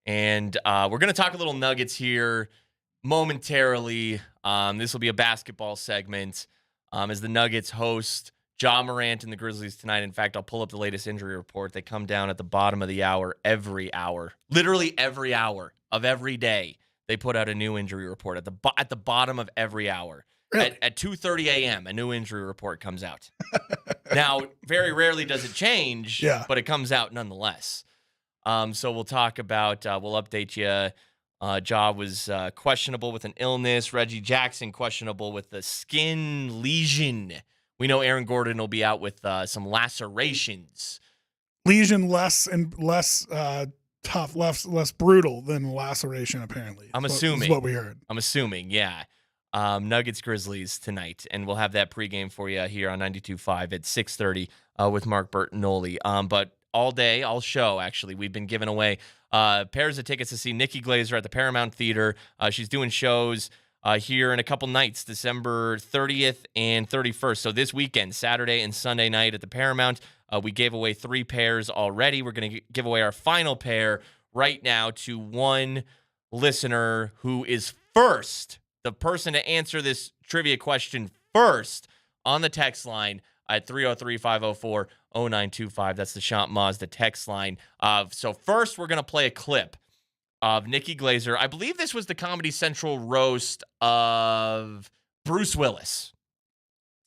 And we're going to talk a little Nuggets here momentarily. This will be a basketball segment as the Nuggets host Ja Morant and the Grizzlies tonight. In fact, I'll pull up the latest injury report. They come down at the bottom of the hour every hour. Literally every hour of every day. They put out a new injury report at the bottom of every hour. Really? At 2:30 a.m., a new injury report comes out. Now, very rarely does it change, but it comes out nonetheless. So we'll talk about, we'll update you. Ja was questionable with an illness. Reggie Jackson questionable with a skin lesion. We know Aaron Gordon will be out with some lacerations. Lesion less tough, less brutal than laceration, apparently. I'm assuming. Is what we heard. I'm assuming, yeah. Nuggets Grizzlies tonight, and we'll have that pregame for you here on 92.5 at 6:30 with Mark Bertinoli. But all day, all show, actually, we've been giving away pairs of tickets to see Nikki Glaser at the Paramount Theater. She's doing shows here in a couple nights, December 30th and 31st. So this weekend, Saturday and Sunday night at the Paramount. We gave away 3 pairs already. We're going to give away our final pair right now to one listener who is first, the person to answer this trivia question first on the text line at 303-504-0925. That's the Champ Mazda text line. So first, we're going to play a clip of Nikki Glaser. I believe this was the Comedy Central roast of Bruce Willis.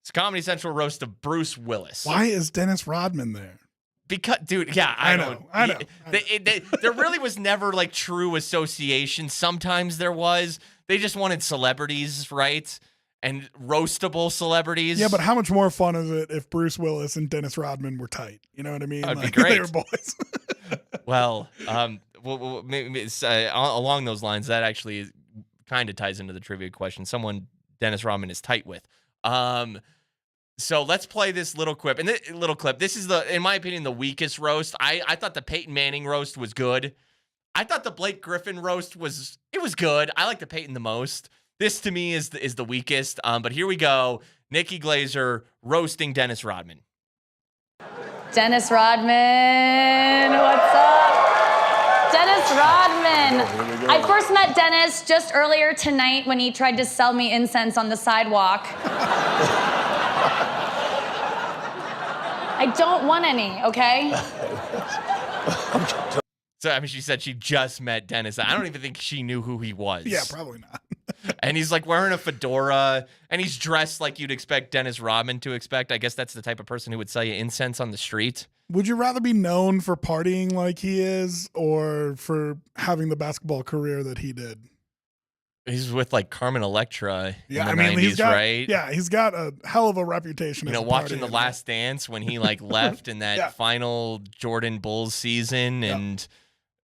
It's Comedy Central roast of Bruce Willis. Why is Dennis Rodman there? Because, dude, yeah, I know. There really was never like true association. Sometimes there was. They just wanted celebrities, right? And roastable celebrities. Yeah, but how much more fun is it if Bruce Willis and Dennis Rodman were tight? You know what I mean? That'd be great. They were boys. Well, maybe it's, along those lines, that actually kind of ties into the trivia question. Someone Dennis Rodman is tight with. So let's play this little clip. And this is in my opinion, the weakest roast. I thought the Peyton Manning roast was good. I thought the Blake Griffin roast was good. I like the Peyton the most. This to me is the weakest. But here we go. Nikki Glaser roasting Dennis Rodman. Dennis Rodman, what's up? Dennis Rodman. I first met Dennis just earlier tonight when he tried to sell me incense on the sidewalk. I don't want any, okay? So, I mean, she said she just met Dennis. I don't even think she knew who he was. Yeah, probably not. And he's like wearing a fedora, and he's dressed like you'd expect Dennis Rodman to expect. I guess that's the type of person who would sell you incense on the street. Would you rather be known for partying like he is or for having the basketball career that he did? He's with like Carmen Electra in the 90s, he's got, right? Yeah, he's got a hell of a reputation. You know, watching The Last Dance when he like left in that final Jordan Bulls season and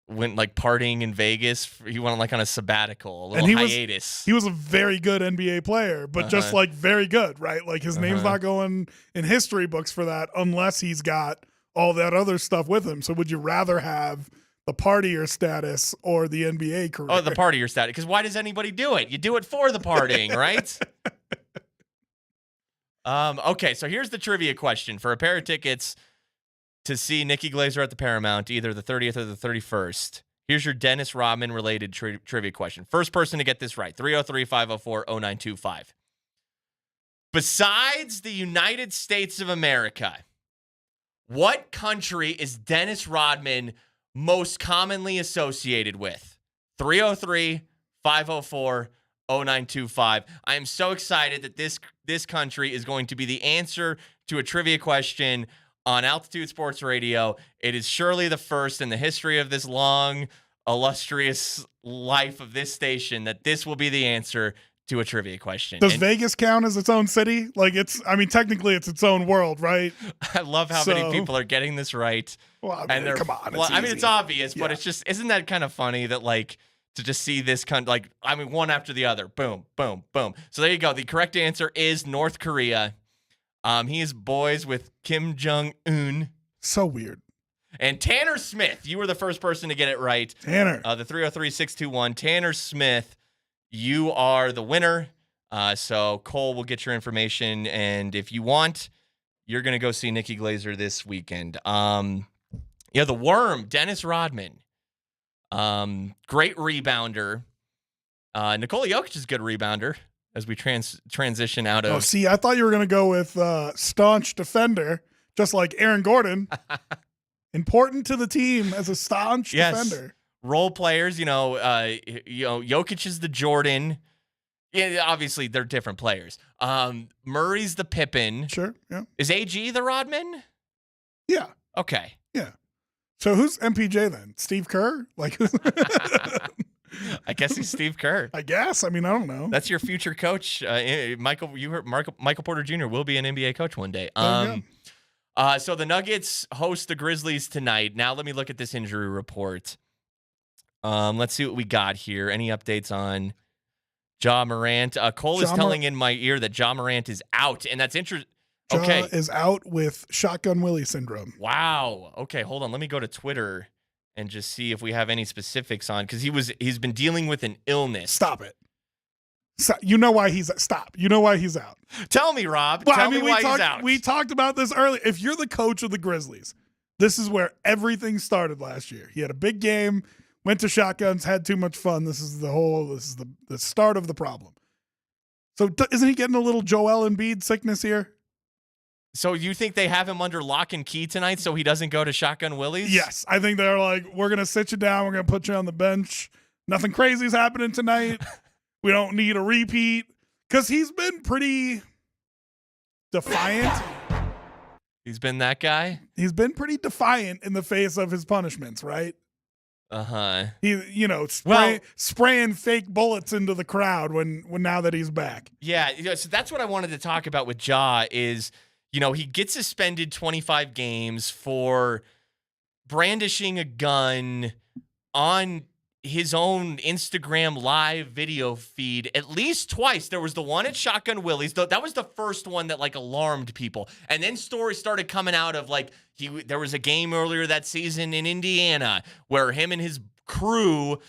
went like partying in Vegas. He went like on a sabbatical, a little hiatus. He was a very good NBA player, but just like very good, right? Like his name's not going in history books for that unless he's got all that other stuff with him. So would you rather have the partier status or the NBA career? Oh, the partier status. Because why does anybody do it? You do it for the partying, right? Okay, so here's the trivia question. For a pair of tickets to see Nikki Glaser at the Paramount, either the 30th or the 31st, here's your Dennis Rodman-related trivia question. First person to get this right, 303-504-0925. Besides the United States of America, what country is Dennis Rodman most commonly associated with? 303-504-0925. I am so excited that this country is going to be the answer to a trivia question on Altitude Sports Radio. It is surely the first in the history of this long, illustrious life of this station that this will be the answer to a trivia question. Does Vegas count as its own city? Like technically it's its own world, right? I love how many people are getting this right. Well, I mean, come on. It's obvious, but it's just, isn't that kind of funny that like to just see this one after the other, boom, boom, boom. So there you go. The correct answer is North Korea. He is boys with Kim Jong-un. So weird. And Tanner Smith, you were the first person to get it right. Tanner. The 303-621. Tanner Smith, you are the winner. So Cole will get your information, and if you want, you're going to go see Nikki Glazer this weekend. The Worm, Dennis Rodman. Great rebounder. Nikola Jokic is a good rebounder as we transition out of. Oh, see, I thought you were going to go with staunch defender, just like Aaron Gordon. Important to the team as a staunch defender. Role players, Jokic is the Jordan. Yeah, obviously they're different players. Murray's the Pippen. Sure, yeah. Is AG the Rodman? Yeah. Okay. Yeah. So who's MPJ then? Steve Kerr? Like, I guess he's Steve Kerr. I guess. I mean, I don't know. That's your future coach, Michael. You heard Michael Porter Jr. will be an NBA coach one day. So the Nuggets host the Grizzlies tonight. Now let me look at this injury report. Let's see what we got here. Any updates on Ja Morant? Cole is telling in my ear that Ja Morant is out, and that's interesting. Okay, is out with Shotgun Willie syndrome. Wow. Okay, hold on. Let me go to Twitter and just see if we have any specifics on, because he's been dealing with an illness. Stop it. You know why he's stop. You know why he's out. Tell me, Rob. Well, Tell me why he's out. We talked about this earlier. If you're the coach of the Grizzlies, this is where everything started last year. He had a big game, went to shotguns, had too much fun. This is the start of the problem. So isn't he getting a little Joel Embiid sickness here? So you think they have him under lock and key tonight so he doesn't go to Shotgun Willie's? Yes. I think they're like, we're going to sit you down. We're going to put you on the bench. Nothing crazy is happening tonight. We don't need a repeat. Because he's been pretty defiant. He's been that guy? He's been pretty defiant in the face of his punishments, right? Uh-huh. He, spraying fake bullets into the crowd when now that he's back. Yeah, so that's what I wanted to talk about with Ja is, he gets suspended 25 games for brandishing a gun on his own Instagram live video feed at least twice. There was the one at Shotgun Willie's. That was the first one that alarmed people. And then stories started coming out of there was a game earlier that season in Indiana where him and his crew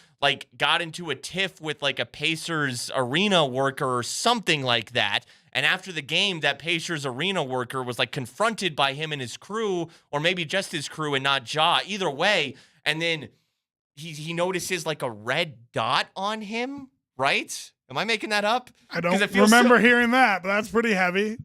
got into a tiff with a Pacers arena worker or something like that. And after the game, that Pacers arena worker was confronted by him and his crew, or maybe just his crew and not Ja. Either way, and then he notices a red dot on him, right? Am I making that up? I don't remember hearing that, but that's pretty heavy.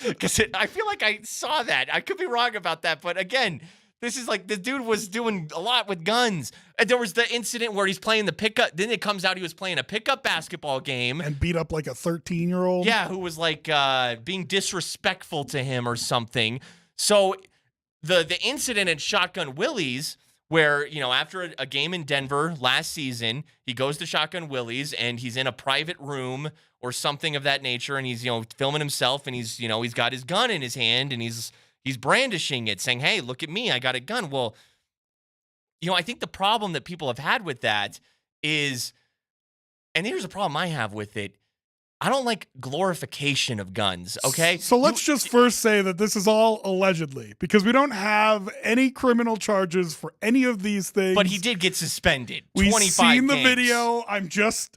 Because I feel like I saw that. I could be wrong about that, but again, this is the dude was doing a lot with guns. And there was the incident where he's playing the pickup. Then it comes out he was playing a pickup basketball game. And beat up a 13-year-old. Yeah, who was being disrespectful to him or something. So the incident at Shotgun Willie's where, after a game in Denver last season, he goes to Shotgun Willie's and he's in a private room or something of that nature. And he's, filming himself and he's got his gun in his hand and he's brandishing it saying, hey, look at me. I got a gun. Well, I think the problem that people have had with that is, and here's a problem I have with it. I don't like glorification of guns, okay? So let's just first say that this is all allegedly, because we don't have any criminal charges for any of these things. But he did get suspended. We've 25 seen the games. video. I'm just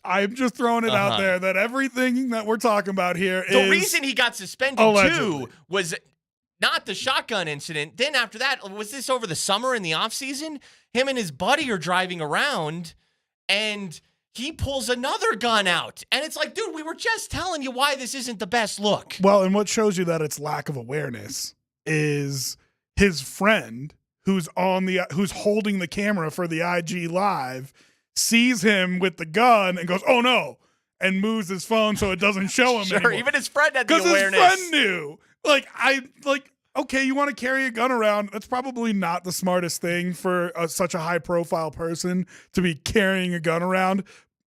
throwing it out there that everything that we're talking about here is the reason he got suspended allegedly. too was not the shotgun incident. Then after that, was this over the summer in the offseason? Him and his buddy are driving around and he pulls another gun out. And it's dude, we were just telling you why this isn't the best look. Well, and what shows you that it's lack of awareness is his friend who's holding the camera for the IG live sees him with the gun and goes, "Oh no," and moves his phone so it doesn't show him anymore. Even his friend had the awareness. Because his friend knew. Okay, you want to carry a gun around. That's probably not the smartest thing for such a high-profile person to be carrying a gun around,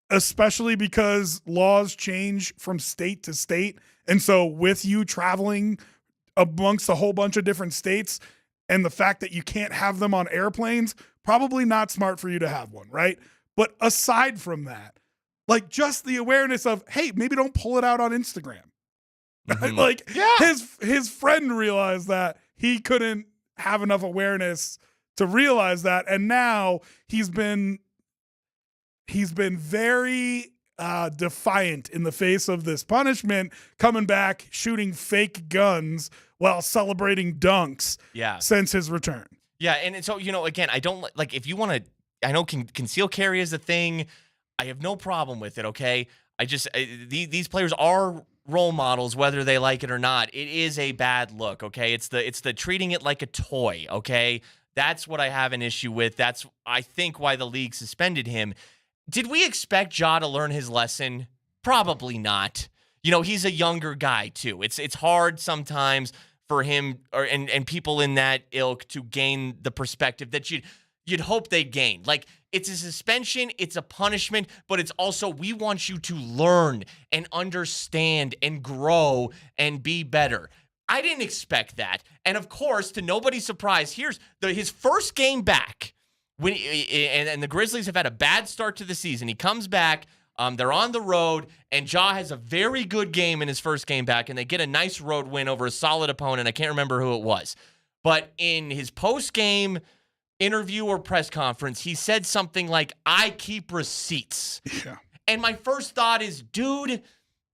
especially because laws change from state to state. And so with you traveling amongst a whole bunch of different states and the fact that you can't have them on airplanes, probably not smart for you to have one, right? But aside from that, just the awareness of, hey, maybe don't pull it out on Instagram. Mm-hmm. His friend realized that he couldn't have enough awareness to realize that, and now he's been very defiant in the face of this punishment, coming back, shooting fake guns while celebrating dunks Yeah. since his return. Yeah, and so, again, I don't like if you want to. I know conceal carry is a thing. I have no problem with it. Okay, I just these players are role models, whether they like it or not. It is a bad look. Okay, it's the treating it like a toy. Okay, that's what I have an issue with. That's I think why the league suspended him. Did we expect Ja to learn his lesson? Probably not. He's a younger guy too. It's hard sometimes for him and people in that ilk to gain the perspective that you'd hope they gain. Like, it's a suspension, it's a punishment, but it's also we want you to learn and understand and grow and be better. I didn't expect that. And of course, to nobody's surprise, here's his first game back. And the Grizzlies have had a bad start to the season. He comes back. They're on the road, and Ja has a very good game in his first game back, and they get a nice road win over a solid opponent. I can't remember who it was. But in his post-game interview or press conference, he said something like, I keep receipts. Yeah. And my first thought is, dude,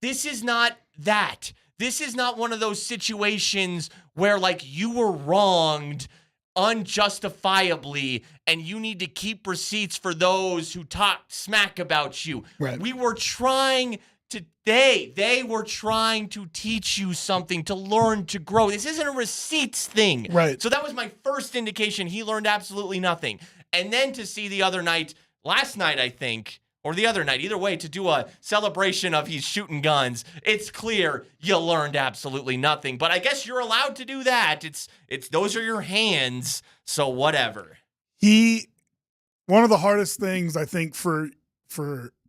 this is not that. This is not one of those situations where, like, you were wronged unjustifiably and you need to keep receipts for those who talk smack about you. Right. We were trying to they were trying to teach you something, to learn, to grow. This isn't a receipts thing. Right. So that was my first indication he learned absolutely nothing. And then to see the other night, last night I think, or the other night, either way, to do a celebration of he's shooting guns, it's clear you learned absolutely nothing. But I guess you're allowed to do that. It's those are your hands, so whatever. One of the hardest things I think for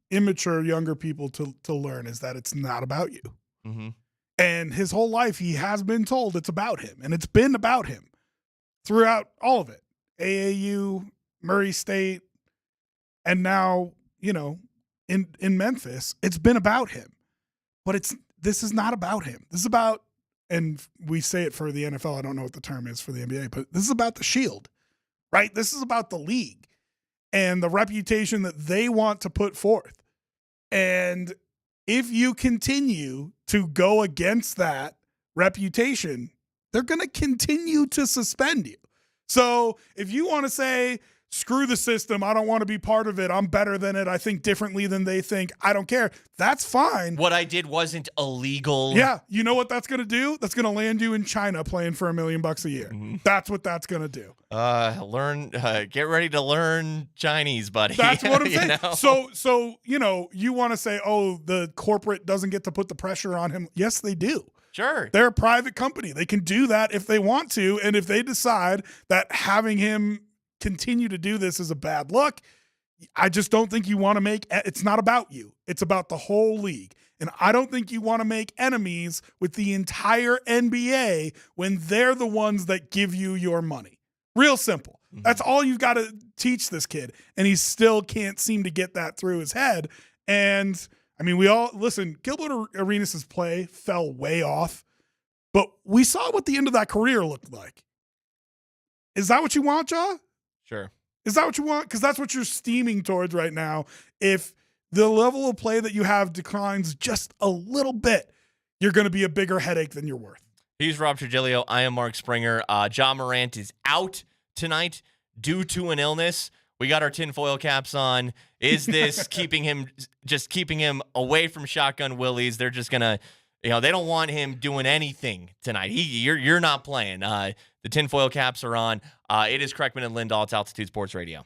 immature younger people to learn is that it's not about you. Mm-hmm. And his whole life he has been told it's about him, and it's been about him throughout all of it. AAU, Murray State, and now in Memphis, it's been about him. But this is not about him. This is about, and we say it for the NFL, I don't know what the term is for the NBA, but this is about the Shield, right? This is about the league and the reputation that they want to put forth. And if you continue to go against that reputation, they're going to continue to suspend you. So if you want to say, screw the system, I don't want to be part of it, I'm better than it, I think differently than they think, I don't care, that's fine. What I did wasn't illegal. Yeah, you know what that's going to do? That's going to land you in China playing for $1 million a year. Mm-hmm. That's what that's going to do. Get ready to learn Chinese, buddy. That's what I'm saying. know? So you want to say, oh, the corporate doesn't get to put the pressure on him. Yes, they do. Sure. They're a private company. They can do that if they want to. And if they decide that having him continue to do this is a bad look, I just don't think you want to it's not about you. It's about the whole league. And I don't think you want to make enemies with the entire NBA when they're the ones that give you your money. Real simple. Mm-hmm. That's all you've got to teach this kid. And he still can't seem to get that through his head. And I mean, Gilbert Arenas' play fell way off, but we saw what the end of that career looked like. Is that what you want, Ja? Sure. Is that what you want? Because that's what you're steaming towards right now. If the level of play that you have declines just a little bit, you're going to be a bigger headache than you're worth. He's Rob Trigilio. I am Mark Springer. Ja Morant is out tonight due to an illness. We got our tinfoil caps on. Is this keeping him away from Shotgun Willies? They're just going to, they don't want him doing anything tonight. You're not playing. The tinfoil caps are on. It is Kreckman and Lindahl. It's Altitude Sports Radio.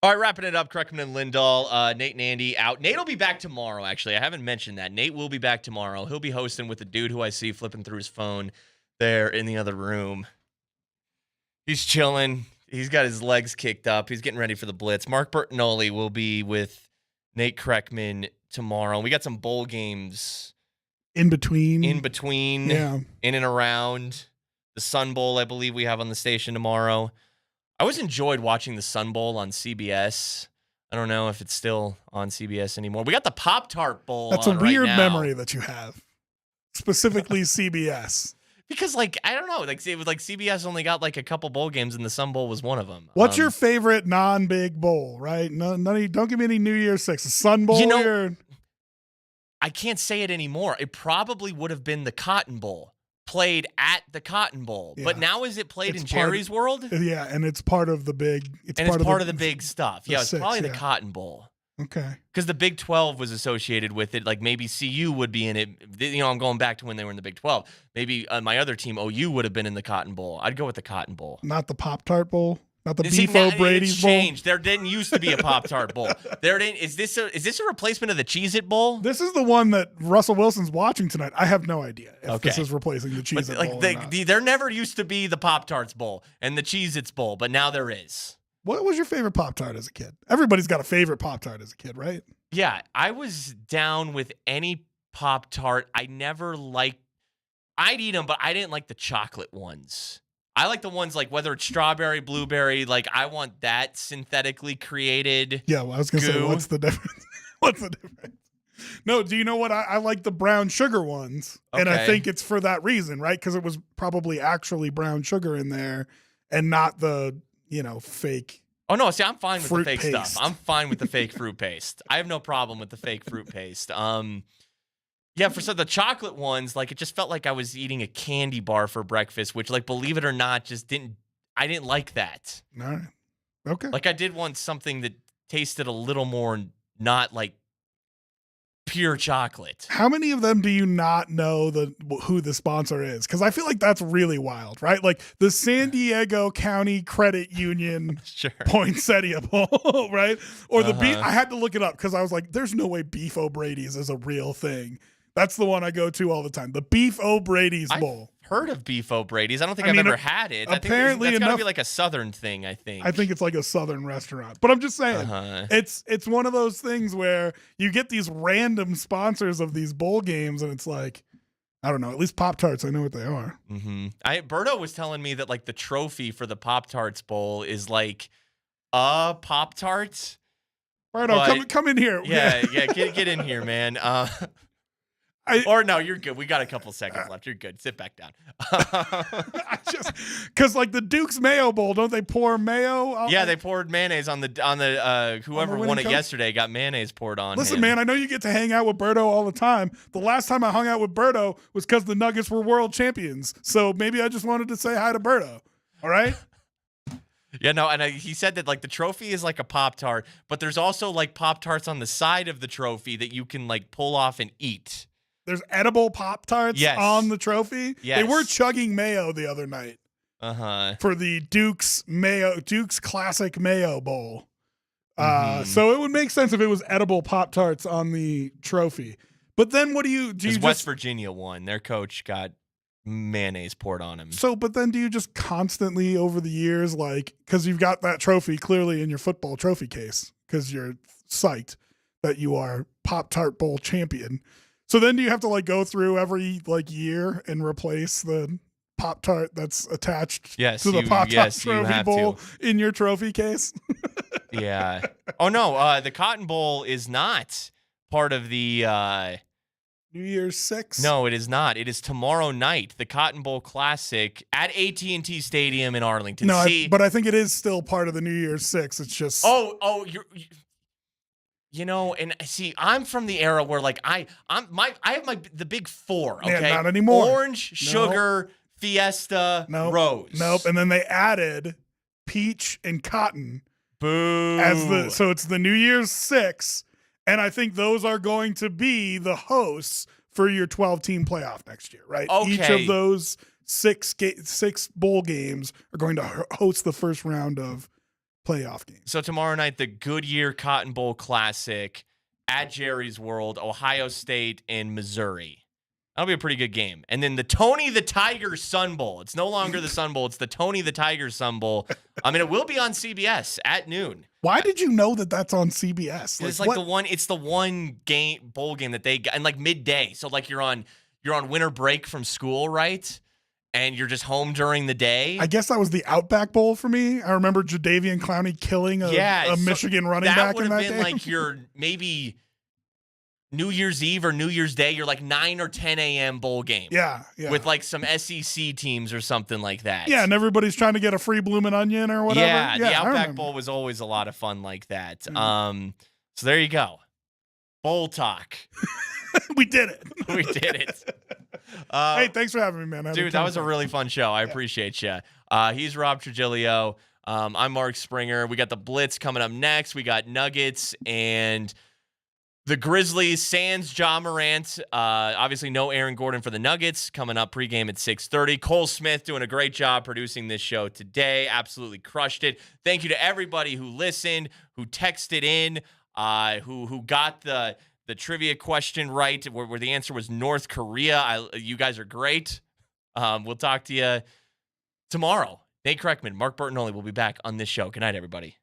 All right, wrapping it up, Kreckman and Lindahl, Nate and Andy out. Nate will be back tomorrow, actually. I haven't mentioned that. Nate will be back tomorrow. He'll be hosting with the dude who I see flipping through his phone there in the other room. He's chilling. He's got his legs kicked up. He's getting ready for the blitz. Mark Bertinoli will be with Nate Kreckman tomorrow. We got some bowl games in between, yeah, in and around the Sun Bowl. I believe we have on the station tomorrow. I always enjoyed watching the Sun Bowl on CBS. I don't know if it's still on CBS anymore. We got the Pop-Tart Bowl. That's on a weird right now. memory that you have, specifically CBS. Because, like, I don't know. Like, it was like CBS only got like a couple bowl games, and the Sun Bowl was one of them. What's your favorite non-big bowl? Right? Don't give me any New Year's Six. The Sun Bowl. You know, I can't say it anymore. It probably would have been the Cotton Bowl, played at the Cotton Bowl. Yeah. But now is it played It's in part of- Jerry's World? Yeah, and it's part of the big. It's And part it's part of of the big stuff. the Yeah, it's six, probably the yeah. Cotton Bowl. Okay. Because the Big 12 was associated with it. Like maybe CU would be in it. You know, I'm going back to when they were in the Big 12. Maybe my other team, OU, would have been in the Cotton Bowl. I'd go with the Cotton Bowl. Not the Pop-Tart Bowl. Not the See, Beef now O'Brady's it's Bowl. changed. There didn't used to be a Pop-Tart Bowl. Is this a replacement of the Cheez-It Bowl? This is the one that Russell Wilson's watching tonight. I have no idea if this Okay. is replacing the Cheez-It But, Bowl like, or not. there never used to be the Pop-Tarts Bowl and the Cheez-Its Bowl, but now there is. What was your favorite Pop-Tart as a kid? Everybody's got a favorite Pop-Tart as a kid, right? Yeah, I was down with any Pop-Tart. I'd eat them, but I didn't like the chocolate ones. I like the ones like whether it's strawberry, blueberry, like I want that synthetically created. Yeah, well, I was going to say, goo. what's the difference? What's the difference? No, do you know what? I like the brown sugar ones. And I Okay. think it's for that reason, right? Because it was probably actually brown sugar in there and not the, fake. Oh no, see, I'm fine with the Fruit fake paste. stuff. I'm fine with the fake fruit paste. I have no problem with the fake fruit paste. Yeah, for the chocolate ones, like it just felt like I was eating a candy bar for breakfast, which, like, believe it or not, I didn't like that. All right. Okay. Like I did want something that tasted a little more not like pure chocolate. How many of them do you not know who the sponsor is? Because I feel like that's really wild, right? Like the San Diego County Credit Union Poinsettia Bowl, right? Or the beef. I had to look it up because I was like, there's no way Beef O'Brady's is a real thing. That's the one I go to all the time. The Beef O'Brady's Bowl. Heard of Beef O'Brady's. I don't think I've mean, ever had it. apparently I think that's gotta enough- be like a Southern thing, I think. I think it's like a Southern restaurant. But I'm just saying, it's one of those things where you get these random sponsors of these bowl games, and it's like, I don't know. At least Pop-Tarts, I know what they are. Mm-hmm. Berto was telling me that like the trophy for the Pop-Tarts Bowl is like a Pop-Tart. Berto, come in here. Yeah, get in here, man. Or no, you're good. We got a couple seconds left. You're good. Sit back down. Because like the Duke's Mayo Bowl, don't they pour mayo? Yeah, they poured mayonnaise on the whoever winning won it coach? yesterday got mayonnaise poured on. Listen, him. man, I know you get to hang out with Berto all the time. The last time I hung out with Berto was because the Nuggets were world champions. So maybe I just wanted to say hi to Berto. All right? Yeah, no, and he said that like the trophy is like a Pop-Tart, but there's also like Pop-Tarts on the side of the trophy that you can like pull off and eat. There's edible Pop-Tarts Yes. on the trophy. Yes. They were chugging mayo the other night for the Duke's Classic Mayo Bowl. So it would make sense if it was edible Pop-Tarts on the trophy. But then what do you West Virginia won. Their coach got mayonnaise poured on him. But then do you just constantly over the years, like, because you've got that trophy clearly in your football trophy case because you're psyched that you are Pop-Tart Bowl champion. So then do you have to like go through every like year and replace the Pop-Tart that's attached to the Pop-Tart Trophy Bowl in your trophy case? Yeah. Oh no, the Cotton Bowl is not part of the New Year's 6? No, it is not. It is tomorrow night, the Cotton Bowl Classic at AT&T Stadium in Arlington. No, but I think it is still part of the New Year's 6. It's just and see, I'm from the era where like I have the big four. Okay, not anymore. Orange, sugar, Fiesta, Rose. Nope. And then they added peach and cotton. Boo. So it's the New Year's 6, and I think those are going to be the hosts for your 12-team playoff next year, right? Okay. Each of those six bowl games are going to host the first round of playoff games. So tomorrow night, the Goodyear Cotton Bowl Classic at Jerry's World, Ohio State and Missouri. That'll be a pretty good game. And then the Tony the Tiger Sun Bowl. It's no longer the Sun Bowl. It's the Tony the Tiger Sun Bowl. I mean, it will be on CBS at noon. Why did you know that that's on CBS? It's like it's the one game bowl game that they got, and like midday. So like you're on winter break from school, right? And you're just home during the day. I guess that was the Outback Bowl for me. I remember Jadeveon Clowney killing a Michigan running back in that game. That would have been like your maybe New Year's Eve or New Year's Day, you're like 9 or 10 a.m. bowl game. Yeah. With like some SEC teams or something like that. Yeah, and everybody's trying to get a free bloomin' onion or whatever. Yeah, the Outback Bowl was always a lot of fun like that. So there you go. Bowl talk. We did it. We did it. Hey, thanks for having me, man. Dude, that was a really fun show. I appreciate you. He's Rob Trigilio. I'm Mark Springer. We got the Blitz coming up next. We got Nuggets and the Grizzlies, sans Ja Morant. Obviously, no Aaron Gordon for the Nuggets. Coming up pregame at 6:30. Cole Smith doing a great job producing this show today. Absolutely crushed it. Thank you to everybody who listened, who texted in, who got the trivia question right, where the answer was North Korea. You guys are great. We'll talk to you tomorrow. Nate Kreckman, Mark Bertinoli will be back on this show. Good night, everybody.